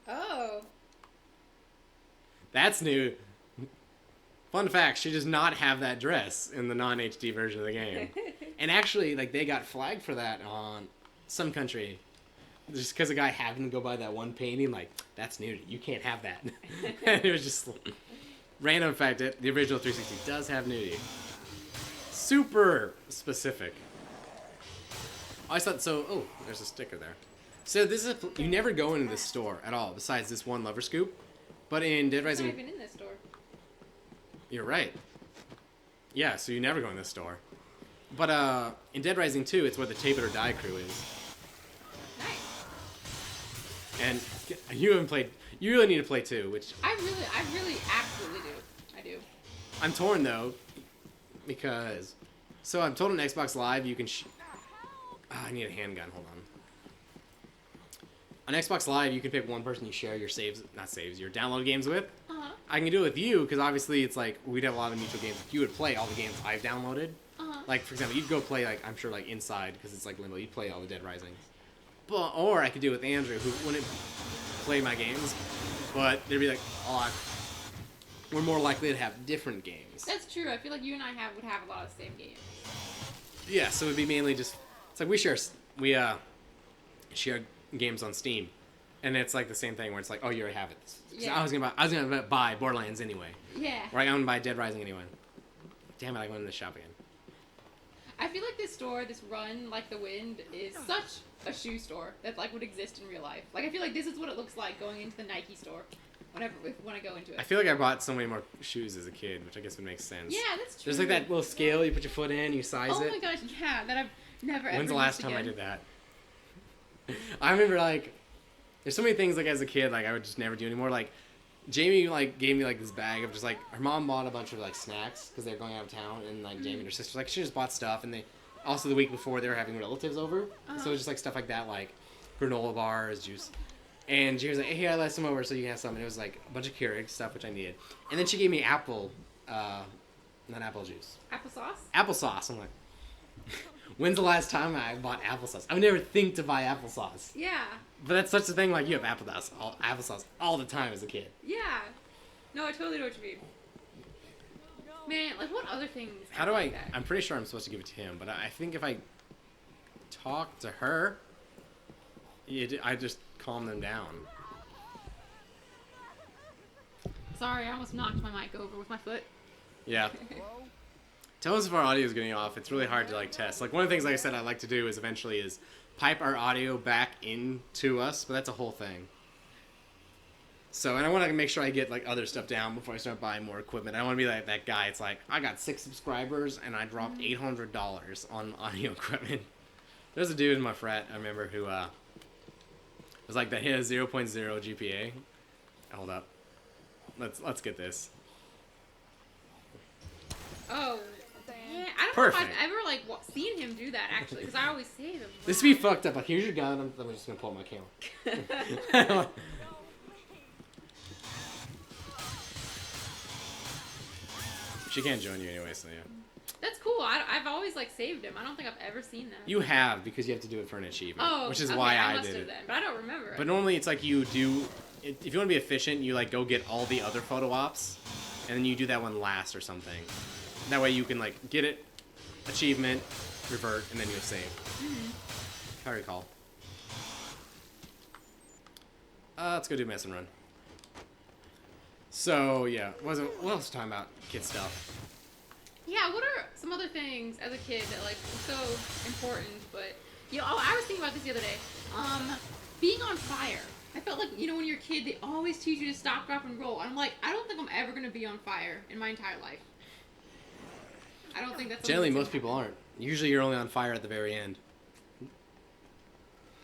B: Oh.
A: That's new. Fun fact, she does not have that dress in the non-HD version of the game. And actually, like, they got flagged for that on some country. Just because a guy happened to go by that one painting, like, that's nudity. You can't have that. And it was just random fact that the original 360 does have nudity. Super specific. I thought, so, oh, there's a sticker there. So this is, you never go into this store at all, besides this one lover scoop. But in Dead
B: I'm
A: Rising...
B: not even in this store.
A: You're right. Yeah, so you never go in this store. But in Dead Rising 2, it's where the Tape It or Die crew is.
B: Nice.
A: And you haven't played. You really need to play 2, which
B: I really, absolutely do. I do.
A: I'm torn though, because so I'm told on Xbox Live you can. I need a handgun. Hold on. On Xbox Live, you can pick one person you share your your download games with.
B: Uh-huh.
A: I can do it with you because obviously it's like we'd have a lot of mutual games. You would play all the games I've downloaded.
B: Uh-huh.
A: Like for example, you'd go play like I'm sure like Inside because it's like Limbo. You'd play all the Dead Risings. But or I could do it with Andrew who wouldn't play my games, but they'd be like, oh, we're more likely to have different games.
B: That's true. I feel like you and I would have a lot of the same games.
A: Yeah, so it'd be mainly just it's like we share games on Steam, and it's like the same thing where it's like, oh, you already have it. So
B: Yeah.
A: I was gonna buy Borderlands anyway,
B: Yeah.
A: or I'm gonna buy Dead Rising anyway. Damn it, I went in the shop again.
B: I feel like this store, this Run Like the Wind, is such a shoe store that like would exist in real life. Like I feel like this is what it looks like going into the Nike store when I go into it.
A: I feel like I bought so many more shoes as a kid, which I guess would make sense.
B: Yeah, that's true.
A: There's like that little scale you put your foot in, you size
B: Oh
A: it.
B: my gosh, yeah, that I've never ever
A: When's the last
B: used
A: time I
B: again.
A: did that? I remember like there's so many things like as a kid like I would just never do anymore. Like Jamie like gave me like this bag of just like her mom bought a bunch of like snacks because they were going out of town, and like Jamie and her sister like she just bought stuff, and they also the week before they were having relatives over, so it was just like stuff like that like granola bars, juice. And she was like, hey, I left some over so you can have some. And it was like a bunch of Keurig stuff, which I needed. And then she gave me not apple juice.
B: Applesauce?
A: Applesauce. I'm like, when's the last time I bought applesauce? I would never think to buy applesauce.
B: Yeah.
A: But that's such a thing, like, you have applesauce all the time as a kid.
B: Yeah. No, I totally know what you mean. Man, like what other things?
A: How
B: are
A: do
B: like
A: I...
B: that?
A: I'm pretty sure I'm supposed to give it to him, but I think if I talk to her, I just calm them down.
B: Sorry, I almost knocked my mic over with my foot.
A: Yeah. Tell us if our audio is getting off. It's really hard to like test. Like one of the things, like I said, I'd like to do is eventually is pipe our audio back into us, but that's a whole thing. So, and I want to make sure I get like other stuff down before I start buying more equipment. I don't want to be like that guy. It's like I got 6 subscribers and I dropped $800 on audio equipment. There's a dude in my frat I remember who was like that. He has 0.0 GPA. Hold up. Let's get this.
B: Oh. Yeah, I don't
A: Perfect.
B: know if I've ever like seen him do that actually, because I always say them.
A: This would be fucked up. Like, here's your gun. I'm just gonna pull out my camera. She can't join you anyway, so yeah.
B: That's cool. I've always like saved him. I don't think I've ever seen that.
A: You have, because you have to do it for an achievement.
B: Oh,
A: which is
B: okay,
A: why
B: I
A: I
B: must
A: did
B: have
A: it.
B: then, but I don't remember.
A: But normally it's like you do, if you want to be efficient, you like go get all the other photo ops, and then you do that one last or something. That way you can like get it, achievement, revert, and then you save. If I recall. Let's go do mess and run. So yeah, what else was I talking about? Kid stuff.
B: Yeah, what are some other things as a kid that like were so important? But you know, I was thinking about this the other day. Being on fire. I felt like, you know, when you're a kid, they always teach you to stop, drop, and roll. And I'm like, I don't think I'm ever gonna be on fire in my entire life. I don't think that's
A: Generally,
B: something
A: most people aren't. Usually, you're only on fire at the very end.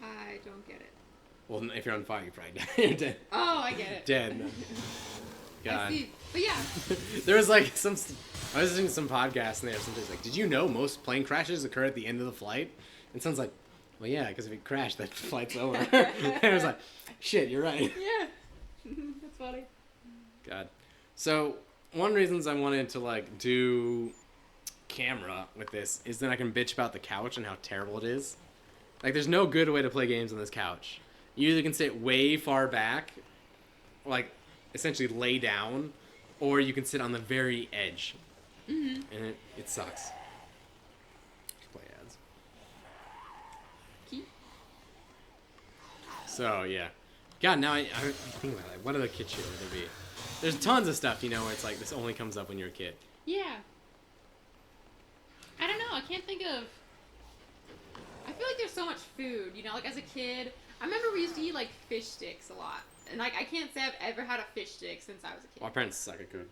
B: I don't get it.
A: Well, if you're on fire, you're probably dead. You're dead.
B: Oh, I get it.
A: Dead.
B: I
A: God.
B: see. But yeah.
A: There was like I was listening to some podcasts and they were sometimes like, did you know most plane crashes occur at the end of the flight? And someone's like, well, yeah, because if you crash, that flight's over. And I was like, shit, you're right.
B: Yeah. That's funny.
A: God. So one of the reasons I wanted to like do camera with this is then I can bitch about the couch and how terrible it is. Like, there's no good way to play games on this couch. You either can sit way far back, like essentially lay down, or you can sit on the very edge. Mm-hmm. And it sucks. Just play ads.
B: Key?
A: So, yeah. God, now I think about it. What other kid shit would there be? There's tons of stuff, you know, where it's like, this only comes up when you're a kid.
B: Yeah. I don't know. I can't think of... I feel like there's so much food, you know, like as a kid, I remember we used to eat like fish sticks a lot. And like, I can't say I've ever had a fish stick since I was a kid.
A: Well, our parents suck at food.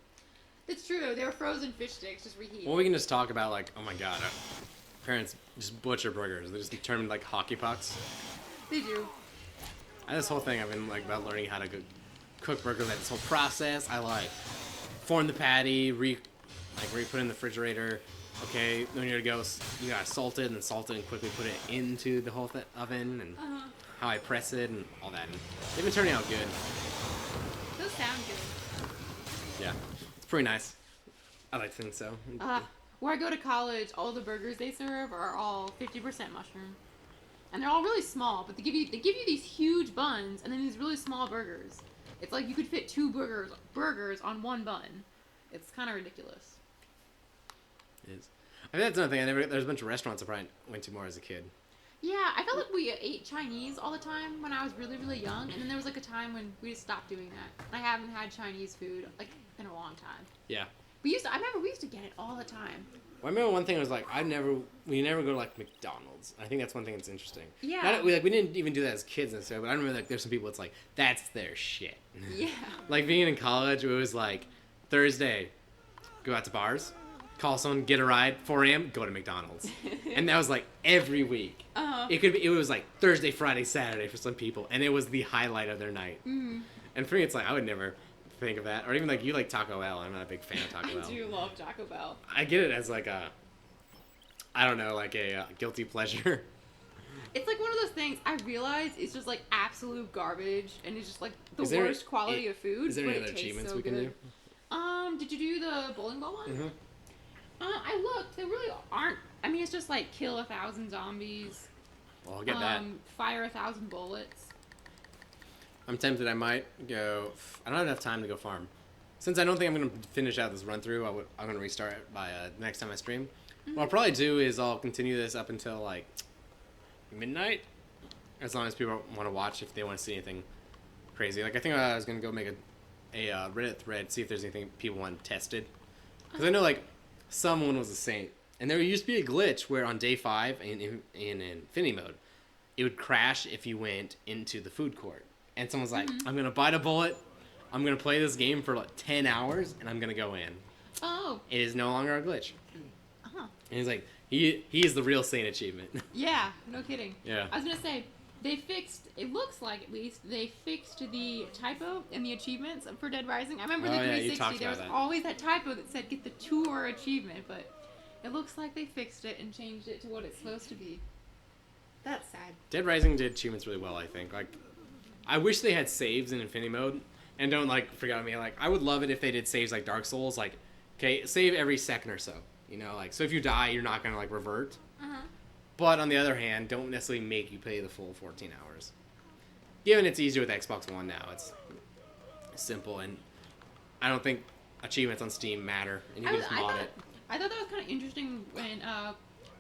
B: It's true. They were frozen fish sticks, just reheated.
A: Well, we can just talk about like, oh my god, parents just butcher burgers. They just turn them into, like hockey pucks.
B: They do.
A: And this whole thing I've been like about learning how to cook burgers. Like this whole process, I like form the patty, put in the refrigerator. Okay, then you're gonna go. You gotta salt it and quickly put it into the whole oven and how I press it and all that. And they've been turning out good.
B: Those sound good.
A: Yeah, it's pretty nice. I like to think so.
B: Where I go to college, all the burgers they serve are all 50% mushroom, and they're all really small. But they give you these huge buns and then these really small burgers. It's like you could fit 2 burgers on one bun. It's kind of ridiculous.
A: It is. I think that's another thing. There's a bunch of restaurants I probably went to more as a kid.
B: Yeah, I felt like we ate Chinese all the time when I was really, really young, and then there was like a time when we just stopped doing that. And I haven't had Chinese food like in a long time.
A: Yeah.
B: I remember we used to get it all the time.
A: Well, I remember one thing was like we never go to like McDonald's. I think that's one thing that's interesting.
B: Yeah.
A: We didn't even do that as kids and stuff, but I remember like there's some people it's like that's their shit.
B: Yeah.
A: Like being in college, it was like Thursday, go out to bars, call someone, get a ride, 4 a.m., go to McDonald's, and that was like every week. It was like Thursday, Friday, Saturday for some people, and it was the highlight of their night.
B: Mm-hmm.
A: And for me, it's like I would never think of that, or even like you like Taco Bell. I'm not a big fan of Taco Bell.
B: I do love Taco Bell.
A: I get it as like a guilty pleasure.
B: It's like one of those things I realize is just like absolute garbage, and it's just like the worst quality of food.
A: Is there
B: but
A: any other
B: it tastes
A: achievements
B: so
A: we can
B: good.
A: do?
B: Did you do the bowling ball one?
A: Mm-hmm.
B: I looked. They really aren't. I mean, it's just like kill 1,000 zombies.
A: Well, I'll get that.
B: Fire 1,000 bullets.
A: I'm tempted. I might go. I don't have enough time to go farm. Since I don't think I'm going to finish out this run through, I'm going to restart it by next time I stream.
B: Mm-hmm.
A: What I'll probably do is I'll continue this up until like midnight, as long as people want to watch if they want to see anything crazy. Like I think I was going to go make a Reddit thread, see if there's anything people want tested. Because I know like someone was a saint, and there used to be a glitch where on day 5 in Infinity mode, it would crash if you went into the food court. And someone's like, I'm going to bite a bullet, I'm going to play this game for like 10 hours, and I'm going to go in.
B: Oh.
A: It is no longer a glitch.
B: Uh-huh.
A: And he's like, he is the real saint achievement.
B: Yeah, no kidding.
A: Yeah.
B: I was going to say, they fixed, it looks like at least, they fixed the typo in the achievements for Dead Rising. I remember the 360, there was always that typo that said get the tour achievement, but it looks like they fixed it and changed it to what it's supposed to be. That's sad.
A: Dead Rising did achievements really well, I think. Like, I wish they had saves in Infinity mode. And don't, like, forget me. Like, I would love it if they did saves like Dark Souls. Like, okay, save every second or so. You know, like, so if you die, you're not going to, like, revert.
B: Uh-huh.
A: But on the other hand, don't necessarily make you play the full 14 hours. Given it's easier with Xbox One now, it's simple. And I don't think achievements on Steam matter. And you can just mod it.
B: I thought that was kind of interesting when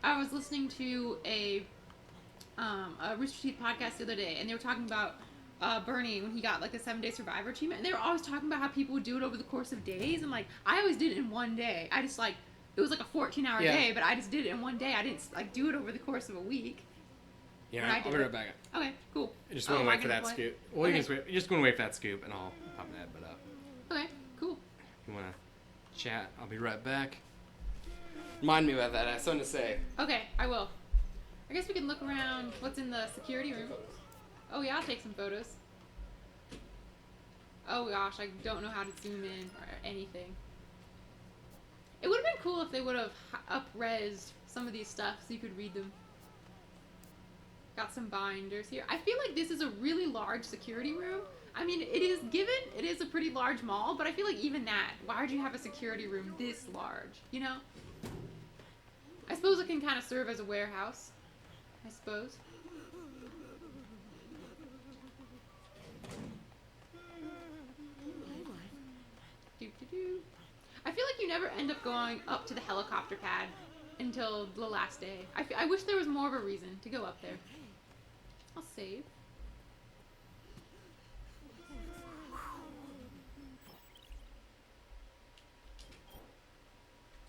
B: I was listening to a Rooster Teeth podcast the other day, and they were talking about Bernie when he got like a 7-day survivor achievement, and they were always talking about how people would do it over the course of days. And like, I always did it in one day. I just like, it was like a 14-hour day, but I just did it in one day. I didn't like do it over the course of a week.
A: Yeah, I'll be right back.
B: Okay, cool.
A: I just want to wait for that scoop. Well,
B: okay.
A: you're just going to wait for that scoop, and I'll pop that but up.
B: Okay, cool.
A: If you want to chat, I'll be right back. Remind me about that. I have something to say.
B: Okay, I will. I guess we can look around what's in the security room. Oh yeah, I'll take some photos. Oh gosh, I don't know how to zoom in or anything. It would have been cool if they would have up-resed some of these stuff so you could read them. Got some binders here. I feel like this is a really large security room. I mean, it is a pretty large mall, but I feel like even that, why would you have a security room this large, you know? I suppose it can kind of serve as a warehouse. I suppose. I feel like you never end up going up to the helicopter pad until the last day. I wish there was more of a reason to go up there. I'll save.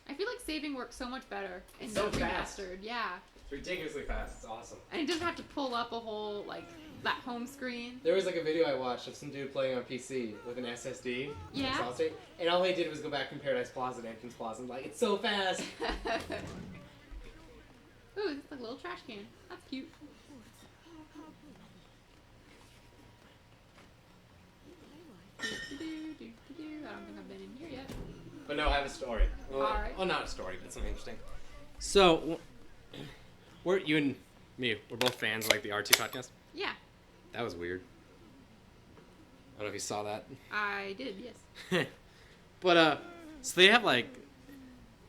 B: I feel like saving works so much better in
A: So
B: the
A: fast.
B: remastered. Yeah.
A: It's ridiculously fast. It's awesome.
B: And it doesn't have to pull up a whole like that home screen.
A: There was like a video I watched of some dude playing on PC with an SSD.
B: Yeah.
A: Solid state, and all he did was go back from Paradise Plaza to Entrance Plaza. I'm like, it's so fast.
B: Ooh, it's like a little trash can. That's cute. I don't think I've been in here yet.
A: But no, I have a story. Well,
B: Alright.
A: well, not a story, but something interesting. So, you and me, we're both fans of like the RT podcast.
B: Yeah,
A: That was weird. I don't know if you saw that.
B: I did, yes.
A: But, so they have like,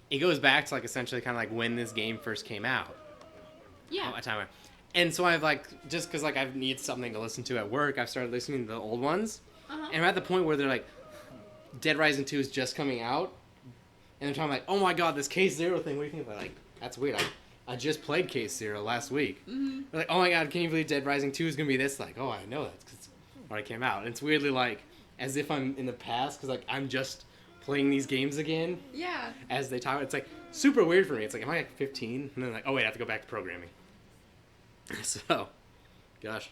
A: it goes back to like essentially kind of like when this game first came out.
B: Yeah.
A: A time. And so I've like, just because like I need something to listen to at work, I've started listening to the old ones.
B: Uh-huh.
A: And I'm at the point where they're like, Dead Rising 2 is just coming out. And they're talking like, oh my god, this Case Zero thing, what do you think about it? Like, that's weird. I just played Case Zero last week.
B: Mm-hmm.
A: They're like, oh my god, can you believe Dead Rising 2 is going to be this? Like, oh, I know that because it's already came out. And it's weirdly like, as if I'm in the past, because like I'm just playing these games again
B: Yeah.
A: as they talk. It's like super weird for me. It's like, am I like 15? And then like, oh wait, I have to go back to programming. So, gosh.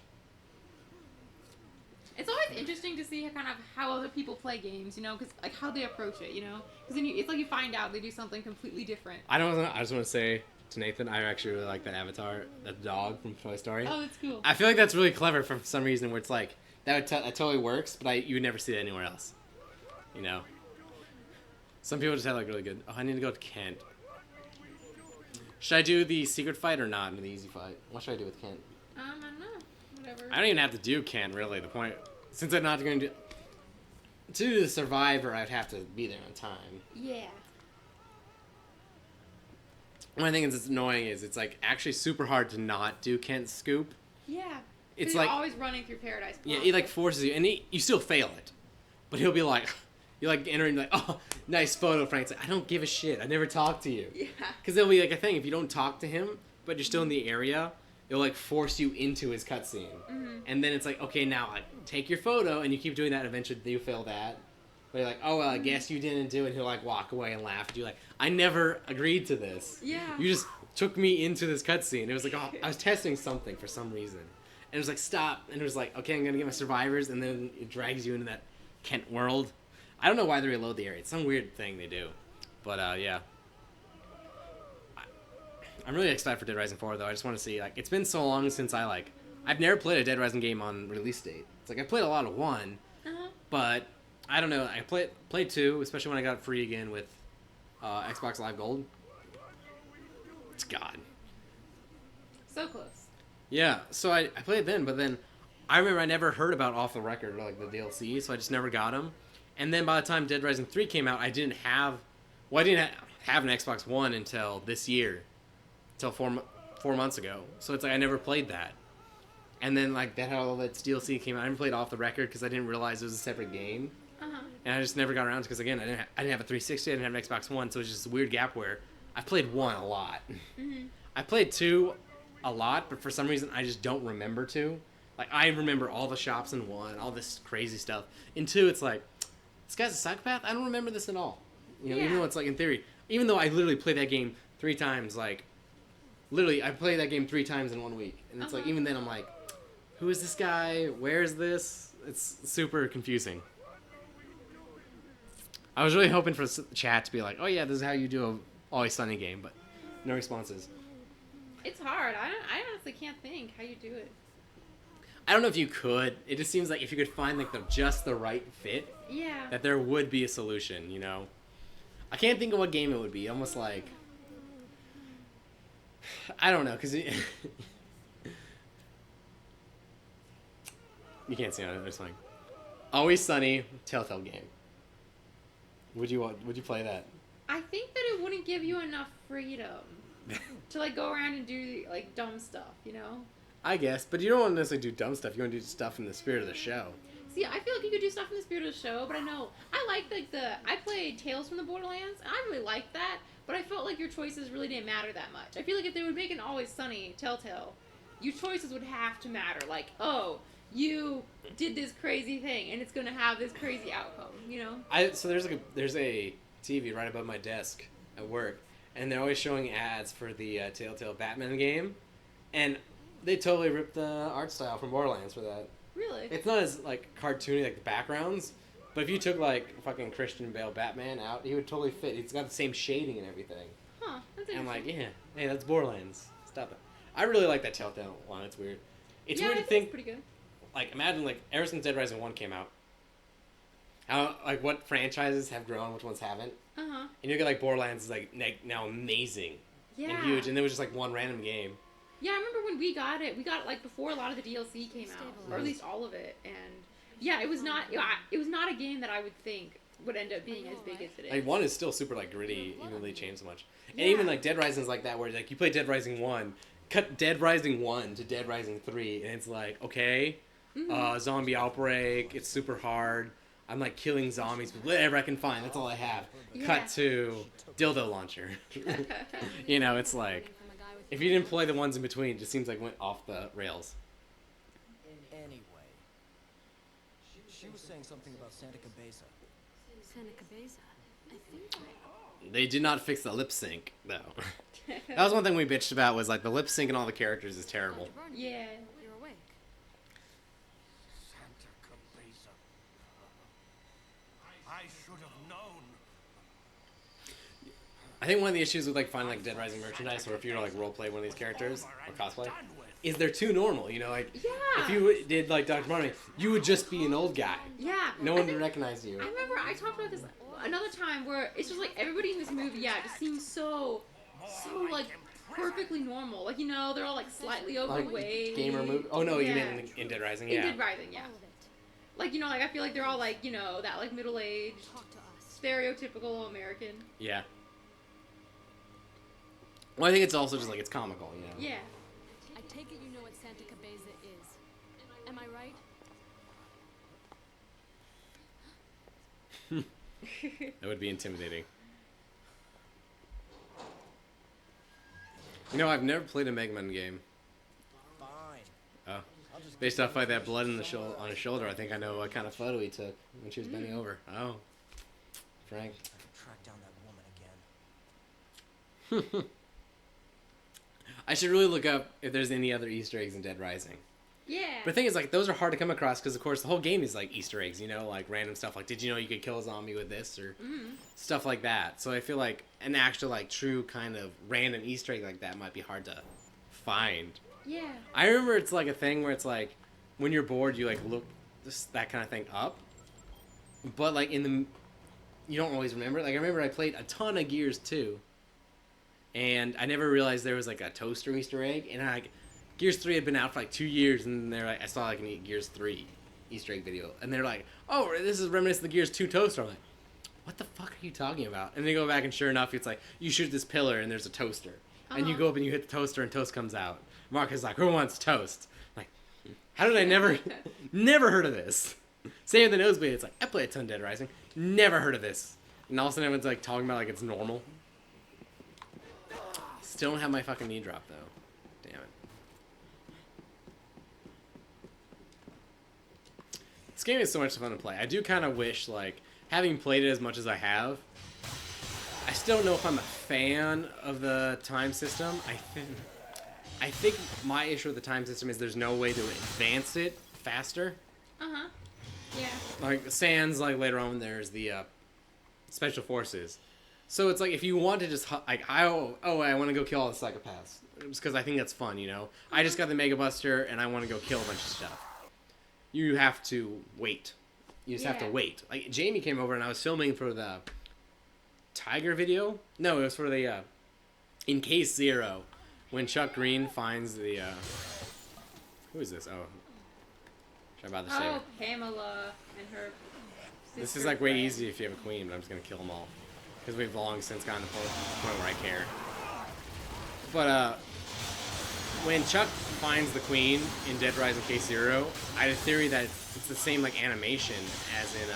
B: It's always interesting to see how other people play games, you know, because like how they approach it, you know, because then it's like you find out they do something completely different.
A: I just want to say to Nathan, I actually really like that avatar, that dog from Toy Story.
B: Oh, that's cool.
A: I feel like that's really clever for some reason where it's like, that totally works, but you would never see it anywhere else. You know? Some people just have like really good, oh, I need to go to Kent. Should I do the secret fight or not in the easy fight? What should I do with Kent?
B: I don't know. Whatever.
A: I don't even have to do Kent, really. The point, since I'm not going to do the Survivor, I'd have to be there on time.
B: Yeah.
A: One thing that's annoying is it's like actually super hard to not do Kent's scoop.
B: Yeah.
A: It's
B: you're
A: like
B: always running through Paradise Plaza.
A: yeah, he like forces you, and you still fail it, but he'll be like, you like enter and be like, oh, nice photo, Frank. It's like, I don't give a shit. I never talk to you.
B: Yeah.
A: Because there'll be like a thing if you don't talk to him, but you're still in the area, it'll like force you into his cutscene, and then it's like, okay, now like take your photo, and you keep doing that. And eventually, you fail that. But you're like, oh well, I guess you didn't do it. He'll like walk away and laugh at you, like, I never agreed to this.
B: Yeah.
A: You just took me into this cutscene. It was like, oh, I was testing something for some reason. And it was like, stop. And it was like, okay, I'm going to get my survivors. And then it drags you into that Kent world. I don't know why they reload the area. It's some weird thing they do. But, yeah. I'm really excited for Dead Rising 4, though. I just want to see, like, it's been so long since I've never played a Dead Rising game on release date. It's like, I played a lot of 1, but I don't know. I played 2, especially when I got it free again with Xbox Live Gold. It's God.
B: So close.
A: Yeah, so I played then, but then I remember I never heard about Off the Record, or like the DLC, so I just never got them. And then by the time Dead Rising 3 came out, I didn't have an Xbox One until this year, until 4 months ago. So it's like I never played that. And then like that all that DLC came out. I never played Off the Record because I didn't realize it was a separate game. And I just never got around to because again I didn't have a 360, I didn't have an Xbox One, so it was just a weird gap where I played 1 a lot. I played 2 a lot, but for some reason I just don't remember 2. Like I remember all the shops in 1, all this crazy stuff. In 2, it's like, this guy's a psychopath. I don't remember this at all. You know, even though it's like in theory, even though I literally played that game 3 times, like literally I played that game 3 times in 1 week, and it's like even then I'm like, who is this guy? Where is this? It's super confusing. I was really hoping for the chat to be like, oh yeah, this is how you do a Always Sunny game, but no responses.
B: It's hard. I honestly can't think how you do it.
A: I don't know if you could. It just seems like if you could find like just the right fit,
B: Yeah.
A: that there would be a solution, you know? I can't think of what game it would be. Almost like, I don't know, because you can't see it. It's like Always Sunny Telltale game. Would you play that?
B: I think that it wouldn't give you enough freedom to like go around and do like dumb stuff, you know?
A: I guess, but you don't want to necessarily do dumb stuff. You want to do stuff in the spirit of the show.
B: See, I feel like you could do stuff in the spirit of the show, but I know I I played Tales from the Borderlands, and I really liked that, but I felt like your choices really didn't matter that much. I feel like if they would make an Always Sunny Telltale, your choices would have to matter. Like, oh, you did this crazy thing, and it's gonna have this crazy outcome, you know?
A: So there's a TV right above my desk at work, and they're always showing ads for the Telltale Batman game, and They totally ripped the art style from Borderlands for that.
B: Really?
A: It's not as like cartoony like the backgrounds, but if you took like fucking Christian Bale Batman out, he would totally fit. He's got the same shading and everything.
B: Huh. That's
A: And I'm
B: interesting.
A: like, yeah, hey, that's Borderlands. Stop it. I really like that Telltale one. It's weird. It's
B: yeah,
A: weird
B: I
A: to
B: think
A: think,
B: it's pretty good.
A: like, imagine like ever since Dead Rising 1 came out, how like what franchises have grown, which ones haven't.
B: Uh-huh.
A: And you get like Borderlands is like now amazing
B: Yeah.
A: and huge, and there was just like one random game.
B: Yeah, I remember when we got it like before a lot of the DLC came out, or at least all of it, and yeah, it was not a game that I would think would end up being as big as it is.
A: Like 1 is still super like gritty, even though they changed so much. And
B: Yeah.
A: even like Dead Rising's like that, where like you play Dead Rising 1, cut Dead Rising 1 to Dead Rising 3, and it's like, okay, zombie outbreak, it's super hard. I'm like killing zombies with whatever I can find. That's all I have.
B: Yeah.
A: Cut to dildo launcher. You know, it's like if you didn't play the ones in between, it just seems like it went off the rails.
C: Anyway, she was saying something about Santa Cabeza.
F: Santa Cabeza. I think
A: They did not fix the lip sync though. That was one thing we bitched about, was like the lip sync and all the characters is terrible.
B: Yeah.
F: You're awake.
E: Santa Cabeza. I should have known.
A: I think one of the issues with like finding like Dead Rising merchandise, or if you were to like roleplay one of these characters or cosplay, is they're too normal. You know, like
B: Yeah.
A: if you did like Dr. Martin, you would just be an old guy.
B: Yeah.
A: No
B: I
A: one
B: think-
A: would recognize you.
B: I remember I talked about this another time where it's just like everybody in this movie, yeah, just seems so like perfectly normal. Like, you know, they're all like slightly
A: Like
B: overweight.
A: gamer movie. Oh no, you
B: Yeah.
A: meant in Dead Rising,
B: In
A: yeah.
B: Dead Rising, yeah.
F: All of it.
B: Like, you know, like I feel like they're all like, you know, that like middle-aged,
F: Talk to us.
B: stereotypical American.
A: Yeah. Well, I think it's also just like it's comical, you know.
B: Yeah.
F: I take it you know what Santa Cabeza is. Am I right?
A: That would be intimidating. You know, I've never played a Mega Man game.
C: Fine.
A: Oh.
C: I'll just
A: Based off by that blood in the on his shoulder, I think I know what kind of photo he took when she was bending over. Oh. Frank.
C: track down that woman again.
A: I should really look up if there's any other Easter eggs in Dead Rising.
B: Yeah.
A: But the thing is, like, those are hard to come across because, of course, the whole game is like Easter eggs, you know, like random stuff. Like, did you know you could kill a zombie with this, or stuff like that. So I feel like an actual, like, true kind of random Easter egg like that might be hard to find.
B: Yeah.
A: I remember it's like a thing where it's like when you're bored, you like look that kind of thing up. But like you don't always remember. Like I remember I played a ton of Gears 2, and I never realized there was like a toaster Easter egg. And Gears 3 had been out for like 2 years, and they're like, I saw like an Gears 3 Easter egg video, and they're like, oh, this is reminiscent of the Gears 2 toaster. I'm like, what the fuck are you talking about? And they go back, and sure enough, it's like you shoot this pillar, and there's a toaster, and you go up and you hit the toaster, and toast comes out. Mark is like, who wants toast? I'm like, how did I never heard of this? Same with the nosebleed. It's like, I play a ton of Dead Rising. Never heard of this. And all of a sudden everyone's like talking about like it's normal. Still don't have my fucking knee drop though. Damn it. This game is so much fun to play. I do kind of wish, like, having played it as much as I have, I still don't know if I'm a fan of the time system. I think my issue with the time system is there's no way to advance it faster.
B: Uh-huh. Yeah.
A: Like, sans, like, later on there's the special forces. So it's like, if you want to just, like, I want to go kill all the psychopaths. It's because I think that's fun, you know? I just got the Mega Buster, and I want to go kill a bunch of stuff. You have to wait. You just have to
B: Yeah.
A: wait. Like, Jamie came over, and I was filming for the Tiger video. No, it was for the, in Case Zero, when Chuck Green finds the, who is this? Oh. Should I bother to say
B: Oh,
A: it?
B: Pamela and her sister.
A: This is like way
B: friend.
A: easy if you have a queen, but I'm just gonna kill them all. Because we've long since gotten to the point where I care. But, when Chuck finds the queen in Dead Rising Case Zero, I had a theory that it's the same, like, animation as in,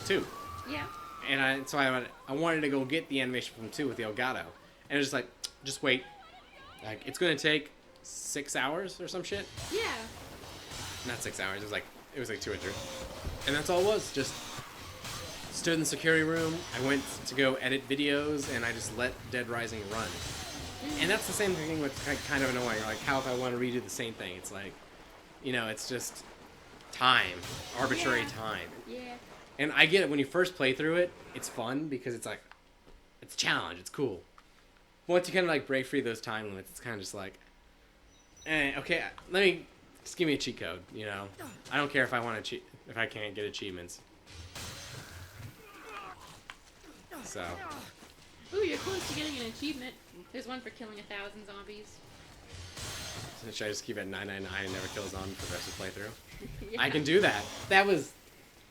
A: 2.
B: Yeah.
A: And so I wanted to go get the animation from 2 with the Elgato. And it was just like, just wait. Like, it's gonna take 6 hours or some shit.
B: Yeah.
A: Not 6 hours, it was like 2 or 3. And that's all it was, just stood in the security room, I went to go edit videos, and I just let Dead Rising run. And that's the same thing with kind of annoying. Like, how if I want to redo the same thing, it's like, you know, it's just time, arbitrary time.
B: Yeah.
A: And I get it, when you first play through it, it's fun because it's like, it's a challenge, it's cool. Once you kind of like break free of those time limits, it's kind of just like, okay, just give me a cheat code, you know? I don't care if I want to cheat, if I can't get achievements. So.
B: Ooh, you're close to getting an achievement. There's one for killing 1,000 zombies.
A: Should I just keep it at 999 and never kill a zombie for the rest of the playthrough?
B: Yeah.
A: I can do that.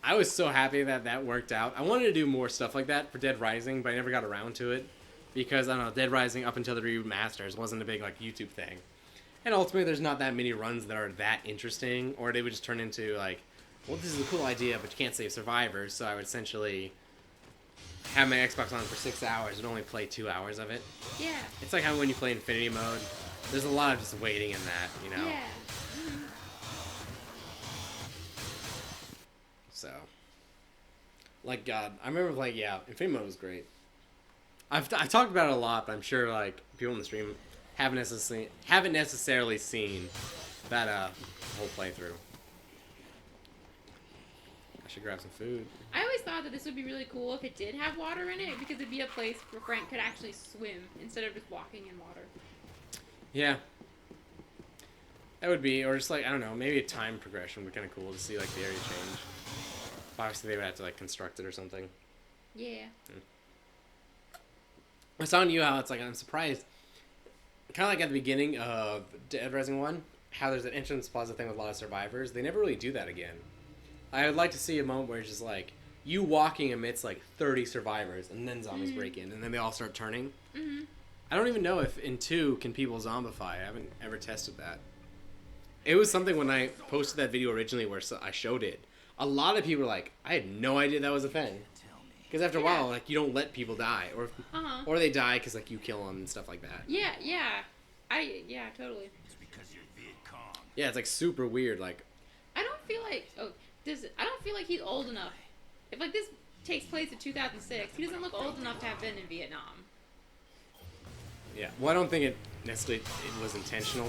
A: I was so happy that that worked out. I wanted to do more stuff like that for Dead Rising, but I never got around to it. Because, I don't know, Dead Rising up until the remasters wasn't a big, like, YouTube thing. And ultimately, there's not that many runs that are that interesting, or they would just turn into, like, well, this is a cool idea, but you can't save survivors, so I would essentially have my Xbox on for 6 hours and only play 2 hours of it.
B: Yeah.
A: It's like how when you play Infinity Mode, there's a lot of just waiting in that, you know?
B: Yeah.
A: So, like, God, I remember, like, yeah, Infinity Mode was great. I've talked about it a lot, but I'm sure, like, people in the stream haven't necessarily seen that whole playthrough. I should grab some food.
B: I always thought that this would be really cool if it did have water in it, because it'd be a place where Frank could actually swim instead of just walking in water.
A: Yeah. That would be, or just like, I don't know, maybe a time progression would be kind of cool to see, like, the area change. Obviously, they would have to, like, construct it or something.
B: Yeah.
A: I was telling you how it's like, I'm surprised. Kind of like at the beginning of Dead Rising 1, how there's an entrance plaza thing with a lot of survivors. They never really do that again. I would like to see a moment where it's just like, you walking amidst like 30 survivors, and then zombies break in, and then they all start turning.
B: Mm-hmm.
A: I don't even know if in 2 can people zombify. I haven't ever tested that. It was something when I posted that video originally where I showed it. A lot of people were like, I had no idea that was a thing. Because after a while, like, you don't let people die. Or they die because, like, you kill them and stuff like that.
B: Yeah, yeah. Yeah, totally.
E: It's because you're Viet Cong.
A: Yeah, it's, like, super weird. Like,
B: I don't feel like, I don't feel like he's old enough. If, like, this takes place in 2006, he doesn't look old enough to have been in Vietnam.
A: yeah. Well, I don't think it necessarily it was intentional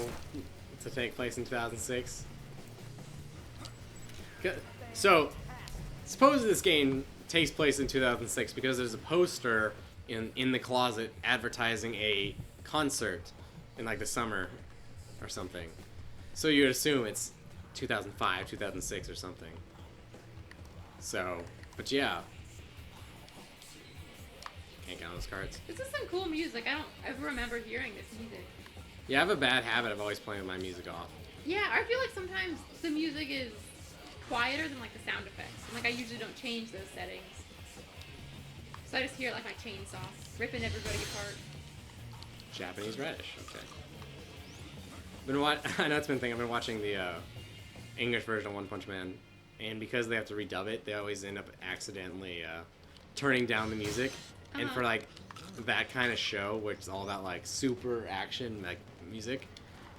A: to take place in 2006. So, suppose this game takes place in 2006 because there's a poster in the closet advertising a concert in like the summer or something. So you'd assume it's 2005, 2006 or something. So, but yeah. Can't count those cards.
B: This is some cool music. I don't ever remember hearing this music.
A: Yeah, I have a bad habit of always playing my music off.
B: Yeah, I feel like sometimes the music is quieter than like the sound effects. And, like, I usually don't change those settings. So I just hear like my chainsaw ripping everybody apart.
A: Japanese radish, okay. I know it's been a thing. I've been watching the English version of One Punch Man, and because they have to redub it, they always end up accidentally turning down the music. And for like that kind of show, which is all about like super action like music,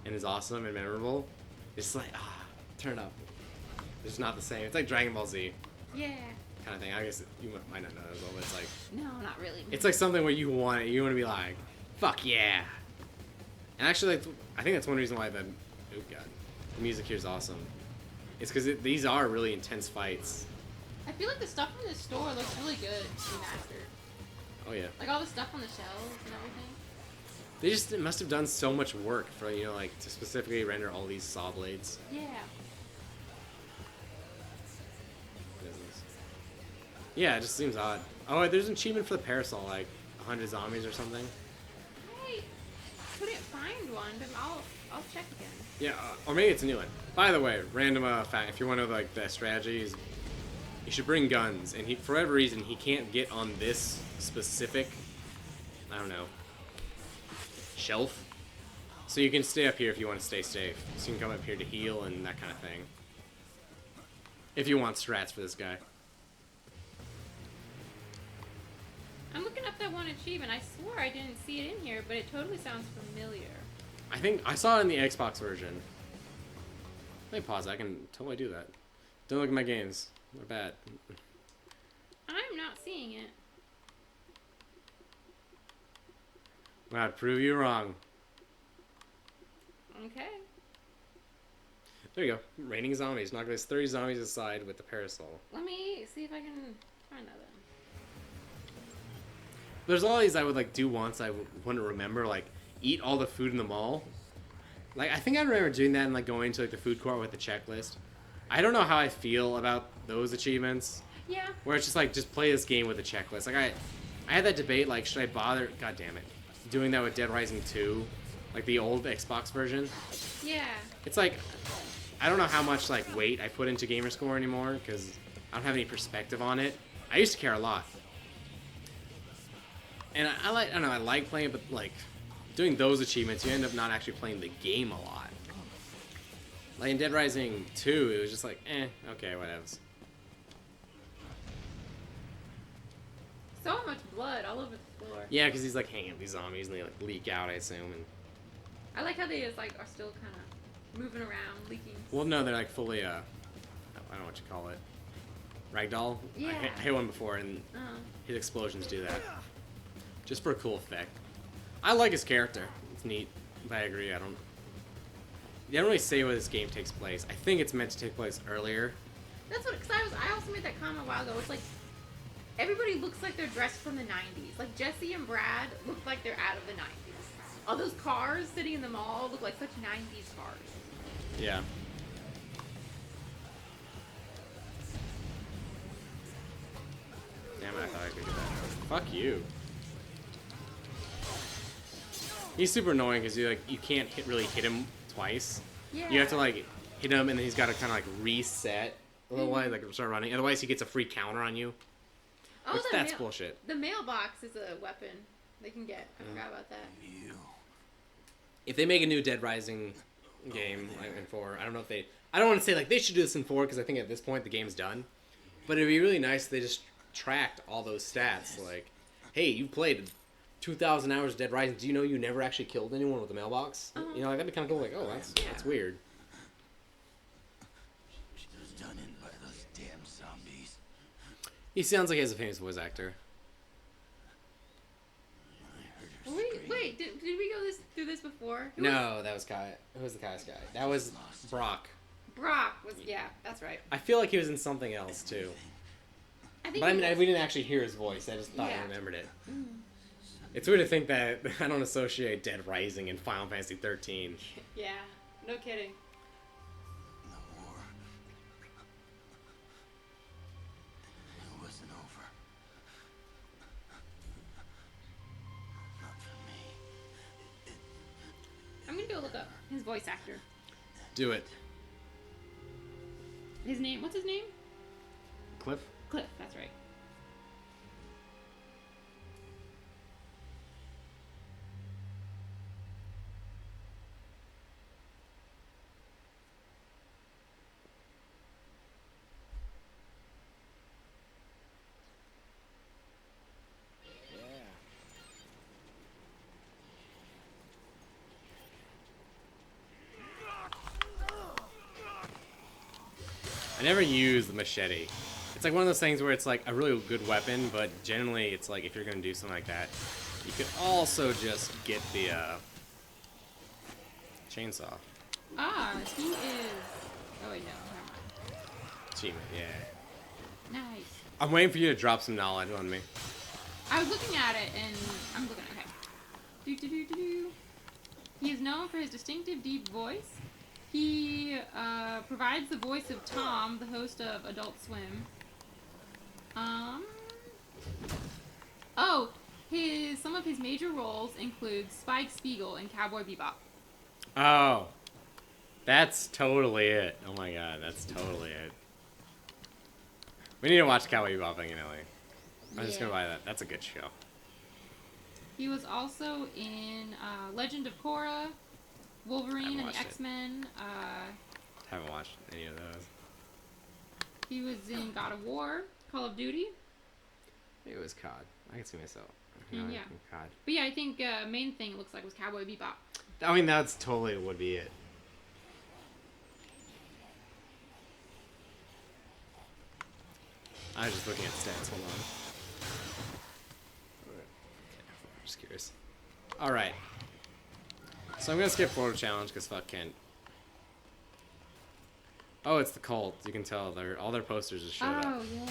A: and is awesome and memorable, it's like turn it up. It's not the same. It's like Dragon Ball Z.
B: Yeah.
A: Kind of thing. I guess you might not know that as well, but it's like...
B: No, not really.
A: It's like something where you want it. You want to be like, fuck yeah. And actually, like, I think that's one reason why the music here is awesome. It's because these are really intense fights.
B: I feel like the stuff in this store looks really good remastered.
A: Oh, yeah.
B: Like all the stuff on the shelves and everything.
A: They just must have done so much work for, you know, like, to specifically render all these saw blades.
B: Yeah.
A: Yeah, it just seems odd. Oh, there's an achievement for the parasol, like 100 zombies or something.
B: I couldn't find one, but I'll check again.
A: Yeah, or maybe it's a new one. By the way, random fact: if you want to know like the strategies, you should bring guns. And for whatever reason, he can't get on this specific, I don't know, shelf. So you can stay up here if you want to stay safe. So you can come up here to heal and that kind of thing. If you want strats for this guy.
B: I'm looking up that one achievement. I swore I didn't see it in here, but it totally sounds familiar.
A: I think I saw it in the Xbox version. Let me pause. I can totally do that. Don't look at my games. They're bad.
B: I'm not seeing it.
A: I'd prove you wrong.
B: Okay.
A: There you go. Raining zombies. Knock those 30 zombies aside with the parasol.
B: Let me see if I can find that then.
A: There's all these I would like do once I wouldn't remember, like eat all the food in the mall. Like I think I remember doing that and like going to like the food court with the checklist. I don't know how I feel about those achievements.
B: Yeah.
A: Where it's just like just play this game with a checklist. Like I had that debate like should I bother? God damn it, doing that with Dead Rising 2, like the old Xbox version.
B: Yeah.
A: It's like I don't know how much like weight I put into Gamerscore anymore because I don't have any perspective on it. I used to care a lot. And I don't know, I like playing it, but like doing those achievements, you end up not actually playing the game a lot. Like in Dead Rising 2, it was just like, okay, whatevs.
B: So much blood all over the floor.
A: Yeah, because he's like hanging up these zombies and they like leak out, I assume. And
B: I like how they just like are still kind of moving around, leaking.
A: well, no, they're like fully, I don't know what you call it, ragdoll.
B: Yeah.
A: I hit one before, and
B: Uh-huh.
A: his explosions do that, just for a cool effect. I like his character; it's neat. But I agree, they don't really say where this game takes place. I think it's meant to take place earlier.
B: That's what, because I also made that comment a while ago. It's like everybody looks like they're dressed from the 90s. Like Jesse and Brad look like they're out of the 90s. All those cars sitting in the mall look like such 90s cars.
A: Yeah. Damn it, I thought I could get that. Fuck you. He's super annoying because you can't really hit him twice.
B: Yeah.
A: You have to like hit him and then he's got to kind of like reset otherwise like start running. Otherwise he gets a free counter on you.
B: Oh,
A: Which that's bullshit.
B: The mailbox is a weapon they can get. I forgot about that.
A: If they make a new Dead Rising game like, in 4, I don't know if they... I don't want to say like they should do this in 4 because I think at this point the game's done. But it'd be really nice if they just tracked all those stats. Like, hey, you played 2,000 hours of Dead Rising. Do you know you never actually killed anyone with a mailbox? You know, like, that'd be kind of cool. Like, oh, that's weird.
C: She was done in by those damn zombies.
A: He sounds like he has a famous voice actor.
B: Wait, did we go through this before?
A: No, that was Kai. Who was the Kai's guy? That was Brock.
B: Brock was, yeah, that's right.
A: I feel like he was in something else too.
B: I think
A: But I mean, we didn't actually hear his voice. I just thought I remembered it. It's weird to think that I don't associate Dead Rising and Final Fantasy 13.
B: Yeah, no kidding.
C: The war. It wasn't over. Not for me.
B: I'm gonna go look up his voice actor.
A: Do it.
B: His name, what's his name?
A: Cliff?
B: Cliff, that's right.
A: I never use the machete. It's like one of those things where it's like a really good weapon, but generally it's like if you're gonna do something like that, you could also just get the chainsaw.
B: Ah, he is. Oh wait, no, never mind.
A: Achievement, yeah.
B: Nice.
A: I'm waiting for you to drop some knowledge on me.
B: I was looking at it and I'm looking. Okay. Do. He is known for his distinctive deep voice. He provides the voice of Tom, the host of Adult Swim. Some of his major roles include Spike Spiegel in Cowboy Bebop.
A: Oh. That's totally it. Oh my god, that's totally it. We need to watch Cowboy Bebop again, Ellie. I'm just gonna buy that. That's a good show.
B: He was also in Legend of Korra, Wolverine and the X-Men.
A: Haven't watched any of those.
B: He was in God of War, Call of Duty.
A: It was COD. I can see myself.
B: Yeah.
A: COD.
B: But yeah, I think main thing it looks like was Cowboy Bebop.
A: I mean, that's totally would be it. I was just looking at stats. Hold on. I'm just curious. Alright. So I'm gonna skip photo challenge because fuck Kent. Oh, it's the cult. You can tell all their posters just showed up.
B: Oh yeah.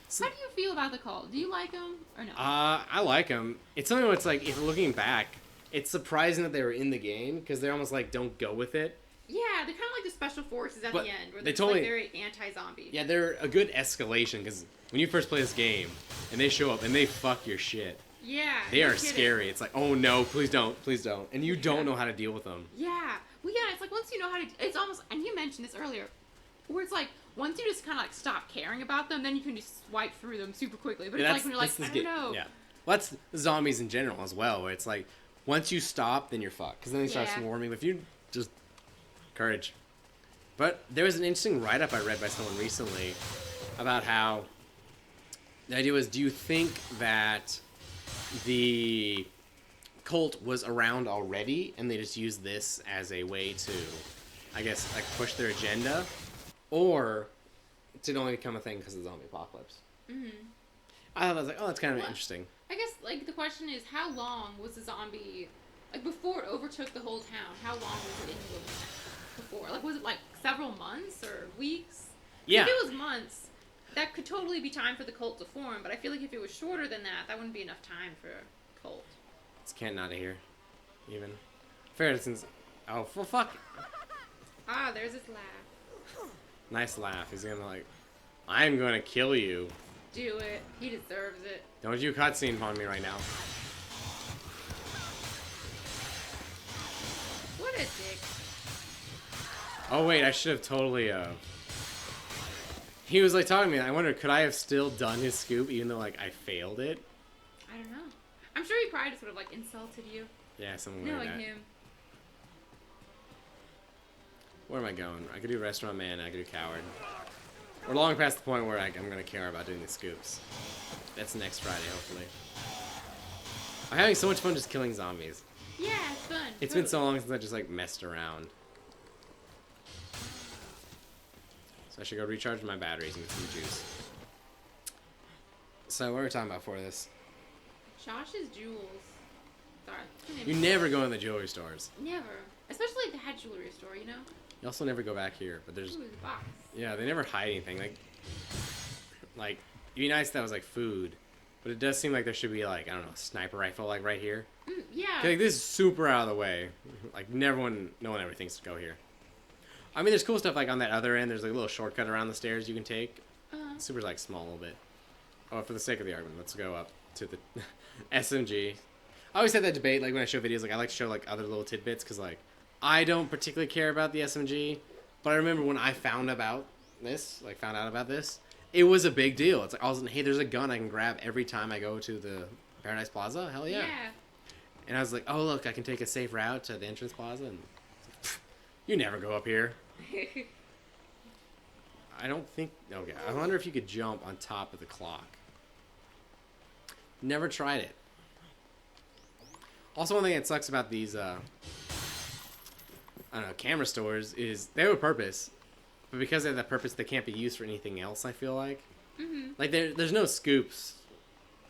A: So,
B: How do you feel about the cult? Do you like them or no?
A: I like them. It's something where it's like, if looking back, it's surprising that they were in the game because they're almost like don't go with it.
B: Yeah, they're kind of like the special forces at
A: But
B: the end, where
A: they
B: they're
A: totally-
B: like very anti-zombie.
A: Yeah, they're a good escalation because when you first play this game and they show up and they fuck your shit,
B: Yeah.
A: they
B: no
A: are
B: kidding.
A: scary. It's like, oh no, please don't, and you don't know how to deal with them.
B: Yeah. Well, yeah, it's like once you know how to, it's almost, and you mentioned this earlier, where it's like, once you just kind of like stop caring about them, then you can just swipe through them super quickly. But
A: Yeah,
B: it's like when you're like, I don't know.
A: Yeah, well, that's zombies in general as well. Where it's like, once you stop, then you're fucked because then they start
B: Yeah.
A: swarming. But if you just courage. But there was an interesting write-up I read by someone recently about how the idea was, do you think that the cult was around already and they just used this as a way to, I guess, like push their agenda, or did it only become a thing because of the zombie apocalypse?
B: Mm-hmm.
A: I thought that was like, oh, that's kind of
B: Well,
A: interesting.
B: I guess like the question is, how long was the zombie, like before it overtook the whole town? How long was it in the wilderness before? Like, was it like several months or weeks?
A: Yeah.
B: If it was months, that could totally be time for the cult to form. But I feel like if it was shorter than that, that wouldn't be enough time for a cult.
A: It's Kent out of here, even. Fair since, oh, well, fuck.
B: Ah, there's his laugh.
A: Nice laugh. He's gonna like, I'm gonna kill you.
B: Do it. He deserves it.
A: Don't you cutscene upon me right now.
B: What a dick.
A: Oh wait, I should have totally, he was like talking to me, I wonder, could I have still done his scoop even though like I failed it?
B: I don't know. I'm sure he probably just would have like insulted you.
A: Yeah, something like
B: Knowing
A: that.
B: him.
A: Where am I going? I could do Restaurant Man, I could do Coward. We're long past the point where I'm gonna care about doing the scoops. That's next Friday, hopefully. I'm having so much fun just killing zombies.
B: Yeah, it's fun.
A: It's been so long since I just like messed around. So I should go recharge my batteries and get some juice. So what were we talking about for this?
B: Josh's Jewels. Sorry.
A: You never go in the jewelry stores.
B: Never. Especially like the hat jewelry store, you know?
A: You also never go back here, but there's
B: Ooh, the box.
A: yeah, they never hide anything. Like it'd be nice if that was like food, but it does seem like there should be like, I don't know, a sniper rifle like right here.
B: Yeah.
A: Like this is super out of the way. Like no one ever thinks to go here. I mean, there's cool stuff like on that other end. There's like a little shortcut around the stairs you can take. Super's like small a little bit. Oh, for the sake of the argument, let's go up to the SMG. I always had that debate, like when I show videos, like I like to show like other little tidbits because like I don't particularly care about the SMG, but I remember when I found out about this, it was a big deal. It's like I was like, hey, there's a gun I can grab every time I go to the Paradise Plaza. Hell yeah. And I was like, oh look, I can take a safe route to the entrance plaza, and you never go up here. I don't think. Okay, I wonder if you could jump on top of the clock. Never tried it. Also, one thing that sucks about these, I don't know, camera stores is they have a purpose, but because they have that purpose, they can't be used for anything else. I feel like, like there's no scoops,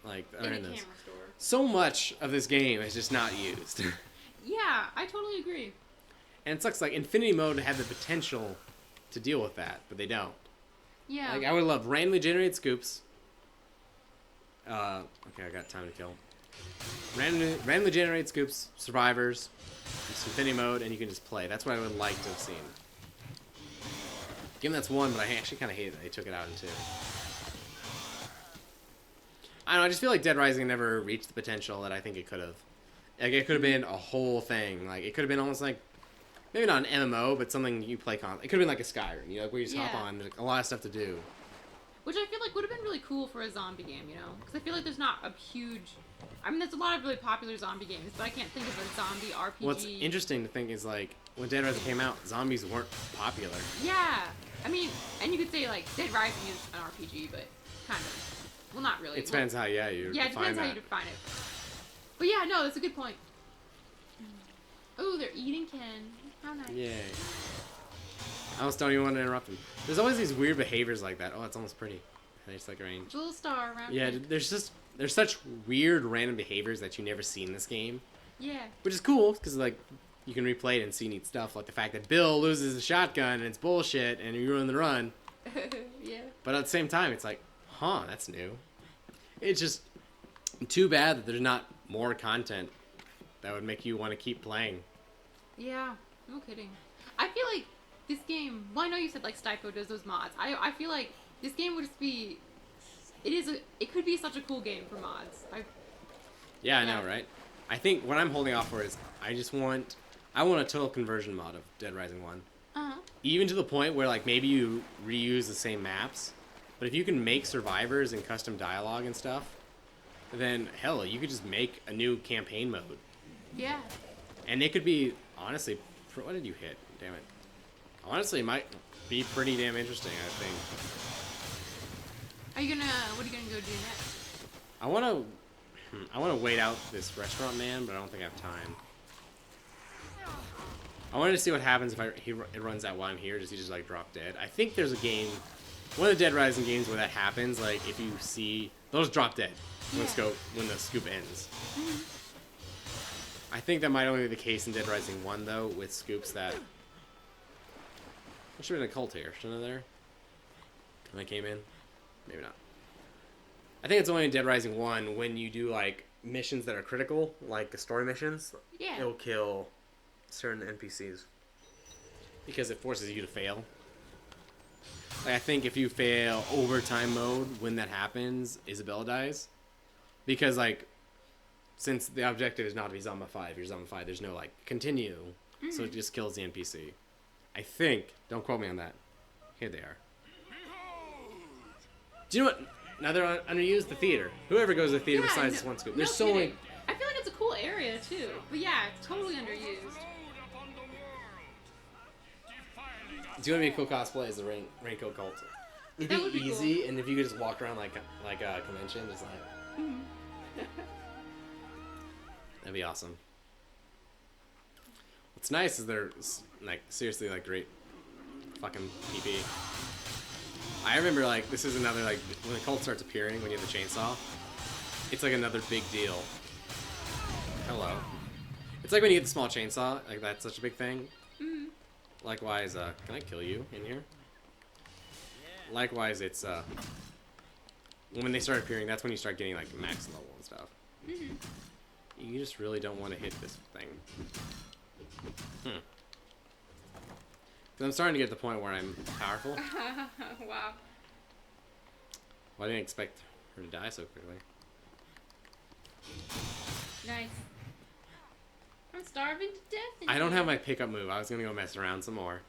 A: like
B: in a
A: in
B: camera
A: this.
B: store.
A: So much of this game is just not used.
B: Yeah, I totally agree.
A: And it sucks, like, Infinity Mode had the potential to deal with that, but they don't.
B: Yeah.
A: Like, I would love randomly generated scoops. Okay, I got time to kill. Randomly generated scoops, survivors, just Infinity Mode, and you can just play. That's what I would like to have seen. Given that's one, but I actually kind of hate that they took it out in two. I don't know, I just feel like Dead Rising never reached the potential that I think it could have. Like, it could have been a whole thing. Like, it could have been almost like, maybe not an MMO, but something you play con. It could have been like a Skyrim, you know, where you just hop
B: Yeah.
A: on, there's like a lot of stuff to do.
B: Which I feel like would have been really cool for a zombie game, you know? Because I feel like there's not a huge... I mean, there's a lot of really popular zombie games, but I can't think of a zombie RPG.
A: What's interesting to think is, like, when Dead Rising came out, zombies weren't popular.
B: Yeah. I mean, and you could say, like, Dead Rising is an RPG, but kind of. Well, not really.
A: It depends how, yeah, you
B: Yeah, it
A: define
B: depends how you
A: that.
B: define it. But yeah, no, that's a good point. Oh, they're eating Ken. How nice.
A: Yay. I almost don't even want to interrupt them. There's always these weird behaviors like that. Oh, it's almost pretty. They just like range.
B: There's a little star around
A: Yeah,
B: Ken.
A: there's just there's such weird random behaviors that you never see in this game,
B: Yeah.
A: which is cool because like you can replay it and see neat stuff, like the fact that Bill loses a shotgun and it's bullshit and you ruin the run.
B: Yeah.
A: But at the same time, it's like, huh, that's new. It's just too bad that there's not more content that would make you want to keep playing.
B: Yeah. No kidding. I feel like this game. Well, I know you said like Stipo does those mods. I feel like this game would just be. It could be such a cool game for mods.
A: Yeah, I know, right? I think what I'm holding off for is I want a total conversion mod of Dead Rising 1.
B: Uh-huh.
A: Even to the point where like maybe you reuse the same maps, but if you can make survivors and custom dialogue and stuff, then hell, you could just make a new campaign mode.
B: Yeah.
A: And it could be, honestly, what did you hit? Damn it. Honestly, it might be pretty damn interesting, I think.
B: What are you gonna go do next?
A: I want to wait out this restaurant man, but I don't think I have time. I wanted to see what happens if it runs out while I'm here. Does he just like drop dead? I think there's a game, one of the Dead Rising games where that happens. Like if you see, they'll just drop dead when the scoop ends.
B: Mm-hmm.
A: I think that might only be the case in Dead Rising 1 though, with scoops that. There should have been a cult here, shouldn't there? When I came in, maybe not. I think it's only in Dead Rising 1 when you do like missions that are critical, like the story missions.
B: Yeah.
A: It'll kill certain NPCs because it forces you to fail. Like I think if you fail overtime mode when that happens, Isabella dies because like since the objective is not to be zombified, if you're zombified, there's no like continue, so it just kills the NPC. I think. Don't quote me on that. Here they are. Do you know what? Now they're underused. The theater. Whoever goes to the theater besides this one scoop. There's so many.
B: I feel like it's a cool area too. But yeah, it's totally underused.
A: Do you want to be a cool cosplay as the Raincoat Cult? It'd
B: That would
A: be
B: be
A: easy, and if you could just walk around like a convention, just like that'd be awesome. What's nice is they're like seriously like great fucking PP. I remember like this is another like when the cult starts appearing when you have the chainsaw, it's like another big deal. Hello. It's like when you get the small chainsaw, like that's such a big thing. Likewise, can I kill you in here? Likewise, it's when they start appearing, that's when you start getting like max level and stuff. You just really don't want to hit this thing. Because I'm starting to get to the point where I'm powerful.
B: Wow.
A: Well, I didn't expect her to die so quickly.
B: Nice. I'm starving to death.
A: I don't have my pickup move. I was gonna go mess around some more.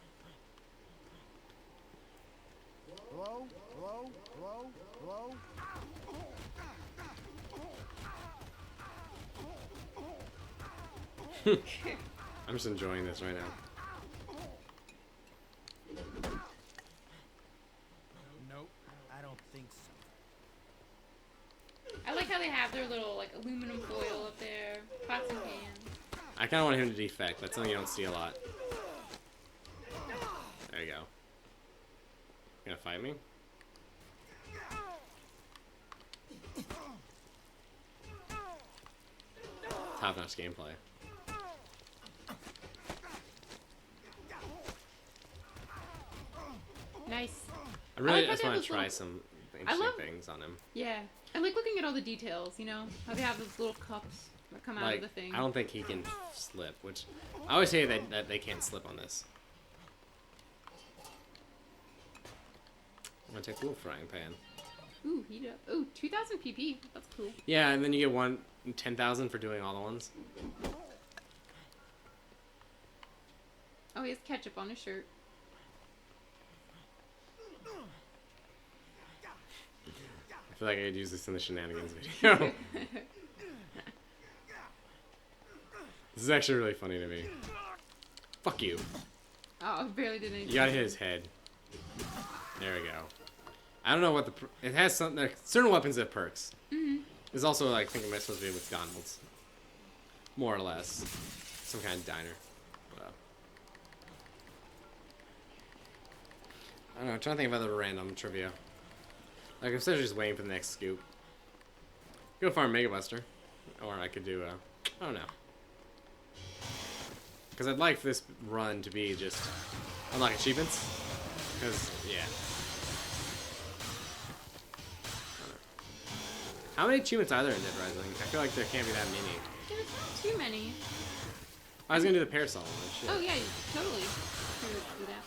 C: Hello? Hello? Hello? Hello?
A: I'm just enjoying this right now.
C: Nope. I don't think so.
B: I like how they have their little like aluminum foil up there, pots and pans.
A: I kind of want him to defect. That's something you don't see a lot. There you go. You gonna fight me? Top-notch gameplay.
B: Nice.
A: I really
B: like how
A: just
B: they
A: want
B: have
A: to
B: those
A: try
B: little-
A: some interesting
B: love-
A: things on him.
B: Yeah. I like looking at all the details, you know? How they have those little cups that come out
A: Like,
B: of the thing.
A: I don't think he can slip, which I always say that they can't slip on this. I'm gonna take a little frying pan.
B: Ooh, heat up. Ooh, 2,000 pp. That's cool.
A: Yeah, and then you get 10,000 for doing all the ones.
B: Oh, he has ketchup on his shirt.
A: I feel like I could use this in the shenanigans video. This is actually really funny to me. Fuck you.
B: Oh, I barely did anything.
A: You gotta hit his head. There we go. I don't know what it has some certain weapons have perks. There's also like I think I'm supposed to be McDonald's, more or less, some kind of diner. I don't know. I'm trying to think of other random trivia. Like I'm essentially just waiting for the next scoop. Go farm Mega Buster. Or I could do, I don't know. Because I'd like this run to be just unlock achievements. Because, yeah. How many achievements are there in Dead Rising? I feel like there can't be that many.
B: There's not too many.
A: I was gonna do the parasol one. Shit.
B: Oh yeah, totally. Could do that.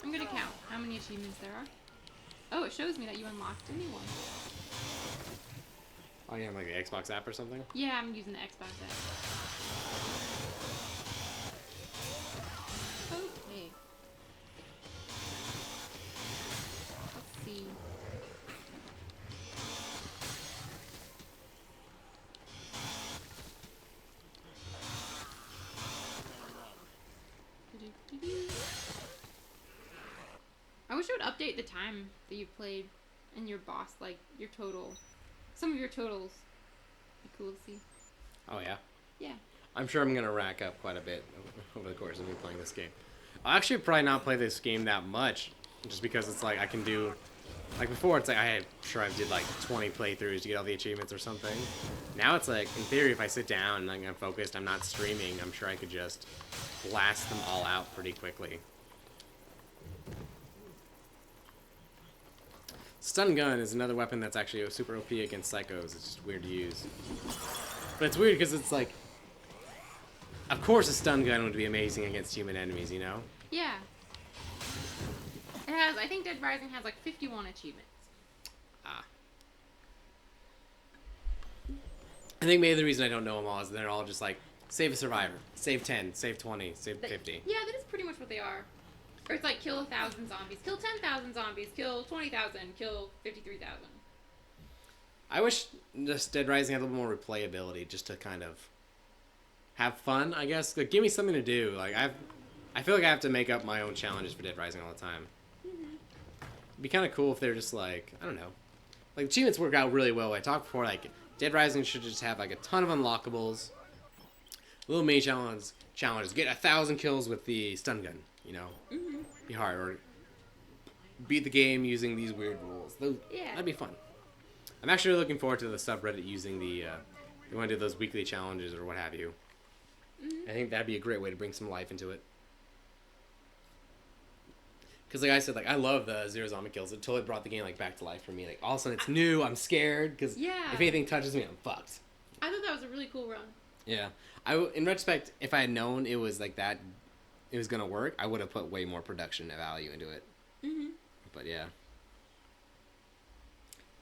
B: I'm gonna count how many achievements there are. Oh, it shows me that you unlocked a new one.
A: Oh yeah, like the Xbox app or something?
B: Yeah, I'm using the Xbox app. Okay. Let's see. I wish it would update the time that you played and your boss, like your total. Some of your totals. Be cool to see.
A: Oh yeah?
B: Yeah.
A: I'm sure I'm gonna rack up quite a bit over the course of me playing this game. I'll actually probably not play this game that much, just because it's like I can do, like before it's like I did like 20 playthroughs to get all the achievements or something. Now it's like, in theory, if I sit down and I'm focused, I'm not streaming, I'm sure I could just blast them all out pretty quickly. Stun gun is another weapon that's actually super OP against psychos. It's just weird to use. But it's weird because it's like, of course a stun gun would be amazing against human enemies, you know?
B: Yeah. It has, I think Dead Rising has like 51 achievements.
A: Ah. I think maybe the reason I don't know them all is they're all just like, save a survivor, save 10, save 20, save 50.
B: Yeah, that is pretty much what they are. Or it's like kill 1,000 zombies, kill 10,000 zombies, kill 20,000, kill 53,000.
A: I wish just Dead Rising had a little more replayability, just to kind of have fun, I guess. Like, give me something to do. Like I feel like I have to make up my own challenges for Dead Rising all the time. It'd be kind of cool if they're just like, I don't know. Like, achievements work out really well. I talked before, like, Dead Rising should just have like a ton of unlockables. Little mini challenges. Get 1,000 kills with the stun gun, you know? Be hard. Or beat the game using these weird rules.
B: Yeah.
A: That'd be fun. I'm actually looking forward to the subreddit using the, they want to do those weekly challenges or what have you. I think that'd be a great way to bring some life into it. Because like I said, like I love the 0 zombie kills. It totally brought the game like back to life for me. Like all of a sudden it's new. I'm scared because if anything touches me, I'm fucked.
B: I thought that was a really cool run.
A: Yeah. In retrospect, if I had known it was like that, it was gonna work, I would have put way more production value into it. But yeah.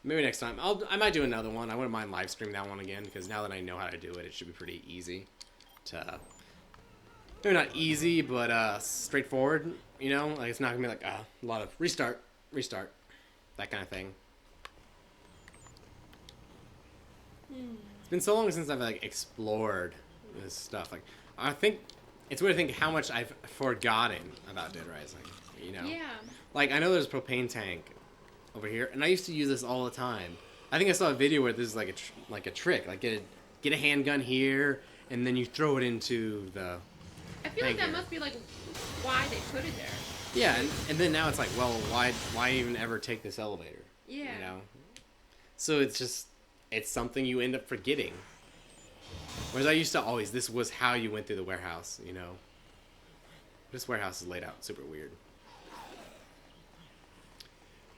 A: Maybe next time. I might do another one. I wouldn't mind live streaming that one again because now that I know how to do it, it should be pretty easy to. Maybe not easy, but straightforward. You know, like it's not gonna be like a lot of restart, that kind of thing. It's been so long since I've like explored this stuff. Like I think it's weird to think how much I've forgotten about Dead Rising. You know.
B: Yeah.
A: Like I know there's a propane tank over here, and I used to use this all the time. I think I saw a video where this is like a trick. Like get a handgun here, and then you throw it into the.
B: I feel like that must be like why they put it there.
A: Yeah, and then now it's like, well, why even ever take this elevator?
B: Yeah.
A: You know. So it's something you end up forgetting. Whereas I used to always, this was how you went through the warehouse. You know. This warehouse is laid out super weird.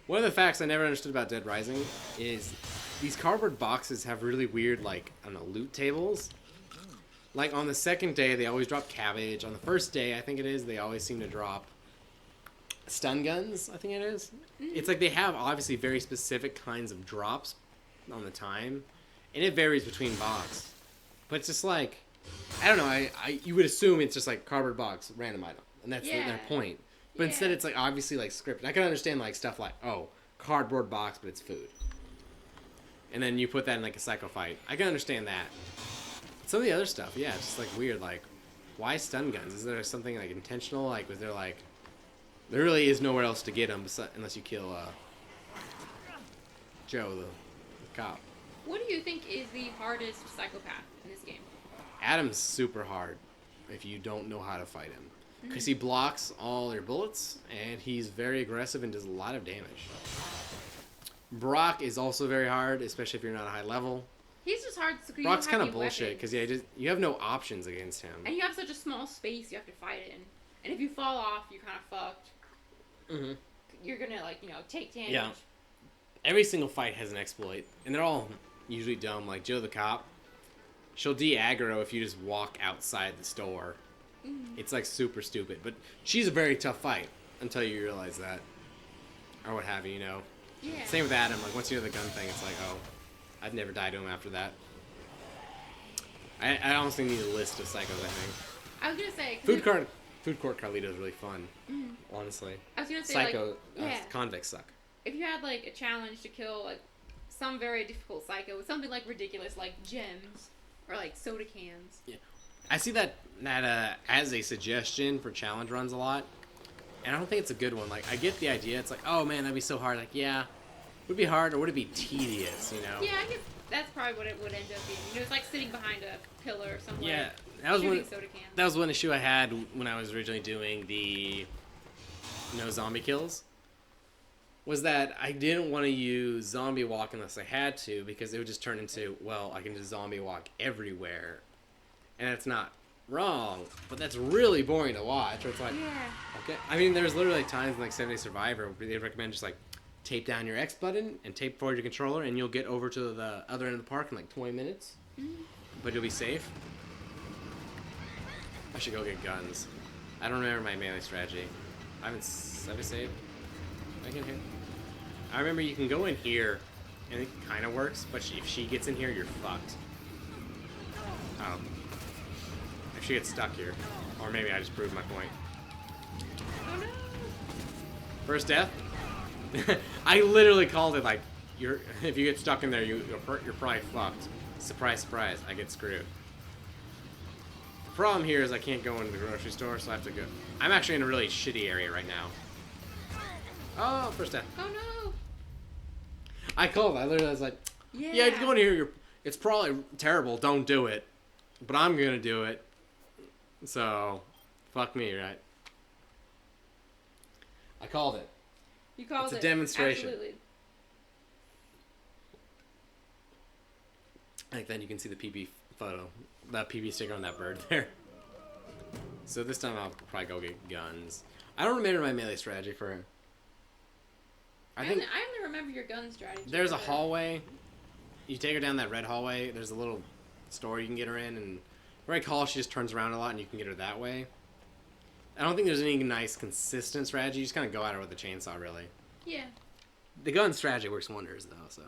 A: One of the facts I never understood about Dead Rising is these cardboard boxes have really weird, like, I don't know, loot tables. Like, on the second day, they always drop cabbage. On the first day, I think it is, they always seem to drop stun guns, I think it is. It's like they have, obviously, very specific kinds of drops on the time. And it varies between box. But it's just like, I don't know, you would assume it's just like cardboard box, random item. And that's their point. But instead it's like obviously like scripted. I can understand like stuff like, oh, cardboard box, but it's food. And then you put that in like a psycho fight. I can understand that. Some of the other stuff, yeah, it's just like weird. Like, why stun guns? Is there something like intentional? Like, was there like, there really is nowhere else to get them unless you kill Joe, the cop.
B: What do you think is the hardest psychopath in this game?
A: Adam's super hard. if you don't know how to fight him. Because he blocks all your bullets, and he's very aggressive and does a lot of damage. Brock is also very hard, especially if you're not a high level.
B: He's just hard. So
A: Brock's kind of bullshit, because you have no options against him.
B: And you have such a small space you have to fight in. And if you fall off, you're kind of fucked.
A: Mm-hmm.
B: You're gonna, like, you know, take damage.
A: Yeah. Every single fight has an exploit, and they're all usually dumb. Like Joe the Cop, she'll de-aggro if you just walk outside the store. It's like super stupid, but she's a very tough fight until you realize that, or what have you, you know.
B: Yeah.
A: Same with Adam. Like once you know the gun thing, it's like, oh, I'd never die to him after that. I honestly need a list of psychos. I think.
B: I was gonna say.
A: Food court Carlito is really fun. Honestly.
B: I was gonna say
A: Psycho
B: like,
A: convicts suck.
B: If you had like a challenge to kill like some very difficult psycho with something like ridiculous like gems or like soda cans.
A: Yeah. I see that as a suggestion for challenge runs a lot, and I don't think it's a good one. Like, I get the idea. It's like, oh man, that'd be so hard. Like, yeah, would it be hard or would it be tedious? You know?
B: Yeah, I guess that's probably what it would end up being. You know, it's like sitting behind a pillar somewhere.
A: Yeah, that was
B: shooting soda cans.
A: That was one issue I had when I was originally doing the zombie kills. Was that I didn't want to use zombie walk unless I had to, because it would just turn into, well, I can just zombie walk everywhere. And that's not wrong, but that's really boring to watch. Where it's like, okay. I mean, there's literally times in like 7 Day Survivor where they recommend just like tape down your X button and tape forward your controller, and you'll get over to the other end of the park in like 20 minutes. But you'll be safe. I should go get guns. I don't remember my melee strategy. I haven't saved. I can hear. I remember you can go in here, and it kind of works, but if she gets in here, you're fucked. Oh. If she gets stuck here. Or maybe I just proved my point.
B: Oh no!
A: First death? I literally called it like, if you get stuck in there, you're probably fucked. Surprise, surprise, I get screwed. The problem here is I can't go into the grocery store, so I have to go. I'm actually in a really shitty area right now. Oh, first death.
B: Oh no!
A: I called. I literally was like, yeah, go in here. It's probably terrible. Don't do it. But I'm gonna do it. So, fuck me, right? I called it.
B: You called it.
A: It's a demonstration.
B: Absolutely.
A: Like then you can see the PP photo, that PP sticker on that bird there. So this time I'll probably go get guns. I don't remember my melee strategy for him. I
B: only remember your gun strategy.
A: There's a hallway. You take her down that red hallway. There's a little store you can get her in, and where I call, she just turns around a lot, and you can get her that way. I don't think there's any nice, consistent strategy. You just kind of go at her with a chainsaw, really.
B: Yeah.
A: The gun strategy works wonders, though, so.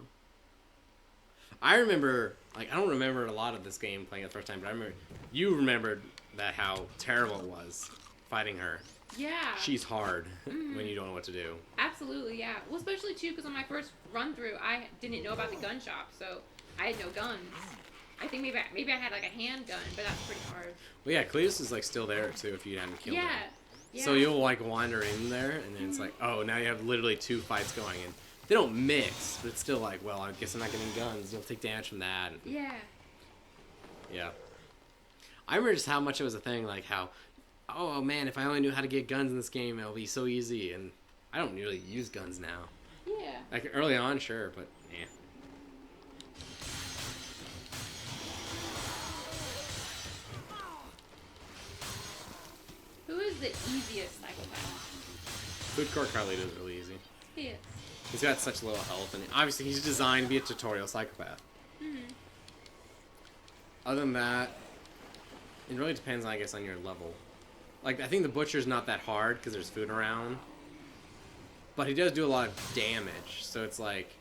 A: I remember, like, I don't remember a lot of this game playing it the first time, but I remember, you remembered that how terrible it was fighting her.
B: Yeah.
A: She's hard when you don't know what to do.
B: Absolutely, yeah. Well, especially, too, because on my first run-through, I didn't know about the gun shop, so I had no guns. I think maybe I had, like, a handgun, but that's pretty hard.
A: Well, yeah, Cletus is, like, still there, too, if you hadn't killed him.
B: Yeah.
A: So you'll, like, wander in there, and then it's like, oh, now you have literally 2 fights going, and they don't mix, but it's still like, well, I guess I'm not getting guns. You'll take damage from that.
B: Yeah.
A: Yeah. I remember just how much it was a thing, like how, oh man, if I only knew how to get guns in this game, it'll be so easy. And I don't really use guns now.
B: Yeah.
A: Like early on, sure, but yeah.
B: Who is the easiest psychopath?
A: Food Court Carlito is really easy.
B: He is.
A: He's got such low health, and obviously he's designed to be a tutorial psychopath. Other than that, it really depends, I guess, on your level. Like, I think the Butcher's not that hard because there's food around. But he does do a lot of damage, so it's like,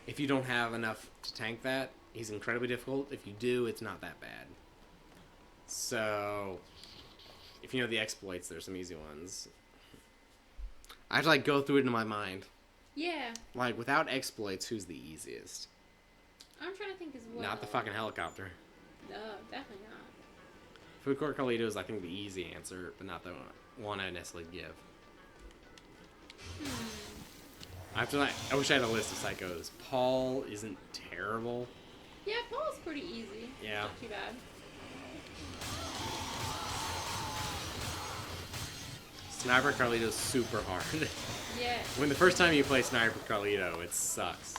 A: if you don't have enough to tank that, he's incredibly difficult. If you do, it's not that bad. So, if you know the exploits, there's some easy ones. I have to, like, go through it in my mind.
B: Yeah.
A: Like, without exploits, who's the easiest?
B: I'm trying to think as well.
A: Not the fucking helicopter.
B: No, definitely not.
A: Food Court Carlito is, I think, the easy answer, but not the one I necessarily give. I wish I had a list of psychos. Paul isn't terrible.
B: Yeah, Paul's pretty easy.
A: Yeah.
B: Not too bad.
A: Sniper Carlito's super hard.
B: Yeah.
A: When the first time you play Sniper Carlito, it sucks.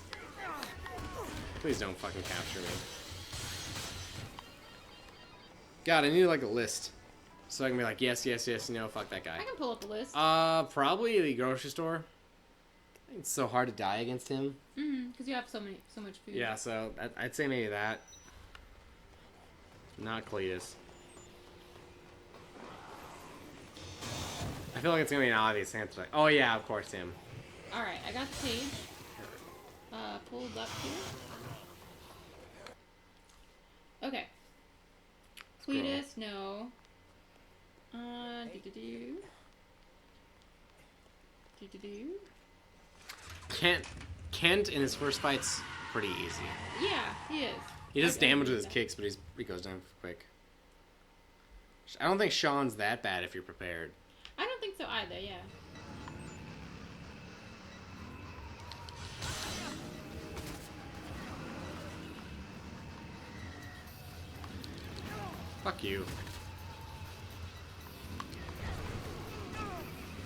A: Please don't fucking capture me. God, I need like a list. So I can be like, yes, yes, yes, no, fuck that guy.
B: I can pull up a list.
A: Probably the grocery store. It's so hard to die against him.
B: Because you have so much food.
A: Yeah, so I'd say maybe that. Not Cletus. I feel like it's gonna be an obvious answer. Like, oh yeah, of course him.
B: Alright, I got the page. Pulled up here. Okay. Cletus, no.
A: Kent in his first fight's pretty easy.
B: Yeah, he is.
A: He does
B: Okay,
A: damage with his
B: that.
A: kicks, but he goes down quick. I don't think Sean's that bad if you're prepared.
B: I don't think so either, yeah.
A: Fuck you.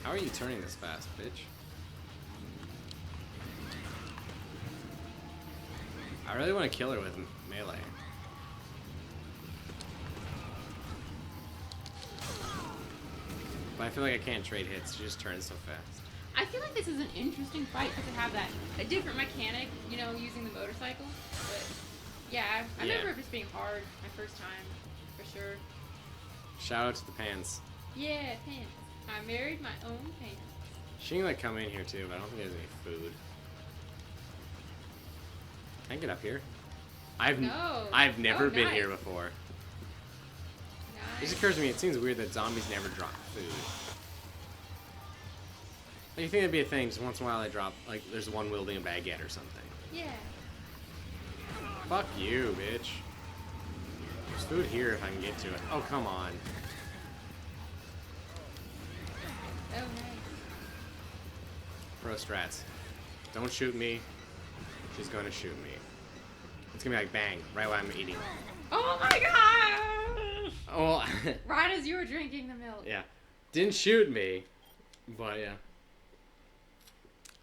A: How are you turning this fast, bitch? I really want to kill her with melee. But I feel like I can't trade hits. She just turns so fast.
B: I feel like this is an interesting fight because to have that a different mechanic, you know, using the motorcycle. But yeah, I remember it just being hard my first time, for sure.
A: Shout out to the pants.
B: Yeah, pants. I married my own pants.
A: She can like come in here too, but I don't think there's any food. Can I get up here? I've never been here before. It
B: Nice.
A: just occurs to me, it seems weird that zombies never drop food. Like, you think it'd be a thing, just once in a while they drop, like, there's one wielding a baguette or something.
B: Yeah.
A: Fuck you, bitch. There's food here if I can get to it. Oh, come on.
B: Oh, nice.
A: Pro strats. Don't shoot me. She's going to shoot me. It's gonna be like bang, right while I'm eating.
B: Oh my god!
A: Oh,
B: Right as you were drinking the milk.
A: yeah. Didn't shoot me, but yeah.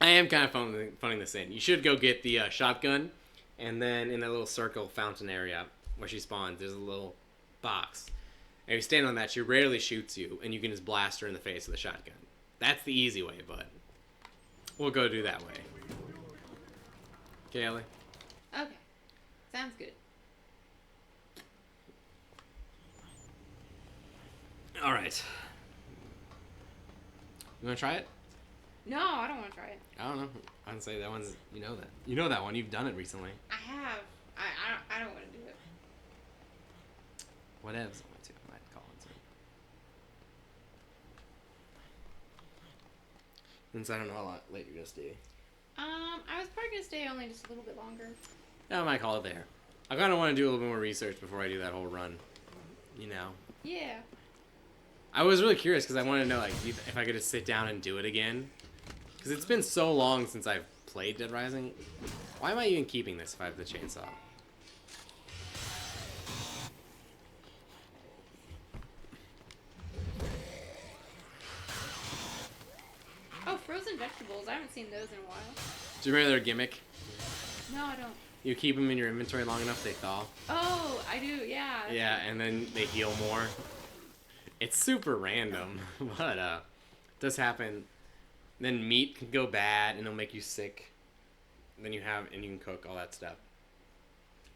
A: I am kind of phoning this in. You should go get the shotgun, and then in that little circle fountain area where she spawns, there's a little box. And if you stand on that, she rarely shoots you, and you can just blast her in the face with a shotgun. That's the easy way, but we'll go do that way. Okay, Ellie?
B: Okay. Sounds good.
A: Alright. You wanna try it?
B: No, I don't want to try it.
A: I don't know. I'd say that one's, you know that. You know that one, you've done it recently.
B: I have. I don't want to do it.
A: Whatevs, I want to. I might call it. Since I don't know how late you're gonna stay.
B: I was probably gonna stay only just a little bit longer.
A: I might call it there. I kind of want to do a little bit more research before I do that whole run. You know?
B: Yeah.
A: I was really curious because I wanted to know like if I could just sit down and do it again. Because it's been so long since I've played Dead Rising. Why am I even keeping this if I have the chainsaw?
B: Oh, frozen vegetables. I haven't seen those in a while.
A: Do you remember their gimmick?
B: No, I don't.
A: You keep them in your inventory long enough, they thaw.
B: Oh, I do. Yeah.
A: Yeah, and then they heal more. It's super random, but it does happen. Then meat can go bad, and it'll make you sick. Then you can cook all that stuff.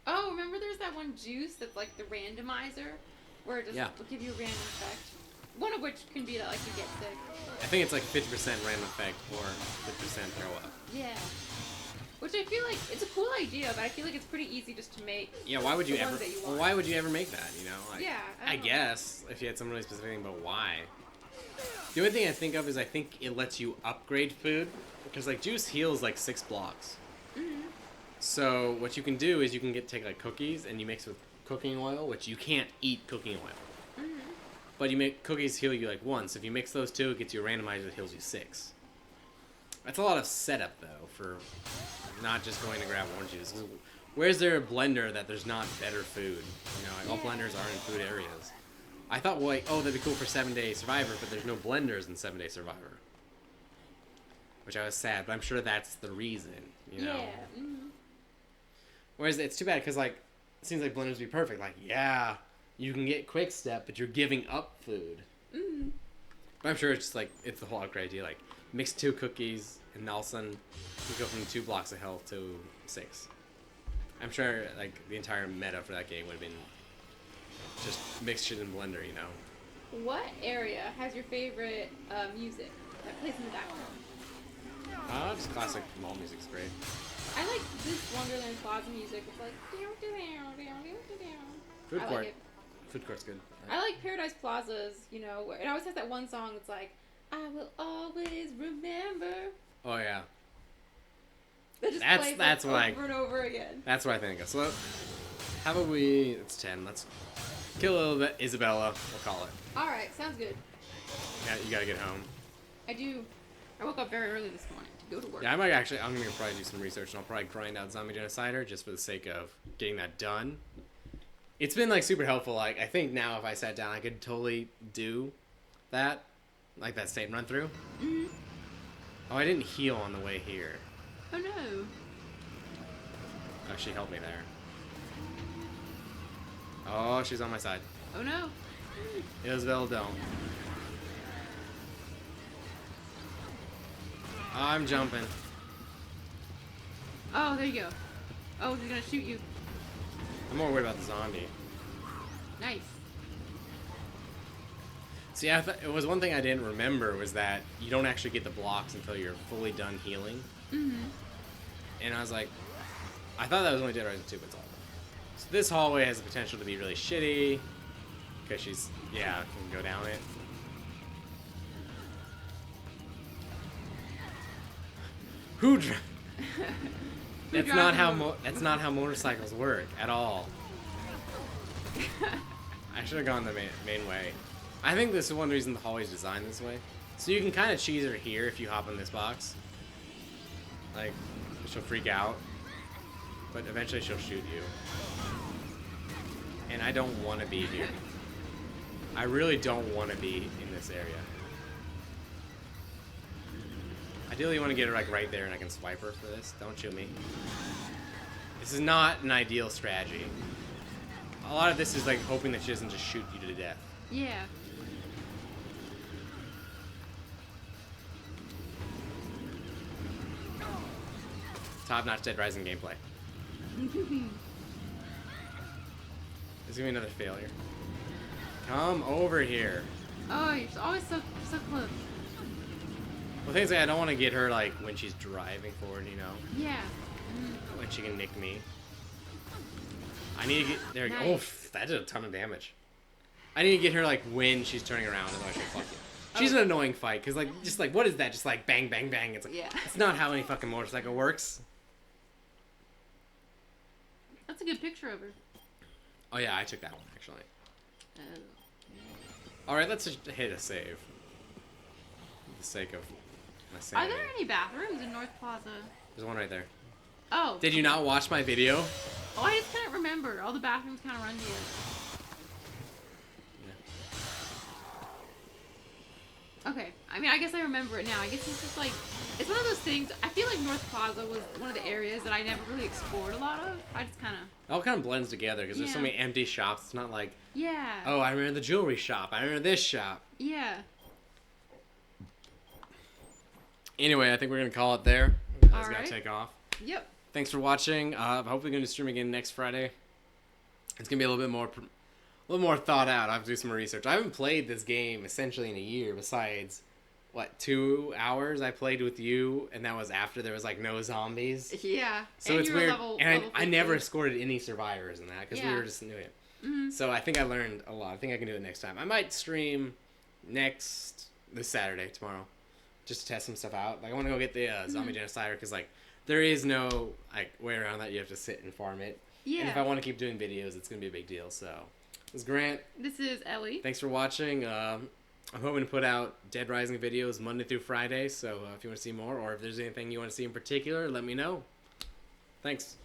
B: Oh, remember there's that one juice that's like the randomizer, where it just will give you a random effect. One of which can be that like you get sick.
A: I think it's like 50% random effect or 50% throw up.
B: Yeah. Which I feel like it's a cool idea, but I feel like it's pretty easy just to make.
A: Yeah, why would you
B: the
A: ever?
B: ones that you
A: Well,
B: want.
A: why would you ever make that? You know? Like,
B: Yeah,
A: I
B: don't know.
A: guess if you had some really specific thing, but why? The only thing I think of is I think it lets you upgrade food because like juice heals like 6 blocks.
B: Mm-hmm.
A: So what you can do is you can take like cookies and you mix with cooking oil, which you can't eat cooking oil.
B: Mm-hmm.
A: But you make cookies heal you like once. If you mix those two, it gets you a randomizer that heals you 6. That's a lot of setup though for not just going to grab orange juice. Where's there a blender that there's not better food? You know, like all blenders are in food areas. I thought, well, like, oh, that'd be cool for 7-Day Survivor, but there's no blenders in 7-Day Survivor. Which I was sad, but I'm sure that's the reason, you know?
B: Yeah. Mm-hmm.
A: Whereas it's too bad, because, like, it seems like blenders would be perfect. Like, yeah, you can get quick step, but you're giving up food.
B: Mm-hmm.
A: But I'm sure it's just, like, it's the whole upgrade idea. Like, mix 2 cookies, and all of a sudden, you go from 2 blocks of health to 6. I'm sure, like, the entire meta for that game would have been just mix shit in Blender, you know?
B: What area has your favorite music that plays in the background?
A: Just classic mall music's great.
B: I like this Wonderland Plaza music. It's like down.
A: Food
B: I
A: court.
B: like it.
A: Food court's good.
B: I like Paradise Plaza's, you know, where it always has that one song that's like, I will always remember.
A: Oh, yeah.
B: That just
A: That's-
B: plays
A: that's
B: like,
A: what I-
B: over and over again.
A: That's what I think of. So, how about we... It's 10. Let's kill a little bit. Isabella, we'll call it.
B: Alright, sounds good.
A: Yeah, you gotta get home.
B: I do. I woke up very early this morning to go to work.
A: Yeah, I'm gonna probably do some research, and I'll probably grind out Zombie Genocider just for the sake of getting that done. It's been, like, super helpful. Like, I think now if I sat down, I could totally do that. Like, that same run-through.
B: Mm-hmm.
A: Oh, I didn't heal on the way here.
B: Oh no.
A: Oh, she helped me there. Oh, she's on my side.
B: Oh no.
A: Isabel, don't. I'm jumping.
B: Oh, there you go. Oh, he's gonna shoot you.
A: I'm more worried about the zombie.
B: Nice.
A: See, it was one thing I didn't remember was that you don't actually get the blocks until you're fully done healing.
B: Mm-hmm.
A: And I was like, I thought that was only Dead Rising 2, but it's all. So this hallway has the potential to be really shitty. Because she's, yeah, can go down it. That's not how that's not how motorcycles work at all. I should have gone the main way. I think this is one reason the hallway's designed this way. So you can kind of cheese her here if you hop in this box. Like, she'll freak out. But eventually she'll shoot you. And I don't want to be here. I really don't want to be in this area. Ideally you want to get her like right there and I can swipe her for this. Don't shoot me. This is not an ideal strategy. A lot of this is like hoping that she doesn't just shoot you to death.
B: Yeah.
A: Top-notch Dead Rising gameplay. This is gonna be another failure. Come over here.
B: Oh, you're always so close.
A: Well, things like I don't want to get her like when she's driving forward, you know,
B: Yeah.
A: when she can nick me. I need to get there.
B: Nice.
A: Oh, that did a ton of damage. I need to get her like when she's turning around, otherwise she'll fuck you. She's an annoying fight because like just like what is that? Just like bang bang bang. It's like
B: Yeah.
A: it's not how any fucking motorcycle works.
B: That's a good picture of her.
A: Oh yeah, I took that one actually.
B: Oh.
A: All right, let's just hit a save. For the sake of my
B: Are
A: sanity.
B: there any bathrooms in North Plaza?
A: There's one right there.
B: Oh.
A: Did you not watch my video?
B: Oh, I just couldn't remember. All the bathrooms kind of run together. Okay. I mean, I guess I remember it now. I guess it's just like, it's one of those things. I feel like North Plaza was one of the areas that I never really explored a lot of. I just kind of.
A: It all kind of blends together because there's so
B: Yeah.
A: many empty shops. It's not like,
B: Yeah.
A: oh, I remember the jewelry shop. I remember this shop.
B: Yeah.
A: Anyway, I think we're going to call it there. That's got to
B: Alright.
A: take off.
B: Yep.
A: Thanks for watching. Hopefully we're going to stream again next Friday. It's going to be a little bit more thought out. I have to do some more research. I haven't played this game essentially in a year besides, 2 hours I played with you, and that was after there was, like, no zombies.
B: Yeah.
A: So
B: and
A: it's
B: you were
A: weird.
B: level
A: And I
B: 50.
A: never escorted any survivors in that because we
B: Yeah.
A: were just new it.
B: Mhm.
A: So I think I learned a lot. I think I can do it next time. I might stream this Saturday, tomorrow, just to test some stuff out. Like I want to go get the zombie genocider because like there is no like way around that. You have to sit and farm it.
B: Yeah.
A: And if I want to keep doing videos, it's gonna be a big deal. So this is Grant.
B: This is Ellie.
A: Thanks for watching. I'm hoping to put out Dead Rising videos Monday through Friday. So if you want to see more, or if there's anything you want to see in particular, let me know. Thanks.